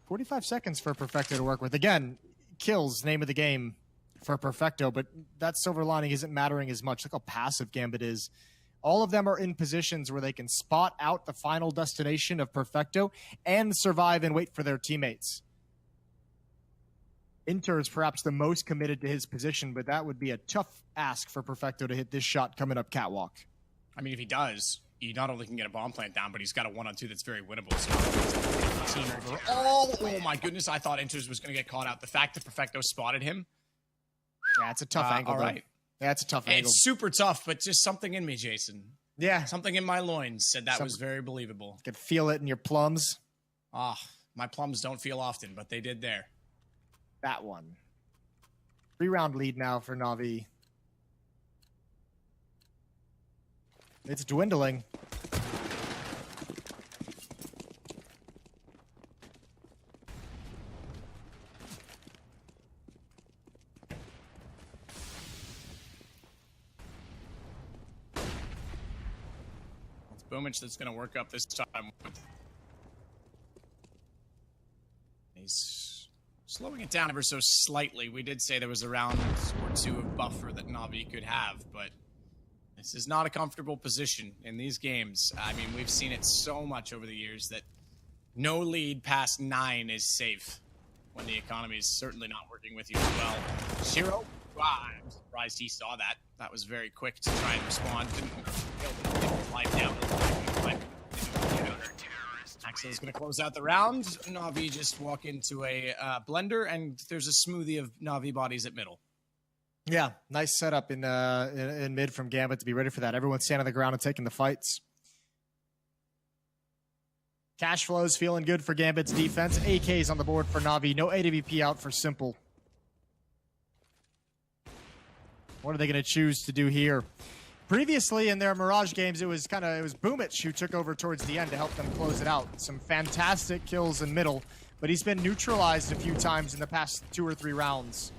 45 seconds for Perfecto to work with. Again, kills, name of the game for Perfecto, but that silver lining isn't mattering as much. Look how passive Gambit is. All of them are in positions where they can spot out the final destination of Perfecto and survive and wait for their teammates. Inter is perhaps the most committed to his position, but that would be a tough ask for Perfecto to hit this shot coming up catwalk. I mean, if he does, he not only can get a bomb plant down, but he's got a 1-on-2 that's very winnable. So team overall. Oh my goodness, I thought Inters was going to get caught out. The fact that Perfecto spotted him. Yeah, it's a tough angle. All right. Yeah, it's a tough angle. It's super tough, but just something in me, Jason. Yeah. Something in my loins said that was very believable. You could feel it in your plums. My plums don't feel often, but they did there. That one. 3-round lead now for Navi. It's dwindling. It's Boomich that's going to work up this time. He's slowing it down ever so slightly. We did say there was a round or 2 of buffer that Navi could have, but this is not a comfortable position in these games. I mean, we've seen it so much over the years that no lead past 9 is safe when the economy is certainly not working with you as well. Shiro, I'm surprised he saw that. That was very quick to try and respond. Didn't life down. Axel's going to close out the round. Navi just walk into a blender, and there's a smoothie of Navi bodies at middle. Yeah, nice setup in mid from Gambit to be ready for that. Everyone's standing on the ground and taking the fights. Cash flow's feeling good for Gambit's defense. AK's on the board for Navi. No AWP out for Simple. What are they going to choose to do here? Previously in their Mirage games, it was Boomich who took over towards the end to help them close it out. Some fantastic kills in middle, but he's been neutralized a few times in the past 2 or 3 rounds.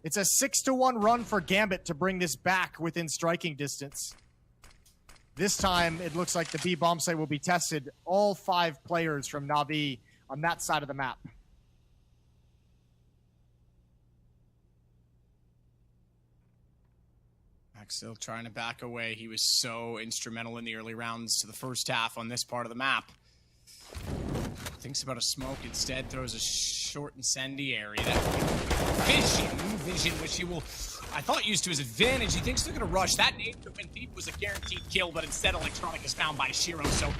It's a 6-1 run for Gambit to bring this back within striking distance. This time, it looks like the B bomb site will be tested. All 5 players from Navi on that side of the map. Still trying to back away. He was so instrumental in the early rounds to the first half on this part of the map. Thinks about a smoke instead, throws a short incendiary. That vision, which he will, I thought, use to his advantage. He thinks they're going to rush. That nade to win deep was a guaranteed kill, but instead Electronic is found by Shiro, so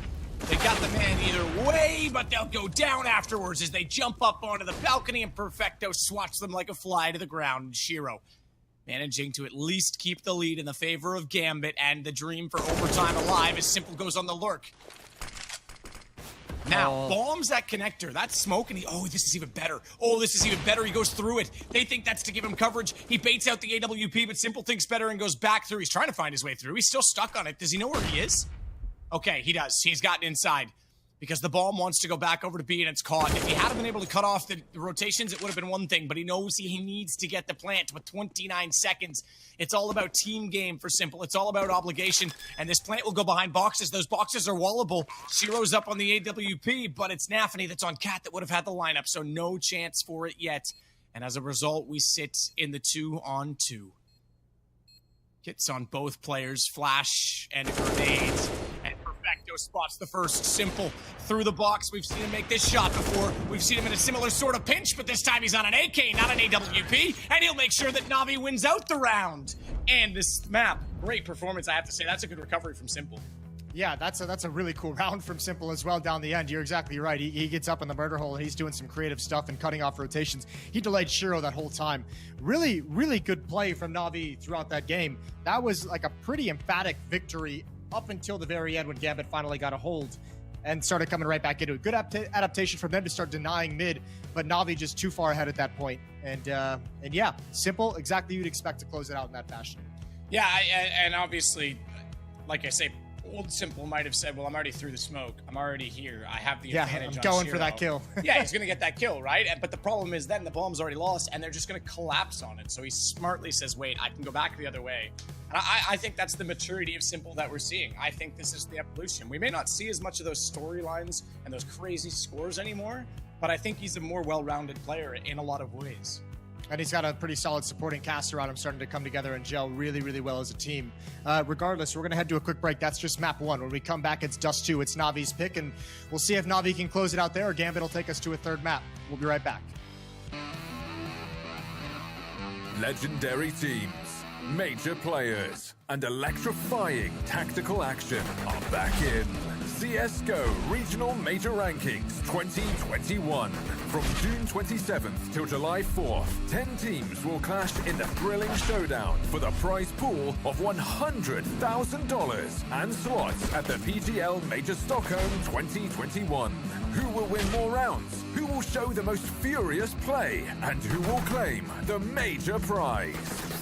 they got the man either way, but they'll go down afterwards as they jump up onto the balcony, and Perfecto swats them like a fly to the ground. Shiro managing to at least keep the lead in the favor of Gambit, and the dream for overtime alive as Simple goes on the lurk. Now, bombs that connector. That's smoke, and this is even better. Oh, this is even better. He goes through it. They think that's to give him coverage. He baits out the AWP, but Simple thinks better and goes back through. He's trying to find his way through. He's still stuck on it. Does he know where he is? Okay, he does. He's gotten inside. Because the bomb wants to go back over to B, and it's caught. If he hadn't been able to cut off the rotations, it would have been one thing, but he knows he needs to get the plant with 29 seconds. It's all about team game for Simple. It's all about obligation, and this plant will go behind boxes. Those boxes are wallable. Shiro's up on the AWP, but it's Nafany that's on Cat that would have had the lineup, so no chance for it yet. And as a result, we sit in the 2-on-2. Hits on both players, flash and grenades. And Perfecto spots the first. Simple through the box. We've seen him make this shot before. We've seen him in a similar sort of pinch, but this time he's on an AK, not an AWP, and he'll make sure that Navi wins out the round. And this map, great performance, I have to say. That's a good recovery from Simple. Yeah, that's a really cool round from Simple as well down the end. You're exactly right. He gets up in the murder hole and he's doing some creative stuff and cutting off rotations. He delayed Shiro that whole time. Really, really good play from Navi throughout that game. That was like a pretty emphatic victory up until the very end when Gambit finally got a hold and started coming right back into it. Good adaptation from them to start denying mid, but Navi just too far ahead at that point. And yeah, Simple, exactly you'd expect to close it out in that fashion. Yeah, and obviously, like I say, old Simple might have said, well, I'm already through the smoke. I'm already here. I have the advantage. I'm going for that kill. Yeah, he's going to get that kill, right? But the problem is then the bomb's already lost, and they're just going to collapse on it. So he smartly says, wait, I can go back the other way. And I think that's the maturity of Simple that we're seeing. I think this is the evolution. We may not see as much of those storylines and those crazy scores anymore, but I think he's a more well-rounded player in a lot of ways. And he's got a pretty solid supporting cast around him, starting to come together and gel really, really well as a team. Regardless, we're going to head to a quick break. That's just map 1. When we come back, it's Dust 2. It's Navi's pick, and we'll see if Navi can close it out there or Gambit will take us to a third map. We'll be right back. Legendary teams, major players, and electrifying tactical action are back in CSGO Regional Major Rankings 2021. From June 27th till July 4th, 10 teams will clash in the thrilling showdown for the prize pool of $100,000 and slots at the PGL Major Stockholm 2021. Who will win more rounds? Who will show the most furious play? And who will claim the major prize?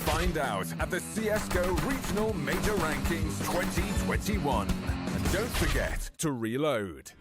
Find out at the CSGO Regional Major Rankings 2021. And don't forget to reload.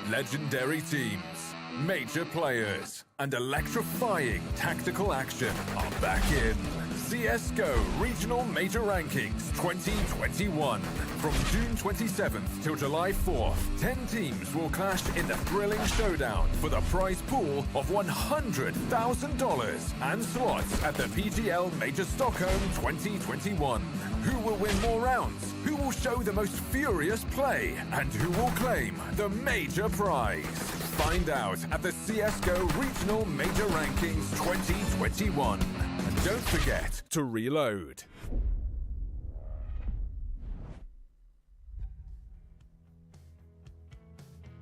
Legendary teams, major players, and electrifying tactical action are back in CSGO Regional Major Rankings 2021. From June 27th till July 4th, 10 teams will clash in the thrilling showdown for the prize pool of $100,000 and slots at the PGL Major Stockholm 2021. Who will win more rounds? Who will show the most furious play? And who will claim the major prize? Find out at the CSGO Regional Major Rankings 2021. And don't forget to reload.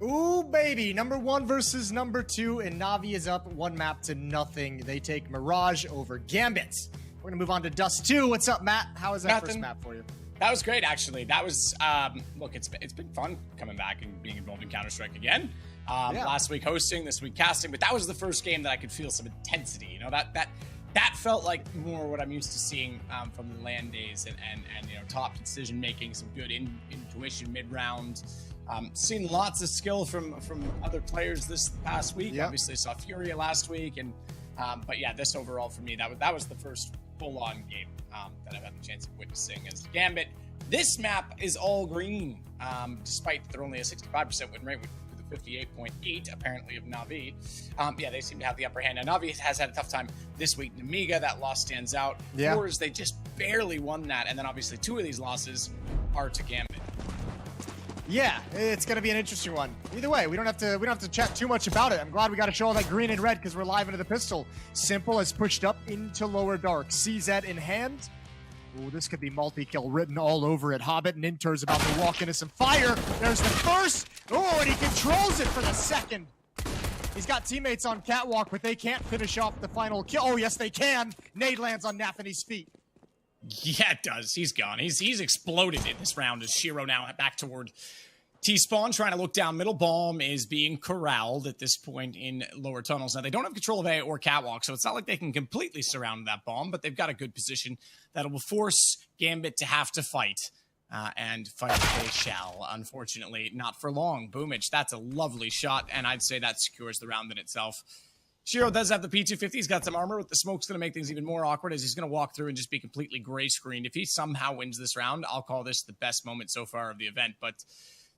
Ooh, baby. Number 1 versus number 2, and Navi is up 1-0. They take Mirage over Gambit. We're going to move on to Dust 2. What's up, Matt? How was that first map for you? That was great, actually. That was, look, it's been fun coming back and being involved in Counter-Strike again. Last week hosting, this week casting, but that was the first game that I could feel some intensity. You know, that felt like more what I'm used to seeing from the LAN days and you know, top decision making, some good intuition mid-round. Seen lots of skill from other players this past week. Yep. Obviously saw Furia last week, and but yeah, this overall for me, that was the first full-on game that I've had the chance of witnessing as Gambit. This map is all green, despite they're only a 65% win rate with a 58.8 apparently of Navi. Yeah, they seem to have the upper hand. Now, Navi has had a tough time this week. Namiga, that loss stands out. Yeah. Fours, they just barely won that, and then obviously 2 of these losses are to Gambit. Yeah, it's going to be an interesting one. Either way, we don't have to chat too much about it. I'm glad we got to show all that green and red because we're live into the pistol. Simple has pushed up into lower dark. CZ in hand. Ooh, this could be multi-kill written all over it. Hobbit and Inter's about to walk into some fire. There's the first. Oh, and he controls it for the second. He's got teammates on catwalk, but they can't finish off the final kill. Oh, yes, they can. Nade lands on Nafany's feet. Yeah, it does. He's gone. He's exploded in this round as Shiro now back toward T-spawn, trying to look down middle. Bomb is being corralled at this point in lower tunnels. Now, they don't have control of A or catwalk, so it's not like they can completely surround that bomb, but they've got a good position that will force Gambit to have to fight. And fight they shall. Unfortunately, not for long. Boomage, that's a lovely shot, and I'd say that secures the round in itself. Shiro does have the P250. He's got some armor, but the smoke's going to make things even more awkward as he's going to walk through and just be completely gray screened. If he somehow wins this round, I'll call this the best moment so far of the event. But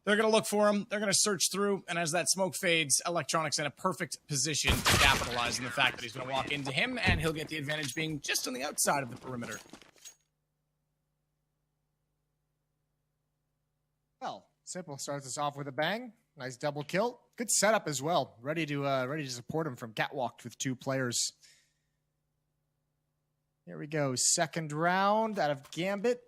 they're going to look for him. They're going to search through. And as that smoke fades, Electronic's in a perfect position to capitalize on the fact that he's going to walk into him, and he'll get the advantage being just on the outside of the perimeter. Well, Simple starts us off with a bang. Nice double kill. Good setup as well. Ready to support him from catwalked with 2 players. Here we go. Second round out of Gambit.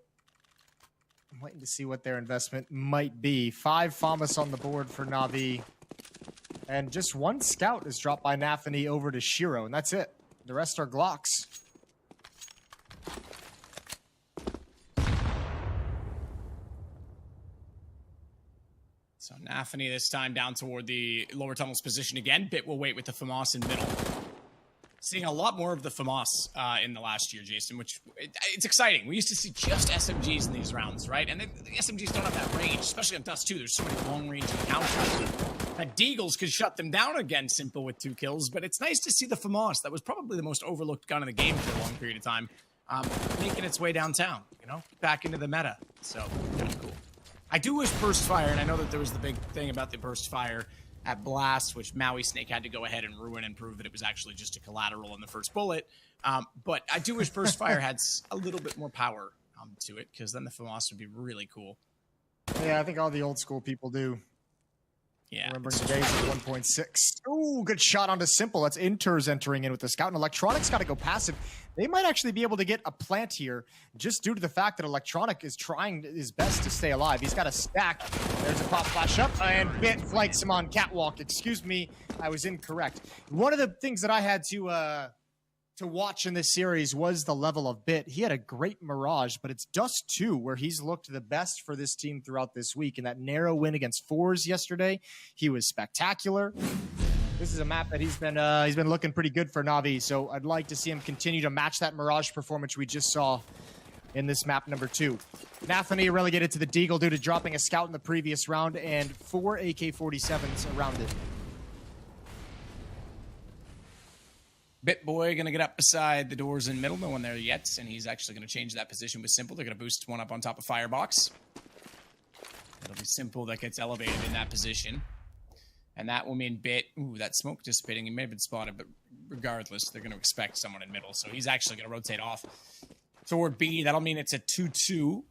I'm waiting to see what their investment might be. 5 FAMAS on the board for Navi. And just 1 scout is dropped by Nafi over to Shiro, and that's it. The rest are Glocks. So Nafi this time down toward the lower tunnels position again. Bit will wait with the FAMAS in middle. Seeing a lot more of the FAMAS in the last year, Jason, which it's exciting. We used to see just SMGs in these rounds, right? And the SMGs don't have that range, especially on Dust 2. There's so many long-range encounters. That Deagles could shut them down again, Simple with 2 kills. But it's nice to see the FAMAS. That was probably the most overlooked gun in the game for a long period of time, making its way downtown, you know, back into the meta. So, kind of cool. I do wish Burst Fire, and I know that there was the big thing about the Burst Fire at Blast, which Maui Snake had to go ahead and ruin and prove that it was actually just a collateral in the first bullet. But I do wish Burst Fire had a little bit more power to it, because then the FAMAS would be really cool. Yeah, I think all the old school people do. Yeah. Remembering the days of 1.6. Ooh, good shot onto Simple. That's Inters entering in with the scout. And Electronics got to go passive. They might actually be able to get a plant here just due to the fact that Electronic is trying his best to stay alive. He's got a stack. There's a pop flash up, and Bit flanks him on catwalk. Excuse me, I was incorrect. One of the things that I had to watch in this series was the level of Bit. He had a great Mirage, but it's Dust 2 where he's looked the best for this team throughout this week. In that narrow win against Fours yesterday, he was spectacular. This is a map that he's been looking pretty good for Navi, so I'd like to see him continue to match that Mirage performance we just saw in this map number 2. Nathani relegated to the Deagle due to dropping a scout in the previous round, and 4 AK-47s around it. Bitboy going to get up beside the doors in middle. No one there yet, and he's actually going to change that position with Simple. They're going to boost one up on top of Firebox. It'll be Simple that gets elevated in that position. And that will mean Bit... Ooh, that smoke dissipating. He may have been spotted, but regardless, they're going to expect someone in middle. So he's actually going to rotate off toward B. That'll mean it's a 2-2.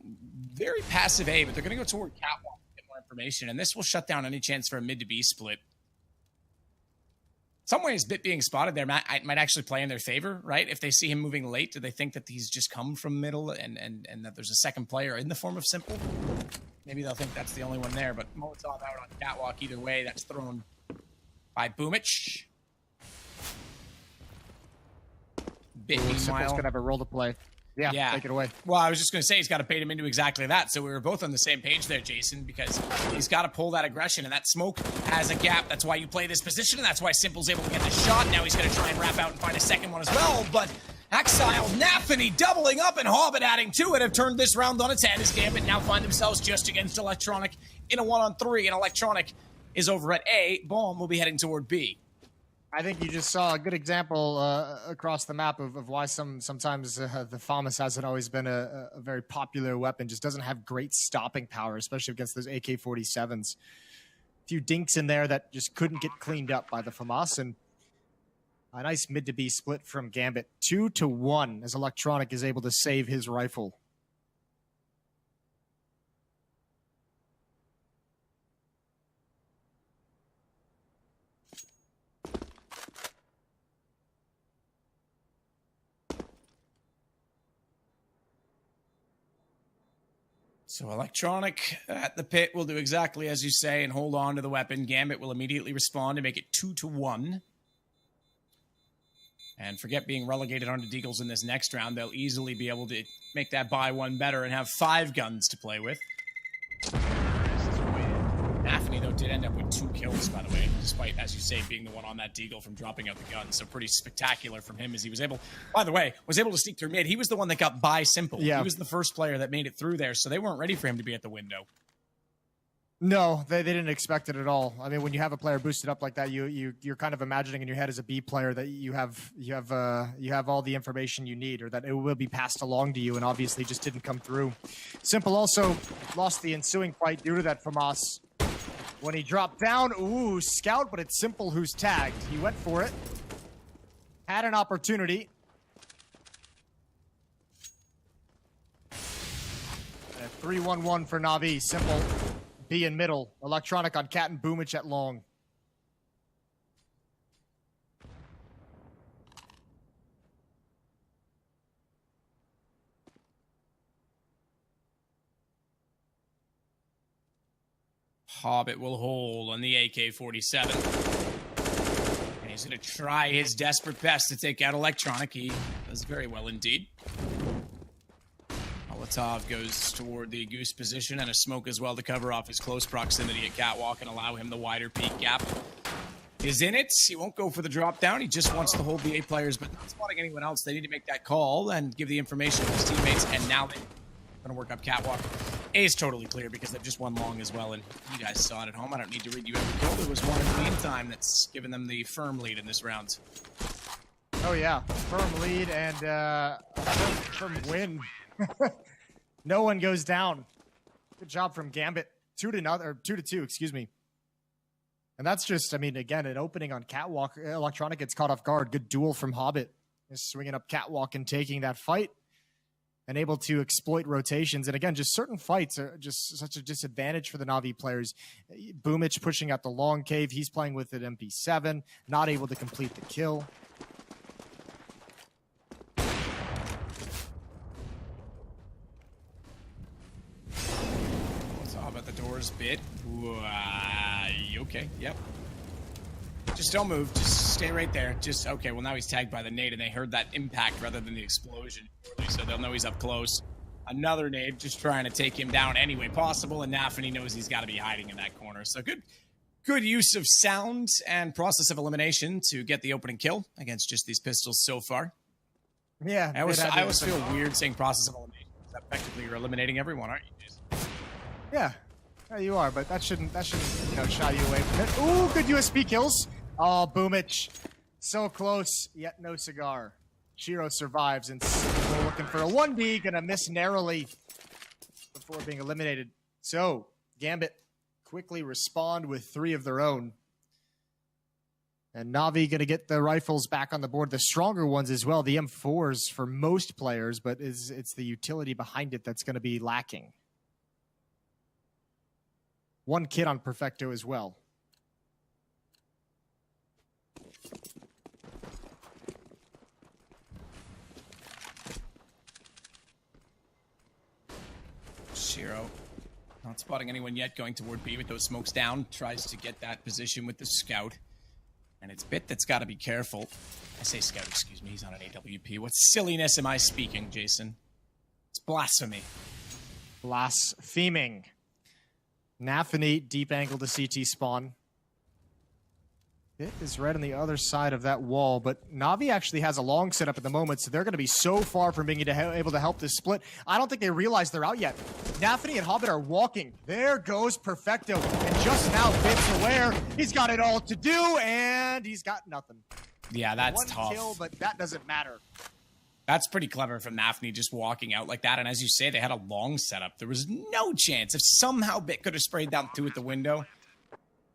Very passive A, but they're going to go toward Catwalk to get more information. And this will shut down any chance for a mid to B split. Some ways, Bit being spotted there might actually play in their favor, right? If they see him moving late, do they think that he's just come from middle and that there's a second player in the form of Simple? Maybe they'll think that's the only one there, but Molotov out on Catwalk either way. That's thrown by Boomich. Bit, Simple's meanwhile... going to have a role to play. Yeah, take it away. Well, I was just going to say he's got to bait him into exactly that. So we were both on the same page there, Jason, because he's got to pull that aggression, and that smoke has a gap. That's why you play this position, and that's why Simple's able to get the shot. Now he's going to try and wrap out and find a second one as well, but Exile, Nathani doubling up, and Hobbit adding to it have turned this round on its head as Gambit now find themselves just against Electronic in a 1-on-3, and Electronic is over at A. Bomb will be heading toward B. I think you just saw a good example across the map of why sometimes the FAMAS hasn't always been a very popular weapon. Just doesn't have great stopping power, especially against those AK-47s. A few dinks in there that just couldn't get cleaned up by the FAMAS, and a nice mid to B split from Gambit. 2-1 as Electronic is able to save his rifle. So Electronic at the pit will do exactly as you say and hold on to the weapon. Gambit will immediately respond to make it 2-1. And forget being relegated onto Deagles in this next round. They'll easily be able to make that buy one better and have 5 guns to play with. Nathani, though, did end up with 2 kills, by the way, despite, as you say, being the one on that Deagle from dropping out the gun. So pretty spectacular from him as he was able, by the way, was able to sneak through mid. He was the one that got by Simple. Yeah. He was the first player that made it through there, so they weren't ready for him to be at the window. No, they didn't expect it at all. I mean, when you have a player boosted up like that, you're kind of imagining in your head as a B player that you have all the information you need, or that it will be passed along to you, and obviously just didn't come through. Simple also lost the ensuing fight due to that FAMAS. When he dropped down, ooh, scout, but it's Simple who's tagged. He went for it, had an opportunity. And a 3-1-1 for Navi. Simple. B in middle. Electronic on Cat and Boomich at long. Hobbit will hold on the AK-47. And he's going to try his desperate best to take out Electronic. He does very well indeed. Molotov goes toward the Goose position, and a smoke as well to cover off his close proximity at Catwalk and allow him the wider peak gap. Is in it. He won't go for the drop down. He just wants to hold the A players, but not spotting anyone else. They need to make that call and give the information to his teammates, and now they're going to work up Catwalk. A is totally clear because they've just won long as well, and you guys saw it at home. I don't need to read you every kill. There was one in the meantime that's given them the firm lead in this round. Oh yeah, firm lead and firm win. No one goes down. Good job from Gambit. 2-2, excuse me. And that's just, I mean, again, an opening on Catwalk. Electronic gets caught off guard. Good duel from Hobbit. Just swinging up Catwalk and taking that fight. And able to exploit rotations. And again, just certain fights are just such a disadvantage for the Navi players. Boomich pushing out the long cave. He's playing with an MP7. Not able to complete the kill. The doors bit. Okay, yep. Just don't move. Just stay right there. Just, okay, well now he's tagged by the nade, and they heard that impact rather than the explosion, so they'll know he's up close. Another nade, just trying to take him down any way possible, and Nafi knows he's got to be hiding in that corner. So good use of sound and process of elimination to get the opening kill against just these pistols so far. Yeah. I always feel weird saying process of elimination. Effectively, you're eliminating everyone, aren't you, Jason? Yeah. Yeah, you are, but that shouldn't shy you away from it. Ooh, good USP kills. Oh, Boomich. So close, yet no cigar. Shiro survives, and we're looking for a 1D, gonna miss narrowly before being eliminated. So, Gambit quickly respond with 3 of their own. And Navi gonna get the rifles back on the board, the stronger ones as well, the M4s for most players, but it's the utility behind it that's gonna be lacking. 1 kid on Perfecto as well. Shiro not spotting anyone yet, going toward B with those smokes down. Tries to get that position with the scout. And it's Bit that's got to be careful. I say scout, excuse me, he's on an AWP. What silliness am I speaking, Jason? It's blasphemy. Blaspheming. Nafany, deep angle to CT spawn. It is right on the other side of that wall, but Navi actually has a long setup at the moment, so they're going to be so far from being able to help this split. I don't think they realize they're out yet. Nafany and Hobbit are walking. There goes Perfecto, and just now Bit's aware he's got it all to do, and he's got nothing. Yeah, that's 1 tough. kill, but that doesn't matter. That's pretty clever from Nafany just walking out like that. And as you say, they had a long setup. There was no chance. If somehow Bit could have sprayed down 2 at the window,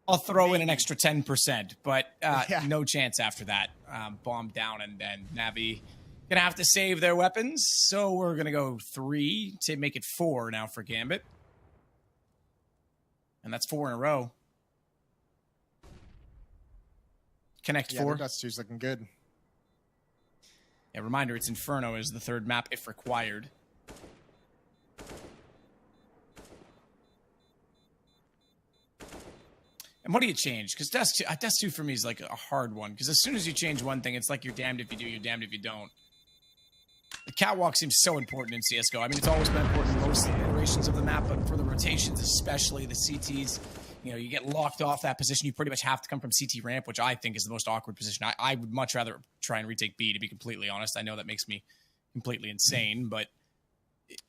I'll throw in an extra 10%. But no chance after that. Bomb down, and Navi going to have to save their weapons. So we're going to go 3 to make it 4 now for Gambit. And that's 4 in a row. Connect 4. Yeah, Dust 2's looking good. A reminder, it's Inferno is the 3rd map if required. And what do you change? Because Dust 2 for me is like a hard one. Because as soon as you change one thing, it's like you're damned if you do, you're damned if you don't. The catwalk seems so important in CSGO. I mean, it's always been important in most iterations of the map, but for the rotations, especially the CTs, you know, you get locked off that position. You pretty much have to come from CT ramp, which I think is the most awkward position. I would much rather try and retake B, to be completely honest. I know that makes me completely insane, but...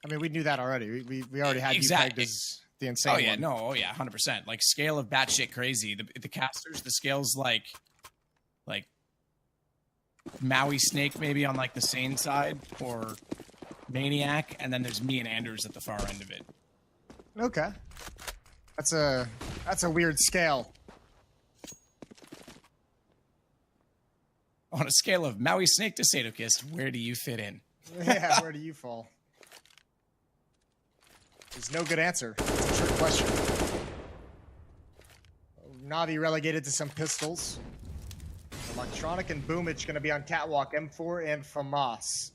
I mean, we knew that already. We already had you pegged as the insane Oh yeah, one. no, oh yeah, 100%. Like scale of batshit crazy. The casters, the scale's like Maui Snake maybe on like the sane side, or Maniac, and then there's me and Anders at the far end of it. Okay. That's a weird scale. On a scale of Maui Snake to Sadokist, where do you fit in? Yeah, where do you fall? There's no good answer. It's a trick question. Navi relegated to some pistols. Electronic and Boomich going to be on Catwalk, M4 and FAMAS.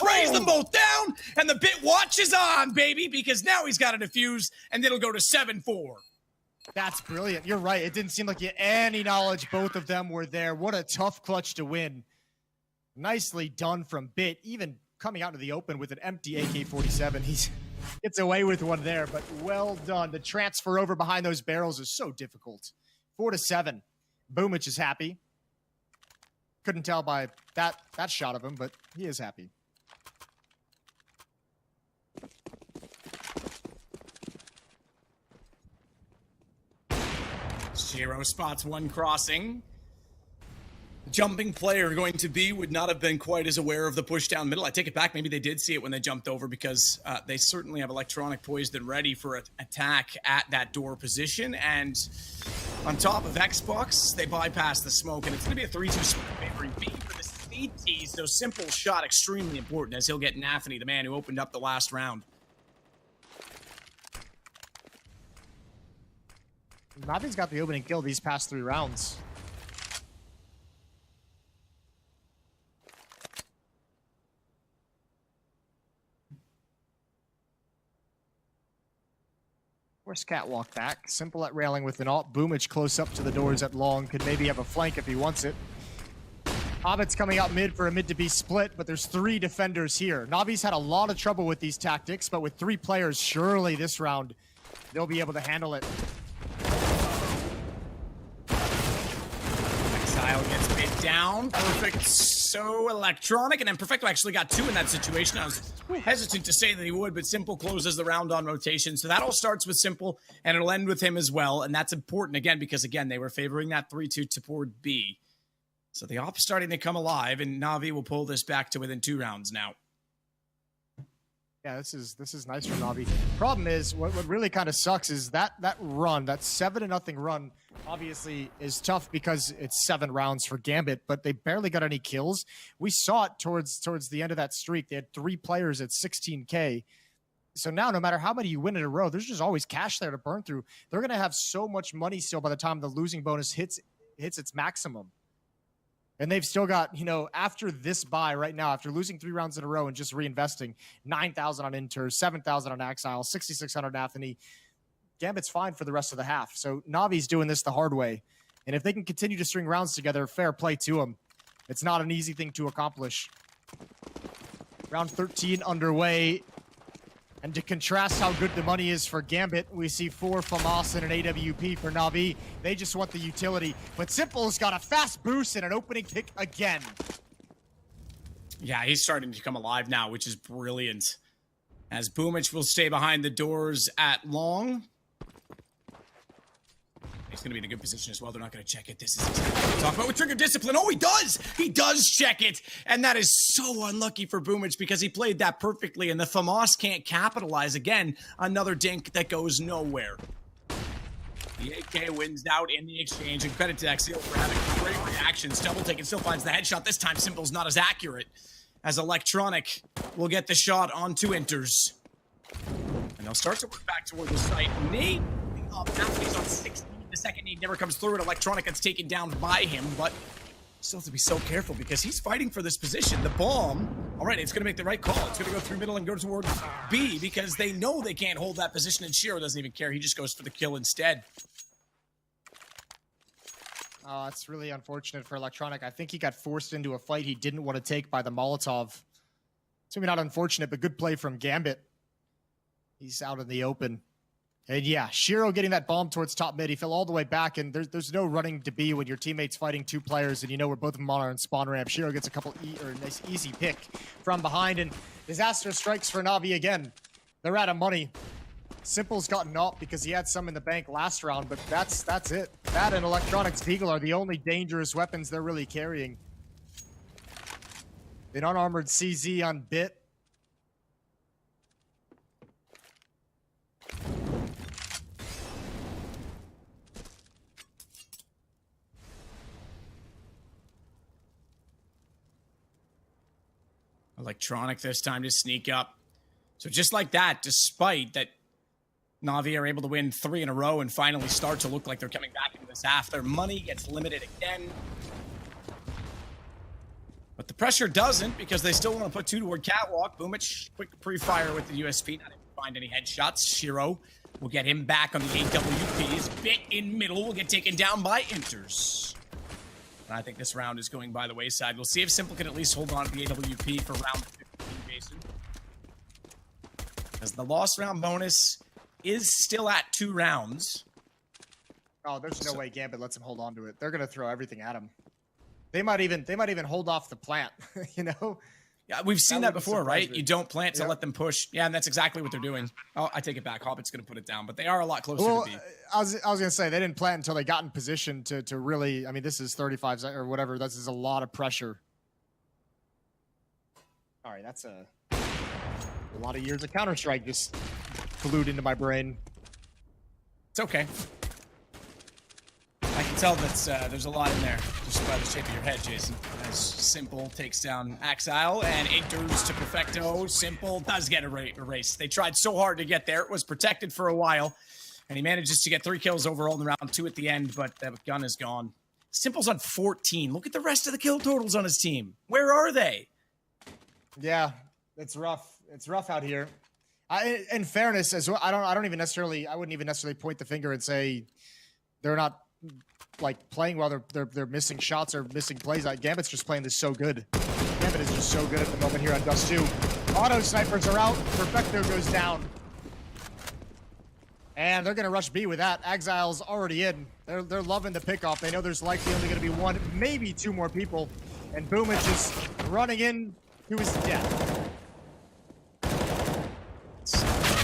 sprays them both down, and the Bit watch is on, baby, because now he's got a defuse, and it'll go to 7-4. That's brilliant. You're right. It didn't seem like you had any knowledge both of them were there. What a tough clutch to win. Nicely done from Bit, even coming out into the open with an empty AK-47. He gets away with one there, but well done. The transfer over behind those barrels is so difficult. 4-7. Boomich is happy. Couldn't tell by that shot of him, but he is happy. Shiro spots one crossing. Jumping player going to be would not have been quite as aware of the push down middle. I take it back. Maybe they did see it when they jumped over because they certainly have electronic poised and ready for an attack at that door position. And on top of Xbox, they bypass the smoke, and it's going to be a 3-2 split favoring B for the CT. So simple shot, extremely important as he'll get Navi, the man who opened up the last round. Navi's got the opening kill these past 3 rounds. Force catwalk back. Simple at railing with an alt. Boomich close up to the doors at long. Could maybe have a flank if he wants it. Hobbit's coming out mid for a mid to be split, but there's 3 defenders here. Navi's had a lot of trouble with these tactics, but with 3 players, surely this round they'll be able to handle it. Exile gets bit down. Perfect. So electronic. And then Perfecto actually got 2 in that situation. I was hesitant to say that he would, but Simple closes the round on rotation. So that all starts with Simple, and it'll end with him as well. And that's important, again, because, again, they were favoring that 3-2 toward B. So the op is starting to come alive, and Navi will pull this back to within 2 rounds now. Yeah, this is nice for Navi. Problem is, what really kind of sucks is that run, that 7-0 run, obviously is tough because it's 7 rounds for Gambit, but they barely got any kills. We saw it towards the end of that streak. They had 3 players at 16K. So now, no matter how many you win in a row, there's just always cash there to burn through. They're going to have so much money still by the time the losing bonus hits its maximum. And they've still got, you know, after this buy right now, after losing 3 rounds in a row and just reinvesting, 9,000 on Inter, 7,000 on Exile, 6,600 on Nathany, Gambit's fine for the rest of the half. So Navi's doing this the hard way. And if they can continue to string rounds together, fair play to them. It's not an easy thing to accomplish. Round 13 underway. And to contrast how good the money is for Gambit, we see 4 FAMAS and an AWP for Navi. They just want the utility. But Simple's got a fast boost and an opening kick again. Yeah, he's starting to come alive now, which is brilliant. As Boomich will stay behind the doors at long. He's going to be in a good position as well. They're not going to check it. This is exactly what we're talking about with trigger discipline. Oh, he does! He does check it! And that is so unlucky for Boomich because he played that perfectly, and the FAMAS can't capitalize. Again, another dink that goes nowhere. The AK wins out in the exchange, and credit to Axial for having great reactions. Double take and still finds the headshot. This time, Simple's not as accurate as Electronic will get the shot onto Inters. And they'll start to work back toward the site. Nate, Nathany's on 16. The second need never comes through, and Electronic gets taken down by him, but still have to be so careful because he's fighting for this position. The bomb, all right, it's going to make the right call. It's going to go through middle and go toward B because they know they can't hold that position, and Shiro doesn't even care. He just goes for the kill instead. Oh, that's really unfortunate for Electronic. I think he got forced into a fight he didn't want to take by the Molotov. It's maybe not unfortunate, but good play from Gambit. He's out in the open. And yeah, Shiro getting that bomb towards top mid. He fell all the way back, and there's no running to B when your teammate's fighting 2 players, and you know where both of them are on spawn ramp. Shiro gets a couple nice easy pick from behind, and disaster strikes for Navi again. They're out of money. Simple's gotten up because he had some in the bank last round, but that's it. That and Electronics Deagle are the only dangerous weapons they're really carrying. An unarmored CZ on Bit. Electronic this time to sneak up. So just like that, despite that Navi are able to win 3 in a row and finally start to look like they're coming back into this half, their money gets limited again. But But the pressure doesn't, because they still want to put 2 toward Catwalk. Boomich, quick pre-fire with the USP. Not able to find any headshots. Shiro will get him back on the AWP. His bit in middle will get taken down by Inters. And I think this round is going by the wayside. We'll see if Simple can at least hold on to the AWP for round 15, Jason. As the lost round bonus is still at 2 rounds. Oh, there's no way Gambit lets him hold on to it. They're gonna throw everything at him. They might even hold off the plant, you know? Yeah, we've seen that before, right? You don't plant to let them push. Yeah, and that's exactly what they're doing. Oh, I take it back. Hobbit's going to put it down, but they are a lot closer to B. I was going to say, they didn't plant until they got in position to really, I mean, this is 35 or whatever. This is a lot of pressure. All right, that's a lot of years of Counter-Strike just glued into my brain. It's okay. I can tell that there's a lot in there, just by the shape of your head, Jason. As Simple takes down Axile and enters to Perfecto. Simple does get erased. They tried so hard to get there. It was protected for a while, and he manages to get 3 kills overall in round 2 at the end, but that gun is gone. Simple's on 14. Look at the rest of the kill totals on his team. Where are they? Yeah, it's rough. It's rough out here. In fairness, as well, I wouldn't even necessarily point the finger and say they're not like playing while they're missing shots or missing plays. Gambit's just playing this so good. Gambit is just so good at the moment here on Dust 2. Auto snipers are out. Perfecto goes down. And they're gonna rush B with that. Exile's already in. They're loving the pickoff. They know there's likely only gonna be 1, maybe 2 more people. And Boomich is running in to his death.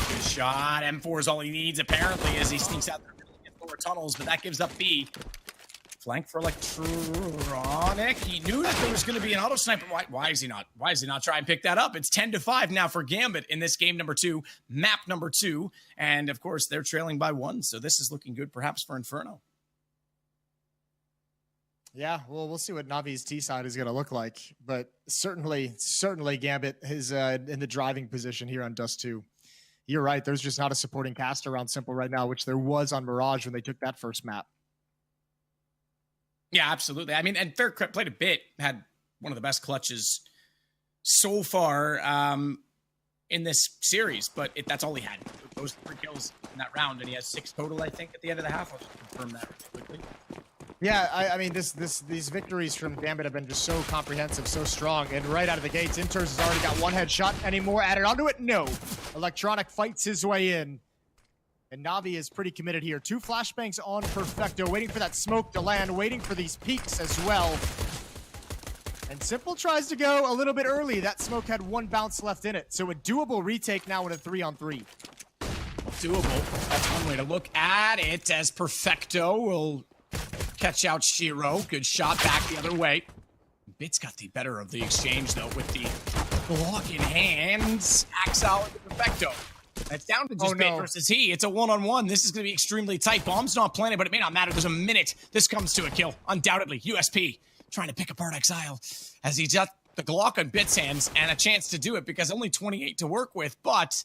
Good shot. M4 is all he needs, apparently, as he sneaks out there in lower tunnels, but that gives up B. Flank for Electronic. He knew that there was going to be an auto sniper. Why is he not? Why does he not try and pick that up? It's 10-5 now for Gambit in this game number 2, map number 2. And, of course, they're trailing by 1, so this is looking good perhaps for Inferno. Yeah, well, we'll see what Navi's T side is going to look like. But certainly Gambit is in the driving position here on Dust 2. You're right. There's just not a supporting cast around Simple right now, which there was on Mirage when they took that first map. Yeah, absolutely. I mean, and Fair played a bit, had one of the best clutches so far in this series, but that's all he had. Those 3 kills in that round, and he has 6 total, I think, at the end of the half. I'll just confirm that really quickly. Yeah, I mean, these victories from Gambit have been just so comprehensive, so strong, and right out of the gates, Inters has already got 1 headshot. Any more added onto it? No. Electronic fights his way in. And Navi is pretty committed here. 2 flashbangs on Perfecto, waiting for that smoke to land, waiting for these peaks as well. And Simple tries to go a little bit early. That smoke had 1 bounce left in it. So a doable retake now in a 3-on-3. Doable. That's one way to look at it, as Perfecto will catch out Shiro. Good shot back the other way. Bit's got the better of the exchange, though, with the block in hands. Axel into Perfecto. That's down to just Bit versus he. It's a 1-on-1. This is going to be extremely tight. Bomb's not planted, but it may not matter. There's a minute. This comes to a kill. Undoubtedly. USP trying to pick apart Exile as he's got the Glock on Bit's hands and a chance to do it because only 28 to work with. But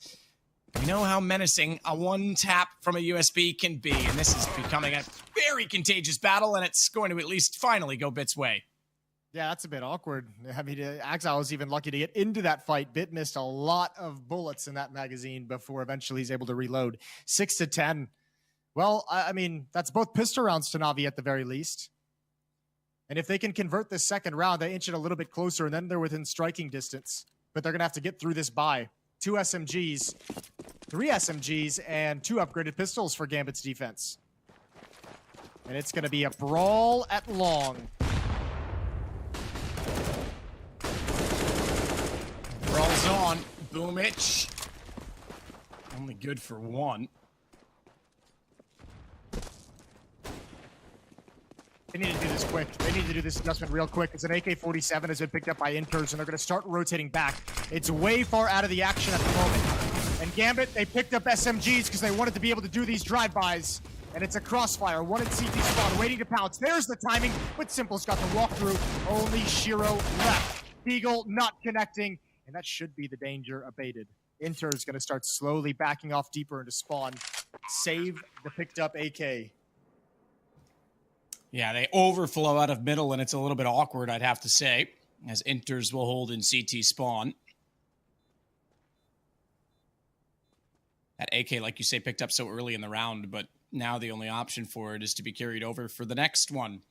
we know how menacing a 1-tap from a USB can be. And this is becoming a very contagious battle, and it's going to at least finally go Bit's way. Yeah, that's a bit awkward. I mean, Axel was even lucky to get into that fight. Bit missed a lot of bullets in that magazine before eventually he's able to reload. 6-10. Well, I mean, that's both pistol rounds to Navi at the very least. And if they can convert this second round, they inch it a little bit closer, and then they're within striking distance. But they're going to have to get through this bye. 2 SMGs, 3 SMGs, and 2 upgraded pistols for Gambit's defense. And it's going to be a brawl at long. Brawl's on. Boomich. Only good for 1. They need to do this quick. They need to do this adjustment real quick. It's an AK-47 has been picked up by Inters, and they're going to start rotating back. It's way far out of the action at the moment. And Gambit, they picked up SMGs because they wanted to be able to do these drive-bys. And it's a crossfire. 1 in CT spawn, waiting to pounce. There's the timing, but Simple's got the walkthrough. Only Shiro left. Beagle not connecting, and that should be the danger abated. Inter is going to start slowly backing off deeper into spawn. Save the picked up AK. Yeah, they overflow out of middle, and it's a little bit awkward, I'd have to say. as Inters will hold in CT spawn. That AK, like you say, picked up so early in the round, but now the only option for it is to be carried over for the next one.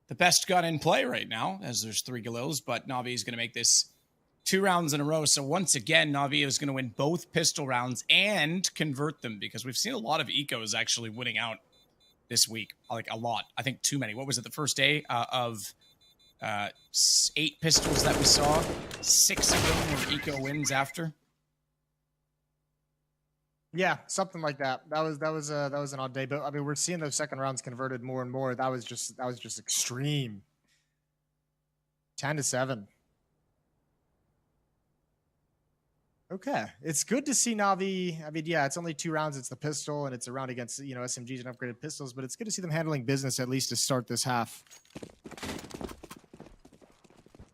The best gun in play right now, as there's 3 Galils, but Navi is going to make this 2 rounds in a row. So once again, Navi is going to win both pistol rounds and convert them, because we've seen a lot of ecos actually winning out this week. Like, a lot. I think too many. What was it, the first day of 8 pistols that we saw? 6 of them were eco wins after. Yeah, something like that. That was an odd day, but I mean, we're seeing those second rounds converted more and more. That was just extreme. 10-7. Okay, it's good to see Navi. I mean, yeah, it's only 2 rounds. It's the pistol, and it's a round against, you know, SMGs and upgraded pistols. But it's good to see them handling business at least to start this half.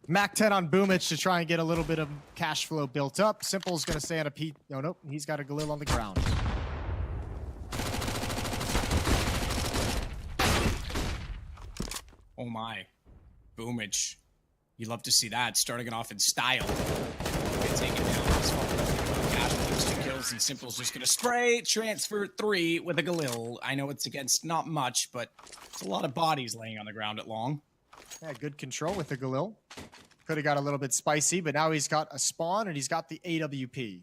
Mac 10 on Boomich to try and get a little bit of cash flow built up. Simple's going to stay on a P. No, nope. He's got a Galil on the ground. Oh my. Boomich. You love to see that. Starting it off in style. Taking down Cash 2 kills, and Simple's just going to spray. Transfer 3 with a Galil. I know it's against not much, but it's a lot of bodies laying on the ground at long. Yeah, good control with the Galil. Could have got a little bit spicy, but now he's got a spawn and he's got the AWP.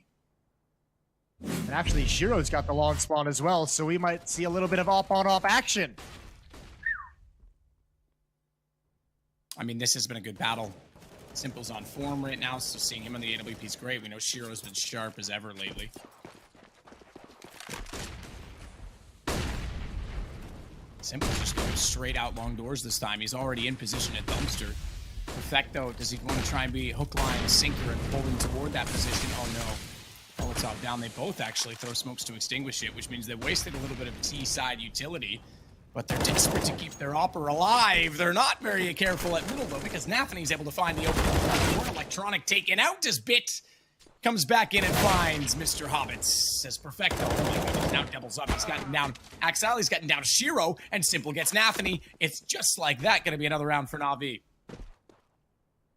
And actually, Shiro's got the long spawn as well, so we might see a little bit of off-on-off action. I mean, this has been a good battle. Simple's on form right now, so seeing him on the AWP is great. We know Shiro's been sharp as ever lately. Simple's just going straight out long doors this time. He's already in position at dumpster. Perfecto, does he want to try and be hook, line, sinker, and pull him toward that position? Oh no. Molotov down. They both actually throw smokes to extinguish it, which means they wasted a little bit of T-side utility. But they're desperate to keep their opper alive. They're not very careful at middle, though, because Nathany's able to find the open door. Electronic taken out as Bit comes back in and finds Mr. Hobbits. Says Perfecto. Oh my goodness, now doubles up. He's gotten down Axel, he's gotten down Shiro, and Simple gets Nathany. It's just like that. Going to be another round for Navi.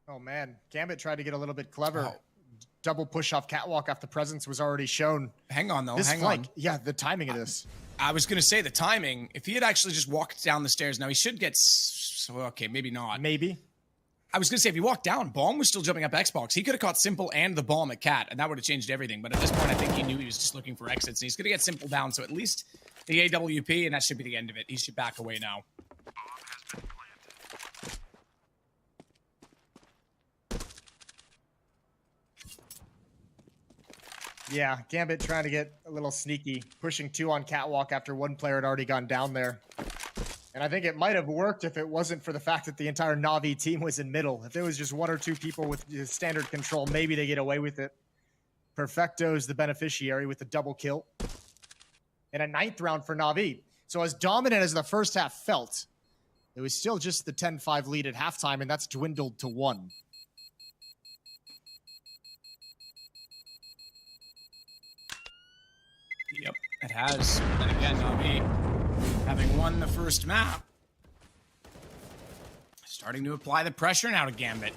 Oh man, Gambit tried to get a little bit clever. Double push off catwalk after presence was already shown. Hang on, though. This Hang flank, on. yeah, the timing of this. I was going to say the timing. If he had actually just walked down the stairs, now he should get... Okay, maybe not. Maybe. I was going to say, if he walked down, Bomb was still jumping up Xbox. He could have caught Simple and the bomb at Cat, and that would have changed everything. But at this point, I think he knew he was just looking for exits, and he's going to get Simple down. So at least the AWP, and that should be the end of it. He should back away now. Yeah, Gambit trying to get a little sneaky, pushing 2 on catwalk after one player had already gone down there. And I think it might have worked if it wasn't for the fact that the entire Navi team was in middle. If there was just 1 or 2 people with standard control, maybe they get away with it. Perfecto's the beneficiary with the double kill. And a 9th round for Navi. So as dominant as the first half felt, it was still just the 10-5 lead at halftime, and that's dwindled to 1. Yep, it has. And again, Navi, having won the first map, starting to apply the pressure now to Gambit.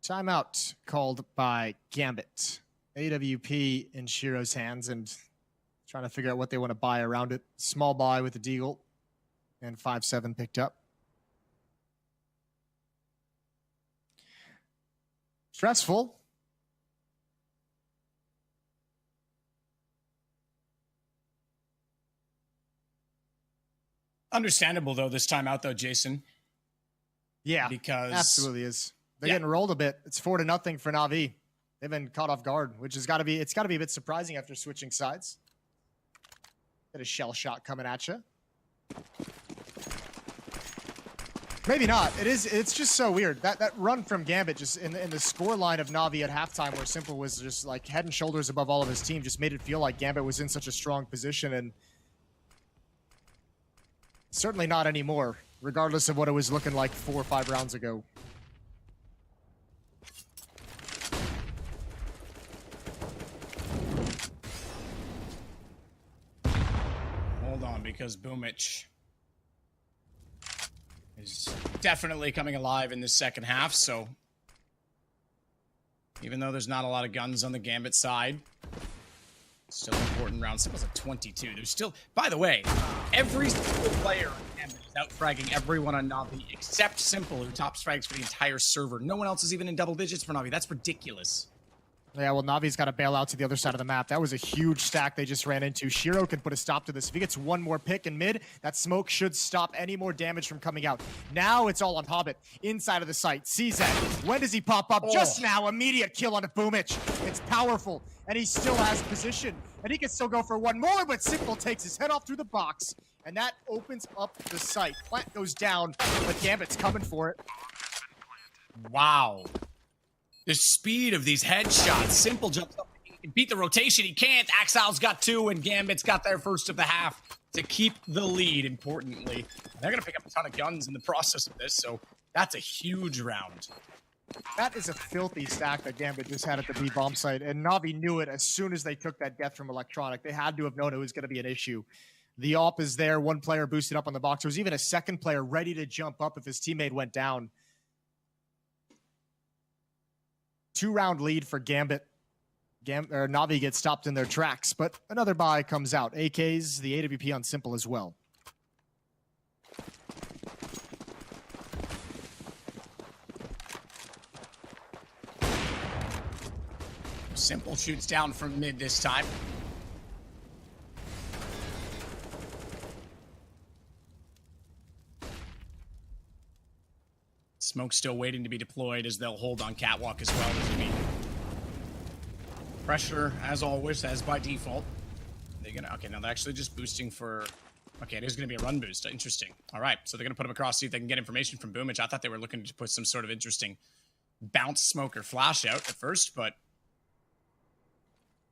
Timeout called by Gambit. AWP in Shiro's hands and trying to figure out what they want to buy around it. Small buy with the Deagle and 5-7 picked up. Stressful. Understandable, though, this time out, though, Jason. Yeah, because absolutely is. They're getting rolled a bit. It's 4-0 for Navi. They've been caught off guard, which has got to be, it's got to be a bit surprising after switching sides. Get a shell shot coming at you. Maybe not. It's just so weird. That run from Gambit just in the score line of Navi at halftime where Simple was just like head and shoulders above all of his team just made it feel like Gambit was in such a strong position, and certainly not anymore. regardless of what it was looking like 4 or 5 rounds ago. Hold on, because Boomich is definitely coming alive in this second half, so even though there's not a lot of guns on the Gambit side, still an important round. Simple's at 22. There's still, by the way, every single player on Gambit is out-fragging everyone on Navi except Simple, who tops frags for the entire server. No one else is even in double digits for Navi. That's ridiculous. Yeah, well, Navi's got to bail out to the other side of the map. That was a huge stack they just ran into. Shiro can put a stop to this. If he gets one more pick in mid, that smoke should stop any more damage from coming out. Now it's all on Hobbit, inside of the site. CZ, when does he pop up? Just now, immediate kill on a Boomich. It's powerful, and he still has position. And he can still go for one more, but Simple takes his head off through the box, and that opens up the site. Plant goes down, but Gambit's coming for it. Wow. The speed of these headshots. Simple jumps up. He can beat the rotation. He can't. Axile's got 2, and Gambit's got their first of the half to keep the lead, importantly. And they're going to pick up a ton of guns in the process of this, so that's a huge round. That is a filthy stack that Gambit just had at the B bomb site, and Navi knew it as soon as they took that death from Electronic. They had to have known it was going to be an issue. The AWP is there. One player boosted up on the box. There was even a second player ready to jump up if his teammate went down. 2-round lead for Gambit. Navi gets stopped in their tracks, but another buy comes out. AK's the AWP on Simple as well. Simple shoots down from mid this time. Smoke still waiting to be deployed as they'll hold on Catwalk as well as me. Pressure, as always, as by default. They're gonna, okay, now they're actually just boosting for, okay, it is gonna be a run boost. Interesting. All right, so they're gonna put him across, see if they can get information from Boomich. I thought they were looking to put some sort of interesting bounce smoke or flash out at first, but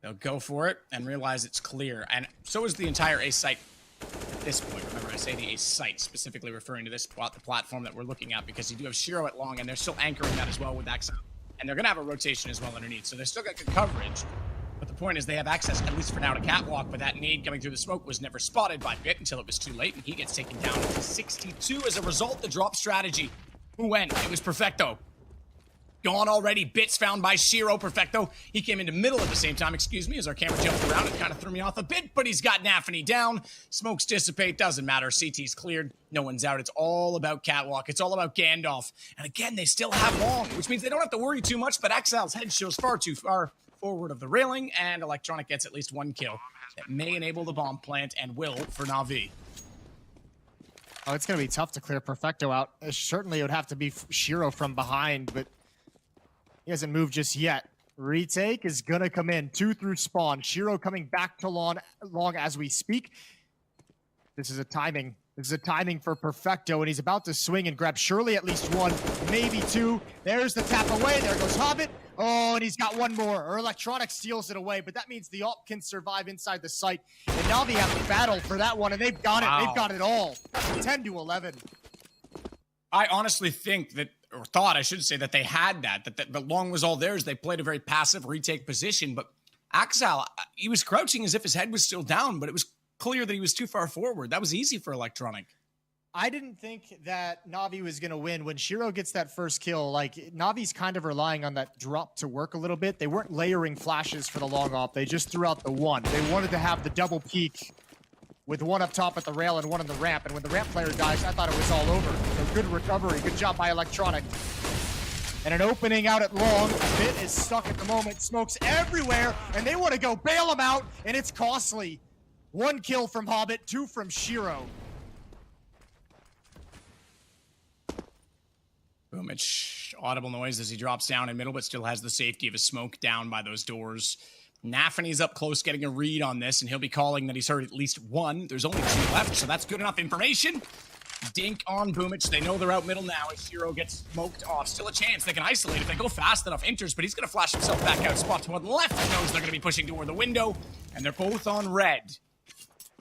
they'll go for it and realize it's clear. And so is the entire A site at this point. Remember, I say the A site, specifically referring to this the platform that we're looking at, because you do have Shiro at long, and they're still anchoring that as well with Axel. And they're going to have a rotation as well underneath, so they're still got good coverage. But the point is they have access, at least for now, to Catwalk, but that nade coming through the smoke was never spotted by Bit until it was too late, and he gets taken down to 62 as a result. The drop strategy. Who went? It was Perfecto. Gone already. Bits found by Shiro. Perfecto. He came into middle at the same time, excuse me, as our camera jumped around. It kind of threw me off a bit, but he's got Nafi down. Smokes dissipate. Doesn't matter. CT's cleared. No one's out. It's all about Catwalk. It's all about Gandalf. And again, they still have long, which means they don't have to worry too much, but Exile's head shows far too far forward of the railing, and Electronic gets at least one kill. That may enable the bomb plant and will for Navi. Oh, it's going to be tough to clear Perfecto out. Certainly it would have to be Shiro from behind, but he hasn't moved just yet. Retake is going to come in. 2 through spawn. Shiro coming back to long as we speak. This is a timing. This is a timing for Perfecto, and he's about to swing and grab surely at least 1, maybe 2. There's the tap away. There goes Hobbit. Oh, and he's got one more. Or Electronic steals it away, but that means the AWP can survive inside the site. And Navi have to battle for that one, and they've got it. They've got it all. 10-11. I honestly think that, or thought, I should say, that they had that long was all theirs. They played a very passive retake position, but Axel, he was crouching as if his head was still down, but it was clear that he was too far forward. That was easy for Electronic. I didn't think that Navi was going to win. When Shiro gets that first kill, like, Navi's kind of relying on that drop to work a little bit. They weren't layering flashes for the long op. They just threw out the one. They wanted to have the double peek with one up top at the rail and one on the ramp. And when the ramp player dies, I thought it was all over. So good recovery. Good job by Electronic. And an opening out at long. Bit is stuck at the moment. Smokes everywhere. And they want to go bail him out. And it's costly. 1 kill from Hobbit, 2 from Shiro. Boomich, audible noise as he drops down in middle, but still has the safety of a smoke down by those doors. Nafany's up close getting a read on this, and he'll be calling that he's heard at least 1. There's only 2 left, so that's good enough information. Dink on Boomich. They know they're out middle now as Shiro gets smoked off. Still a chance. They can isolate if they go fast enough. Enters, but he's going to flash himself back out. Spot to one left. He knows they're going to be pushing toward the window, and they're both on red.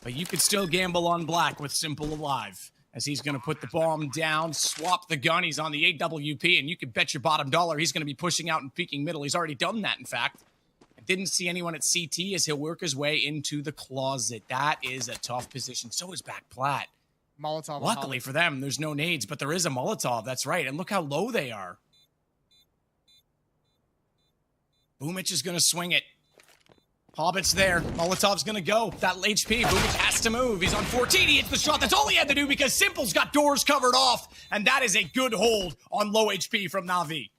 But you could still gamble on black with Simple alive. as he's going to put the bomb down, swap the gun. He's on the AWP, and you can bet your bottom dollar he's going to be pushing out and peeking middle. He's already done that, in fact. I didn't see anyone at CT as he'll work his way into the closet. That is a tough position. So is back plat. Molotov. Luckily for them, there's no nades, but there is a Molotov. That's right. And look how low they are. Boomich is going to swing it. Hobbit's there. Molotov's going to go. That HP. Boomich has to move. He's on 14. He hits the shot. That's all he had to do because Simple's got doors covered off. And that is a good hold on low HP from Navi.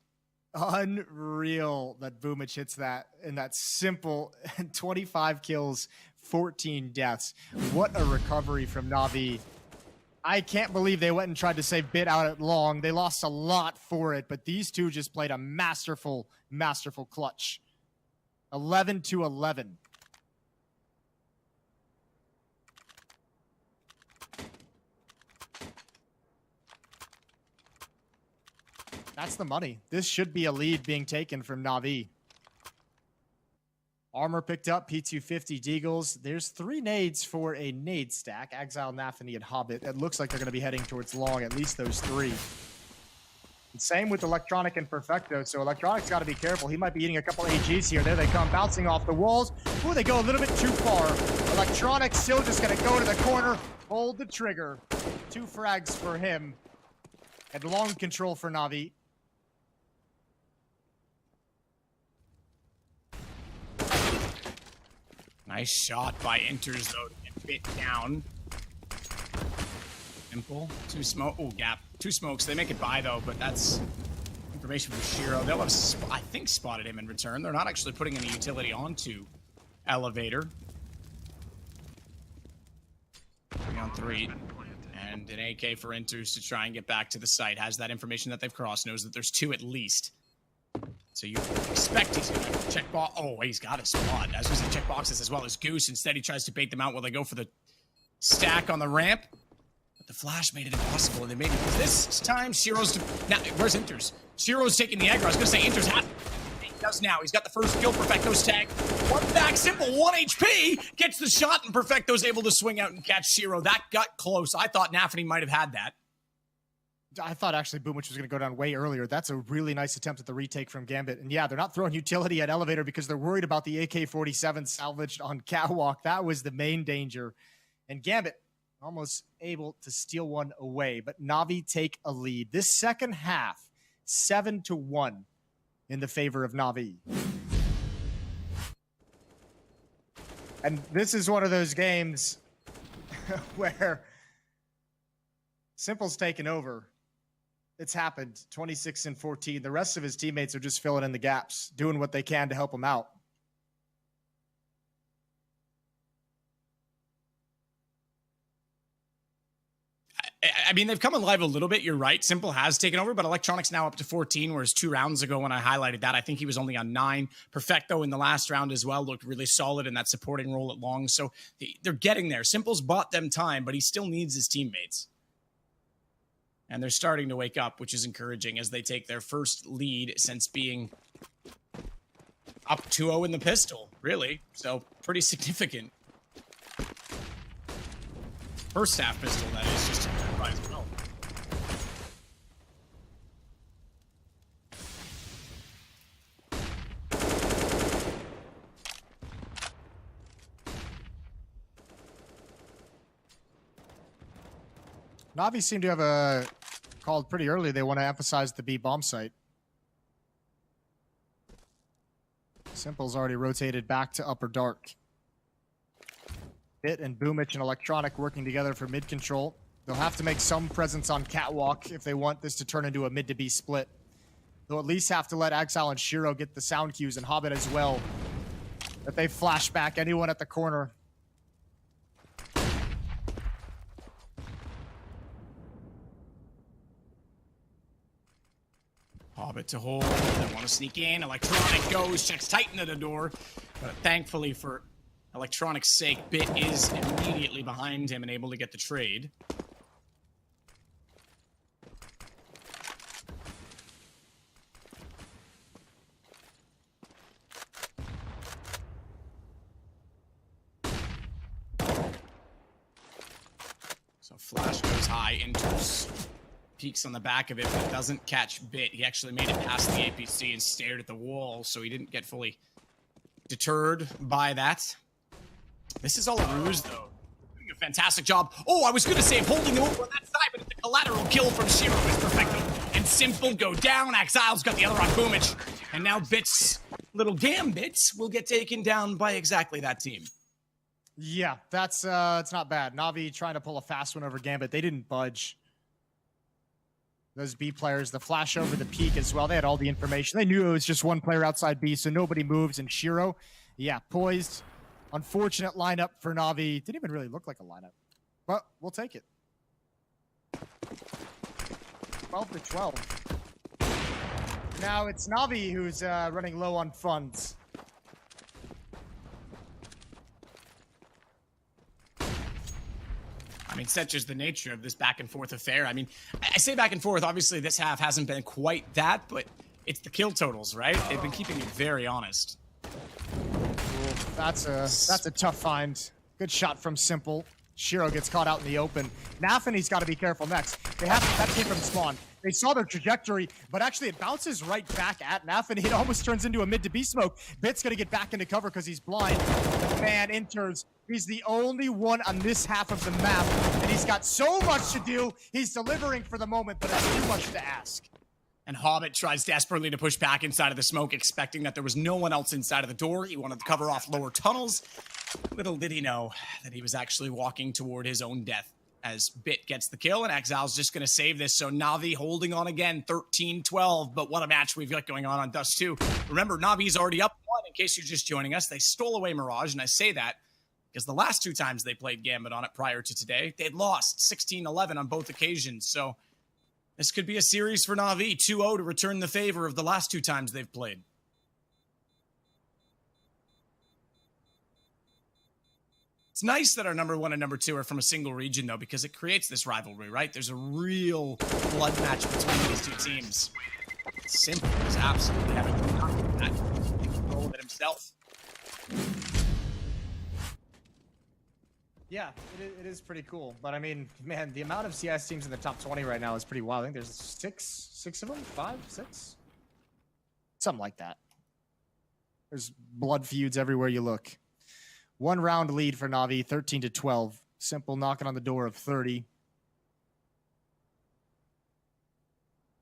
Unreal that Boomich hits that in that simple 25 kills, 14 deaths. What a recovery from Navi. I can't believe they went and tried to save Bit out at long. They lost a lot for it, but these two just played a masterful, masterful clutch. 11-11. That's the money. This should be a lead being taken from Navi. Armor picked up, P250 Deagles. There's 3 nades for a nade stack. Exile, Nathany, and Hobbit. It looks like they're going to be heading towards long, at least those 3. And same with Electronic and Perfecto. So Electronic's got to be careful. He might be eating a couple AGs here. There they come, bouncing off the walls. Ooh, they go a little bit too far. Electronic still just going to go to the corner, hold the trigger. 2 frags for him. And long control for Navi. Nice shot by Inters, though, to get Bit down. Simple. 2 smoke. Oh, gap. 2 smokes. They make it by, though, but that's information from Shiro. They'll have, I think, spotted him in return. They're not actually putting any utility onto Elevator. 3-on-3. And an AK for Inters to try and get back to the site. Has that information that they've crossed. Knows that there's 2 at least. So you expect he's going to check box. Oh, he's got a spot. As was the check boxes as well as Goose. Instead, he tries to bait them out while they go for the stack on the ramp. But the flash made it impossible, and they made it. This time, Shiro's... Now, where's Inters? Shiro's taking the aggro. I was going to say Inters has... He does now. He's got the first kill. Perfecto's tag. 1 back, Simple. 1 HP. Gets the shot, and Perfecto's able to swing out and catch Shiro. That got close. I thought Nathany might have had that. I thought actually Boomich was going to go down way earlier. That's a really nice attempt at the retake from Gambit. And yeah, they're not throwing utility at Elevator because they're worried about the AK-47 salvaged on Catwalk. That was the main danger. And Gambit almost able to steal one away. But Navi take a lead. This second half, 7-1 in the favor of Navi. And this is one of those games where Simple's taken over. It's happened. 26-14. The rest of his teammates are just filling in the gaps, doing what they can to help him out. I mean, they've come alive a little bit. You're right. Simple has taken over, but Electronic's now up to 14, whereas 2 rounds ago when I highlighted that, I think he was only on 9. Perfecto in the last round as well looked really solid in that supporting role at long. So they're getting there. Simple's bought them time, but he still needs his teammates. And they're starting to wake up, which is encouraging as they take their first lead since being up 2-0 in the pistol, really. So pretty significant. First half pistol, that is, just to clarify as well. Navi seem to have called pretty early. They want to emphasize the B bomb site. Simple's already rotated back to upper dark. Bit and Boomich and Electronic working together for mid control. They'll have to make some presence on Catwalk if they want this to turn into a mid to B split. They'll at least have to let Exile and Shiro get the sound cues, and Hobbit as well. If they flash back anyone at the corner. Hobbit to hold. They want to sneak in. Electronic goes, checks tight into the door. But thankfully for Electronic's sake, Bit is immediately behind him and able to get the trade. So Flash goes high, enters, peeks on the back of it, but doesn't catch Bit. He actually made it past the APC and stared at the wall, so he didn't get fully deterred by that. This is all a ruse, though. Doing a fantastic job. Oh, I was going to say holding them over on that side, but the collateral kill from Shiro is perfecto. And Simple go down. Exile's got the other on Boomich. And now Bit's little Gambits will get taken down by exactly that team. Yeah, that's it's not bad. Navi trying to pull a fast one over Gambit. They didn't budge. Those B players, the flash over the peak as well. They had all the information. They knew it was just one player outside B, so nobody moves. And Shiro, yeah, poised. Unfortunate lineup for Navi. Didn't even really look like a lineup, but we'll take it. 12-12. Now it's Navi who's running low on funds. I mean, such is the nature of this back and forth affair. I mean, I say back and forth. Obviously, this half hasn't been quite that, but it's the kill totals, right? They've been keeping it very honest. That's a tough find. Good shot from Simple. Shiro gets caught out in the open. Nafany's got to be careful next. They have that came from spawn. They saw their trajectory, but actually it bounces right back at Nafany. It almost turns into a mid to B smoke. Bit's gonna get back into cover because he's blind. The man enters. He's the only one on this half of the map, and he's got so much to do. He's delivering for the moment, but it's too much to ask. And Hobbit tries desperately to push back inside of the smoke, expecting that there was no one else inside of the door. He wanted to cover off lower tunnels. Little did he know that he was actually walking toward his own death as Bit gets the kill, and Exile's just going to save this. So Navi holding on again, 13-12. But what a match we've got going on Dust 2. Remember, Navi's already up one. In case you're just joining us, they stole away Mirage, and I say that because the last two times they played Gambit on it prior to today, they'd lost 16-11 on both occasions. So this could be a series for Navi, 2-0 to return the favor of the last two times they've played. It's nice that our number one and number two are from a single region, though, because it creates this rivalry, right? There's a real blood match between these two teams. Simple is absolutely having that control of it himself. Yeah, it is pretty cool. But I mean, man, the amount of CIS teams in the top 20 right now is pretty wild. I think there's six of them, 5, 6, something like that. There's blood feuds everywhere you look. 1 round lead for Navi, 13-12. Simple knocking on the door of 30.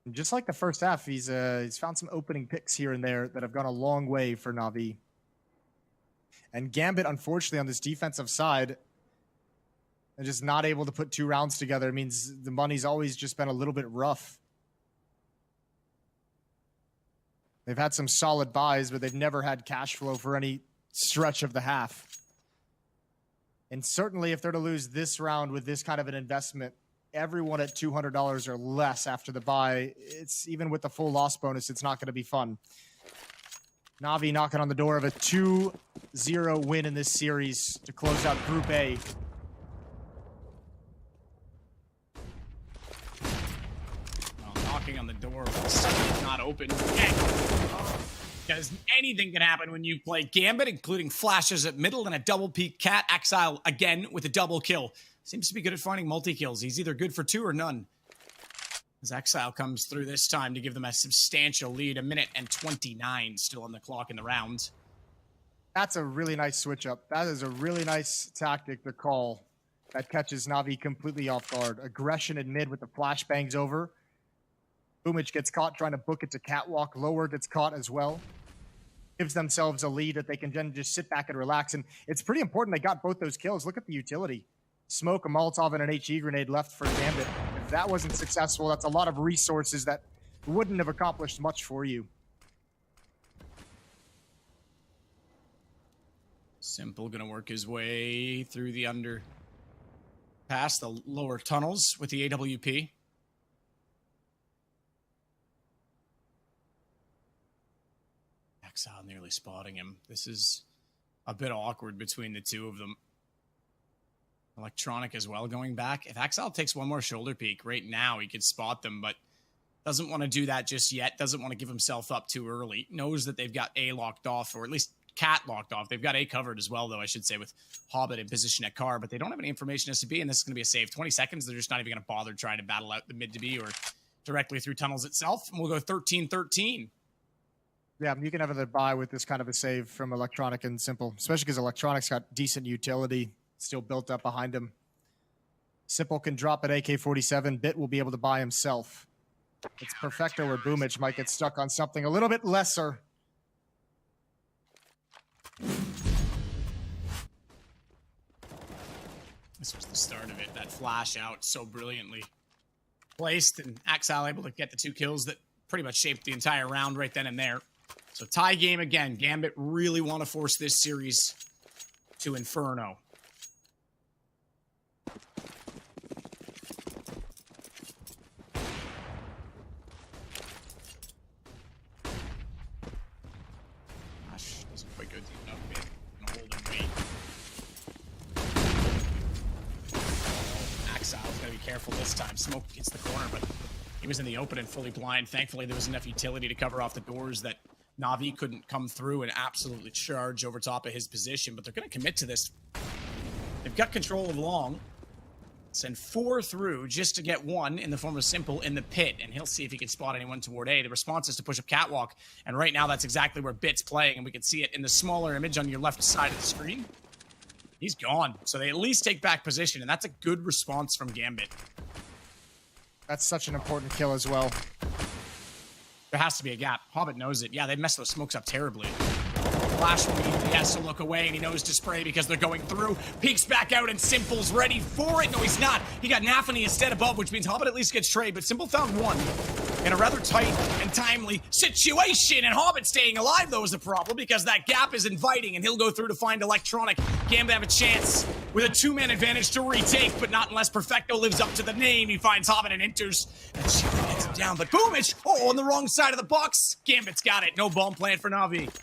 And just like the first half, he's found some opening picks here and there that have gone a long way for Navi. And Gambit, unfortunately, on this defensive side, and just not able to put 2 rounds together. It means the money's always just been a little bit rough. They've had some solid buys, but they've never had cash flow for any stretch of the half. And certainly if they're to lose this round with this kind of an investment, everyone at $200 or less after the buy, it's even with the full loss bonus, it's not going to be fun. Navi knocking on the door of a 2-0 win in this series to close out Group A. Knocking on the door, not open. Because anything can happen when you play Gambit, including flashes at middle and a double peek cat. Exile again with a double kill. Seems to be good at finding multi-kills. He's either good for 2 or none. As Exile comes through this time to give them a substantial lead. 1:29 still on the clock in the round. That's a really nice switch up. That is a really nice tactic to call that catches Navi completely off guard. Aggression in mid with the flashbangs over. Boomich gets caught trying to book it to catwalk. Lower gets caught as well. Gives themselves a lead that they can then just sit back and relax. And it's pretty important they got both those kills. Look at the utility. Smoke, a Molotov, and an HE grenade left for Gambit. If that wasn't successful, that's a lot of resources that wouldn't have accomplished much for you. Simple gonna work his way through the under past the lower tunnels with the AWP. Exile nearly spotting him. This is a bit awkward between the two of them. Electronic as well going back. If Exile takes one more shoulder peek right now, he could spot them, but doesn't want to do that just yet. Doesn't want to give himself up too early. Knows that they've got A locked off, or at least Cat locked off. They've got A covered as well, though, I should say, with Hobbit in position at car, but they don't have any information as to B, and this is going to be a save. 20 seconds, they're just not even going to bother trying to battle out the mid to B or directly through tunnels itself, and we'll go 13-13. Yeah, you can have another buy with this kind of a save from Electronic and Simple, especially because Electronic's got decent utility still built up behind him. Simple can drop at AK-47. Bit will be able to buy himself. It's Perfecto or Boomich might get stuck on something a little bit lesser. This was the start of it. That flash out so brilliantly placed, and Axal able to get the 2 kills that pretty much shaped the entire round right then and there. So tie game again. Gambit really want to force this series to Inferno. Doesn't quite go deep enough. Gonna hold and wait. Axile's gotta be careful this time. Smoke hits the corner, but he was in the open and fully blind. Thankfully, there was enough utility to cover off the doors that Navi couldn't come through and absolutely charge over top of his position, but they're gonna commit to this. They've got control of long. Send 4 through just to get 1 in the form of Simple in the pit, and he'll see if he can spot anyone toward A. The response is to push up Catwalk, and right now that's exactly where Bit's playing, and we can see it in the smaller image on your left side of the screen. He's gone, so they at least take back position, and that's a good response from Gambit. That's such an important kill as well. There has to be a gap. Hobbit knows it. Yeah, they messed those smokes up terribly. Flash from he has to look away, and he knows to spray because they're going through. Peeks back out, and Simple's ready for it. No, he's not. He got Nafany instead above, which means Hobbit at least gets trade, but Simple found 1 in a rather tight and timely situation, and Hobbit staying alive, though, is the problem because that gap is inviting, and he'll go through to find Electronic. Gambit have a chance with a 2-man advantage to retake, but not unless Perfecto lives up to the name. He finds Hobbit and enters, and she gets him down, but Boomich, on the wrong side of the box. Gambit's got it. No bomb plant for Navi.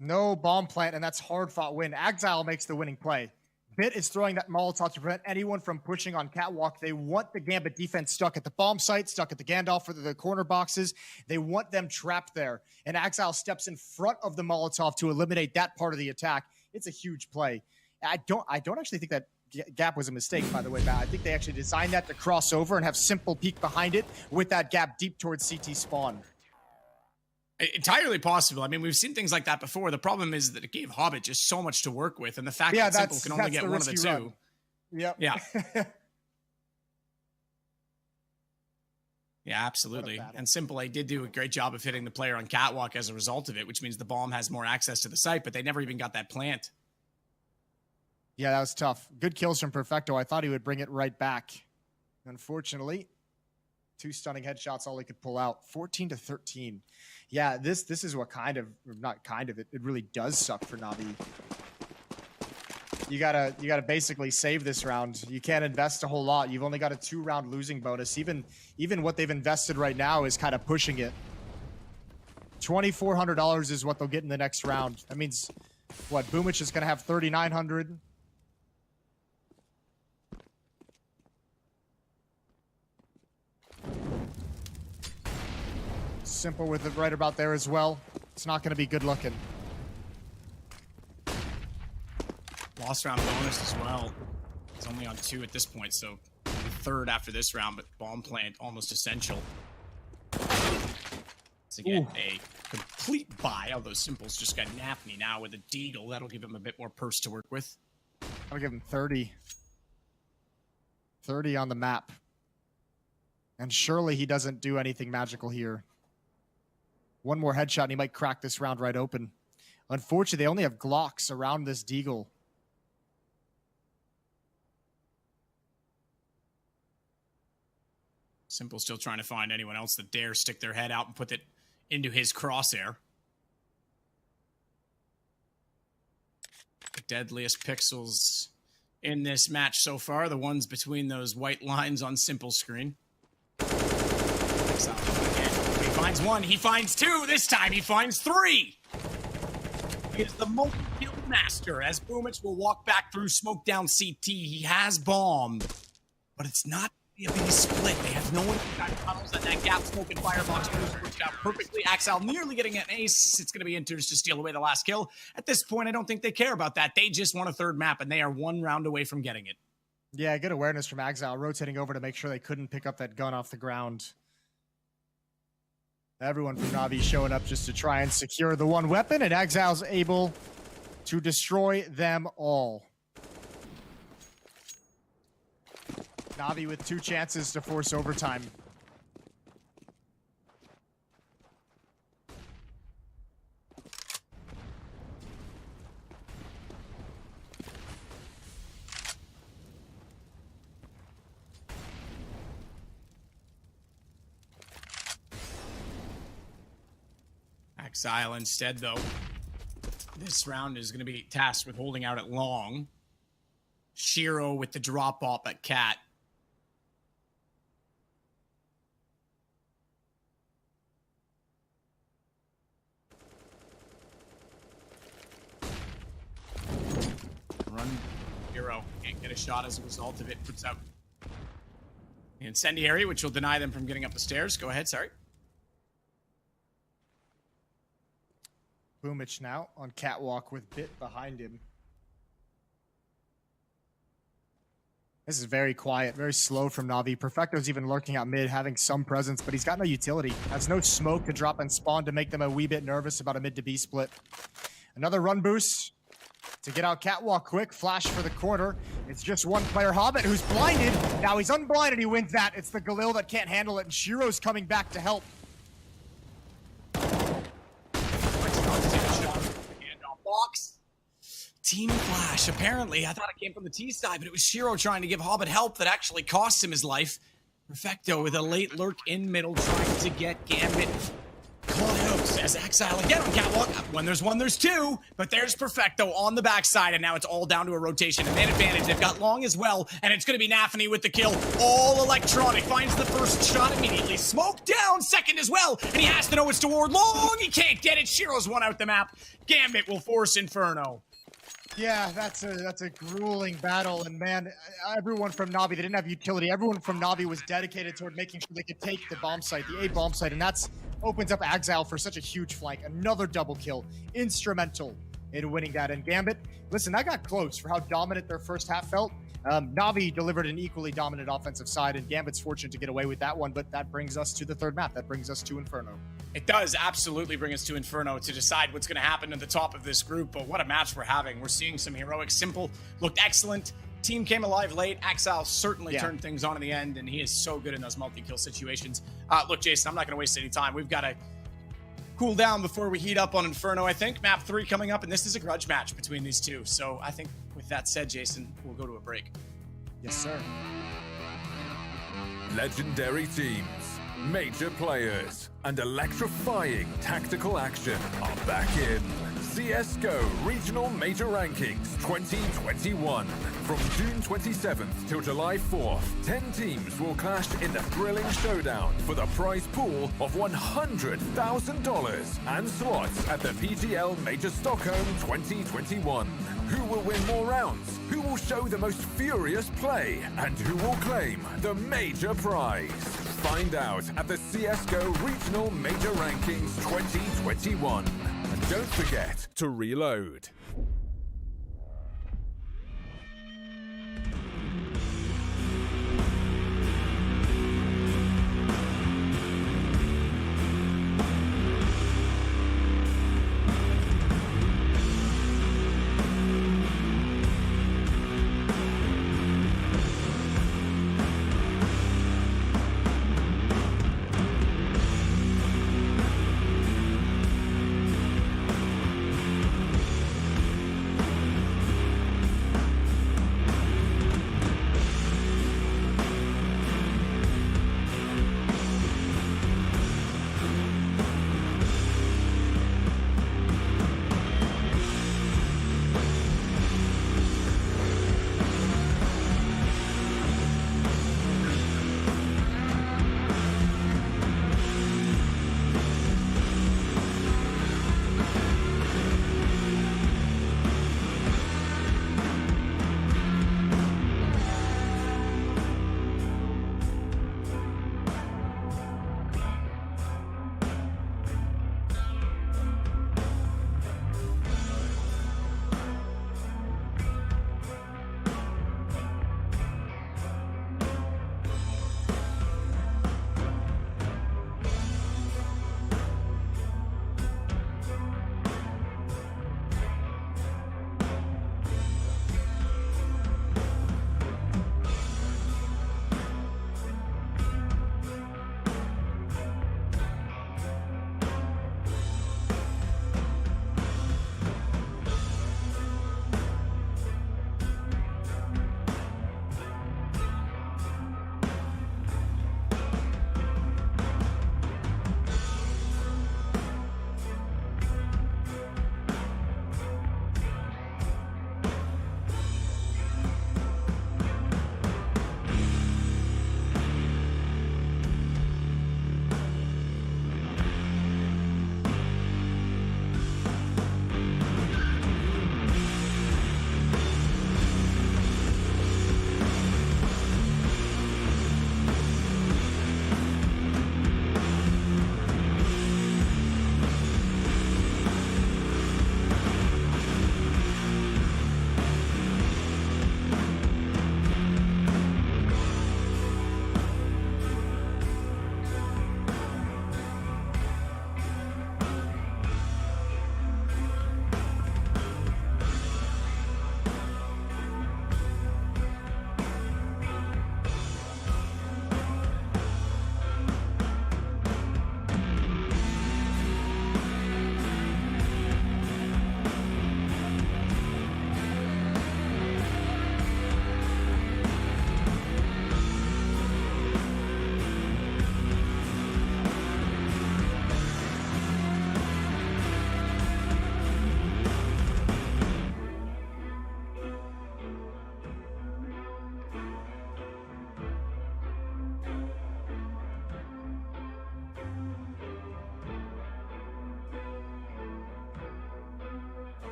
No bomb plant, and that's hard-fought win. Exile makes the winning play. Bit is throwing that Molotov to prevent anyone from pushing on Catwalk. They want the Gambit defense stuck at the bomb site, stuck at the Gandalf or the corner boxes. They want them trapped there. And Exile steps in front of the Molotov to eliminate that part of the attack. It's a huge play. I don't actually think that gap was a mistake, by the way, Matt. I think they actually designed that to cross over and have Simple peek behind it with that gap deep towards CT spawn. Entirely possible. I mean, we've seen things like that before. The problem is that it gave Hobbit just so much to work with, and the fact that Simple can only get 1 of the 2. Run. Yep. Yeah. Yeah, absolutely. And Simple A did do a great job of hitting the player on Catwalk as a result of it, which means the bomb has more access to the site, but they never even got that plant. Yeah, that was tough. Good kills from Perfecto. I thought he would bring it right back. Unfortunately, 2 stunning headshots, all he could pull out. 14-13. Yeah, this is what kind of, not kind of, it really does suck for Navi. You gotta basically save this round. You can't invest a whole lot. You've only got a 2-round losing bonus. Even what they've invested right now is kind of pushing it. $2,400 is what they'll get in the next round. That means, what, Boomich is gonna have 3,900. Simple with it right about there as well. It's not going to be good looking. Lost round bonus as well. It's only on 2 at this point, so 3rd after this round, but bomb plant almost essential. To get a complete buy, although Simple's just got Nafany now with a Deagle. That'll give him a bit more purse to work with. I'll give him 30. 30 on the map. And surely he doesn't do anything magical here. 1 more headshot and he might crack this round right open. Unfortunately, they only have Glocks around this Deagle. Simple still trying to find anyone else that dare stick their head out and put it into his crosshair. The deadliest pixels in this match so far, the ones between those white lines on Simple screen. He finds 1, he finds 2, this time he finds 3. He is the multi-kill master as Boomich will walk back through smoke down CT. He has bomb, but it's not be a big split. They have no one who got tunnels, and that gap smoke and firebox moves worked out perfectly. Axel nearly getting an ace. It's going to be Inters to steal away the last kill. At this point, I don't think they care about that. They just want a third map, and they are one round away from getting it. Yeah, good awareness from Axel, rotating over to make sure they couldn't pick up that gun off the ground. Everyone from Navi showing up just to try and secure the one weapon, and Axel's able to destroy them all. Navi with 2 chances to force overtime. Exile instead, though. This round is going to be tasked with holding out at long. Shiro with the drop off at Cat. Run. Shiro can't get a shot as a result of it. Puts out Incendiary, which will deny them from getting up the stairs. Go ahead, sorry. Boomich now on catwalk with Bit behind him. This is very quiet, very slow from Navi. Perfecto's even lurking out mid, having some presence, but he's got no utility. Has no smoke to drop and spawn to make them a wee bit nervous about a mid to B split. Another run boost to get out catwalk quick. Flash for the corner. It's just one player, Hobbit, who's blinded. Now he's unblinded, he wins that. It's the Galil that can't handle it, and Shiro's coming back to help. Box. Team Flash. Apparently, I thought it came from the T side, but it was Shiro trying to give Hobbit help that actually cost him his life. Perfecto with a late lurk in middle, trying to get Gambit caught out as Exile again on catwalk. When there's one, there's two, but there's Perfecto on the backside, and now it's all down to a rotation. And man advantage, they've got long as well, and it's going to be Nafany with the kill. All electronic, finds the first shot immediately. Smoke down, second as well, and he has to know it's toward long. He can't get it. Shiro's one out the map. Gambit will force Inferno. Yeah, that's a grueling battle, and man, everyone from Navi, they didn't have utility. Everyone from Navi was dedicated toward making sure they could take the bomb site, the A bomb site, and that's opens up Axile for such a huge flank. Another double kill, instrumental in winning that. And Gambit, listen, that got close for how dominant their first half felt. Navi delivered an equally dominant offensive side, and Gambit's fortunate to get away with that one, but that brings us to the third map. That brings us to Inferno. It does absolutely bring us to Inferno to decide what's going to happen at the top of this group, but what a match we're having. We're seeing some heroic. Simple looked excellent. Team came alive late. Axel certainly turned things on in the end, and he is so good in those multi-kill situations. Look, Jason, I'm not going to waste any time. We've got to cool down before we heat up on Inferno, I think. Map 3 coming up, and this is a grudge match between these two. So I think with that said, Jason, we'll go to a break. Yes, sir. Legendary teams, major players, and electrifying tactical action are back in CSGO Regional Major Rankings 2021. From June 27th till July 4th, 10 teams will clash in a thrilling showdown for the prize pool of $100,000 and slots at the PGL Major Stockholm 2021. Who will win more rounds? Who will show the most furious play? And who will claim the major prize? Find out at the CSGO Regional Major Rankings 2021. And don't forget to reload.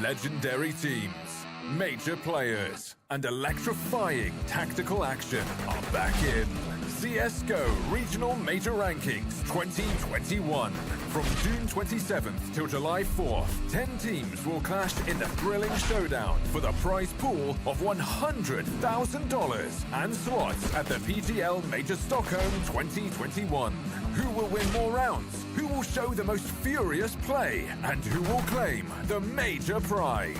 Legendary teams, major players, and electrifying tactical action are back in CSGO Regional Major Rankings 2021. From June 27th till July 4th, 10 teams will clash in the thrilling showdown for the prize pool of $100,000 and slots at the PGL Major Stockholm 2021. Who will win more rounds? Who will show the most furious play? And who will claim the major prize?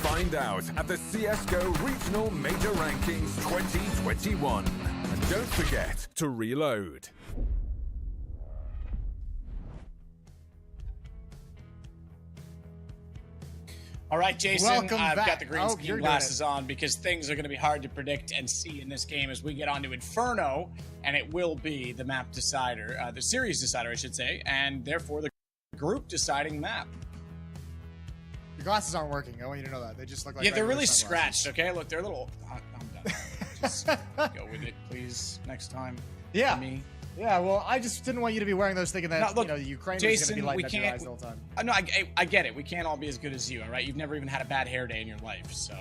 Find out at the CSGO Regional Major Rankings 2021. And don't forget to reload. All right, Jason, Welcome I've back. got the green Oh, screen you're glasses on because things are going to be hard to predict and see in this game as we get on to Inferno, and it will be the map decider, the series decider, I should say, and therefore the group deciding map. Your glasses aren't working. I want you to know that. They just look like Yeah, they're regular really sunglasses. scratched, okay? Look, they're a little... I'm done. Just go with it, please, next time. Yeah. For me. Yeah, well, I just didn't want you to be wearing those thinking that, No, look, you know, Ukraine was Jason, going to be lighting we up your can't- eyes the whole time. No, I get it. We can't all be as good as you, all right? You've never even had a bad hair day in your life, so...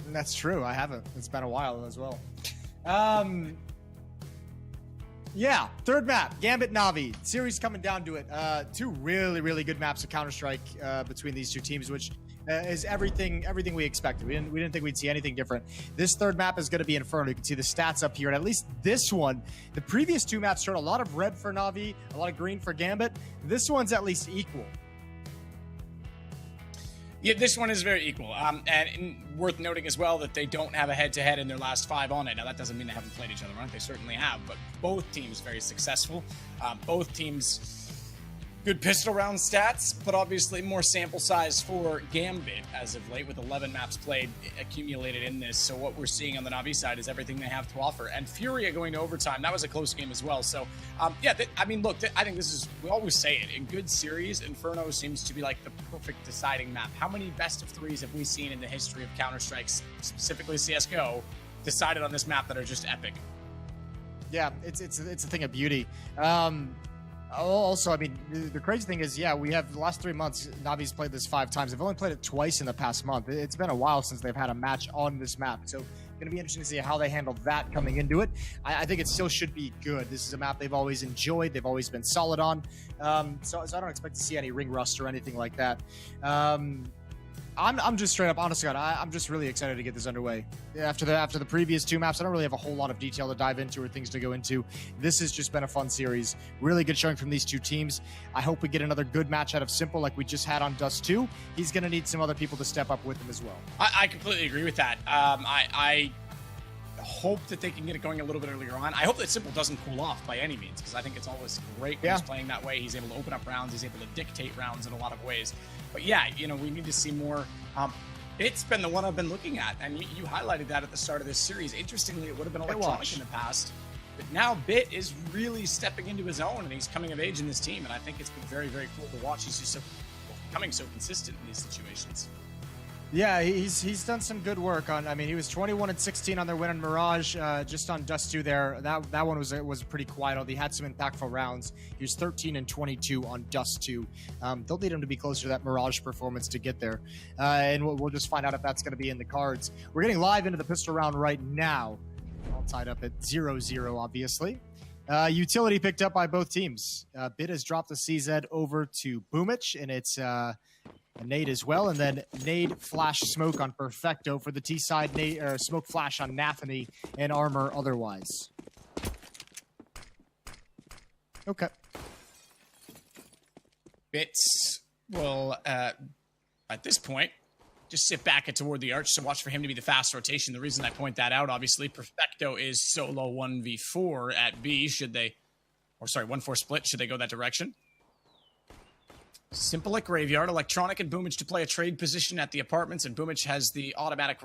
And that's true. I haven't. It's been a while as well. Yeah, third map, Gambit Navi. Series coming down to it. Two really, really good maps of Counter-Strike between these two teams, which is everything we expected. We didn't think we'd see anything different. This third map is going to be Inferno. You can see the stats up here, and at least this one, the previous two maps showed a lot of red for Navi, a lot of green for Gambit. This one's at least equal. Yeah, this one is very equal. And worth noting as well that they don't have a head-to-head in their last 5 on it. Now, that doesn't mean they haven't played each other, right? They certainly have, but both teams very successful. Both teams good pistol round stats, but obviously more sample size for Gambit as of late with 11 maps played accumulated in this. So what we're seeing on the Navi side is everything they have to offer. And Furia going to overtime, that was a close game as well. So, yeah, I mean, look, I think this is, we always say it, in good series, Inferno seems to be like the perfect deciding map. How many best of threes have we seen in the history of Counter-Strike, specifically CSGO, decided on this map that are just epic? Yeah, it's a thing of beauty. Also, I mean, the crazy thing is, yeah, we have the last 3 months, Navi's played this 5 times. They've only played it twice in the past month. It's been a while since they've had a match on this map. So it's going to be interesting to see how they handle that coming into it. I think it still should be good. This is a map they've always enjoyed. They've always been solid on. So I don't expect to see any ring rust or anything like that. I'm just straight up, honest to God, I'm just really excited to get this underway. After the previous 2 maps, I don't really have a whole lot of detail to dive into or things to go into. This has just been a fun series. Really good showing from these two teams. I hope we get another good match out of Simple like we just had on Dust 2. He's going to need some other people to step up with him as well. I completely agree with that. I hope that they can get it going a little bit earlier on. I hope that Simple doesn't cool off by any means, because I think it's always great when he's playing that way. He's able to open up rounds. He's able to dictate rounds in a lot of ways. But yeah, you know, we need to see more. It's been the one I've been looking at, and you highlighted that at the start of this series. Interestingly, it would have been Electronic in the past, but now Bit is really stepping into his own, and he's coming of age in this team, and I think it's been very, very cool to watch. He's just becoming so consistent in these situations. Yeah, he's done some good work on. I mean, he was 21-16 on their win on Mirage, just on Dust 2 there. That one was pretty quiet. He had some impactful rounds. He was 13-22 on Dust 2. They'll need him to be closer to that Mirage performance to get there, and we'll just find out if that's going to be in the cards. We're getting live into the pistol round right now. All tied up at 0-0, obviously. Utility picked up by both teams. Bit has dropped the CZ over to Boomich, and it's a nade as well, and then nade flash smoke on Perfecto for the T side, nade smoke flash on Nathany and armor otherwise. Okay. Bits will at this point just sit back and toward the arch to watch for him to be the fast rotation. The reason I point that out, obviously, Perfecto is solo 1v4 at B. Should they, or sorry, 1-4 split, should they go that direction? Simple at Graveyard, Electronic and Boomich to play a trade position at the apartments, and Boomich has the automatic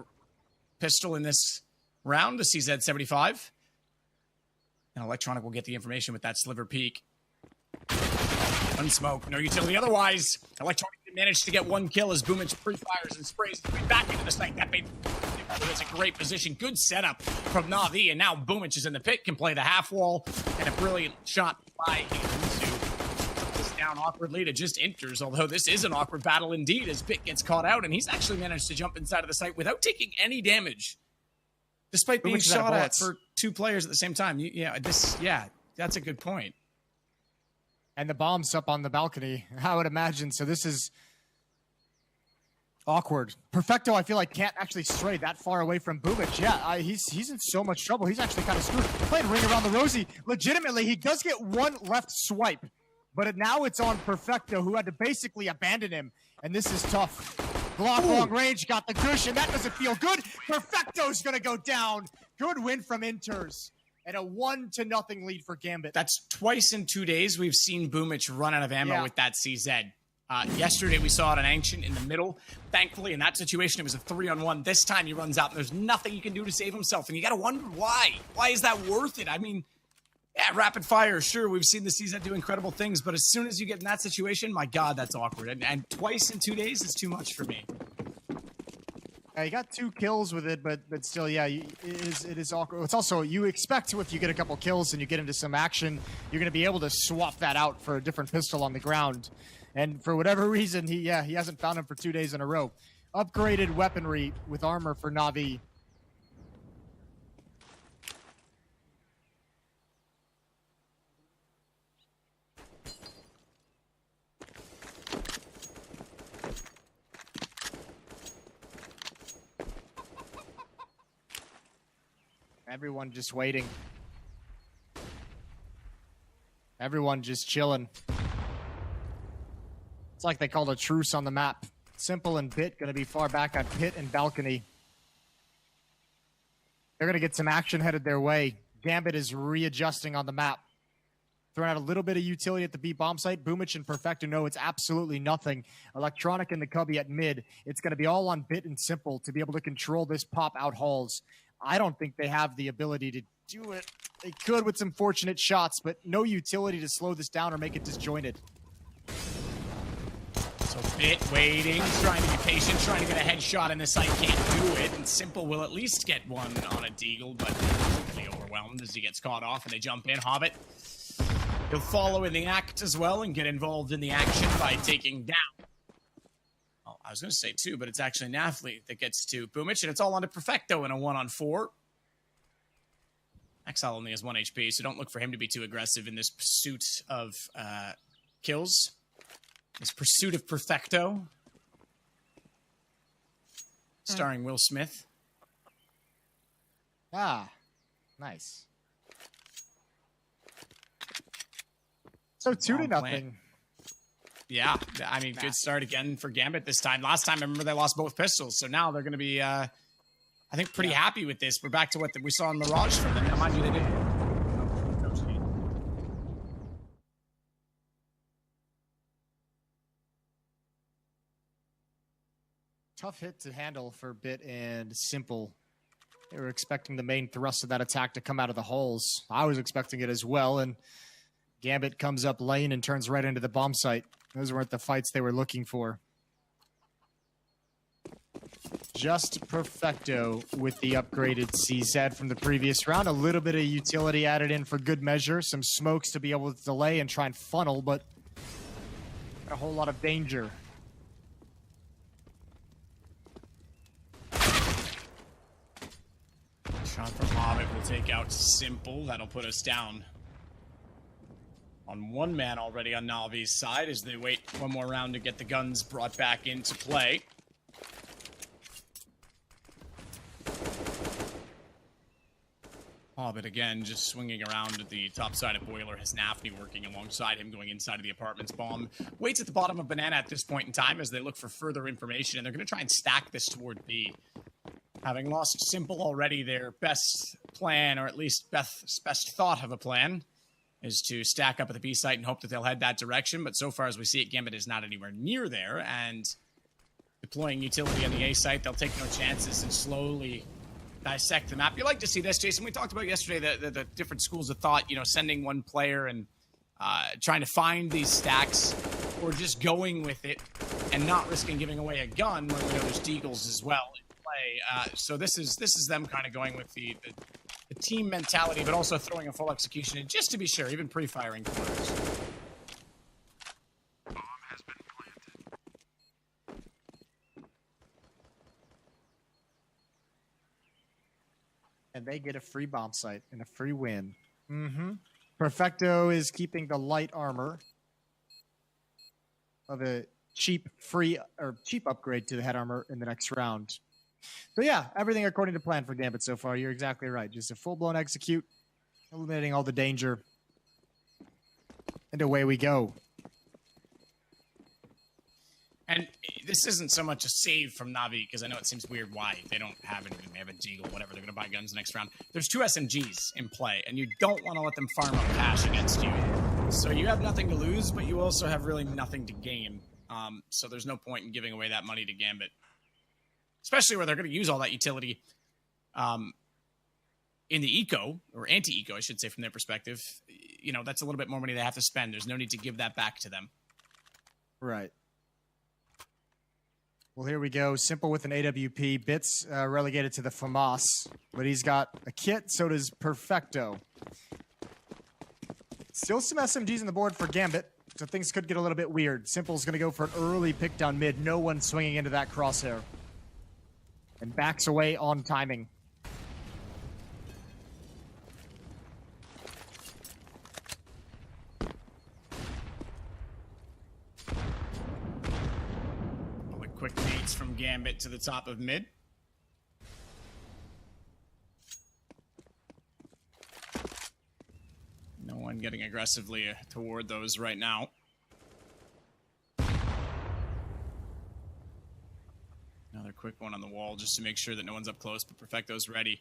pistol in this round, the CZ75. And Electronic will get the information with that sliver peek. One smoke, no utility. Otherwise, Electronic managed to get 1 kill as Boomich pre-fires and sprays back into the site. That made it's a great position. Good setup from Navi, and now Boomich is in the pit, can play the half wall, and a brilliant shot by him to down awkwardly to just Inters, although this is an awkward battle indeed as Bit gets caught out, and he's actually managed to jump inside of the site without taking any damage. Despite being shot at for 2 players at the same time. Yeah, that's a good point. And the bomb's up on the balcony, I would imagine. So this is awkward. Perfecto, I feel like, can't actually stray that far away from Boomic. Yeah, he's in so much trouble. He's actually kind of screwed. Playing Ring Around the Rosie. Legitimately, he does get one left swipe. But now it's on Perfecto, who had to basically abandon him. And this is tough. Glock long range, got the cushion. That doesn't feel good. Perfecto's going to go down. Good win from Inters. And a 1-0 lead for Gambit. That's twice in 2 days we've seen Boomic run out of ammo with that CZ. Yesterday, we saw it on Ancient in the middle. Thankfully, in that situation, it was a 3-on-1. This time, he runs out, and there's nothing he can do to save himself. And you got to wonder why. Why is that worth it? I mean, yeah, rapid fire, sure, we've seen the CZ do incredible things, but as soon as you get in that situation, my God, that's awkward. And twice in 2 days is too much for me. You got 2 kills with it, but still, yeah, it is awkward. It's also, you expect if you get a couple kills and you get into some action, you're going to be able to swap that out for a different pistol on the ground. And for whatever reason, he hasn't found him for 2 days in a row. Upgraded weaponry with armor for Navi. Everyone just waiting. Everyone just chilling. It's like they called a truce on the map. Simple and Bit going to be far back on Pit and Balcony. They're going to get some action headed their way. Gambit is readjusting on the map. Throwing out a little bit of utility at the B bomb site. Boomic and Perfecto know it's absolutely nothing. Electronic and the Cubby at mid. It's going to be all on Bit and Simple to be able to control this pop out halls. I don't think they have the ability to do it. They could with some fortunate shots, but no utility to slow this down or make it disjointed. So Bit waiting, trying to be patient, trying to get a headshot in the site, can't do it. And Simple will at least get one on a deagle, but really overwhelmed as he gets caught off and they jump in. Hobbit, he'll follow in the act as well and get involved in the action by taking down. Well, I was going to say 2, but it's actually Navi that gets to Boomic, and it's all on to Perfecto in a 1-on-4. Exile only has 1 HP, so don't look for him to be too aggressive in this pursuit of kills. This pursuit of Perfecto. Starring Will Smith. Ah, nice. So 2-0. Yeah, I mean, good start again for Gambit this time. Last time, I remember they lost both pistols, so now they're going to be, I think, pretty happy with this. We're back to what we saw in Mirage from them. Now, mind you, they did. Tough hit to handle for Bit and Simple. They were expecting the main thrust of that attack to come out of the holes. I was expecting it as well, and Gambit comes up lane and turns right into the bomb site. Those weren't the fights they were looking for. Just Perfecto with the upgraded CZ from the previous round. A little bit of utility added in for good measure. Some smokes to be able to delay and try and funnel, but a whole lot of danger. Shot from Hobbit will take out Simple. That'll put us down on 1 man already on Navi's side as they wait one more round to get the guns brought back into play. Hobbit again just swinging around at the top side of Boiler. Has Navi working alongside him, going inside of the apartments. Bomb waits at the bottom of Banana at this point in time as they look for further information, and they're going to try and stack this toward B. Having lost Simple already, their best plan, or at least best thought of a plan, is to stack up at the B site and hope that they'll head that direction. But so far as we see it, Gambit is not anywhere near there, and deploying utility on the A site, they'll take no chances and slowly dissect the map. You like to see this, Jason. We talked about yesterday the different schools of thought, you know, sending one player and trying to find these stacks, or just going with it and not risking giving away a gun when we know there's deagles as well in play. So this is them kind of going with the team mentality, but also throwing a full execution in just to be sure, even pre-firing corners. and they get a free bomb site and a free win. Perfecto is keeping the light armor of a cheap upgrade to the head armor in the next round. So yeah, everything according to plan for Gambit so far. You're exactly right. Just a full-blown execute, eliminating all the danger. And away we go. And this isn't so much a save from Navi, because I know it seems weird why they don't have anything. They have a Deagle, whatever. They're going to buy guns next round. There's 2 SMGs in play, and you don't want to let them farm up cash against you. So you have nothing to lose, but you also have really nothing to gain. So there's no point in giving away that money to Gambit. Especially where they're going to use all that utility in the eco, or anti-eco, I should say, from their perspective. You know, that's a little bit more money they have to spend. There's no need to give that back to them. Right. Well, here we go. Simple with an AWP. Bits relegated to the FAMAS, but he's got a kit, so does Perfecto. Still some SMGs on the board for Gambit, so things could get a little bit weird. Simple's going to go for an early pick down mid. No one swinging into that crosshair. And backs away on timing. Quick nades from Gambit to the top of mid. No one getting aggressively toward those right now. Another quick one on the wall just to make sure that no one's up close, but Perfecto's ready.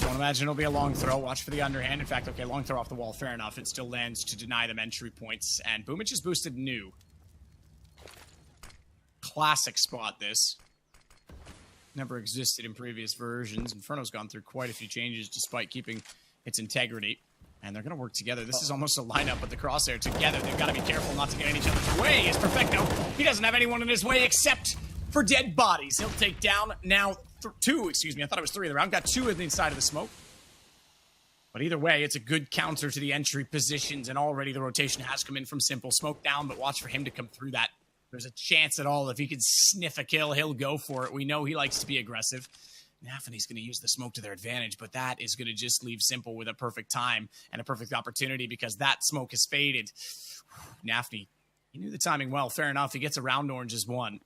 Don't imagine it'll be a long throw. Watch for the underhand. In fact, okay, long throw off the wall. Fair enough. It still lands to deny them entry points. And Boomich is boosted new. Classic spot, this. Never existed in previous versions. Inferno's gone through quite a few changes despite keeping its integrity. And they're going to work together. This is almost a lineup with the crosshair together. They've got to be careful not to get in each other's way. Is Perfecto. He doesn't have anyone in his way except for dead bodies. He'll take down now 2, excuse me. I thought it was 3 of the round. Got 2 in the inside of the smoke. But either way, it's a good counter to the entry positions. And already the rotation has come in from Simple. Smoke down, but watch for him to come through that. There's a chance at all. If he can sniff a kill, he'll go for it. We know he likes to be aggressive. Nafany's going to use the smoke to their advantage, but that is going to just leave Simple with a perfect time and a perfect opportunity because that smoke has faded. Nafany, he knew the timing well. Fair enough. He gets around orange as 1.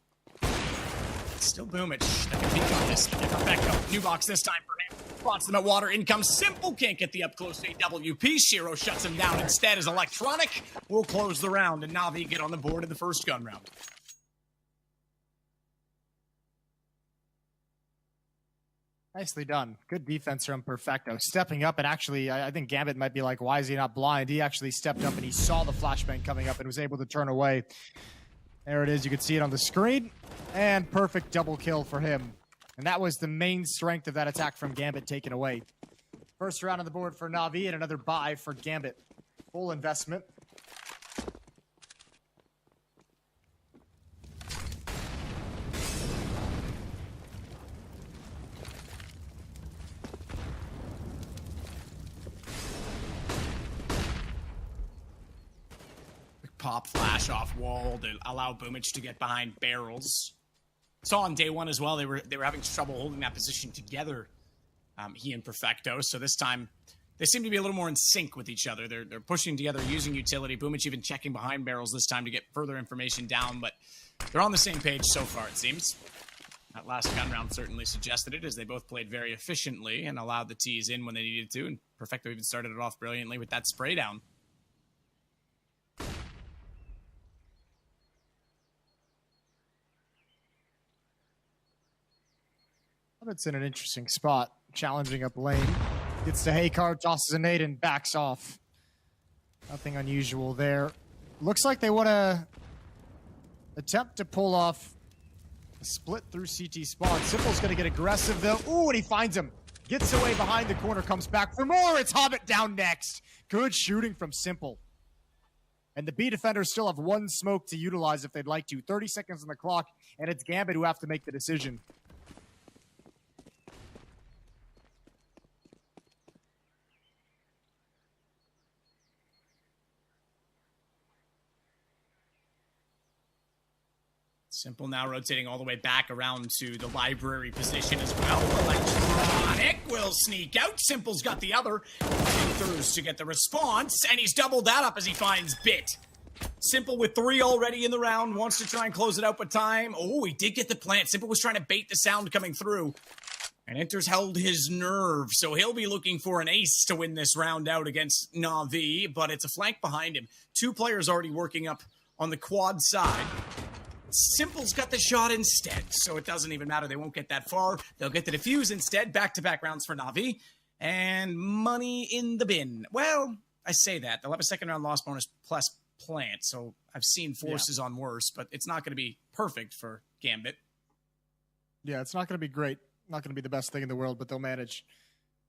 Still Boomich. That can peek on this. Perfecto. New box this time for him. Spots them at water. In comes Simple. Can't get the up close AWP. Shiro shuts him down instead as Electronic will close the round and Navi get on the board in the first gun round. Nicely done. Good defense from Perfecto. Stepping up, and actually, I think Gambit might be like, why is he not blind? He actually stepped up and he saw the flashbang coming up and was able to turn away. There it is. You can see it on the screen. And perfect double kill for him. And that was the main strength of that attack from Gambit taken away. First round on the board for Navi and another buy for Gambit. Full investment. Pop flash off wall to allow Boomich to get behind barrels. Saw on day 1 as well, they were having trouble holding that position together, he and Perfecto. So this time, they seem to be a little more in sync with each other. They're pushing together, using utility. Boomich even checking behind barrels this time to get further information down, but they're on the same page so far, it seems. That last gun round certainly suggested it, as they both played very efficiently and allowed the tees in when they needed to, and Perfecto even started it off brilliantly with that spray down. It's in an interesting spot. Challenging up lane. Gets to Haykard, tosses a nade, and backs off. Nothing unusual there. Looks like they want to attempt to pull off a split through CT spawn. Simple's going to get aggressive, though. Ooh, and he finds him. Gets away behind the corner, comes back for more. It's Hobbit down next. Good shooting from Simple. And the B defenders still have 1 smoke to utilize if they'd like to. 30 seconds on the clock, and it's Gambit who have to make the decision. Simple now rotating all the way back around to the library position as well. Electronic will sneak out. Simple's got the other. Throws to get the response, and he's doubled that up as he finds Bit. Simple with 3 already in the round, wants to try and close it out with time. Oh, he did get the plant. Simple was trying to bait the sound coming through. And Inter's held his nerve, so he'll be looking for an ace to win this round out against Navi, but it's a flank behind him. 2 players already working up on the quad side. Simple's got the shot instead, so it doesn't even matter. They won't get that far. They'll get the defuse instead. Back-to-back rounds for Navi. And money in the bin. Well, I say that. They'll have a second round loss bonus plus plant, so I've seen forces on worse, but it's not going to be perfect for Gambit. Yeah, it's not going to be great. Not going to be the best thing in the world, but they'll manage.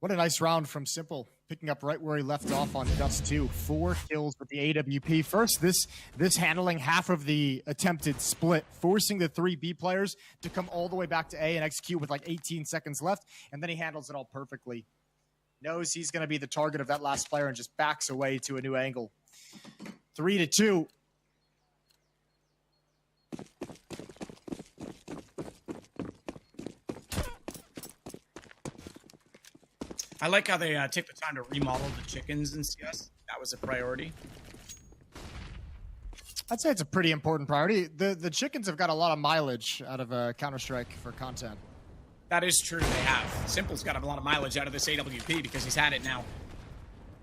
What a nice round from Simple, picking up right where he left off on Dust 2. 4 kills with the AWP. First, this handling half of the attempted split, forcing the 3 B players to come all the way back to A and execute with like 18 seconds left, and then he handles it all perfectly. Knows he's going to be the target of that last player and just backs away to a new angle. 3-2. I like how they take the time to remodel the chickens in CS. That was a priority. I'd say it's a pretty important priority. The chickens have got a lot of mileage out of Counter-Strike for content. That is true, they have. Simple's got a lot of mileage out of this AWP because he's had it now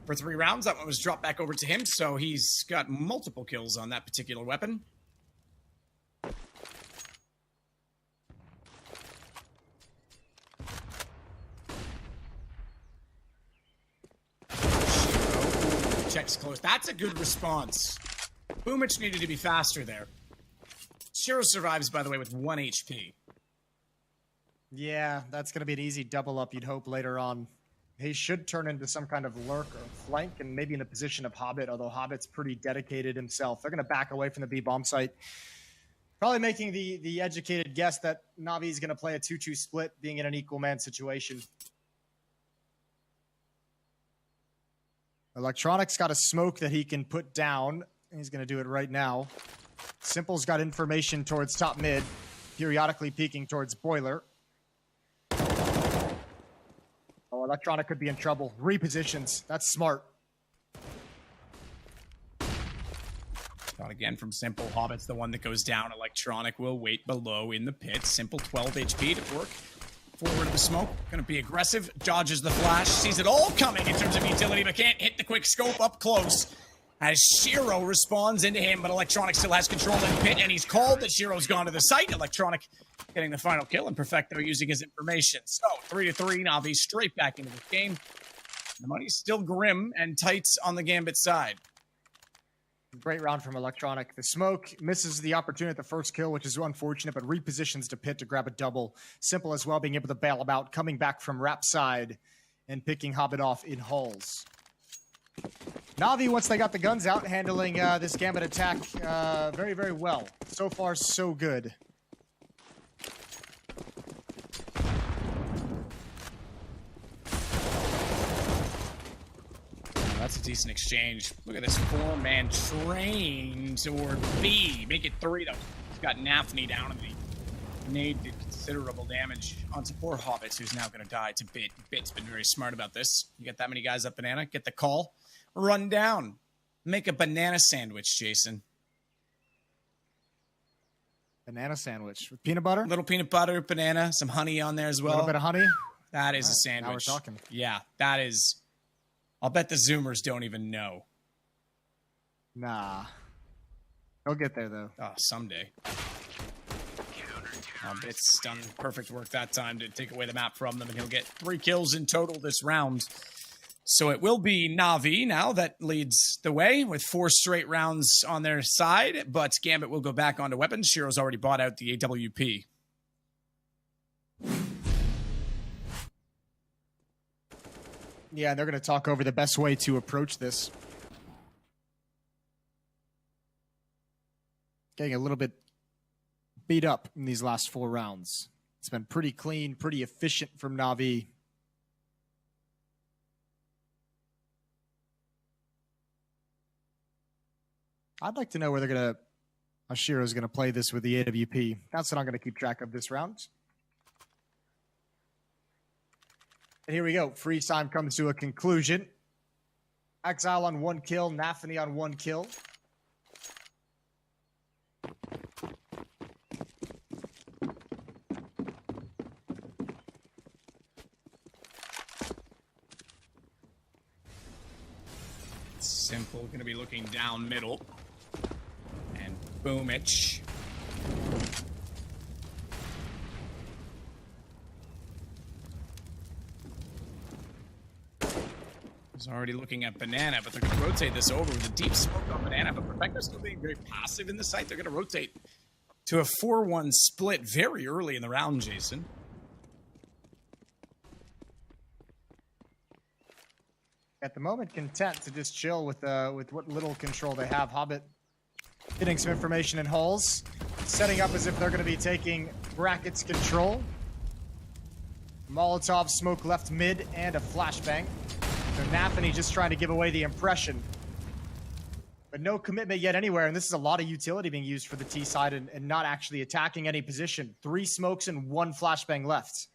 for 3 rounds. That one was dropped back over to him, so he's got multiple kills on that particular weapon. Checks close. That's a good response. Boomich needed to be faster there. Shiro survives, by the way, with 1 HP. Yeah, that's going to be an easy double up, you'd hope, later on. He should turn into some kind of lurk or flank and maybe in a position of Hobbit, although Hobbit's pretty dedicated himself. They're going to back away from the B-bomb site. Probably making the educated guess that Navi's going to play a 2-2 split, being in an equal man situation. Electronic's got a smoke that he can put down. He's going to do it right now. Simple's got information towards top mid, periodically peeking towards Boiler. Oh, Electronic could be in trouble. Repositions. That's smart. Shot again from Simple. Hobbit's the one that goes down. Electronic will wait below in the pit. Simple 12 HP to work. Forward of the smoke, going to be aggressive, dodges the flash, sees it all coming in terms of utility, but can't hit the quick scope up close. As Shiro responds into him, but Electronic still has control in the pit, and he's called that Shiro's gone to the site. Electronic getting the final kill, and Perfecto using his information. So, 3-3, Navi straight back into the game. The money's still grim and tight on the Gambit side. Great round from Electronic. The smoke misses the opportunity at the first kill, which is unfortunate, but repositions to pit to grab a double. Simple as well, being able to bail him out, coming back from Rap side and picking Hobbit off in halls. Navi, once they got the guns out, handling this Gambit attack very, very well. So far, so good. That's a decent exchange. Look at this 4-man train toward B. Make it 3, though. He's got Nafni down, and the nade did considerable damage onto poor Hobbits, who's now going to die to Bit. Bit's been very smart about this. You get that many guys up Banana, get the call, run down. Make a banana sandwich, Jason. Banana sandwich with peanut butter? Little peanut butter, banana, some honey on there as well. A little bit of honey? That is a sandwich. Now we're talking. Yeah, that is... I'll bet the Zoomers don't even know. Nah. He'll get there, though. Oh, someday. Bit's done perfect work that time to take away the map from them, and he'll get 3 kills in total this round. So it will be Navi now that leads the way with 4 straight rounds on their side, but Gambit will go back onto weapons. Shiro's already bought out the AWP. Yeah, they're going to talk over the best way to approach this. Getting a little bit beat up in these last 4 rounds. It's been pretty clean, pretty efficient from Navi. I'd like to know where they're going to how Shiro's going to play this with the AWP. That's what I'm going to keep track of this round. And here we go. Freeze time comes to a conclusion. Exile on 1 kill, Navi on 1 kill. Simple going to be looking down middle. And Boomich. He's already looking at Banana, but they're going to rotate this over with a deep smoke on Banana. But Perfecto's still being very passive in the site. They're going to rotate to a 4-1 split very early in the round, Jason. At the moment, content to just chill with what little control they have. Hobbit getting some information in holes, setting up as if they're going to be taking Brackets control. Molotov smoke left mid and a flashbang. So Nafi just trying to give away the impression. But no commitment yet anywhere, and this is a lot of utility being used for the T side and not actually attacking any position. 3 smokes and 1 flashbang left.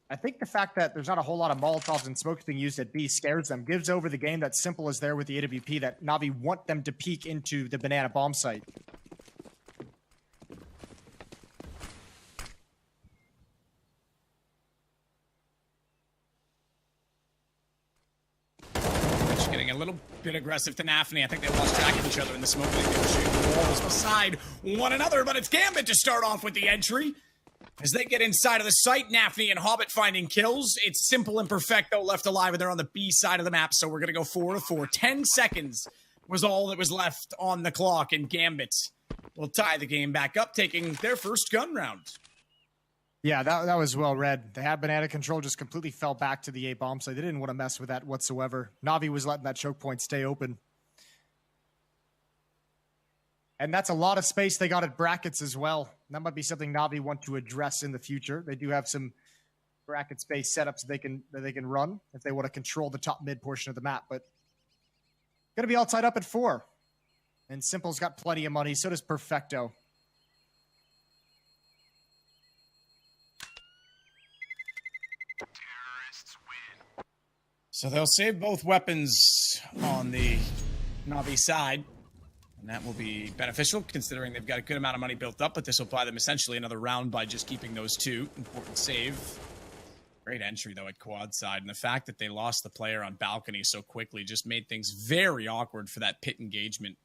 I think the fact that there's not a whole lot of Molotovs and smokes being used at B scares them, gives over the game that Simple is there with the AWP, that Navi want them to peek into the Banana bomb site. Getting a little bit aggressive to Nafi. I think they lost track of each other in the smoke. They were shooting walls beside one another, but it's Gambit to start off with the entry. As they get inside of the site, Nafi and Hobbit finding kills. It's Simple and Perfecto left alive, and they're on the B side of the map, so we're going to go 4-4. 10 seconds was all that was left on the clock, and Gambit will tie the game back up, taking their first gun round. Yeah, that was well read. They had Banana control, just completely fell back to the A bomb site. They didn't want to mess with that whatsoever. Navi was letting that choke point stay open. And that's a lot of space they got at Brackets as well. That might be something Navi want to address in the future. They do have some bracket space setups that they can run if they want to control the top mid portion of the map. But going to be all tied up at 4. And Simple's got plenty of money. So does Perfecto. So they'll save both weapons on the Navi side. And that will be beneficial, considering they've got a good amount of money built up, but this will buy them essentially another round by just keeping those 2. Important save. Great entry, though, at quad side. And the fact that they lost the player on balcony so quickly just made things very awkward for that pit engagement.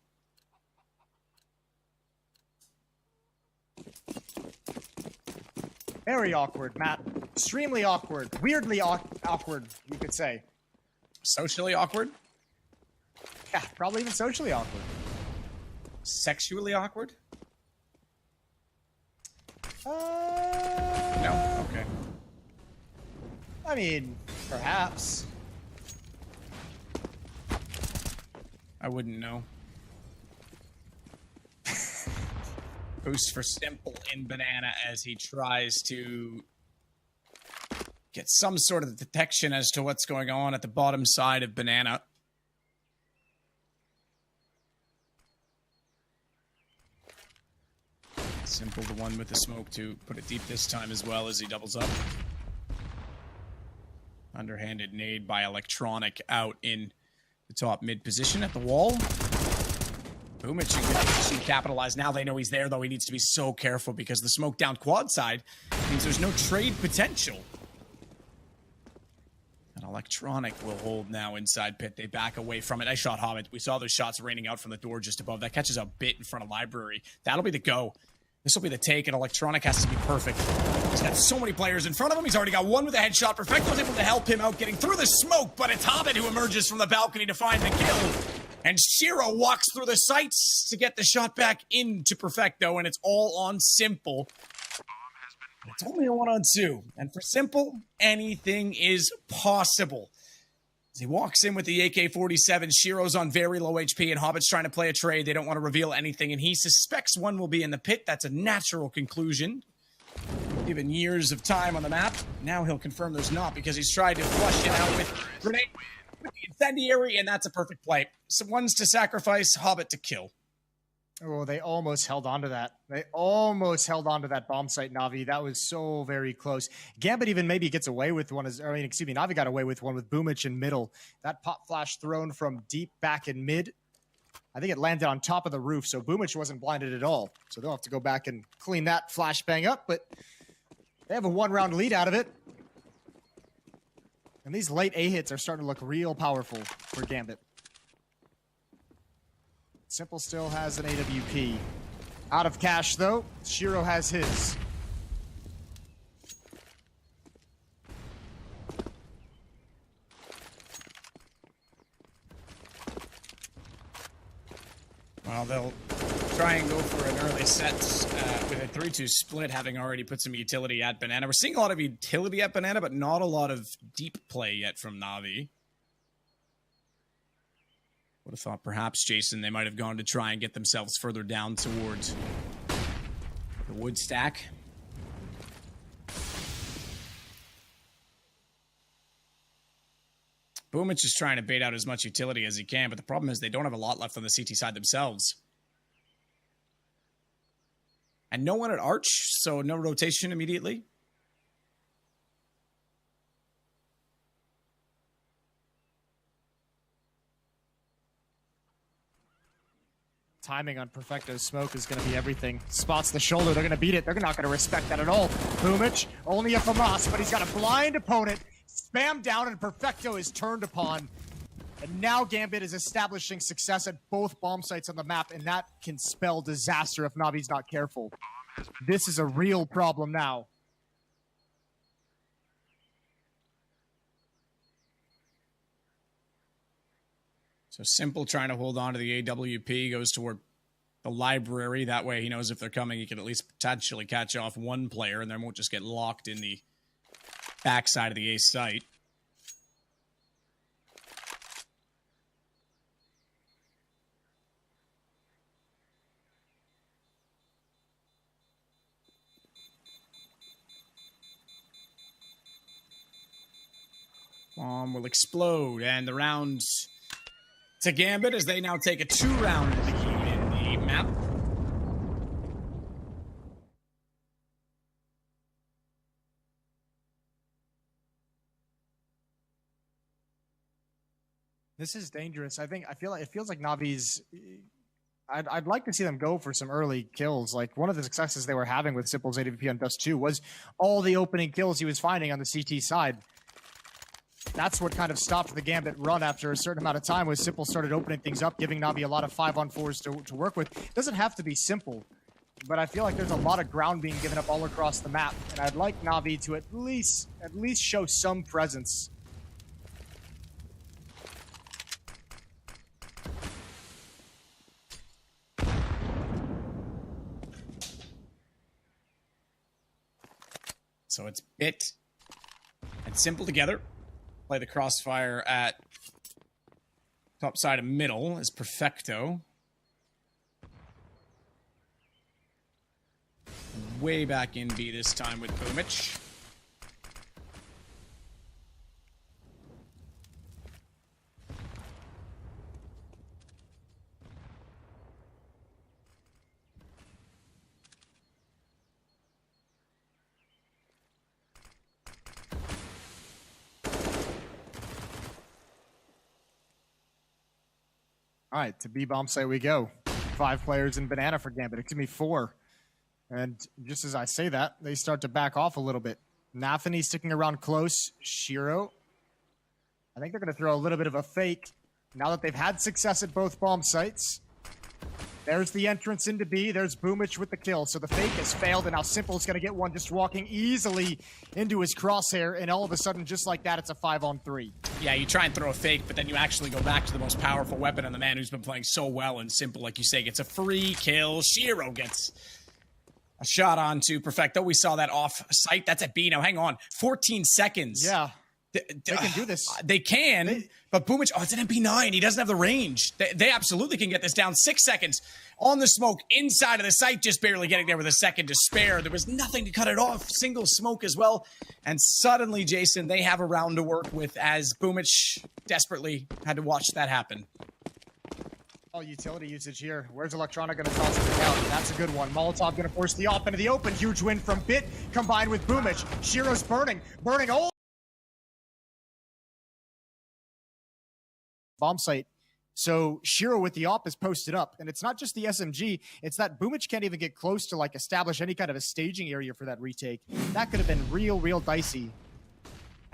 Very awkward, Matt. Extremely awkward. Weirdly awkward, you could say. Socially awkward? Yeah, probably even socially awkward. Sexually awkward? No? Okay. I mean, perhaps. I wouldn't know. Boost for Simple in Banana as he tries to get some sort of detection as to what's going on at the bottom side of Banana. Simple, the one with the smoke, to put it deep this time as well as he doubles up. Underhanded nade by Electronic out in the top mid position at the wall. Boomich in good position to capitalize. Now they know he's there, though he needs to be so careful because the smoke down quad side means there's no trade potential. And Electronic will hold now inside pit. They back away from it. Nice shot, Hobbit. We saw those shots raining out from the door just above. That catches a bit in front of Library. That'll be the go. This will be the take, and Electronic has to be perfect. He's got so many players in front of him. He's already got one with a headshot. Perfecto's able to help him out getting through the smoke, but it's Hobbit who emerges from the balcony to find the kill. And Shiro walks through the sights to get the shot back into Perfecto, and it's all on Simple. It's only a 1-on-2. And for Simple, anything is possible. As he walks in with the AK-47, Shiro's on very low HP, and Hobbit's trying to play a trade. They don't want to reveal anything, and he suspects one will be in the pit. That's a natural conclusion, given years of time on the map. Now he'll confirm there's not because he's tried to flush it out with grenade, with the incendiary, and that's a perfect play. So one's to sacrifice, Hobbit to kill. Oh, they almost held on to that. They almost held on to that bomb site, Navi. That was so very close. Gambit even maybe gets away with one. Navi got away with one with Boomich in middle. That pop flash thrown from deep back in mid. I think it landed on top of the roof, so Boomich wasn't blinded at all. So they'll have to go back and clean that flashbang up, but they have a one-round lead out of it. And these late A hits are starting to look real powerful for Gambit. Simple still has an AWP. Out of cash, though. Shiro has his. Well, they'll try and go for an early set with a 3-2 split, having already put some utility at Banana. We're seeing a lot of utility at Banana, but not a lot of deep play yet from Navi. Would have thought perhaps, Jason, they might have gone to try and get themselves further down towards the wood stack. Boomich is trying to bait out as much utility as he can, but the problem is they don't have a lot left on the CT side themselves. And no one at Arch, so no rotation immediately. Timing on Perfecto's smoke is going to be everything. Spots the shoulder, they're going to beat it. They're not going to respect that at all. Boomich, only a FAMAS, but he's got a blind opponent. Spam down and Perfecto is turned upon. And now Gambit is establishing success at both bomb sites on the map, and that can spell disaster if Navi's not careful. This is a real problem now. So Simple trying to hold on to the AWP, goes toward the library. That way he knows if they're coming, he can at least potentially catch off one player, and they won't just get locked in the backside of the A site. Bomb will explode, and the rounds to Gambit as they now take a 2-round lead in the map. This is dangerous. It feels like Navi's. I'd like to see them go for some early kills. Like one of the successes they were having with Simple's AWP on Dust 2 was all the opening kills he was finding on the CT side. That's what kind of stopped the Gambit run after a certain amount of time, was Simple started opening things up, giving Navi a lot of 5-on-4s to work with. It doesn't have to be Simple, but I feel like there's a lot of ground being given up all across the map, and I'd like Navi to at least show some presence. So it's Bit and Simple together. Play the crossfire at top side of middle as Perfecto. Way back in B this time with Boomich. All right, to B-bomb site we go. 5 players in Banana for Gambit. Excuse me, 4. And just as I say that, they start to back off a little bit. Nathany sticking around close. Shiro. I think they're going to throw a little bit of a fake now that they've had success at both bomb sites. There's the entrance into B. There's Boomich with the kill. So the fake has failed, and now Simple's going to get one just walking easily into his crosshair, and all of a sudden, just like that, it's a 5-on-3. Yeah, you try and throw a fake, but then you actually go back to the most powerful weapon on the man who's been playing so well and Simple, like you say, gets a free kill. Shiro gets a shot onto Perfecto. We saw that off site. That's at B. Now, hang on. 14 seconds. Yeah. They can do this. They can, but Boomich, it's an MP9. He doesn't have the range. They absolutely can get this down. 6 seconds on the smoke, inside of the site, just barely getting there with a second to spare. There was nothing to cut it off. Single smoke as well. And suddenly, Jason, they have a round to work with as Boomich desperately had to watch that happen. Oh, utility usage here. Where's Electronic going to toss it out? That's a good one. Molotov going to force the op into the open. Huge win from Bit combined with Boomich. Shiro's burning all. Bomb site. So Shiro with the op is posted up, and it's not just the SMG, it's that Boomich can't even get close to like establish any kind of a staging area for that retake. That could have been real dicey.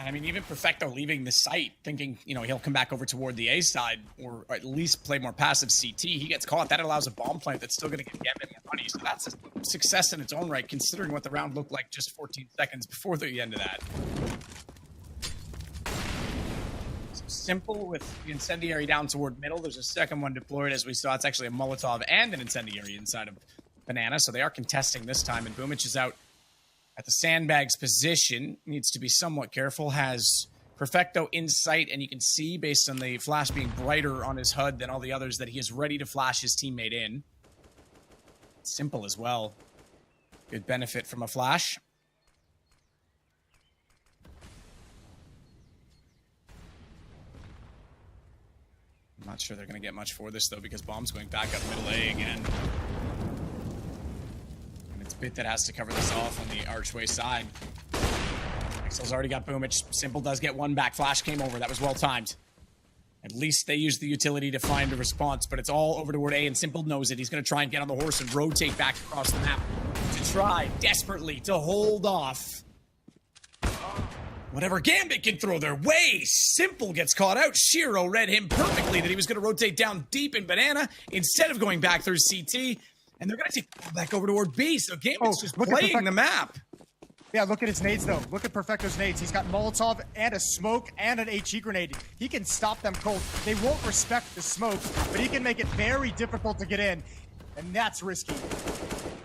And I mean, even Perfecto leaving the site, thinking, he'll come back over toward the A side, or at least play more passive CT. He gets caught. That allows a bomb plant that's still going to get Gambit more money. So that's a success in its own right, considering what the round looked like just 14 seconds before the end of that. Simple with the incendiary down toward middle. There's a second one deployed, as we saw. It's actually a Molotov and an incendiary inside of Banana, so they are contesting this time, and Boomich is out at the sandbags position. Needs to be somewhat careful. Has Perfecto in sight, and you can see, based on the flash being brighter on his HUD than all the others, that he is ready to flash his teammate in. Simple as well. Good benefit from a flash. I'm not sure they're going to get much for this, though, because Bomb's going back up middle A again. And it's Bit that has to cover this off on the archway side. Excel's already got Boomich. Simple does get one back. Flash came over. That was well timed. At least they used the utility to find a response, but it's all over toward A, and Simple knows it. He's going to try and get on the horse and rotate back across the map to try desperately to hold off whatever Gambit can throw their way. Simple gets caught out. Shiro read him perfectly that he was going to rotate down deep in Banana instead of going back through CT. And they're going to take back over toward B. So Gambit's just playing the map. Yeah, look at his nades, though. Look at Perfecto's nades. He's got Molotov and a smoke and an HE grenade. He can stop them cold. They won't respect the smoke, but he can make it very difficult to get in. And that's risky.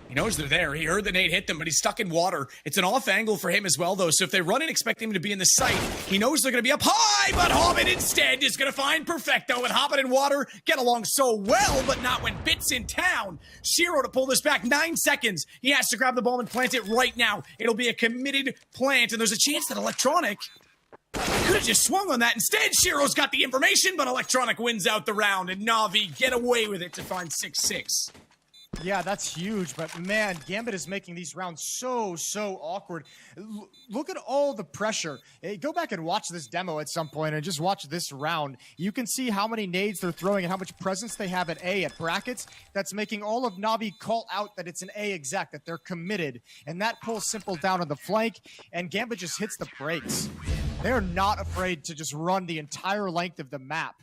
He knows they're there. He heard the nade hit them, but he's stuck in water. It's an off angle for him as well, though. So if they run and expect him to be in the site, he knows they're going to be up high, but Hobbit instead is going to find Perfecto, and Hobbit and Water get along so well, but not when Bit's in town. Shiro to pull this back 9 seconds. He has to grab the bomb and plant it right now. It'll be a committed plant, and there's a chance that Electronic could have just swung on that. Instead, Shiro's got the information, but Electronic wins out the round, and Navi get away with it to find 6-6. Yeah, that's huge, but man, Gambit is making these rounds so awkward. Look at all the pressure. Hey, go back and watch this demo at some point and just watch this round. You can see how many nades they're throwing and how much presence they have at A, at brackets. That's making all of Navi call out that it's an A exec, that they're committed. And that pulls Simple down on the flank, and Gambit just hits the brakes. They're not afraid to just run the entire length of the map.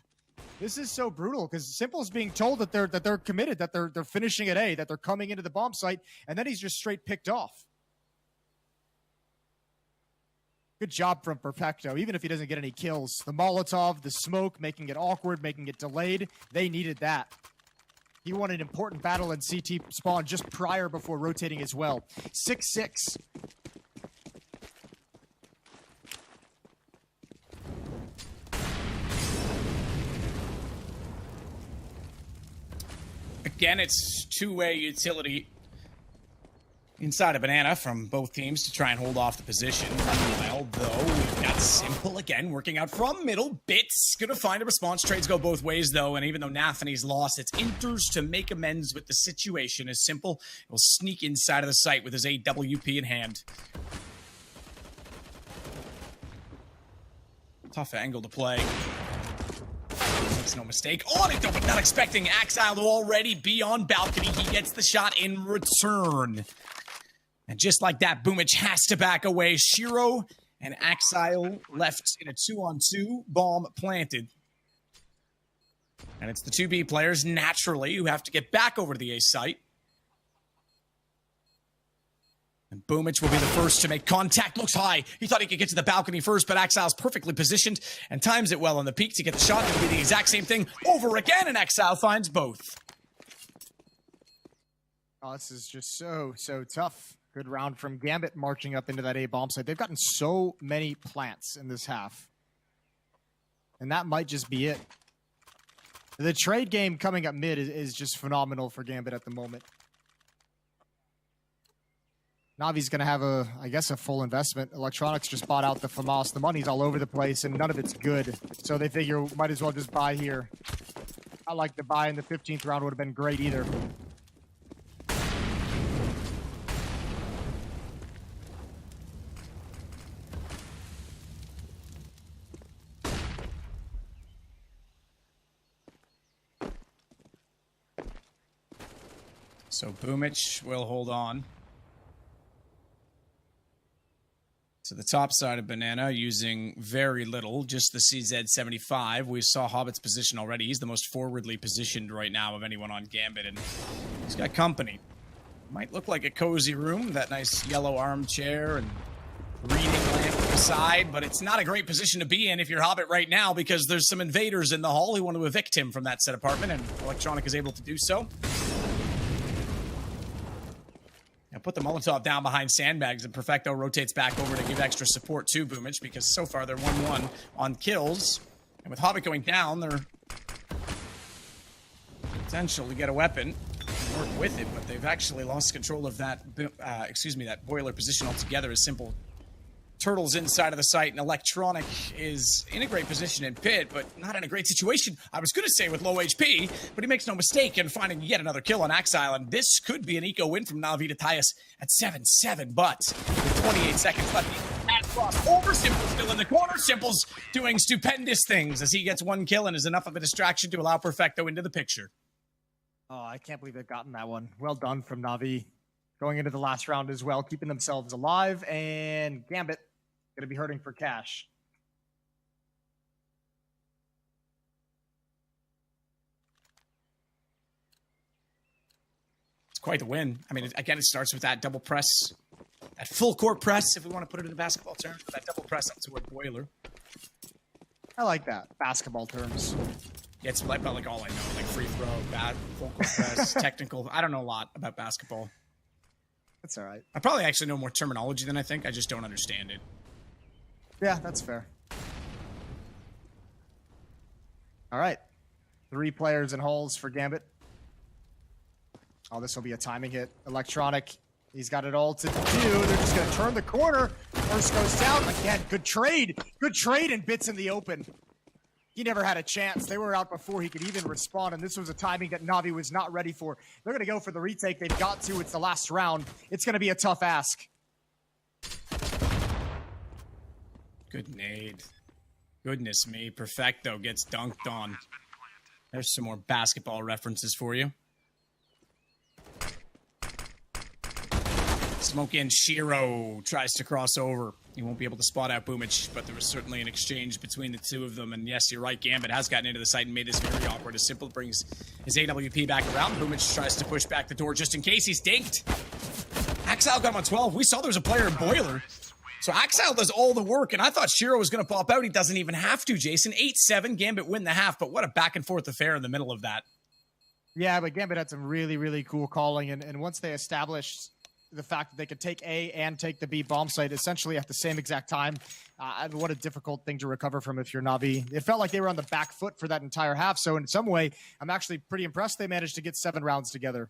This is so brutal because Simple's being told that they're committed, that they're finishing at A, that they're coming into the bomb site, and then he's just straight picked off. Good job from Perfecto, even if he doesn't get any kills. The Molotov, the smoke, making it awkward, making it delayed. They needed that. He won an important battle in CT spawn just prior before rotating as well. 6-6. Again, it's two-way utility inside of Banana from both teams to try and hold off the position. Meanwhile, though, we've got Simple again working out from middle. Bit's gonna find a response. Trades go both ways, though, and even though Nathany's lost, it's Inters to make amends with the situation as Simple will sneak inside of the site with his AWP in hand. Tough angle to play. Makes no mistake on it, though, but not expecting Axile to already be on balcony. He gets the shot in return. And just like that, Boomich has to back away. Shiro and Axile left in a 2-on-2, bomb planted. And it's the 2B players, naturally, who have to get back over to the A site. And Boomich will be the first to make contact. Looks high. He thought he could get to the balcony first, but Exile's perfectly positioned and times it well on the peak to get the shot. It'll be the exact same thing over again, and Exile finds both. Oh, this is just so tough. Good round from Gambit marching up into that A bomb site. They've gotten so many plants in this half. And that might just be it. The trade game coming up mid is just phenomenal for Gambit at the moment. Navi's going to have I guess, a full investment. Electronics just bought out the FAMAS. The money's all over the place, and none of it's good. So they figure might as well just buy here. Not like the buy in the 15th round would have been great either. So Boomich will hold on. So the top side of Banana using very little, just the CZ75. We saw Hobbit's position already. He's the most forwardly positioned right now of anyone on Gambit, and he's got company. Might look like a cozy room, that nice yellow armchair and reading lamp beside, but it's not a great position to be in if you're Hobbit right now because there's some invaders in the hall who want to evict him from that said apartment, and Electronic is able to do so. Now put the Molotov down behind sandbags, and Perfecto rotates back over to give extra support to Boomich because so far they're 1-1 on kills. And with Hobbit going down, they're potential to get a weapon and work with it, but they've actually lost control of that, that boiler position altogether. As Simple turtles inside of the site, and Electronic is in a great position in pit, but not in a great situation, I was going to say, with low HP, but he makes no mistake in finding yet another kill on Axile, and this could be an eco win from Navi to tie us at 7-7, but with 28 seconds left, and cross over, Simple still in the corner. Simple's doing stupendous things as he gets one kill and is enough of a distraction to allow Perfecto into the picture. Oh, I can't believe they've gotten that one. Well done from Navi. Going into the last round as well, keeping themselves alive, and Gambit going to be hurting for cash. It's quite the win. I mean, again, it starts with that double press, that full court press, if we want to put it in basketball terms, but that double press up to a boiler. I like that. Basketball terms. Yeah, it's about like all I know, like free throw, bad, full court press, technical. I don't know a lot about basketball. That's all right. I probably actually know more terminology than I think. I just don't understand it. Yeah, that's fair. All right. 3 players in holes for Gambit. Oh, this will be a timing hit. Electronic, he's got it all to do. They're just going to turn the corner. First goes down. Again, good trade. Good trade, and Bits in the open. He never had a chance. They were out before he could even respond, and this was a timing that Navi was not ready for. They're going to go for the retake. They've got to. It's the last round. It's going to be a tough ask. Good nade. Goodness me. Perfecto gets dunked on. There's some more basketball references for you. Smoke in. Shiro tries to cross over. He won't be able to spot out Boomich, but there was certainly an exchange between the two of them. And yes, you're right, Gambit has gotten into the site and made this very awkward. As Simple brings his AWP back around. Boomich tries to push back the door just in case. He's dinked. Axile got him on 12. We saw there was a player in Boiler. So Axile does all the work, and I thought Shiro was going to pop out. He doesn't even have to, Jason. 8-7, Gambit win the half, but what a back-and-forth affair in the middle of that. Yeah, but Gambit had some really, really cool calling, and once they established the fact that they could take A and take the B bomb site essentially at the same exact time, what a difficult thing to recover from if you're Navi. It felt like they were on the back foot for that entire half, so in some way, I'm actually pretty impressed they managed to get 7 rounds together.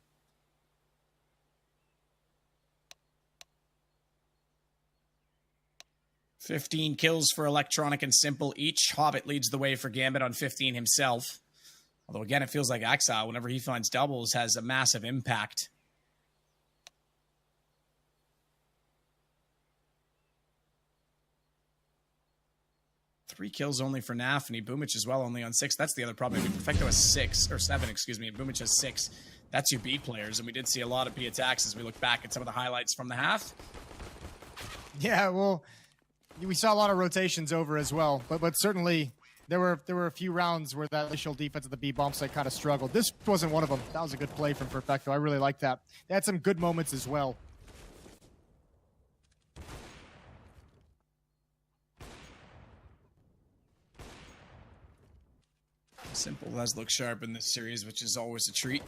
$15 kills for Electronic and Simple each. Hobbit leads the way for Gambit on 15 himself. Although, again, it feels like Axile, whenever he finds doubles, has a massive impact. Three kills only for Nafany. Boomich as well, only on 6. That's the other problem. Perfecto has 6, or 7, excuse me. Boomich has 6. That's your B players, and we did see a lot of B attacks as we look back at some of the highlights from the half. Yeah, well, we saw a lot of rotations over as well, but certainly there were a few rounds where that initial defense of the B bomb site kind of struggled. This wasn't one of them. That was a good play from Perfecto. I really like that. They had some good moments as well. Simple does look sharp in this series, which is always a treat.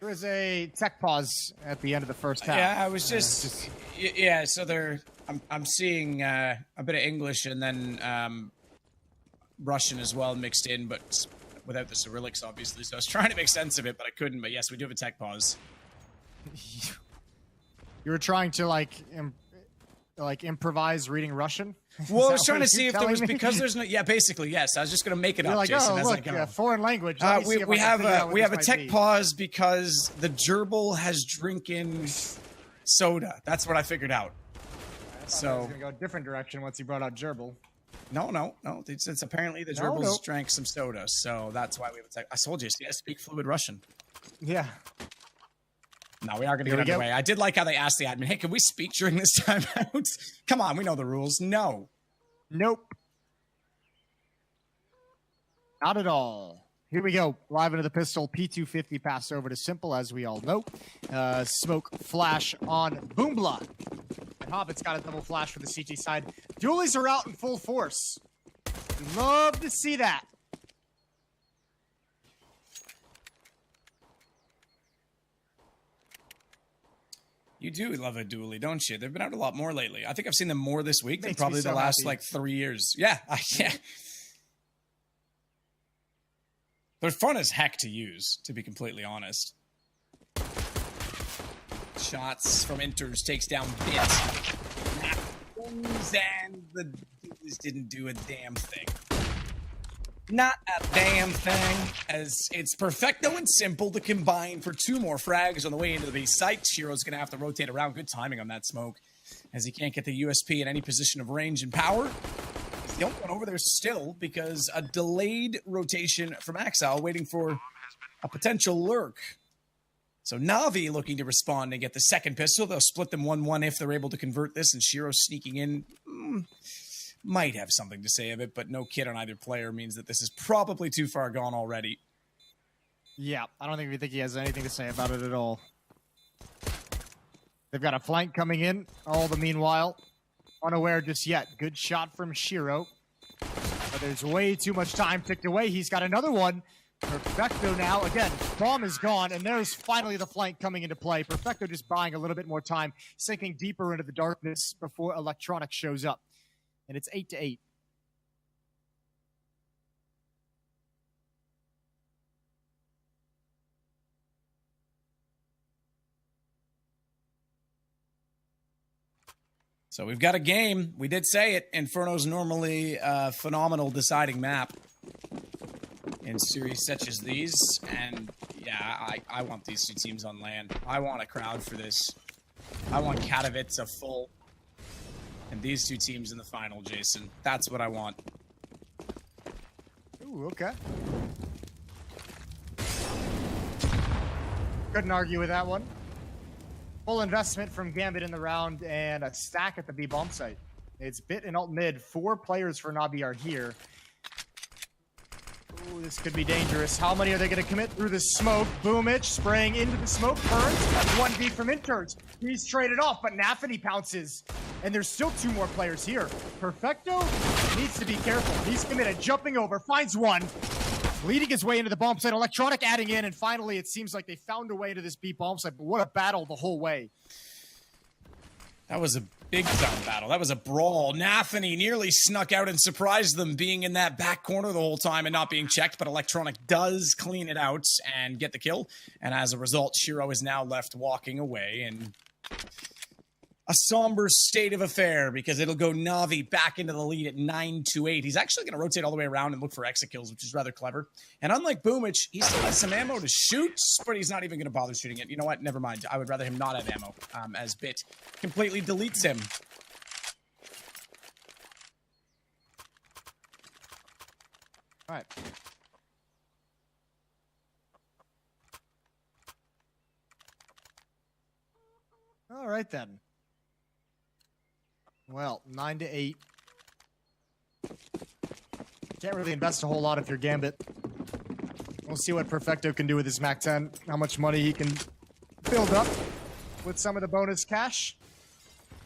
There was a tech pause at the end of the first half. Yeah, I was just yeah. So I'm seeing a bit of English and then Russian as well mixed in, but without the Cyrillics, obviously. So I was trying to make sense of it, but I couldn't. But yes, we do have a tech pause. You were trying to like improvise reading Russian? Well, I was trying to see if there was because there's no. Yeah, basically yes. I was just gonna make it You're up, like, Jason. oh, as look, I go. foreign language. We have a tech pause because the gerbil has drinking soda. That's what I figured out. So I was gonna go a different direction once he brought out gerbil. No. It's apparently the gerbils drank some soda, so that's why we have a tech. I told you, I speak fluid Russian. Yeah. No, we are going to get underway. I did like how they asked the admin, hey, can we speak during this timeout? Come on, we know the rules. No. Nope. Not at all. Here we go. Live into the pistol. P250 pass over to Simple, as we all know. Smoke flash on Boombla. And Hobbit's got a double flash for the CT side. Dualies are out in full force. Love to see that. You do love a dually, don't you? They've been out a lot more lately. I think I've seen them more this week than Makes probably me so the last happy. like 3 years. Yeah, yeah. They're fun as heck to use, to be completely honest. Shots from Inters takes down Bit. And the dualies didn't do a damn thing. Not a damn thing, as it's Perfecto and Simple to combine for 2 more frags on the way into the base site. Shiro's going to have to rotate around. Good timing on that smoke, as he can't get the USP in any position of range and power. He's the only one over there still, because a delayed rotation from Axel waiting for a potential lurk. So Navi looking to respond and get the second pistol. They'll split them 1-1 if they're able to convert this, and Shiro sneaking in. Might have something to say of it, but no kid on either player means that this is probably too far gone already. Yeah, I don't think he has anything to say about it at all. They've got a flank coming in, all the meanwhile. Unaware just yet. Good shot from Shiro. But there's way too much time ticked away. He's got another one. Perfecto now. Again, bomb is gone, and there's finally the flank coming into play. Perfecto just buying a little bit more time, sinking deeper into the darkness before Electronic shows up. And it's 8-8. So we've got a game. We did say it. Inferno's normally a phenomenal deciding map in series such as these. And yeah, I want these 2 teams on land. I want a crowd for this. I want Katowice a full. And these 2 teams in the final, Jason. That's what I want. Ooh, okay. Couldn't argue with that one. Full investment from Gambit in the round and a stack at the B bomb site. It's Bit and alt mid. 4 players for Navi are here. Ooh, this could be dangerous. How many are they going to commit through the smoke? Boomich spraying into the smoke. Burns. 1v from Inters. He's traded off, but Nafany pounces. And there's still 2 more players here. Perfecto needs to be careful. He's committed. Jumping over. Finds one. Leading his way into the bomb site. Electronic adding in. And finally, it seems like they found a way to this B bomb site. But what a battle the whole way. That was a big time battle. That was a brawl. Nafany nearly snuck out and surprised them being in that back corner the whole time and not being checked, but Electronic does clean it out and get the kill. And as a result, Shiro is now left walking away in a somber state of affair, because it'll go Navi back into the lead at 9-8. He's actually going to rotate all the way around and look for exit kills, which is rather clever. And unlike Boomich, he still has some ammo to shoot, but he's not even going to bother shooting it. You know what? Never mind. I would rather him not have ammo, as Bit completely deletes him. All right. All right, then. Well, 9-8. Can't really invest a whole lot if you're Gambit. We'll see what Perfecto can do with his MAC-10. How much money he can build up with some of the bonus cash.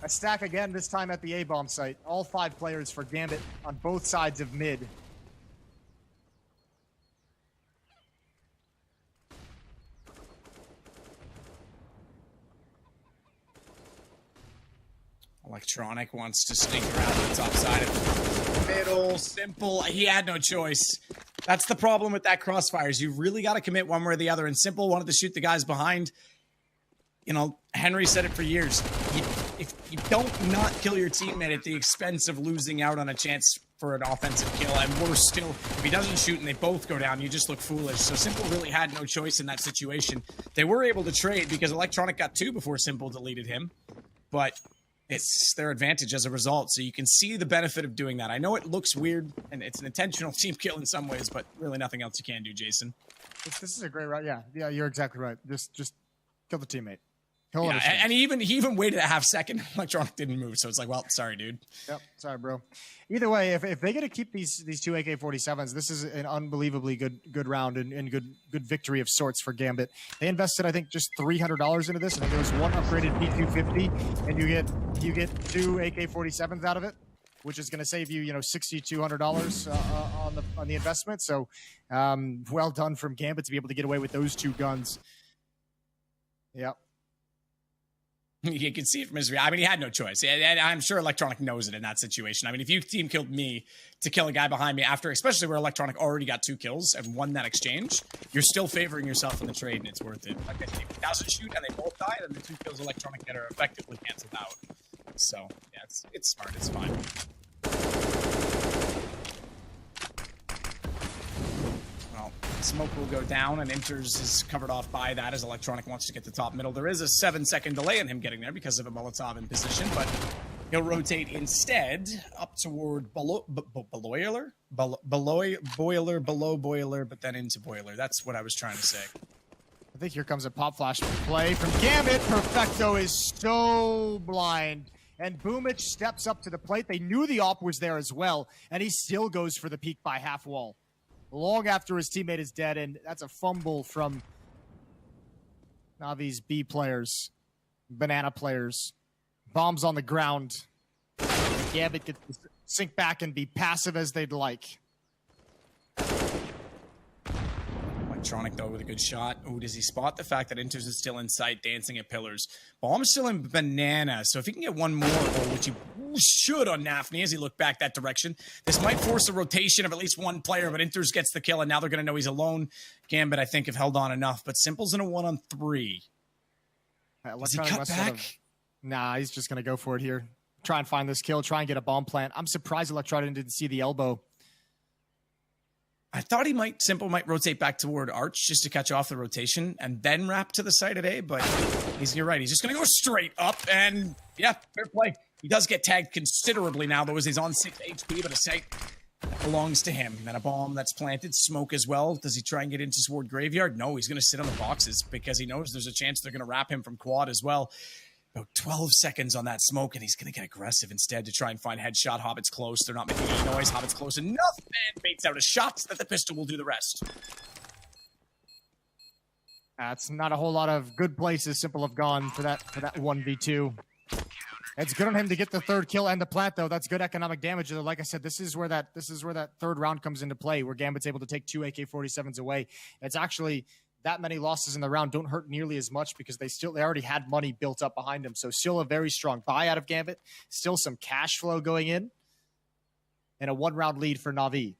A stack again, this time at the A-bomb site. All 5 players for Gambit on both sides of mid. Electronic wants to sneak around the top side of the middle. Simple. He had no choice. That's the problem with that crossfires. You really got to commit one way or the other. And Simple wanted to shoot the guys behind. You know, Henry said it for years. If you don't not kill your teammate at the expense of losing out on a chance for an offensive kill, and worse still, if he doesn't shoot and they both go down, you just look foolish. So Simple really had no choice in that situation. They were able to trade because Electronic got 2 before Simple deleted him. But it's their advantage as a result. So you can see the benefit of doing that. I know it looks weird, and it's an intentional team kill in some ways, but really nothing else you can do, Jason. This is a great route. Yeah, you're exactly right. Just kill the teammate. Yeah, and he even waited a half second. Electronic didn't move, so it's like, well, sorry, dude. Yep, sorry, bro. Either way, if they get to keep these 2 AK-47s, this is an unbelievably good round and good victory of sorts for Gambit. They invested, I think, just $300 into this. I think there was 1 upgraded P250, and you get 2 AK-47s out of it, which is going to save you, $6,200 on the investment. So, well done from Gambit to be able to get away with those 2 guns. Yep. You can see it from his reaction. I mean, he had no choice. And I'm sure Electronic knows it in that situation. I mean, if you team killed me to kill a guy behind me after, especially where Electronic already got 2 kills and won that exchange, you're still favoring yourself in the trade, and it's worth it. Like, if he doesn't shoot and they both die, then the 2 kills Electronic get are effectively canceled out. So, yeah, it's smart. It's fine. Well, smoke will go down, and Inters is covered off by that as Electronic wants to get to top middle. There is a 7-second delay in him getting there because of a Molotov in position, but he'll rotate instead up toward below Boiler, but then into Boiler. That's what I was trying to say. I think here comes a pop flash play from Gambit. Perfecto is so blind. And Boomich steps up to the plate. They knew the op was there as well, and he still goes for the peek by half wall. Long after his teammate is dead, and that's a fumble from Navi's B players, banana players. Bombs on the ground. Gambit gets to sink back and be passive as they'd like. Electronic, though, with a good shot. Oh, does he spot the fact that Inters is still in sight, dancing at pillars? Bomb's still in banana, so if he can get one more, which he should on Nafni as he looked back that direction, this might force a rotation of at least one player, but Inters gets the kill, and now they're going to know he's alone. Gambit, I think, have held on enough, but Simple's in a 1-on-3. Does he cut back? Nah, he's just going to go for it here. Try and find this kill, try and get a bomb plant. I'm surprised Electronic didn't see the elbow. I thought Simple might rotate back toward Arch just to catch off the rotation and then wrap to the side of A, but you're right. He's just going to go straight up, and yeah, fair play. He does get tagged considerably now, though, as he's on 6 HP, but a site that belongs to him. And then a bomb that's planted, smoke as well. Does he try and get into Sword Graveyard? No, he's going to sit on the boxes because he knows there's a chance they're going to wrap him from quad as well. About 12 seconds on that smoke, and he's going to get aggressive instead to try and find headshot. Hobbit's close. They're not making any noise. Hobbit's close enough, and baits out a shot that the pistol will do the rest. That's not a whole lot of good places Simple have gone for that 1v2. It's good on him to get the 3rd kill and the plant, though. That's good economic damage. Like I said, this is where that 3rd round comes into play, where Gambit's able to take 2 AK-47s away. It's actually that many losses in the round don't hurt nearly as much because they already had money built up behind them. So still a very strong buy out of Gambit. Still some cash flow going in. And a 1-round lead for Navi.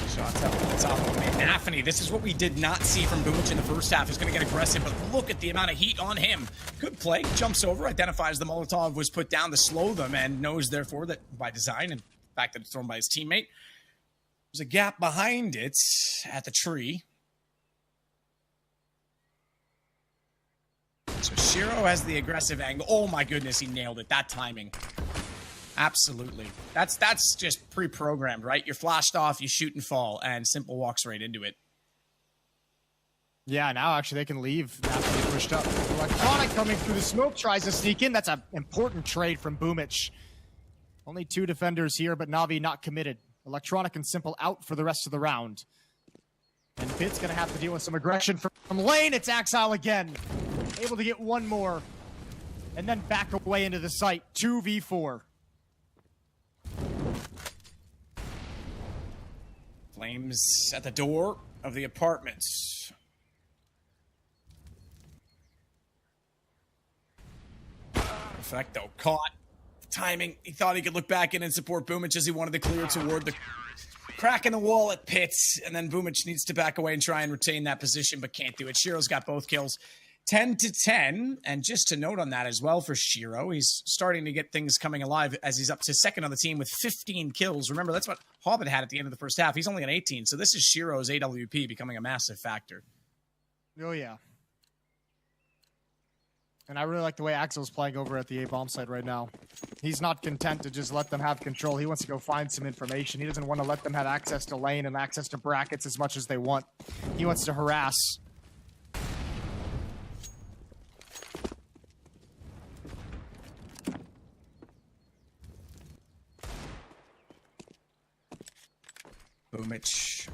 Shots up on the top of Nafni. This is what we did not see from Boomich in the first half. He's going to get aggressive, but look at the amount of heat on him. Good play. Jumps over, identifies the Molotov was put down to slow them, and knows, therefore, that by design and the fact that it's thrown by his teammate, there's a gap behind it at the tree. So Shiro has the aggressive angle. Oh my goodness, he nailed it. That timing. Absolutely. That's just pre-programmed, right? You're flashed off, you shoot and fall, and Simple walks right into it. Yeah, now actually they can leave after they pushed up. Electronic coming through the smoke, tries to sneak in. That's an important trade from Boomich. Only 2 defenders here, but Navi not committed. Electronic and Simple out for the rest of the round. And Bit's going to have to deal with some aggression from lane. It's Axile again. Able to get one more. And then back away into the site. 2v4. Flames at the door of the apartments. Perfecto caught. Timing. He thought he could look back in and support Boomich as he wanted to clear toward the crack in the wall at Pitts. And then Boomich needs to back away and try and retain that position, but can't do it. Shiro's got both kills. 10-10. And just to note on that as well for Shiro, he's starting to get things coming alive as he's up to second on the team with 15 kills. Remember, that's what Hobbit had at the end of the first half. He's only on 18. So this is Shiro's AWP becoming a massive factor. Oh, yeah. And I really like the way Axel's playing over at the A-bomb site right now. He's not content to just let them have control. He wants to go find some information. He doesn't want to let them have access to lane and access to brackets as much as they want. He wants to harass. Boomich.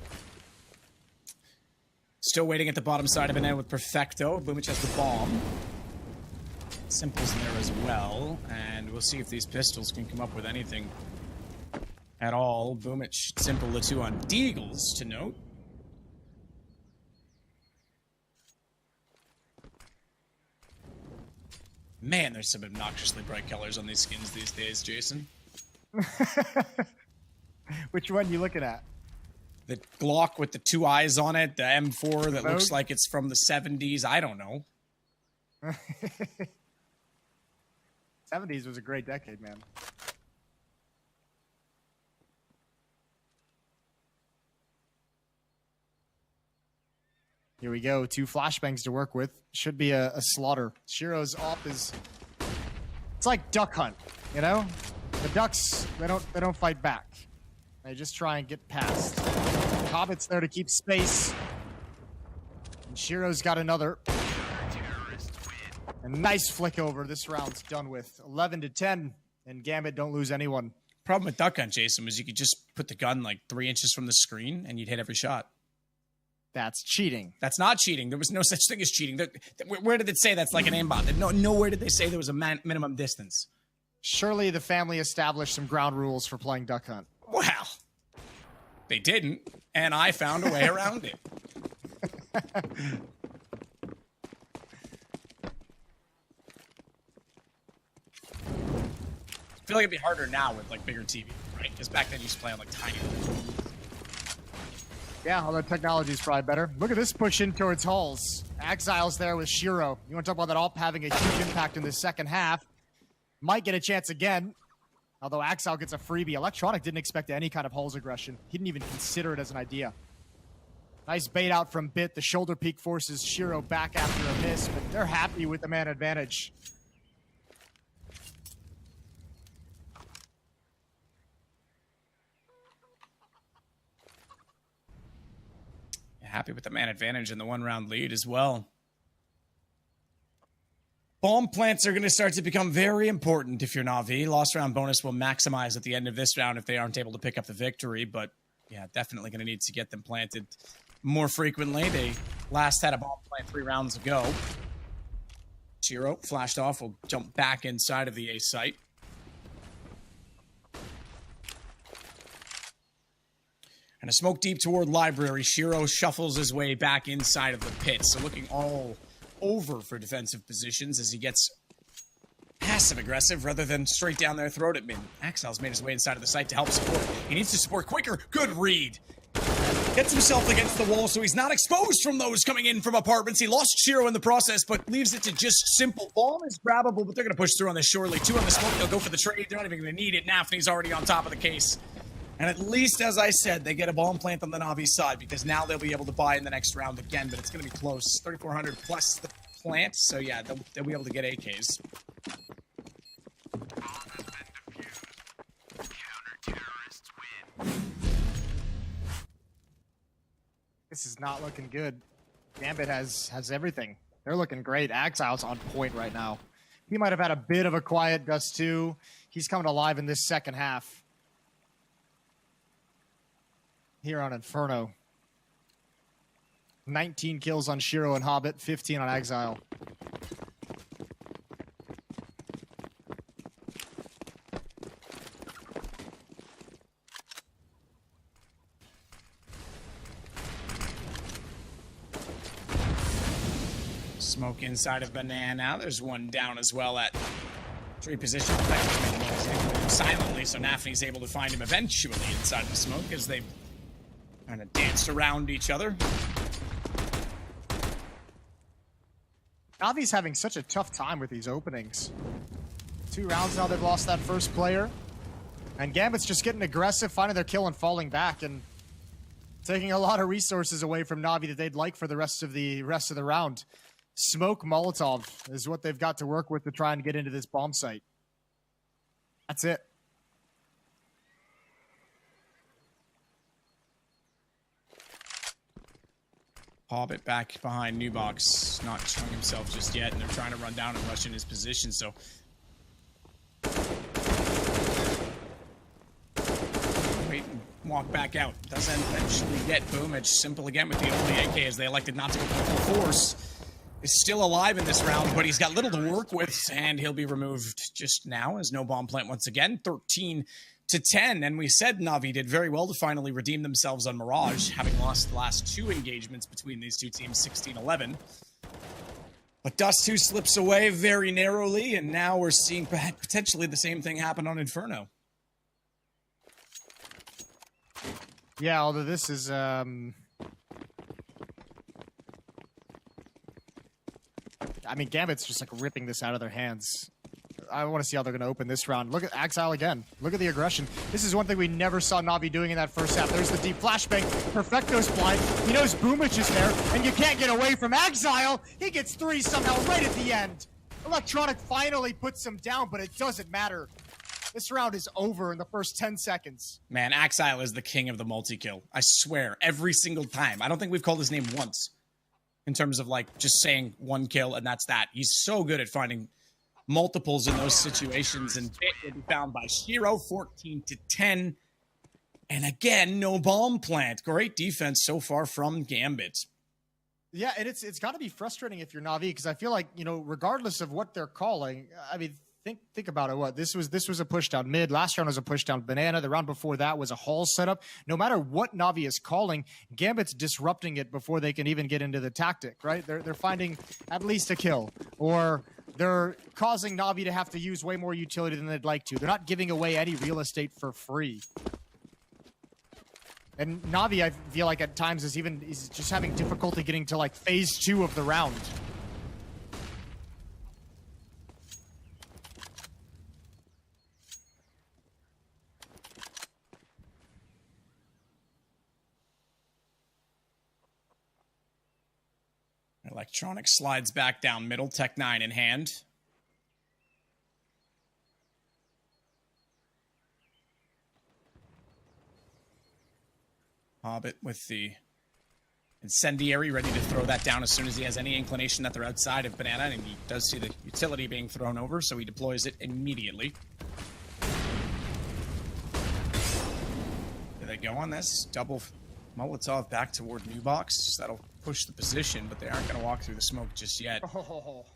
Still waiting at the bottom side of an end with Perfecto. Boomich has the bomb. Simple's in there as well, and we'll see if these pistols can come up with anything at all. Boomich, Simple, the two on Deagles to note. Man, there's some obnoxiously bright colors on these skins these days, Jason. Which one you looking at? The Glock with the two eyes on it, the M4 that looks like it's from the 70s. I don't know. 70s was a great decade, man. Here we go. 2 flashbangs to work with. Should be a slaughter. Shiro's op is... It's like Duck Hunt, you know? The ducks, they don't fight back. They just try and get past. Hobbit's there to keep space. And Shiro's got another. A nice flick over. This round's done with 11-10, and Gambit don't lose anyone. Problem with Duck Hunt, Jason, was you could just put the gun like 3 inches from the screen, and you'd hit every shot. That's cheating. That's not cheating. There was no such thing as cheating. Where did it say that's like an aimbot? Nowhere did they say there was a minimum distance. Surely the family established some ground rules for playing Duck Hunt. Well, they didn't, and I found a way around it. I feel like it'd be harder now with like bigger TV, right? Because back then you used to play on like tiny. Yeah, although technology's probably better. Look at this push in towards Halls. Exile's there with Shiro. You want to talk about that AWP having a huge impact in the second half. Might get a chance again. Although Exile gets a freebie. Electronic didn't expect any kind of Halls aggression. He didn't even consider it as an idea. Nice bait out from Bit. The shoulder peek forces Shiro back after a miss, but they're happy with the man advantage. Happy with the man advantage and the 1-round lead as well. Bomb plants are going to start to become very important if you're Navi. Lost round bonus will maximize at the end of this round if they aren't able to pick up the victory. But yeah, definitely going to need to get them planted more frequently. They last had a bomb plant 3 rounds ago. Shiro flashed off, will jump back inside of the A site. And a smoke deep toward library. Shiro shuffles his way back inside of the pit. So looking all over for defensive positions as he gets passive aggressive rather than straight down their throat at mid. Axel's made his way inside of the site to help support. He needs to support quicker. Good read. Gets himself against the wall so he's not exposed from those coming in from apartments. He lost Shiro in the process, but leaves it to just Simple. Bomb is grabbable, but they're going to push through on this surely. 2 on the smoke. They'll go for the trade. They're not even going to need it. Nafny's already on top of the case. And at least, as I said, they get a bomb plant on the Navi side because now they'll be able to buy in the next round again, but it's going to be close. 3,400 plus the plant, so yeah, they'll be able to get AKs. This is not looking good. Gambit has everything. They're looking great. Exile's on point right now. He might have had a bit of a quiet Dust 2. He's coming alive in this second half. Here on Inferno. 19 kills on Shiro and Hobbit, 15 on Exile. Smoke inside of Banana. There's one down as well at tree position. Silently, so Nafi's able to find him eventually inside of the smoke as they kind of danced around each other. Navi's having such a tough time with these openings. 2 rounds now they've lost that first player. And Gambit's just getting aggressive, finding their kill and falling back, and taking a lot of resources away from Navi that they'd like for the rest of the round. Smoke Molotov is what they've got to work with to try and get into this bomb site. That's it. Hobbit back behind Newbox, not showing himself just yet, and they're trying to run down and rush in his position, so... Wait and walk back out. Doesn't eventually get Boomage. Simple again with the only AK as they elected not to go full force. Is still alive in this round, but he's got little to work with, and he'll be removed just now as no bomb plant once again. 13-10, and we said Navi did very well to finally redeem themselves on Mirage, having lost the last 2 engagements between these two teams, 16-11. But Dust 2 slips away very narrowly, and now we're seeing potentially the same thing happen on Inferno. Yeah, although this is... I mean, Gambit's just like ripping this out of their hands. I want to see how they're going to open this round. Look at Exile again. Look at the aggression. This is one thing we never saw Navi doing in that first half. There's the deep flashbang. Perfecto's blind. He knows Boomage is there, and you can't get away from Exile. He gets 3 somehow right at the end. Electronic finally puts him down, but it doesn't matter. This round is over in the first 10 seconds. Man, Exile is the king of the multi-kill. I swear, every single time. I don't think we've called his name once. In terms of, like, just saying 1 kill and that's that. He's so good at finding multiples in those situations, and Bit will be found by Shiro, 14-10. And again, no bomb plant. Great defense so far from Gambit. Yeah, and it's got to be frustrating if you're Navi, because I feel like, you know, regardless of what they're calling, I mean, think about it. What this was a push down mid. Last round was a push down banana. The round before that was a hall setup. No matter what Navi is calling, Gambit's disrupting it before they can even get into the tactic. Right? They're finding at least a kill, or they're causing Navi to have to use way more utility than they'd like to. They're not giving away any real estate for free. And Navi, I feel like at times is just having difficulty getting to like phase 2 of the round. Electronic slides back down middle, Tech 9 in hand. Hobbit with the incendiary, ready to throw that down as soon as he has any inclination that they're outside of Banana, and he does see the utility being thrown over, so he deploys it immediately. There they go on this. Double Molotov back toward New Box. That'll push the position, but they aren't going to walk through the smoke just yet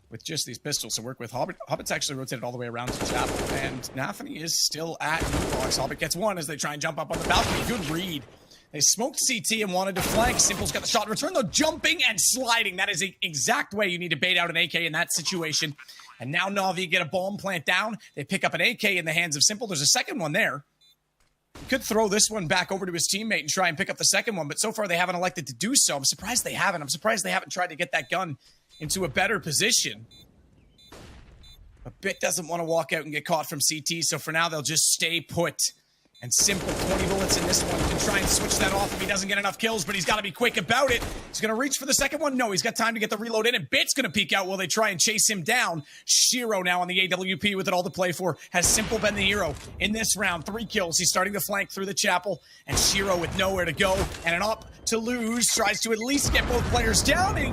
with just these pistols to work with. Hobbit's actually rotated all the way around to Chapel, and Nafi is still at New Box. Hobbit gets one as they try and jump up on the balcony. Good read. They smoked CT and wanted to flank. Simple's got the shot in return, though, jumping and sliding. That is the exact way you need to bait out an AK in that situation. And now Navi get a bomb plant down. They pick up an AK in the hands of Simple. There's a second one there. He could throw this one back over to his teammate and try and pick up the second one, but so far they haven't elected to do so. I'm surprised they haven't. I'm surprised they haven't tried to get that gun into a better position. But Bit doesn't want to walk out and get caught from CT, so for now they'll just stay put. And Simple, 20 bullets in this one. He can try and switch that off if he doesn't get enough kills, but he's got to be quick about it. He's going to reach for the second one. No, he's got time to get the reload in, and Bit's going to peek out while they try and chase him down. Shiro now on the AWP with it all to play for. Has Simple been the hero in this round? 3 kills. He's starting to flank through the Chapel, and Shiro with nowhere to go and an up to lose. Tries to at least get both players down. He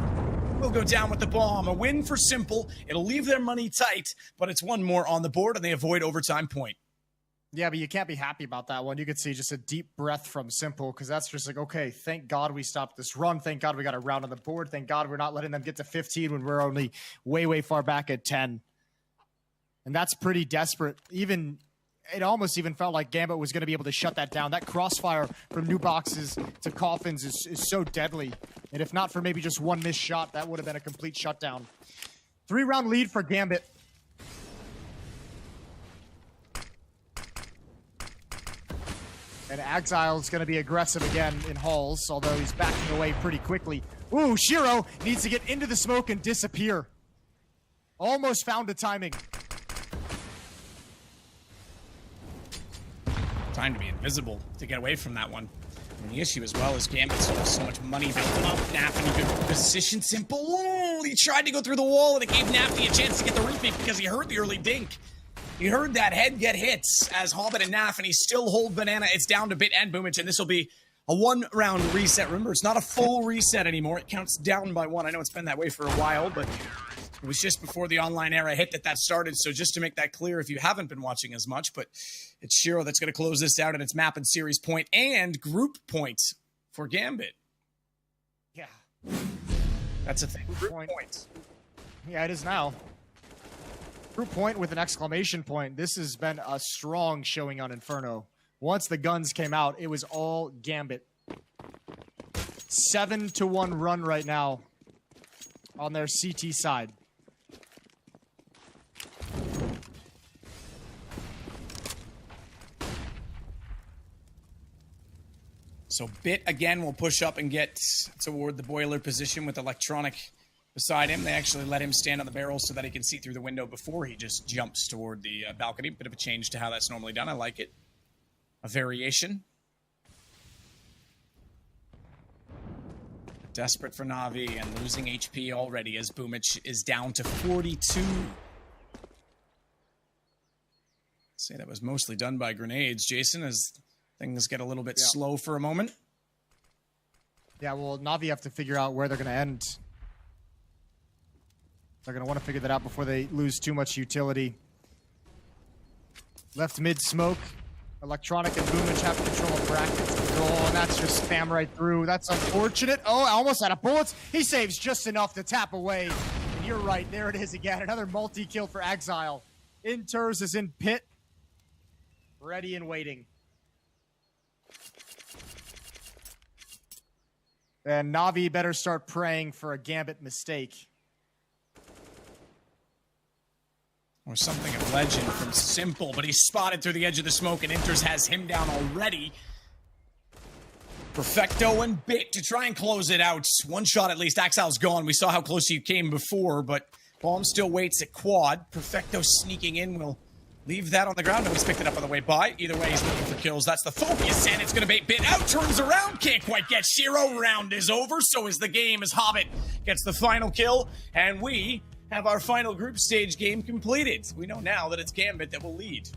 will go down with the bomb. A win for Simple. It'll leave their money tight, but it's one more on the board, and they avoid overtime point. Yeah, but you can't be happy about that one. You could see just a deep breath from Simple, because that's just like, okay, thank God we stopped this run. Thank God we got a round on the board. Thank God we're not letting them get to 15 when we're only way, way far back at 10. And that's pretty desperate. Even it almost even felt like Gambit was going to be able to shut that down. That crossfire from new boxes to coffins is so deadly. And if not for maybe just one missed shot, that would have been a complete shutdown. 3-round lead for Gambit. And Exile's going to be aggressive again in halls, although he's backing away pretty quickly. Ooh, Shiro needs to get into the smoke and disappear. Almost found the timing. Time to be invisible to get away from that one. And the issue as well is Gambit still has so much money built up. Nafi in good position. Simple. Ooh, he tried to go through the wall and it gave Nafi a chance to get the retake because he heard the early dink. He heard that head get hits as Hobbit and Naf, and he still hold Banana. It's down to Bit and Boomich, and this will be a 1-round reset. Remember, it's not a full reset anymore. It counts down by 1. I know it's been that way for a while, but it was just before the online era hit that started. So just to make that clear, if you haven't been watching as much, but it's Shiro that's going to close this out, and it's map and series point and group points for Gambit. Yeah. That's a thing. Group points. Yeah, it is now. Group point with an exclamation point. This has been a strong showing on Inferno. Once the guns came out, it was all Gambit. 7-1 run right now on their CT side. So Bit again will push up and get toward the boiler position with Electronic beside him. They actually let him stand on the barrel so that he can see through the window before he just jumps toward the balcony. Bit of a change to how that's normally done. I like it. A variation. Desperate for Navi and losing HP already as Boomich is down to 42. Say that was mostly done by grenades, Jason, as things get a little bit slow for a moment. Yeah, well, Navi have to figure out where they're going to end. They're going to want to figure that out before they lose too much utility. Left mid smoke. Electronic and Boomich have control of brackets. Oh, and that's just spam right through. That's unfortunate. Oh, almost out of bullets. He saves just enough to tap away. And you're right. There it is again. Another multi-kill for Exile. Inters is in pit. Ready and waiting. And Navi better start praying for a Gambit mistake. Or something of legend from Simple, but he's spotted through the edge of the smoke, and Inters has him down already. Perfecto and Bit to try and close it out. One shot at least. Exile's gone. We saw how close he came before, but Bomb still waits at quad. Perfecto sneaking in will leave that on the ground. Nobody's picked it up on the way by. Either way, he's looking for kills. That's the focus, and it's going to bait Bit out. Turns around. Can't quite get Shiro. Round is over. So is the game as Hobbit gets the final kill, and we have our final group stage game completed. We know now that it's Gambit that will lead.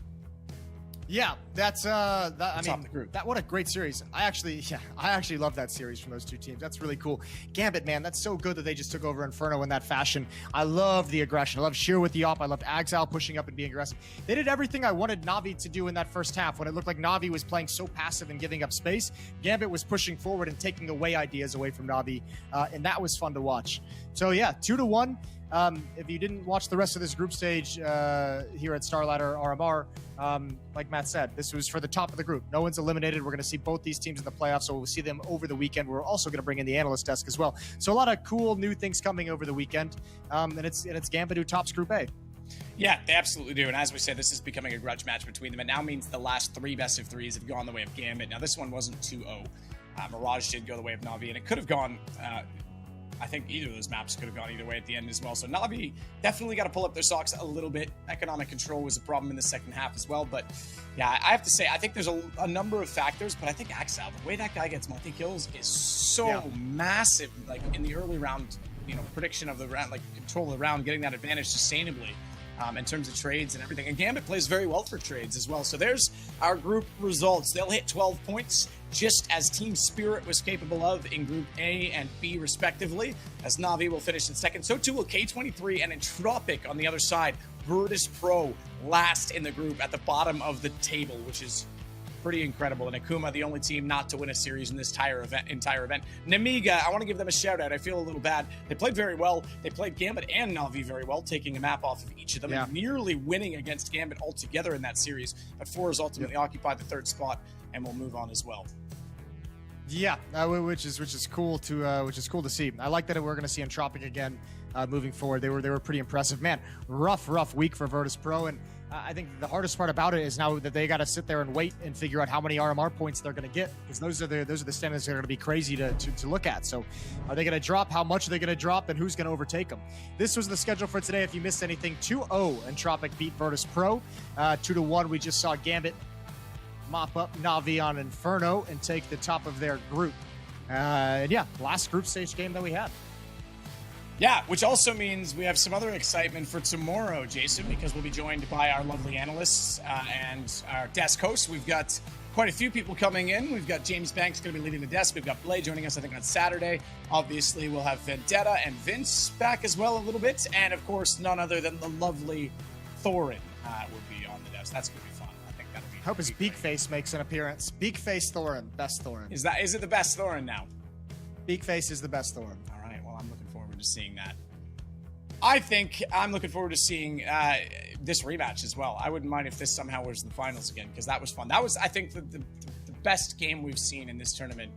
Yeah, that's what a great series. I actually love that series from those two teams. That's really cool. Gambit, man, that's so good that they just took over Inferno in that fashion. I love the aggression. I love Shiro with the op. I loved Exile pushing up and being aggressive. They did everything I wanted Navi to do in that first half. When it looked like Navi was playing so passive and giving up space, Gambit was pushing forward and taking away ideas away from Navi, and that was fun to watch. So yeah, 2-1. If you didn't watch the rest of this group stage here at StarLadder RMR, like Matt said, this was for the top of the group. No one's eliminated. We're going to see both these teams in the playoffs, so we'll see them over the weekend. We're also going to bring in the analyst desk as well. So a lot of cool new things coming over the weekend, and it's Gambit who tops Group A. Yeah, they absolutely do. And as we said, this is becoming a grudge match between them. It now means the last 3 best of 3s have gone the way of Gambit. Now, this one wasn't 2-0. Mirage did go the way of Navi, and it could have gone... I think either of those maps could have gone either way at the end as well. So Navi definitely got to pull up their socks a little bit. Economic control was a problem in the second half as well. But yeah, I have to say, I think there's a number of factors, but I think Exile, the way that guy gets multi-kills is so massive. Like in the early round, prediction of the round, like control of the round, getting that advantage sustainably in terms of trades and everything. And Gambit plays very well for trades as well. So there's our group results. They'll hit 12 points. Just as Team Spirit was capable of in Group A and B, respectively, as Navi will finish in second. So too will K23 and Entropic on the other side. Virtus Pro last in the group at the bottom of the table, which is pretty incredible. And Akuma, the only team not to win a series in this entire event. Namiga, I want to give them a shout out. I feel a little bad. They played very well. They played Gambit and Navi very well, taking a map off of each of them and nearly winning against Gambit altogether in that series. But Fours ultimately occupied the 3rd spot and will move on as well. Yeah, which is cool to see. I like that we're going to see Entropic again moving forward. They were pretty impressive. Man, rough week for Virtus Pro, and I think the hardest part about it is now that they got to sit there and wait and figure out how many RMR points they're going to get, because those are the standards that are going to be crazy to look at. So, are they going to drop? How much are they going to drop? And who's going to overtake them? This was the schedule for today. If you missed anything, 2-0 Entropic beat Virtus Pro. 2-1. We just saw Gambit mop up Navi on Inferno and take the top of their group. And yeah, last group stage game that we had. Yeah, which also means we have some other excitement for tomorrow, Jason, because we'll be joined by our lovely analysts and our desk hosts. We've got quite a few people coming in. We've got James Banks going to be leading the desk. We've got Blade joining us, I think, on Saturday. Obviously, we'll have Vendetta and Vince back as well a little bit. And, of course, none other than the lovely Thorin will be on the desk. That's going to be fun. I think that'll be Hope his Beakface makes an appearance. Beakface Thorin, best Thorin. Is it the best Thorin now? Beakface is the best Thorin. All right, well, I'm looking forward to seeing that. I think I'm looking forward to seeing this rematch as well. I wouldn't mind if this somehow was the finals again, because that was fun. That was, I think, the best game we've seen in this tournament.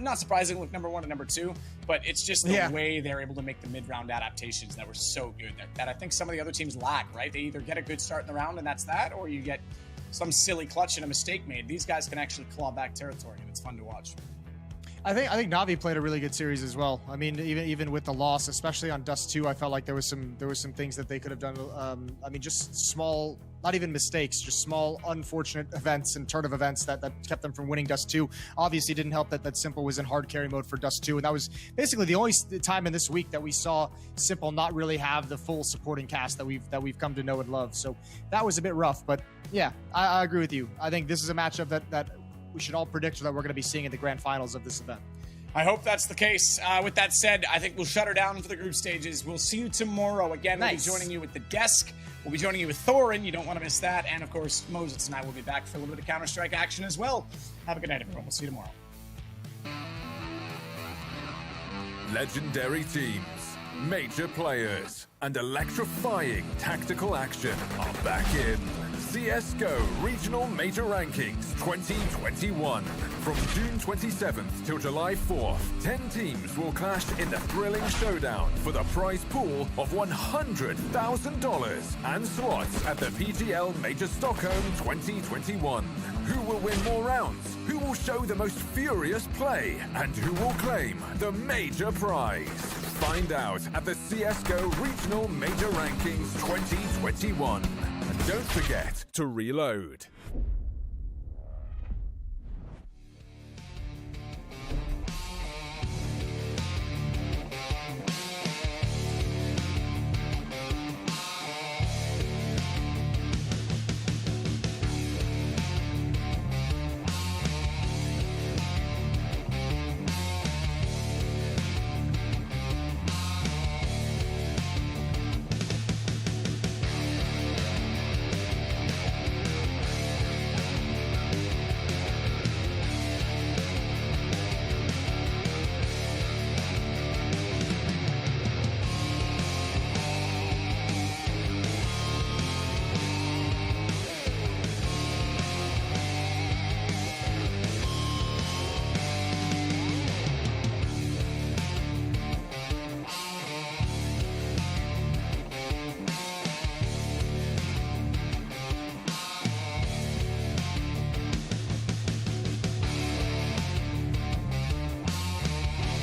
Not surprising with number 1 and number 2, but it's just the way they're able to make the mid-round adaptations that were so good that I think some of the other teams lack, right? They either get a good start in the round and that's that, or you get some silly clutch and a mistake made. These guys can actually claw back territory, and it's fun to watch. I think Navi played a really good series as well. I mean, even with the loss, especially on Dust 2, I felt like there was some things that they could have done. I mean, just small, not even mistakes, just small unfortunate events and turn of events that kept them from winning Dust 2. Obviously, didn't help that Simple was in hard carry mode for Dust 2, and that was basically the only time in this week that we saw Simple not really have the full supporting cast that we've come to know and love. So that was a bit rough, but yeah, I agree with you. I think this is a matchup that we should all predict that we're going to be seeing in the grand finals of this event. I hope that's the case. With that said, I think we'll shut her down for the group stages. We'll see you tomorrow. Again, We'll be joining you with the desk. We'll be joining you with Thorin. You don't want to miss that. And, of course, Moses and I will be back for a little bit of Counter-Strike action as well. Have a good night, everyone. We'll see you tomorrow. Legendary teams, major players, and electrifying tactical action are back in CSGO Regional Major Rankings 2021. From June 27th till July 4th, 10 teams will clash in the thrilling showdown for the prize pool of $100,000 and slots at the PGL Major Stockholm 2021. Who will win more rounds? Who will show the most furious play? And who will claim the major prize? Find out at the CSGO Regional Major Rankings 2021. And don't forget to reload.